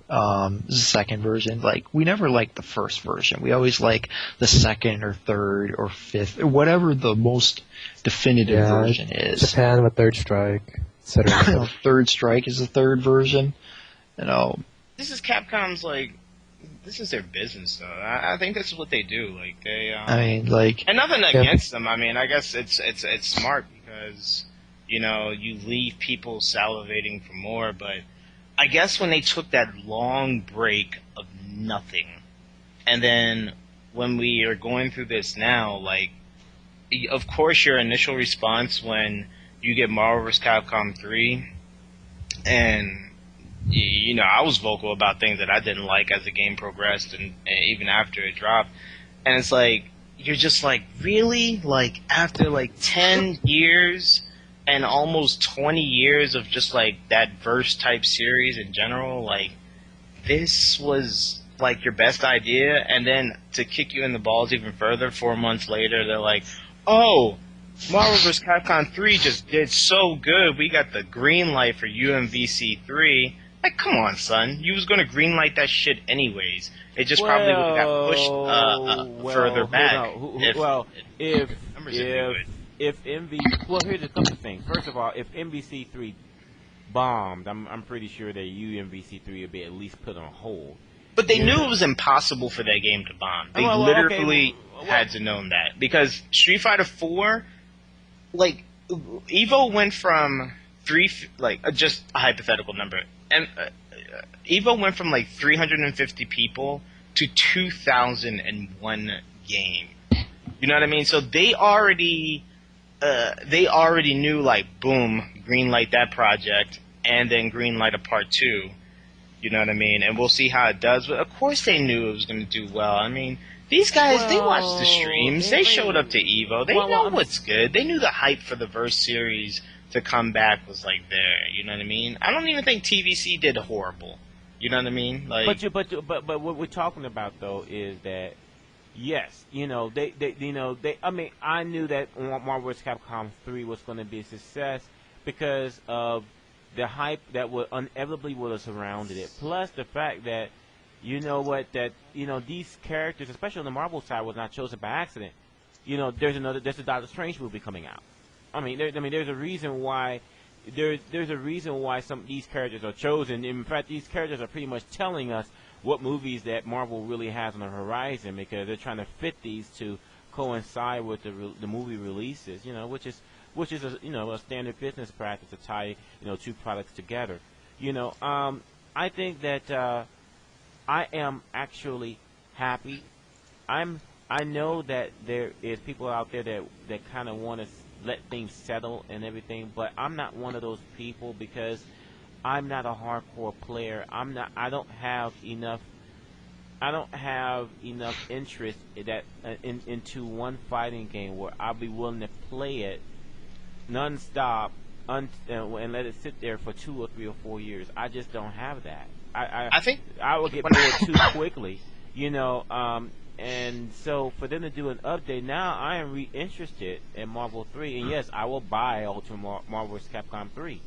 is the 2nd version. Like, we never liked the 1st version. We always like the 2nd or 3rd or 5th, or whatever the most definitive version is. Japan with Third Strike, etc. Third Strike is the 3rd version. You know, this is Capcom's this is their business, though. I think this is what they do. Like they. And nothing against them. I mean, I guess it's smart because you leave people salivating for more. But I guess when they took that long break of nothing, and then when we are going through this now, of course, your initial response when you get Marvel vs. Capcom 3, and I was vocal about things that I didn't like as the game progressed and even after it dropped. And it's like, you're just like, really? Like, after 10 years and almost 20 years of just that verse type series in general, this was your best idea? And then to kick you in the balls even further, 4 months later, they're like, oh, Marvel vs. Capcom 3 just did so good. We got the green light for UMVC 3. Come on, son. You was going to greenlight that shit anyways. It just probably would have got pushed further back. If here's a couple of things. First of all, if MVC3 bombed, I'm pretty sure that UMVC3 would be at least put on hold. But they knew it was impossible for that game to bomb. They literally had to know that. Because Street Fighter 4, EVO went from just a hypothetical number. And EVO went from 350 people to 2,001 game. You know what I mean? So they already knew boom, green light that project, and then green light a part 2. You know what I mean? And we'll see how it does. But of course they knew it was going to do well. I mean, these guys, they watched the streams. They showed up to EVO. They know what's good. They knew the hype for the Verse series to come back was there. You know what I mean? I don't even think TVC did horrible. You know what I mean? But what we're talking about though is that yes, I knew that Marvel vs. Capcom 3 was going to be a success because of the hype that inevitably would have surrounded it. Plus the fact that these characters, especially on the Marvel side, was not chosen by accident. There's a Doctor Strange movie coming out. There's a reason why some of these characters are chosen. In fact, these characters are pretty much telling us what movies that Marvel really has on the horizon because they're trying to fit these to coincide with the movie releases. Which is a standard business practice to tie 2 products together. I think that I am actually happy. I know that there is people out there that kind of want to let things settle and everything, but I'm not one of those people because I'm not a hardcore player. I don't have enough interest into one fighting game where I'll be willing to play it nonstop and let it sit there for 2 or 3 or 4 years. I just don't have that. I think I will get bored too quickly, and so for them to do an update now, I am interested in Marvel 3, and yes, I will buy Ultimate Marvel vs. Capcom 3.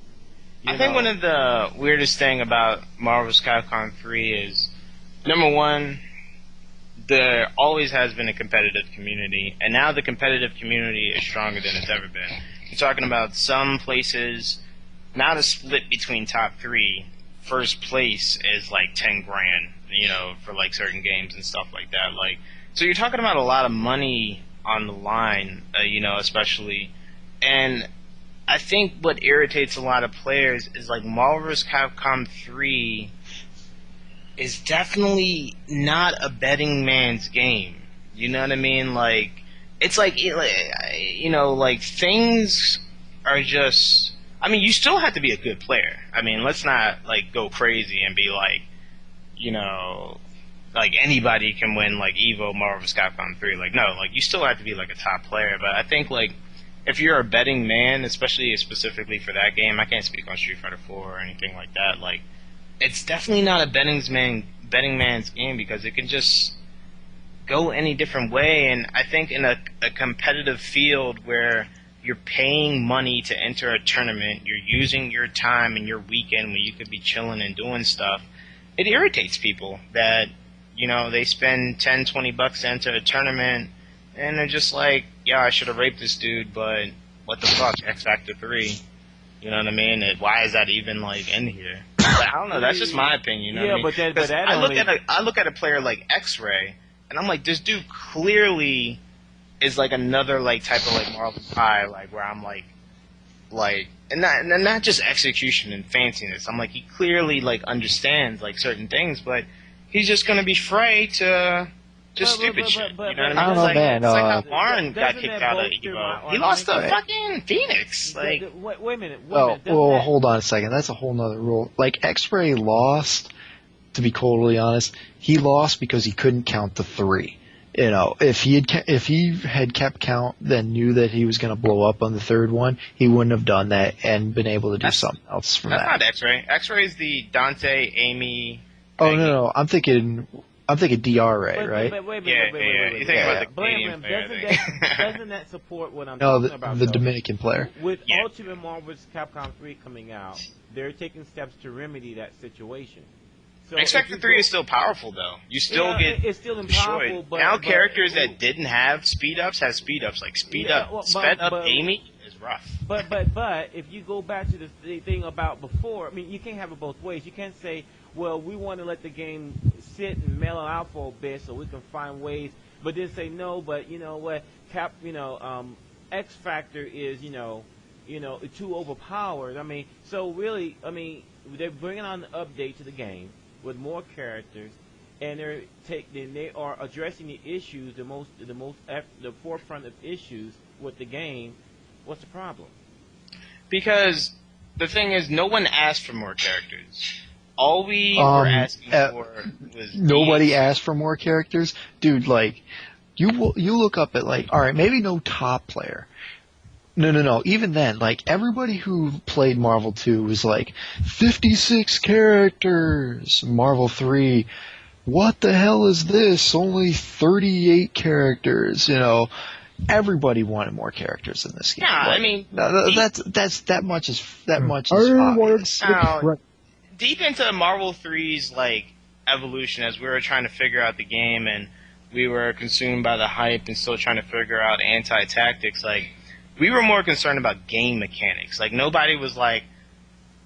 I think one of the weirdest thing about Marvel's Capcom 3 is, number one, there always has been a competitive community, and now the competitive community is stronger than it's ever been. You're talking about some places, now the split between top 3, first place is like 10 grand, for like certain games and stuff like that. Like, so you're talking about a lot of money on the line, especially, and I think what irritates a lot of players is like Marvel vs. Capcom 3 is definitely not a betting man's game. You know what I mean? Like, it's like, like things are just, I mean, you still have to be a good player. I mean, let's not like go crazy and be like, like anybody can win like EVO Marvel vs. Capcom 3. Like, no, like you still have to be like a top player. But I think like if you're a betting man, especially specifically for that game, I can't speak on Street Fighter 4 or anything like that. Like, it's definitely not a betting man's game because it can just go any different way. And I think in a competitive field where you're paying money to enter a tournament, you're using your time and your weekend when you could be chilling and doing stuff, it irritates people that, they spend $10-20 to enter a tournament and they're just like, yeah, I should have raped this dude, but what the fuck, X Factor 3. You know what I mean? Why is that even like in here? But I don't know. That's just my opinion. You know what I mean? but that I look at a player like X-Ray, and I'm like, this dude clearly is like another like type of like Marvel guy, like where I'm like, and not just execution and fanciness. I'm like, he clearly like understands like certain things, but he's just gonna be afraid to. Just stupid shit. You know what I mean? I don't know, man. It's like how Warren got kicked out of EVO. He lost to fucking Phoenix. Like, wait a minute. Well, hold on a second. That's a whole nother rule. Like, X-Ray lost, to be totally honest, he lost because he couldn't count to 3. If he had kept count, then knew that he was going to blow up on the third one, he wouldn't have done that and been able to do something else from that. That's not X-Ray. X-Ray is the Dante, Amy... Oh, no. I'm thinking DRA, right? Wait. You think about the Canadian player. Doesn't that support what I'm talking about? The Dominican player. With Ultimate Marvel vs. Capcom 3 coming out, they're taking steps to remedy that situation. So X Factor 3 is still powerful, though. You still get it's still destroyed. powerful, but now characters that didn't have speed-ups have speed-ups. Like, sped up Amy is rough. But if you go back to the thing about before, I mean, you can't have it both ways. You can't say, well, we want to let the game sit and mellow out for a bit so we can find ways, but then say no. But you know what, X Factor is too overpowered. I mean, so really, I mean, they're bringing on an update to the game with more characters, and they are addressing the issues, the forefront of issues with the game. What's the problem? Because the thing is, no one asked for more characters. All we were asking for was... Nobody asked for more characters? Dude, like, you look up at, like, alright, maybe no top player. No. Even then, like, everybody who played Marvel 2 was like, 56 characters! Marvel 3, what the hell is this? Only 38 characters, Everybody wanted more characters in this game. Yeah, like, I mean... that much is obvious. Now, deep into Marvel 3's, like, evolution, as we were trying to figure out the game, and we were consumed by the hype and still trying to figure out anti-tactics, like, we were more concerned about game mechanics. Like, nobody was like,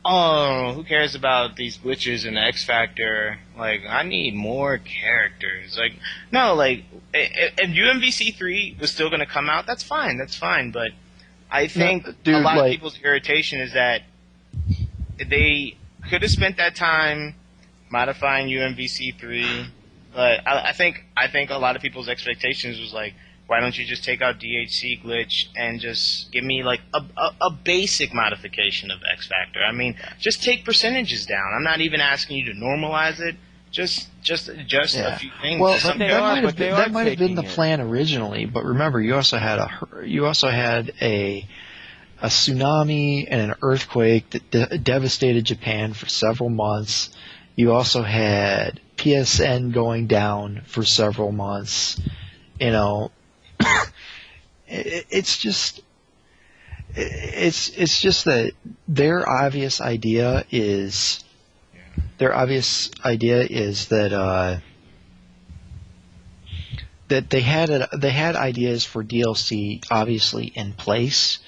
oh, who cares about these glitches in X Factor? Like, I need more characters. Like, no, like, if UMVC 3 was still going to come out, that's fine. But I think a lot of people's irritation is that they could have spent that time modifying UMVC3, but I think a lot of people's expectations was like, why don't you just take out DHC glitch and just give me like a basic modification of X Factor? I mean, just take percentages down. I'm not even asking you to normalize it. Just adjust a few things. Well, that might have been the plan originally, but remember, you also had a tsunami and an earthquake that devastated Japan for several months. You also had PSN going down for several months. You know, it's just that their obvious idea is that that they had ideas for DLC obviously in place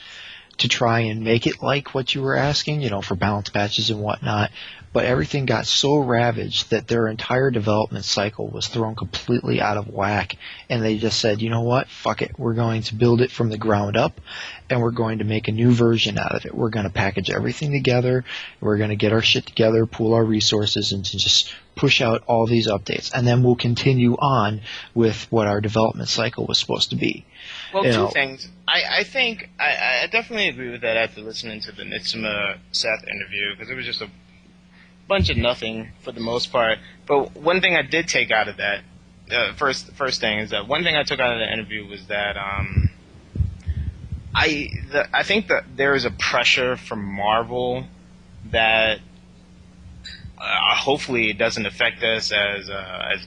to try and make it like what you were asking, you know, for balance patches and whatnot. But everything got so ravaged that their entire development cycle was thrown completely out of whack. And they just said, you know what, fuck it. We're going to build it from the ground up, and we're going to make a new version out of it. We're going to package everything together. We're going to get our shit together, pool our resources, and to just push out all these updates. And then we'll continue on with what our development cycle was supposed to be. Well, two things. I think I definitely agree with that after listening to the Nitsuma Seth interview, because it was just a bunch of nothing for the most part. But one thing I did take out of that, first thing is that one thing I took out of the interview was that I think that there is a pressure from Marvel that hopefully it doesn't affect us as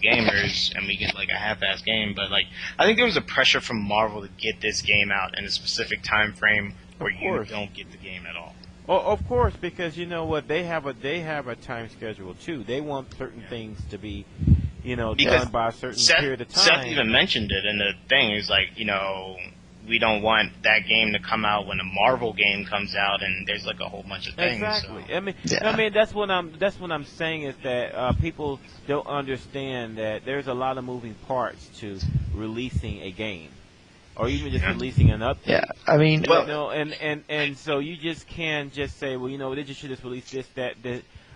gamers and we get like a half-assed game. But like, I think there was a pressure from Marvel to get this game out in a specific time frame where you don't get the game at all. Well, of course, because you know what, they have a time schedule too. They want certain things to be, you know, done by a certain period of time. Seth even mentioned it in the thing. He's like, you know, we don't want that game to come out when a Marvel game comes out, and there's like a whole bunch of things. Exactly. So. I mean, that's what I'm saying is that people don't understand that there's a lot of moving parts to releasing a game, or even just releasing an update. Yeah, I mean, you know, and so you just can't just say, well, you know, they just should just release this, that.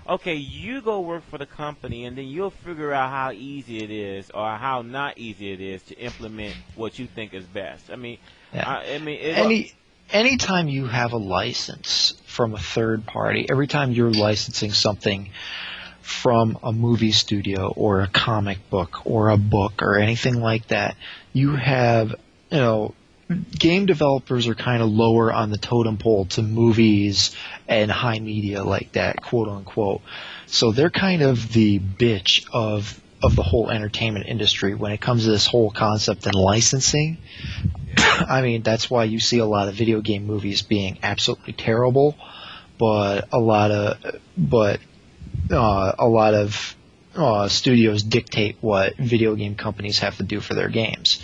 Okay, you go work for the company, and then you'll figure out how easy it is or how not easy it is to implement what you think is best. I mean, anytime you have a license from a third party, every time you're licensing something from a movie studio or a comic book or a book or anything like that, you have, you know, game developers are kind of lower on the totem pole to movies and high media like that, quote unquote. So they're kind of the bitch of the whole entertainment industry when it comes to this whole concept and licensing. I mean, that's why you see a lot of video game movies being absolutely terrible, but a lot of studios dictate what video game companies have to do for their games.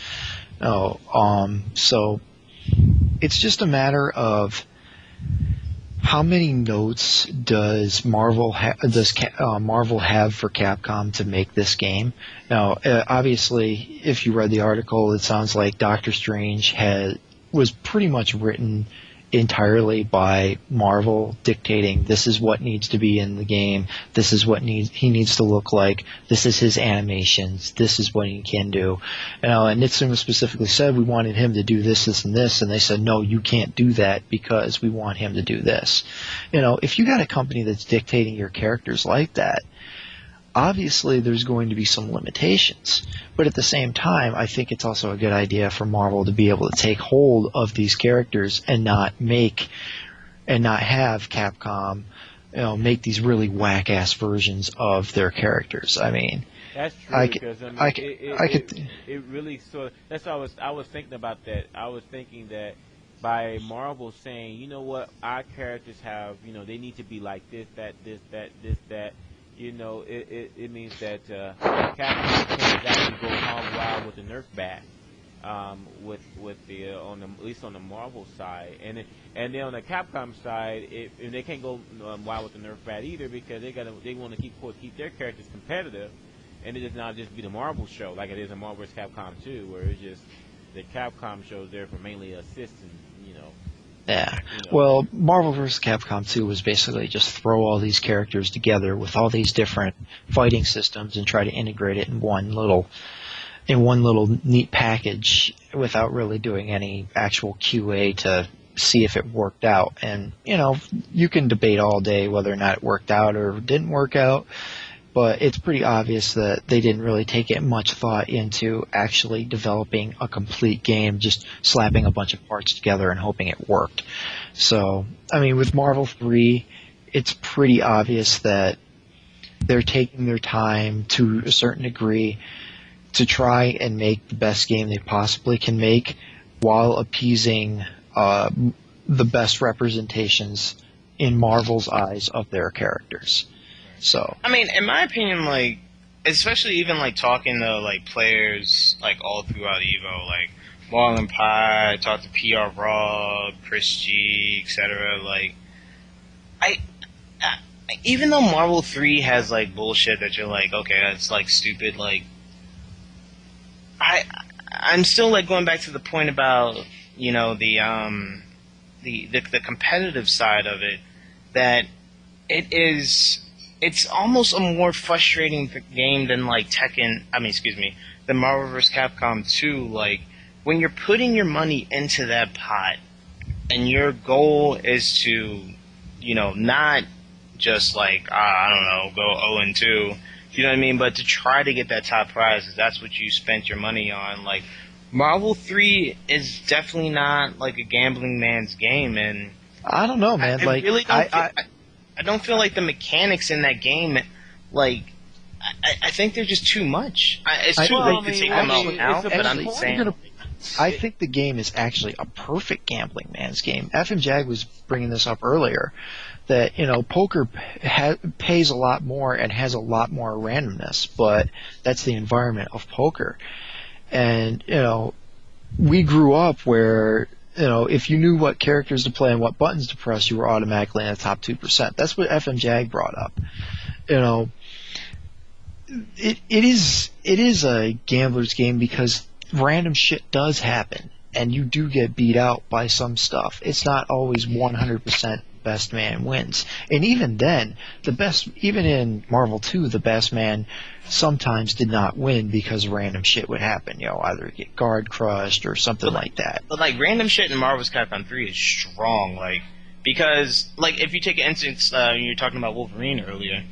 So it's just a matter of how many notes does Marvel have for Capcom to make this game? Now, obviously, if you read the article, it sounds like Doctor Strange was pretty much written entirely by Marvel, dictating this is what needs to be in the game, this is what he needs to look like, this is his animations, this is what he can do. And Nitsuma specifically said we wanted him to do this, this, and this, and they said no, you can't do that because we want him to do this. You know, if you got a company that's dictating your characters like that, obviously there's going to be some limitations. But at the same time, I think it's also a good idea for Marvel to be able to take hold of these characters and not have Capcom, you know, make these really whack-ass versions of their characters. I mean, that's true, because it really sort of, that's what I was thinking about that. I was thinking that by Marvel saying, you know what, our characters have, you know, they need to be like this, that, you know, it means that Capcom can actually go hog wild with the Nerf bat, with the at least on the Marvel side, and then on the Capcom side, they can't go wild with the Nerf bat either, because they want to keep their characters competitive, and it does not just be the Marvel show like it is in Marvel vs. Capcom 2, where it's just the Capcom shows there for mainly assist and, you know, Yeah. You know. Well, Marvel vs. Capcom 2 was basically just throw all these characters together with all these different fighting systems and try to integrate it in one little neat package without really doing any actual QA to see if it worked out. And, you can debate all day whether or not it worked out or didn't work out, but it's pretty obvious that they didn't really take much thought into actually developing a complete game, just slapping a bunch of parts together and hoping it worked. So, with Marvel 3, it's pretty obvious that they're taking their time to a certain degree to try and make the best game they possibly can make while appeasing the best representations in Marvel's eyes of their characters. So, in my opinion, especially even talking to players all throughout EVO, Marlon Pye, talk to PR Raw, Chris G, etc. Even though Marvel 3 has bullshit that you're okay, that's stupid. I'm still going back to the point about the competitive side of it, that it's almost a more frustrating game than than Marvel vs. Capcom 2. When you're putting your money into that pot and your goal is to not just go 0-2, you know what I mean, but to try to get that top prize, if that's what you spent your money on. Marvel 3 is definitely not a gambling man's game, and I don't know, man. I don't feel like the mechanics in that game, I think they're just too much. It's too late to take them out, but I'm just saying. I think the game is actually a perfect gambling man's game. FM Jag was bringing this up earlier, that poker pays a lot more and has a lot more randomness, but that's the environment of poker. And we grew up where if you knew what characters to play and what buttons to press, you were automatically in the top 2%. That's what FM Jag brought up. It is a gambler's game because random shit does happen, and you do get beat out by some stuff. It's not always 100% best man wins. And even then, even in Marvel 2, the best man sometimes did not win because random shit would happen. Either get guard crushed or something like that. But random shit in Marvel's Capcom 3 is strong, because if you take an instance, you were talking about Wolverine earlier.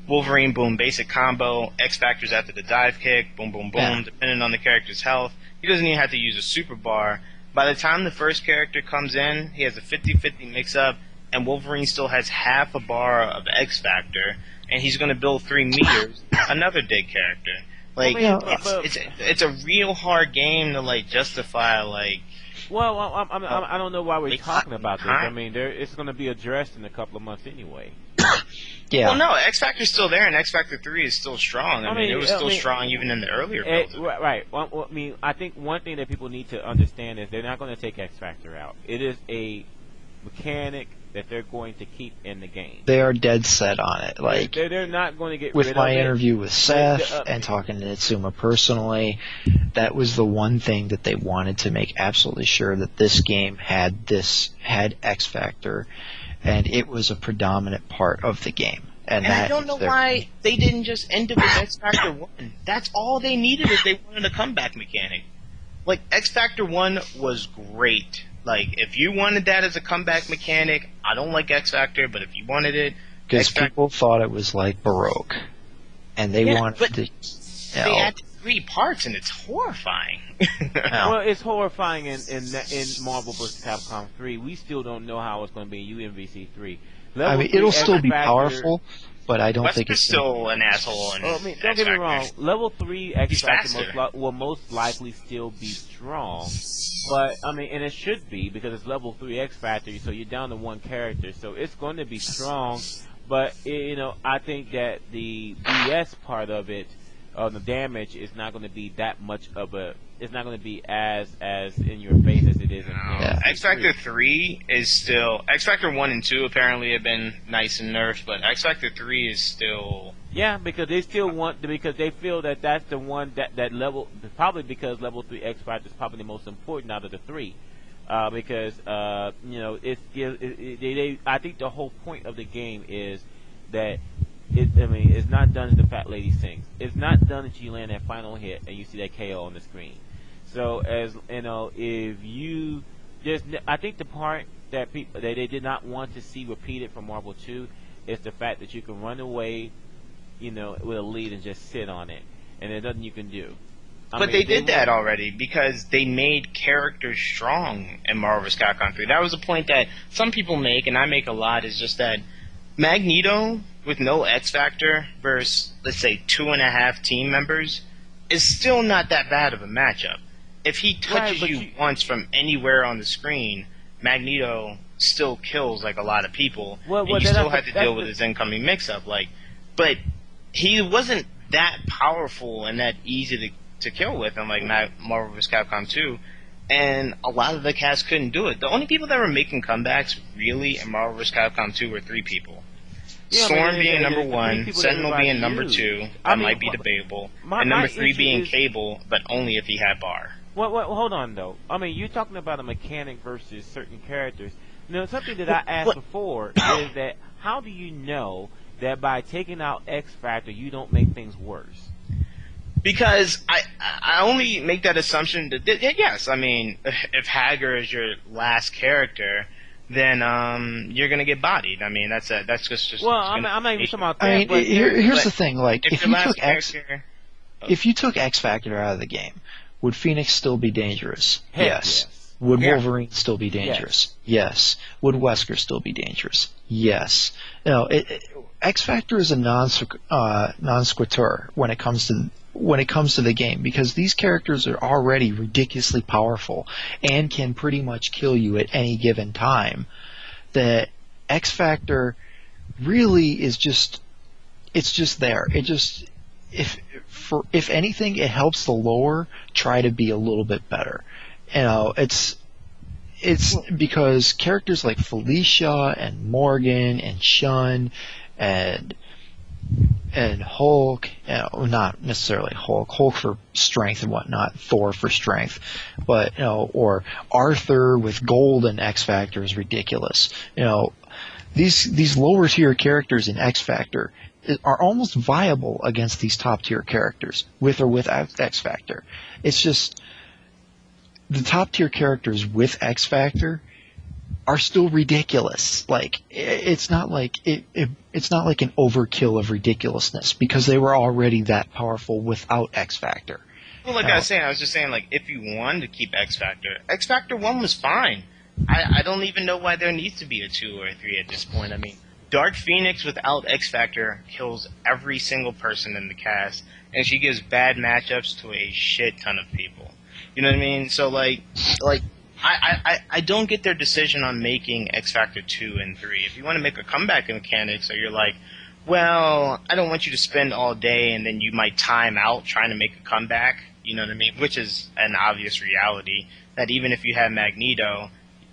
Wolverine, boom, basic combo, X Factors after the dive kick, boom, boom, boom, Yeah. depending on the character's health. He doesn't even have to use a super bar. By the time the first character comes in, he has a 50-50 mix-up, and Wolverine still has half a bar of X Factor, and he's going to build 3 meters, another dead character. It's a real hard game to, justify, Well, I don't know why we're They talking about this. huh? It's going to be addressed in a couple of months anyway. Yeah. Well, no, X Factor's still there, and X Factor 3 is still strong. It was still strong even in the earlier builds. Right. Well, I think one thing that people need to understand is they're not going to take X Factor out. It is a mechanic that they're going to keep in the game. They are dead set on it. They're not going to get With rid my of it. interview with Seth and talking to Nitsuma personally, that was the one thing that they wanted to make absolutely sure that this game had X Factor, and it was a predominant part of the game. And I don't know why they didn't just end it with X Factor 1. That's all they needed if they wanted a comeback mechanic. X Factor 1 was great. If you wanted that as a comeback mechanic, I don't like X Factor, but if you wanted it... Because people thought it was Baroque. And they wanted to... They added 3 parts, and it's horrifying. Well, it's horrifying in Marvel vs. Capcom 3. We still don't know how it's going to be in UMVC 3. It'll still be powerful, but I don't think Wesker's it's still an asshole. And don't get me wrong. Level 3 X He's Factor faster. will most likely still be strong. But, and it should be, because it's level 3 X Factor, so you're down to 1 character. So it's going to be strong. But, I think that the BS part of it, the damage, is not going to be that much of a... It's not going to be as in your face as it is in X Factor 3 is still... X Factor 1 and 2 apparently have been nice and nerfed, but X Factor 3 is still... Yeah, because they still because they feel that that's the one that level, probably because level 3 X Factor is probably the most important out of the 3. because I think the whole point of the game is that it's not done as the fat lady sings. It's not done as you land that final hit and you see that KO on the screen. So if you I think the part that people that they did not want to see repeated from Marvel 2 is the fact that you can run away, with a lead and just sit on it, and there's nothing you can do. But they did that already because they made characters strong in Marvel vs. Capcom 3. That was a point that some people make, and I make a lot, is just that Magneto with no X Factor versus, let's say, 2.5 team members is still not that bad of a matchup. If he touches you once from anywhere on the screen, Magneto still kills like a lot of people, and you still have to deal with his incoming mix-up. But he wasn't that powerful and that easy to kill with in Marvel vs. Capcom 2, and a lot of the cast couldn't do it. The only people that were making comebacks really in Marvel vs. Capcom 2 were 3 people. Storm being number 1, Sentinel being number 2, that might be debatable, and number 3 being Cable, but only if he had bar. Well, hold on, though. I mean, you're talking about a mechanic versus certain characters. Something that I asked before is that how do you know that by taking out X Factor, you don't make things worse? Because I only make that assumption that, yes, I mean, if Hager is your last character, then you're going to get bodied. I mean, that's just... Well, I'm not even talking about that. Here's the thing, if you took X Factor out of the game, would Phoenix still be dangerous? Yes. Would Wolverine still be dangerous? Yes. Would Wesker still be dangerous? Yes. X Factor is a non sequitur when it comes to the game, because these characters are already ridiculously powerful and can pretty much kill you at any given time. The X Factor really is just there. If anything, it helps the lore try to be a little bit better. It's because characters like Felicia and Morgan and Shun and Hulk, not necessarily Hulk for strength and whatnot, Thor for strength, but or Arthur with gold and X Factor is ridiculous. These lower tier characters in X Factor are almost viable against these top tier characters, with or without X Factor. It's just the top tier characters with X Factor are still ridiculous. It's not like it's not like an overkill of ridiculousness, because they were already that powerful without X Factor. Well, I was just saying, if you wanted to keep X Factor 1 was fine. I don't even know why there needs to be a 2 or a 3 at this point. I mean, Dark Phoenix without X Factor kills every single person in the cast, and she gives bad matchups to a shit ton of people. You know what I mean? So I don't get their decision on making X Factor 2 and 3. If you want to make a comeback mechanic, so you're like, well, I don't want you to spend all day and then you might time out trying to make a comeback, you know what I mean? Which is an obvious reality, that even if you have Magneto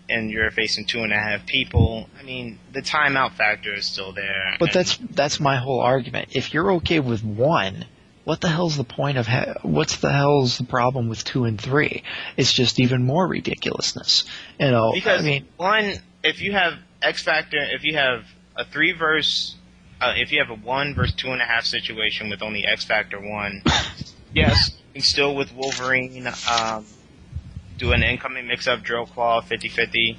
and you're facing 2.5 people, I mean, the timeout factor is still there. But that's my whole argument. If you're okay with 1, what the hell's the point of what's the hell's the problem with 2 and 3? It's just even more ridiculousness. Because if you have X Factor, if you have a 3 versus, if you have a 1 versus 2.5 situation with only X Factor 1, yes, and still with Wolverine, do an incoming mix-up Drill Claw 50-50.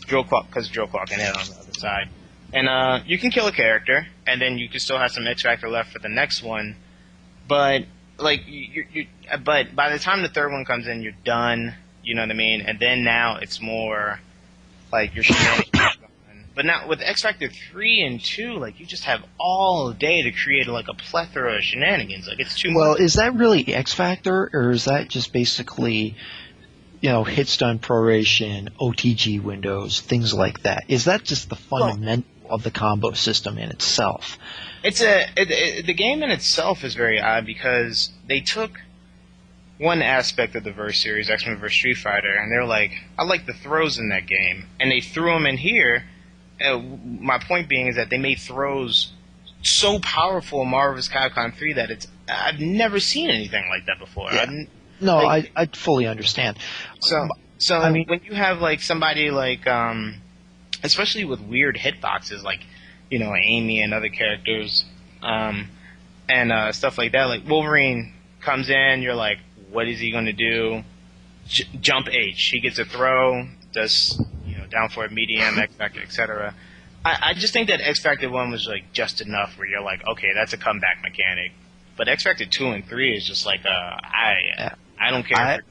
Drill Claw, because Drill Claw can hit on the other side. And you can kill a character, and then you can still have some X Factor left for the next one. But but by the time the third one comes in, you're done. You know what I mean? And then now it's more like your shenanigans going. But now with X Factor 3 and 2, you just have all day to create a plethora of shenanigans. It's too much. Well, is that really X Factor, or is that just basically hit stun proration, OTG windows, things like that? Is that just the fundamental of the combo system in itself? The game in itself is very odd, because they took one aspect of the Verse series, X-Men vs. Street Fighter, and they're like, I like the throws in that game, and they threw them in here. My point being is that they made throws so powerful in Marvel vs. Capcom 3 that I've never seen anything like that before. Yeah. I fully understand. So I mean- when you have like somebody like, especially with weird hitboxes, like Amy and other characters, and stuff like that, like Wolverine comes in, you're like, what is he going to do? Jump H. He gets a throw, does down for a medium, X Factor, etc. I just think that X Factor 1 was like just enough where you're like, okay, that's a comeback mechanic. But X Factor 2 and 3 is just like, I don't care.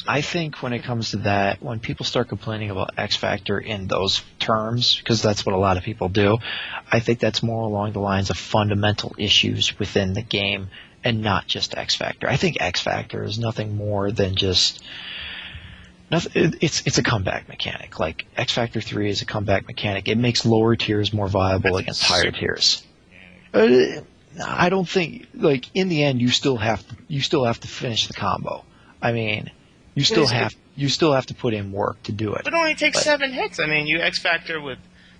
I think when it comes to that, when people start complaining about X Factor in those terms, because that's what a lot of people do, I think that's more along the lines of fundamental issues within the game and not just X Factor. I think X Factor is nothing more than just it's a comeback mechanic. Like X Factor 3 is a comeback mechanic. It makes lower tiers more viable against higher tiers. I don't think, like, in the end you still have to finish the combo. I mean, you still have to put in work to do it. But it only takes 7 hits. I mean, you X Factor with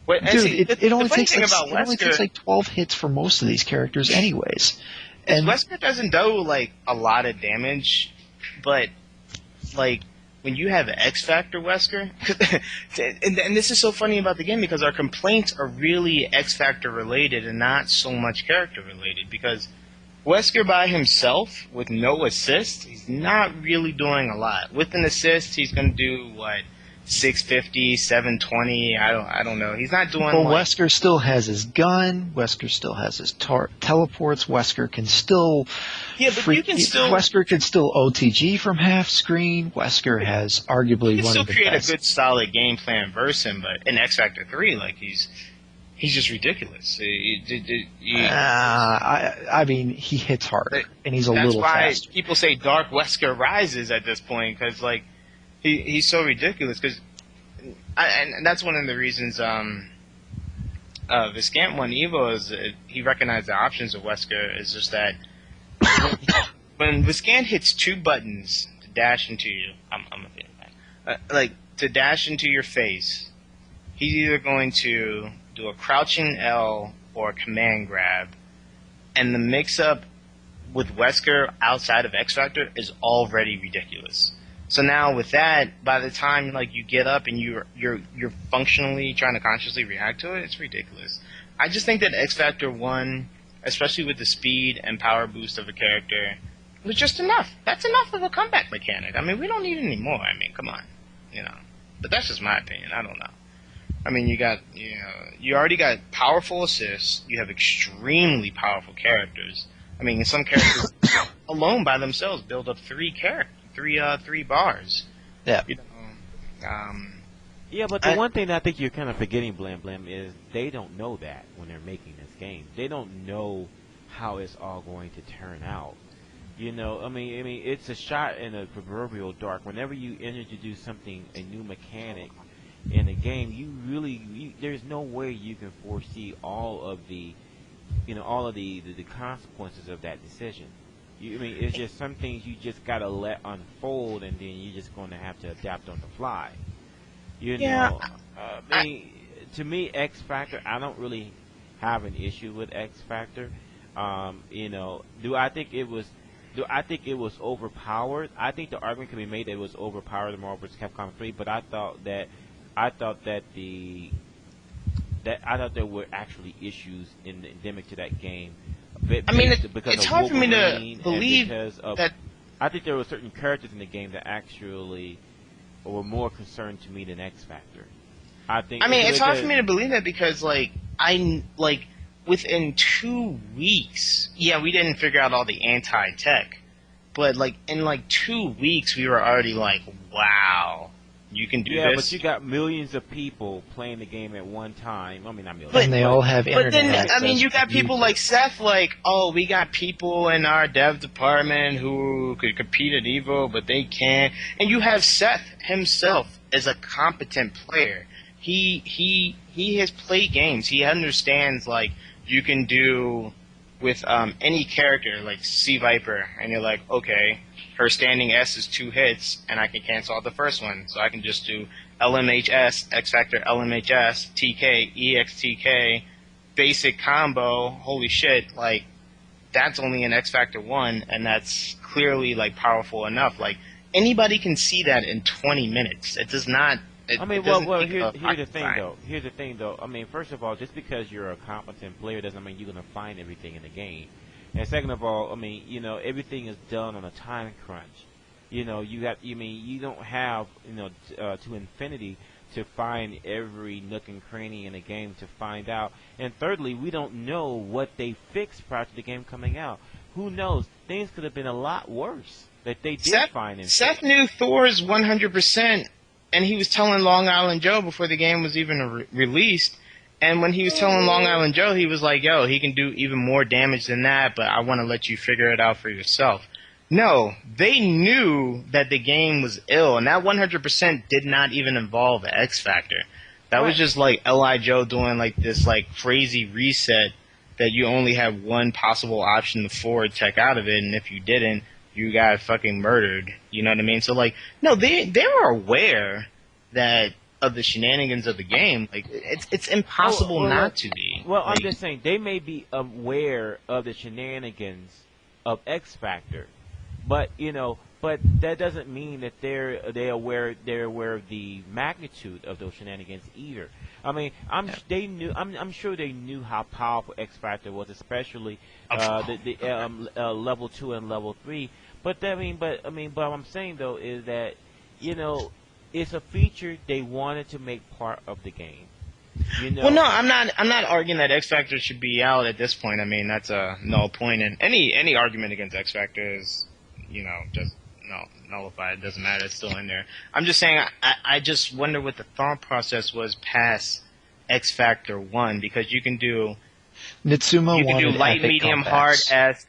it only takes Wesker, like 12 hits for most of these characters anyways. And Wesker doesn't do like a lot of damage, but like when you have X Factor Wesker, and this is so funny about the game because our complaints are really X Factor related and not so much character related, because Wesker by himself with no assist, he's not really doing a lot. With an assist, he's going to do what, 650, 720. I don't know. He's not doing. Well, Wesker still has his gun. Wesker still has his teleports. Wesker can still. Yeah, but you can still. Wesker can still OTG from half screen. Wesker has arguably you can one still of the create best. a good, solid game plan versus him, but in X Factor 3, like he's just ridiculous. I mean, he hits harder, and he's a that's little why faster. people say Dark Wesker rises at this point, because like he's so ridiculous. And that's one of the reasons Viscant won EVO is he recognized the options of Wesker. Is just that when Viscant hits 2 buttons to dash into you, I'm a fan. Like to dash into your face, he's either going to do a crouching L or a command grab, and the mix-up with Wesker outside of X Factor is already ridiculous. So now with that, by the time like you get up and you're functionally trying to consciously react to it, it's ridiculous. I just think that X Factor 1, especially with the speed and power boost of a character, was just enough. That's enough of a comeback mechanic. I mean, we don't need any more. I mean, come on, But that's just my opinion. I don't know. I mean, you already got powerful assists. You have extremely powerful characters. I mean, some characters alone by themselves build up 3 bars. Yeah. Yeah, but the one thing that I think you're kind of forgetting, Blam, is they don't know that when they're making this game. They don't know how it's all going to turn out. I mean, it's a shot in a proverbial dark. Whenever you introduce something, a new mechanic in a game, there's no way you can foresee all of the consequences of that decision. I mean, it's just some things you just gotta let unfold, and then you're just going to have to adapt on the fly. I mean, to me, X Factor, I don't really have an issue with X Factor. Do I think it was overpowered? I think the argument can be made that it was overpowered in Marvel vs. Capcom 3, but I thought that there were actually issues endemic to that game. I mean, it's hard for me to believe that. I think there were certain characters in the game that actually were more concerned to me than X Factor. I mean, it's hard for me to believe that because, within 2 weeks, we didn't figure out all the anti-tech, but in 2 weeks we were already like, wow. You can do this. Yeah, but you got millions of people playing the game at one time. I mean, not millions. And they all have internet But then, access. I mean, you got people like Seth, we got people in our dev department who could compete at EVO, but they can't. And you have Seth himself as a competent player. He has played games. He understands, you can do with any character, like Sea Viper, and you're like, okay, her standing S is 2 hits, and I can cancel out the first one. So I can just do LMHS, X Factor, LMHS, TK, EXTK, basic combo. Holy shit, that's only an X Factor 1, and that's clearly, powerful enough. anybody can see that in 20 minutes. It does not. I mean, well, here's the thing, though. Here's the thing, though. I mean, first of all, just because you're a competent player doesn't mean you're going to find everything in the game. And second of all, I mean, you know, everything is done on a time crunch. You know, you don't have, you know, to infinity to find every nook and cranny in the game to find out. And thirdly, we don't know what they fixed prior to the game coming out. Who knows? Things could have been a lot worse that they did find. Seth knew Thor's 100%, and he was telling Long Island Joe before the game was even released. And when he was telling Long Island Joe, he was like, yo, he can do even more damage than that, but I want to let you figure it out for yourself. No, they knew that the game was ill, and that 100% did not even involve the X Factor. That was just like L.I. Joe doing like this like crazy reset that you only have one possible option to forward tech out of it, and if you didn't, you got fucking murdered. You know what I mean? So like, no, they were aware that of the shenanigans of the game. Like, it's impossible not to be. Well, like, I'm just saying they may be aware of the shenanigans of X Factor. But but that doesn't mean that they're aware of the magnitude of those shenanigans either. I mean, I'm sure they knew how powerful X Factor was, especially the level 2 and level 3. But what I'm saying though is that it's a feature they wanted to make part of the game. Well, no, I'm not arguing that X Factor should be out at this point. I mean, that's a null point, and any argument against X Factor is just nullified. It doesn't matter. It's still in there. I'm just saying, I just wonder what the thought process was past X Factor 1, because you can do light, medium, hard, S,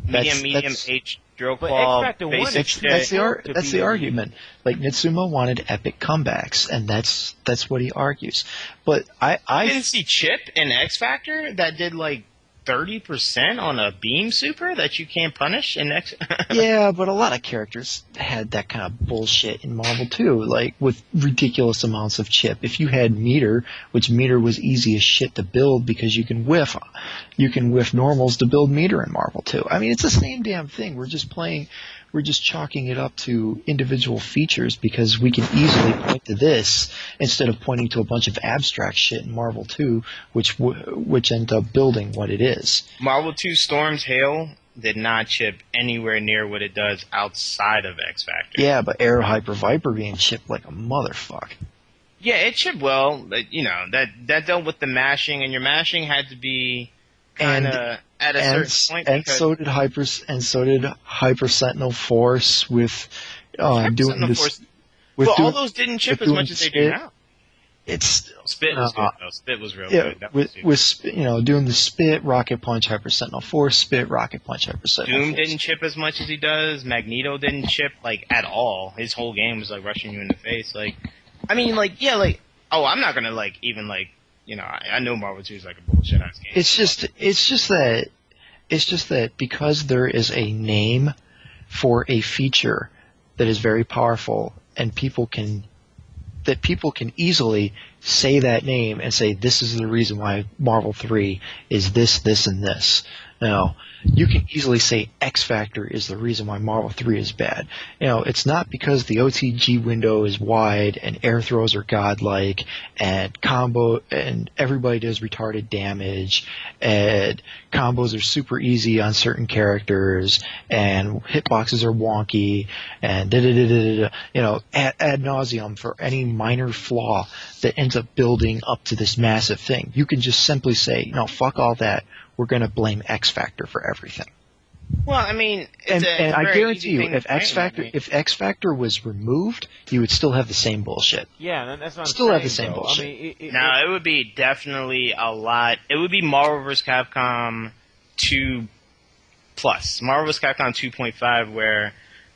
medium, H, drill claw, basic. That's the argument. Like, Nitsuma wanted epic comebacks, and that's what he argues. But I didn't see Chip in X Factor that did like 30% on a beam super that you can't punish in X. Yeah, but a lot of characters had that kind of bullshit in Marvel too, like with ridiculous amounts of chip. If you had meter, which meter was easy as shit to build because you can whiff normals to build meter in Marvel too. I mean, it's the same damn thing. We're just chalking it up to individual features because we can easily point to this instead of pointing to a bunch of abstract shit in Marvel 2, which end up building what it is. Marvel 2 Storm's Hail did not chip anywhere near what it does outside of X Factor. Yeah, but Arrow Hyper Viper being chipped like a motherfucker. Yeah, it chipped well, but that dealt with the mashing, and your mashing had to be kind of at a certain point. And so did Hyper Sentinel Force with doing this. All those didn't chip as much as they do now. It's Spit was good though. Spit was real good. With doing the Spit, Rocket Punch, Hyper Sentinel Force, Spit, Rocket Punch, Hyper Sentinel Doom Force. didn't chip as much as he does. Magneto didn't chip like at all. His whole game was like rushing you in the face. Like, I mean, like, yeah, like, oh, I'm not gonna like even like. I know Marvel 2 is like a bullshit ass game. It's just that because there is a name for a feature that is very powerful, and people can easily say that name and say this is the reason why Marvel 3 is this, this, and this. Now, you can easily say X Factor is the reason why Marvel 3 is bad. It's not because the OTG window is wide and air throws are godlike and everybody does retarded damage and combos are super easy on certain characters and hitboxes are wonky and ad nauseum for any minor flaw that ends up building up to this massive thing. You can just simply say, fuck all that. We're going to blame X Factor for everything. Well, I mean, and I guarantee you, if X Factor was removed, you would still have the same bullshit. Yeah, that's what I'm still saying, have the same though. bullshit. I mean, it would be definitely a lot. It would be Marvel vs. Capcom 2 plus, Marvel vs. Capcom 2.5 where.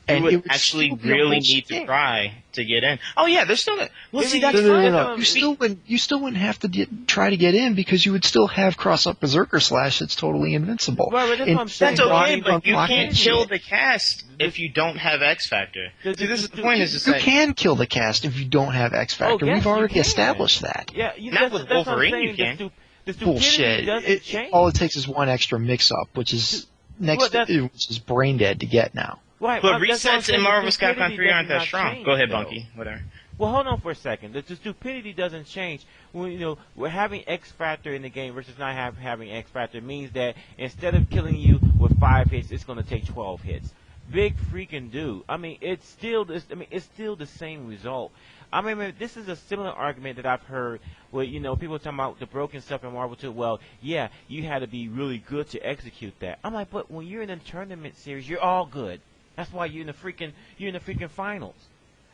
You would actually really need to try to get in. Oh yeah, there's still. Well, see, that's fine. No. You still wouldn't have to try to get in because you would still have cross-up Berserker Slash that's totally invincible. Well, that's okay, but you can't kill the cast if you don't have X Factor. See, this is the point. You can kill the cast if you don't have X Factor. We've already established that. Yeah, not with Wolverine. You can. Bullshit. All it takes is one extra mix-up, which is which is brain dead to get now. Right, But that's what I'm resets saying, in the Marvel vs. stupidity Capcom 3 aren't does that not strong. change, Go ahead, though. Bunkey. Whatever. Well, hold on for a second. The stupidity doesn't change. When we're having X Factor in the game versus not having X Factor means that instead of killing you with 5 hits, it's going to take 12 hits. Big freaking do. I mean, it's still the same result. I mean, this is a similar argument that I've heard where, people talking about the broken stuff in Marvel 2. Well, yeah, you had to be really good to execute that. I'm like, but when you're in a tournament series, you're all good. That's why you're in the freaking finals.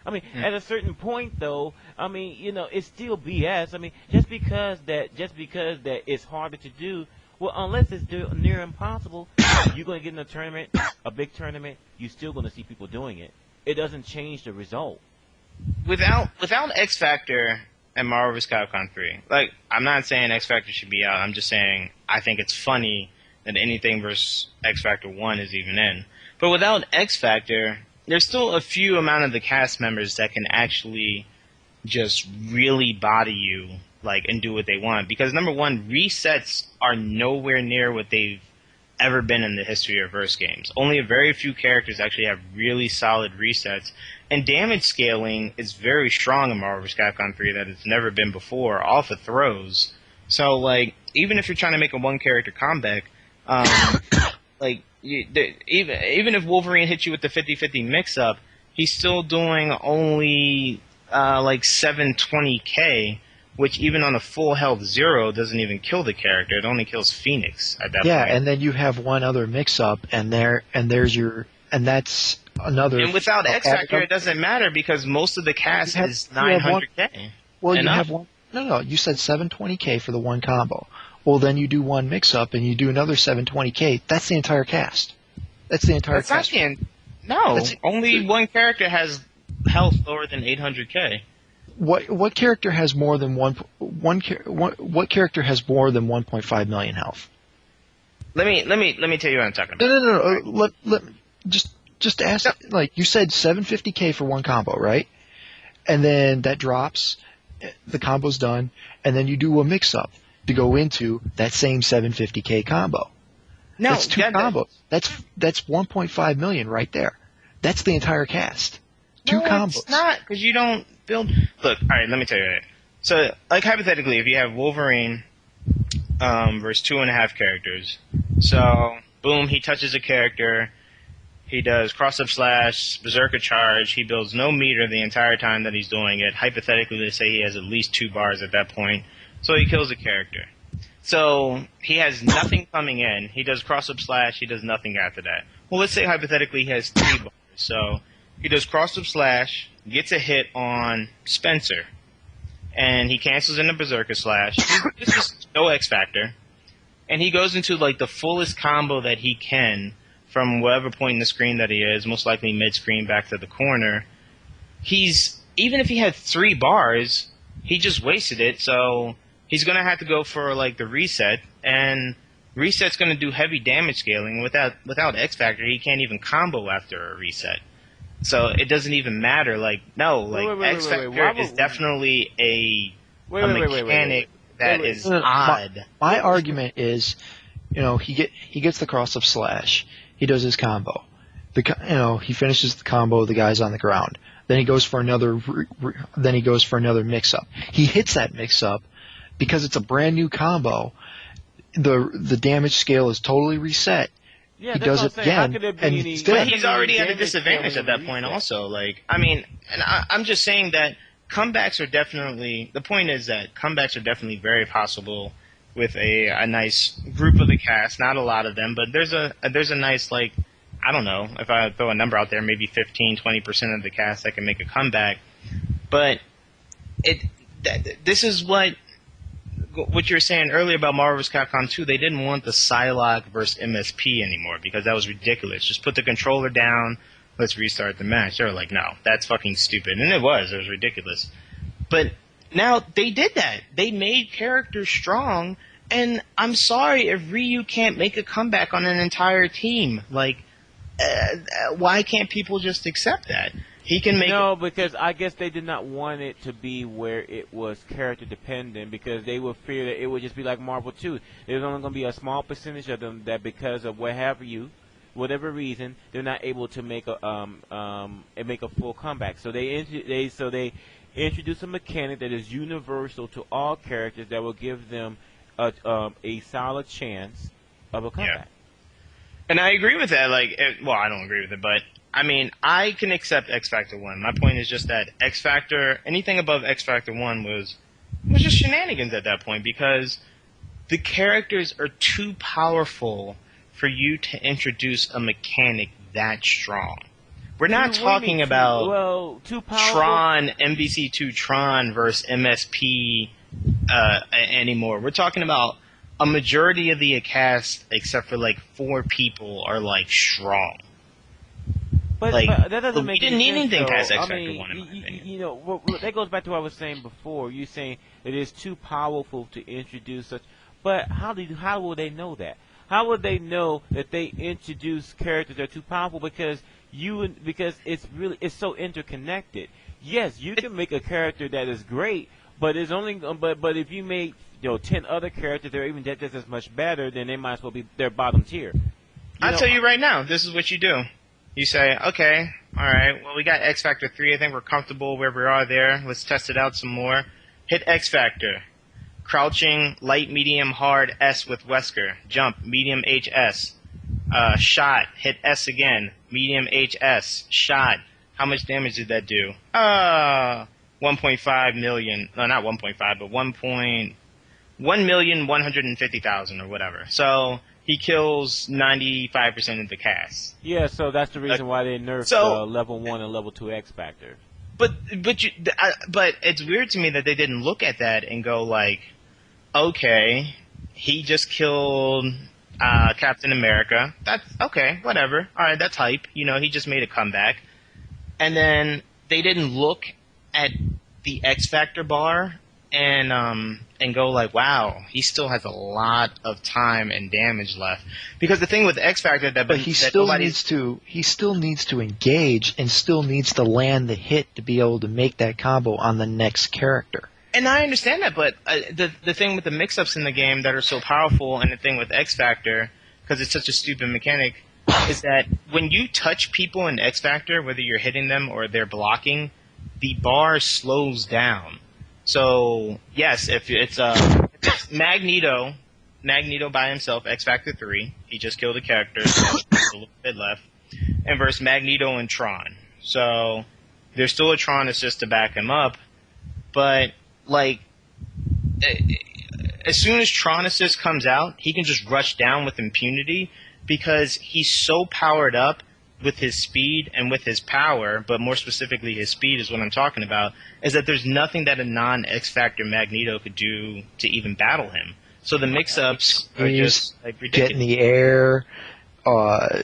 I mean, at a certain point, though, I mean, it's still BS. I mean, just because that it's harder to do, well, unless it's near impossible, you're going to get in a tournament, a big tournament, you're still going to see people doing it. It doesn't change the result. Without X Factor and Marvel vs. Capcom 3, like, I'm not saying X Factor should be out. I'm just saying I think it's funny that anything versus X Factor 1 is even in. But without X Factor, there's still a few amount of the cast members that can actually just really body you, like, and do what they want. Because number one, resets are nowhere near what they've ever been in the history of verse games. Only a very few characters actually have really solid resets. And damage scaling is very strong in Marvel vs. Capcom 3 that it's never been before, off of throws. So, like, even if you're trying to make a one-character comeback, like, even if Wolverine hits you with the 50-50 mix-up, he's still doing only, like, 720k, which even on a full health 0 doesn't even kill the character. It only kills Phoenix at that point. Yeah, and then you have one other mix-up, and that's another... And without X Factor, it doesn't matter, because most of the cast is 900k. Well, you have one... No, you said 720k for the one combo. Well, then you do one mix-up, and you do another 720k. That's the entire cast. That's the entire cast. Only one character has health lower than 800k. What character has more than what character has more than 1.5 million health? Let me tell you what I'm talking about. No. Let just ask. No. Like, you said 750k for one combo, right? And then that drops, the combo's done, and then you do a mix-up to go into that same 750k combo. No, that's two combos. That's 1.5 million right there. That's the entire cast. Two combos. It's not, because you don't build... Look, alright, let me tell you that. So, like, hypothetically, if you have Wolverine versus 2.5 characters, so, boom, he touches a character, he does cross-up slash, berserker charge, he builds no meter the entire time that he's doing it. Hypothetically, let's say he has at least 2 bars at that point, so he kills a character. So, he has nothing coming in, he does cross-up slash, he does nothing after that. Well, let's say hypothetically he has 3 bars, so... He does cross-up slash, gets a hit on Spencer, and he cancels in the berserker slash. This is no X Factor. And he goes into, like, the fullest combo that he can from whatever point in the screen that he is, most likely mid-screen back to the corner. Even if he had 3 bars, he just wasted it, so he's going to have to go for, like, the reset, and reset's going to do heavy damage scaling. Without X Factor, he can't even combo after a reset. So it doesn't even matter. Like, no, like, X Factor is definitely a mechanic that is odd. My argument is, he gets the cross-up slash. He does his combo. He finishes the combo. The guy's on the ground. Then he goes for another. Then he goes for another mix-up. He hits that mix-up because it's a brand new combo. The damage scale is totally reset. Yeah, he does it again, but he's already at a disadvantage at that point also. Like, I mean, and I'm just saying that comebacks are definitely... The point is that comebacks are definitely very possible with a nice group of the cast. Not a lot of them, but there's a nice, like, I don't know, if I throw a number out there, maybe 15-20% of the cast that can make a comeback. But this is what you were saying earlier about Marvel vs. Capcom 2, they didn't want the Psylocke versus MSP anymore because that was ridiculous. Just put the controller down, let's restart the match. They were like, no, that's fucking stupid. And it was ridiculous. But now they did that. They made characters strong, and I'm sorry if Ryu can't make a comeback on an entire team. Like, why can't people just accept that? He can make because I guess they did not want it to be where it was character dependent, because they would fear that it would just be like Marvel 2. There's only going to be a small percentage of them that, because of what have you, whatever reason, they're not able to make a full comeback. So they introduce a mechanic that is universal to all characters that will give them a solid chance of a comeback. Yeah. And I agree with that. Well, I don't agree with it, but I mean, I can accept X Factor 1. My point is just that X Factor, anything above X Factor 1 was just shenanigans at that point, because the characters are too powerful for you to introduce a mechanic that strong. We're not talking about too powerful. Tron, MVC2 Tron versus MSP anymore. We're talking about a majority of the cast, except for 4 people, are strong. But that doesn't make we didn't need sense, anything though. past X I Factor mean, 1, in my opinion. That goes back to what I was saying before. You're saying it is too powerful to introduce such. But how will they know that? How would they know that they introduce characters that are too powerful? Because it's so interconnected. Yes, you can make a character that is great, but it's only but if you make 10 other characters that are even just as much better, then they might as well be their bottom tier. I'll tell you right now, this is what you do. You say, okay, all right, well, we got X Factor 3. I think we're comfortable where we are there. Let's test it out some more. Hit X Factor. Crouching, light, medium, hard, S with Wesker. Jump, medium, HS. Shot, hit S again. Medium, HS. Shot. How much damage did that do? 1.5 million. No, not 1.5, but 1,150,000 or whatever. So he kills 95% of the cast. Yeah, so that's the reason why they nerfed level 1 and level 2 X Factor. But it's weird to me that they didn't look at that and go okay, he just killed Captain America. That's okay, whatever. All right, that's hype. He just made a comeback. And then they didn't look at the X Factor bar and go wow, he still has a lot of time and damage left. Because the thing with X Factor he still needs to engage and still needs to land the hit to be able to make that combo on the next character. And I understand that, but the thing with the mix-ups in the game that are so powerful, and the thing with X Factor, because it's such a stupid mechanic, is that when you touch people in X Factor, whether you're hitting them or they're blocking, the bar slows down. So, yes, if it's Magneto by himself, X Factor 3, he just killed a character, so there's a little bit left, and versus Magneto and Tron. So, there's still a Tron assist to back him up, but, as soon as Tron assist comes out, he can just rush down with impunity, because he's so powered up with his speed and with his power, but more specifically his speed is what I'm talking about, is that there's nothing that a non-X Factor Magneto could do to even battle him. So the mix-ups are just ridiculous. Get in the air. I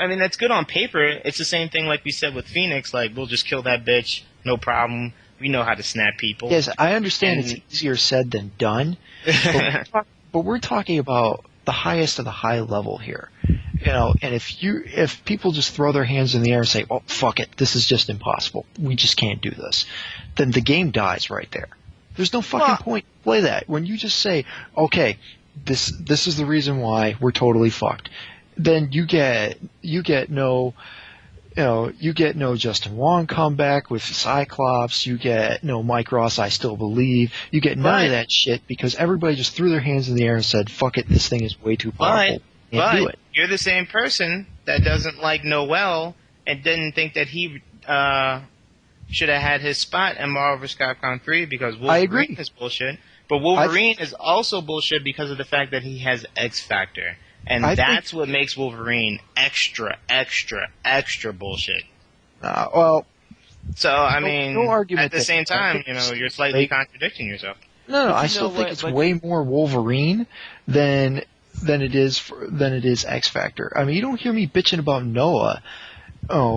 mean, that's good on paper. It's the same thing like we said with Phoenix, we'll just kill that bitch, no problem. We know how to snap people. Yes, I understand it's easier said than done, but we're talking about the highest of the high level here. And if people just throw their hands in the air and say, "Oh, fuck it, this is just impossible. We just can't do this," then the game dies right there. There's no fucking point to play that. When you just say, "Okay, this is the reason why we're totally fucked," then you get no Justin Wong comeback with Cyclops. You get no Mike Ross, I Still Believe. You get none of that shit because everybody just threw their hands in the air and said, "Fuck it, this thing is way too powerful." But do it. You're the same person that doesn't like Noel and didn't think that he should have had his spot in Marvel vs. Capcom 3 because Wolverine is bullshit. But Wolverine is also bullshit because of the fact that he has X Factor. And that's what makes Wolverine extra, extra, extra bullshit. So, I mean, no argument at the same time, you're slightly contradicting yourself. No, I still think it's way more Wolverine than it is X Factor. I mean, you don't hear me bitching about Noah,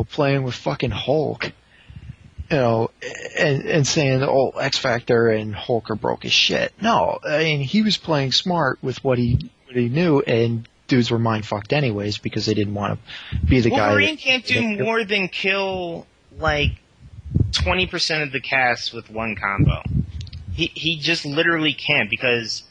playing with fucking Hulk, and saying, "Oh, X Factor and Hulk are broke as shit." No, I mean, he was playing smart with what he knew, and dudes were mind fucked anyways because they didn't want to be the guy. Wolverine can't do more than kill 20% of the cast with one combo. He just literally can't because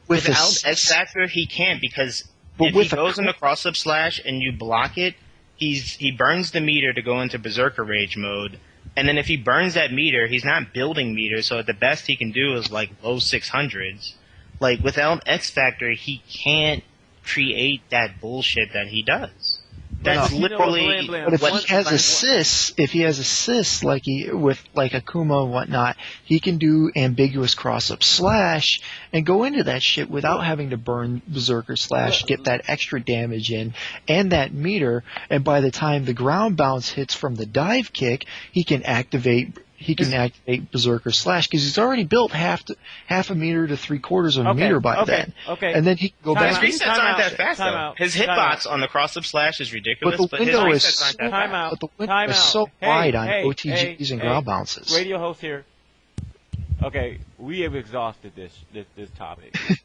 without X Factor he can't because if he goes into cross-up slash and you block it, he burns the meter to go into Berserker Rage mode. And then if he burns that meter, he's not building meters, so the best he can do is like low 600s. Like without X Factor, he can't create that bullshit that he does. That's literally. But if he has assists, like with Akuma and whatnot, he can do ambiguous cross-up slash and go into that shit without having to burn Berserker slash, get that extra damage in, and that meter. And by the time the ground bounce hits from the dive kick, he can activate Berserker slash because he's already built half a meter to 3/4 of a meter by then. Okay. And then he can go back. His resets aren't that fast though. His hitbox on the cross-up slash is ridiculous, but the window is so wide on OTGs and ground bounces. Radio host here. Okay, we have exhausted this topic. His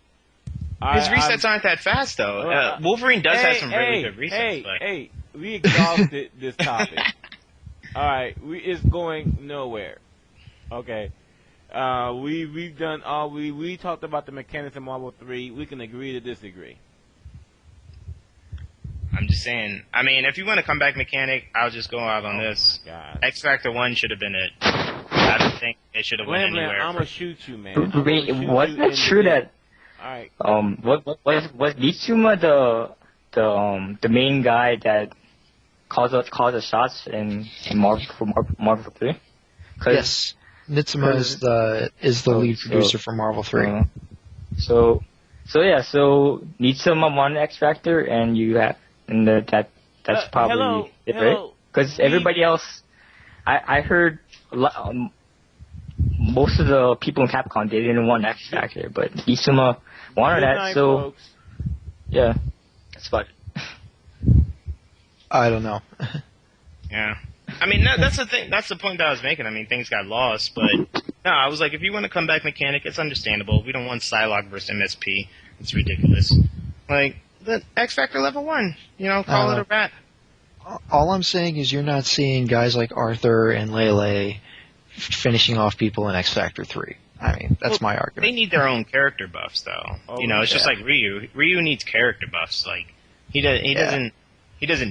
resets aren't that fast though. Wolverine does have some really good resets. We exhausted this topic. All right, it's going nowhere. Okay, we've done all we talked about the mechanics of Marvel 3. We can agree to disagree. I'm just saying. I mean, if you want a comeback mechanic, I'll just go out on this. X Factor 1 should have been it. I don't think it should have went anywhere. I'm gonna shoot you, man. Wait, was that true that? All right. Was Nitsuma the main guy that calls the shots in Marvel 3? Yes, Nitsuma is the lead producer for Marvel 3. So Nitsuma won X Factor, and you have, and that's probably it, right? Because everybody else, I heard most of the people in Capcom, they didn't want X Factor, but Nitsuma wanted that, so folks. Yeah, that's about it. I don't know. Yeah. I mean, that's the thing. That's the point that I was making. I mean, things got lost, but no, I was like, if you want a comeback mechanic, it's understandable. We don't want Psylocke versus MSP. It's ridiculous. Like, the X Factor level 1, call it a wrap. All I'm saying is you're not seeing guys like Arthur and Lele finishing off people in X Factor 3. I mean, that's my argument. They need their own character buffs, though. It's just like Ryu. Ryu needs character buffs. Like, he doesn't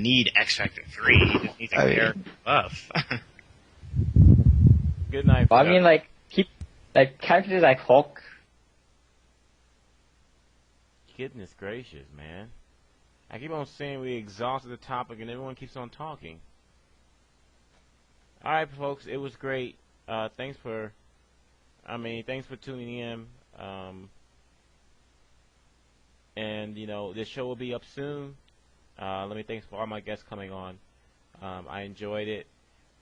need X Factor 3. He just needs a character buff. Good night. Well, I mean, like characters like Hulk. Goodness gracious, man! I keep on saying we exhausted the topic, and everyone keeps on talking. All right, folks, it was great. Thanks for tuning in. And this show will be up soon. Let me thank for all my guests coming on. I enjoyed it,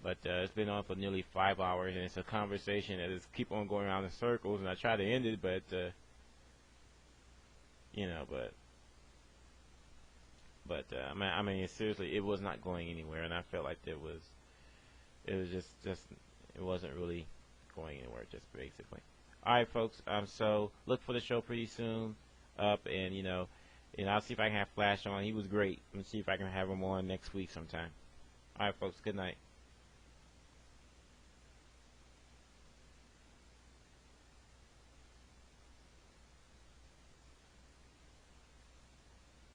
but it's been on for nearly 5 hours, and it's a conversation that is keep on going around in circles. And I try to end it, but I mean, seriously, it was not going anywhere, and I felt like it was just it wasn't really going anywhere, just basically. All right, folks. So look for the show pretty soon up, and I'll see if I can have Flash on. He was great. Let me see if I can have him on next week sometime. All right, folks. Good night.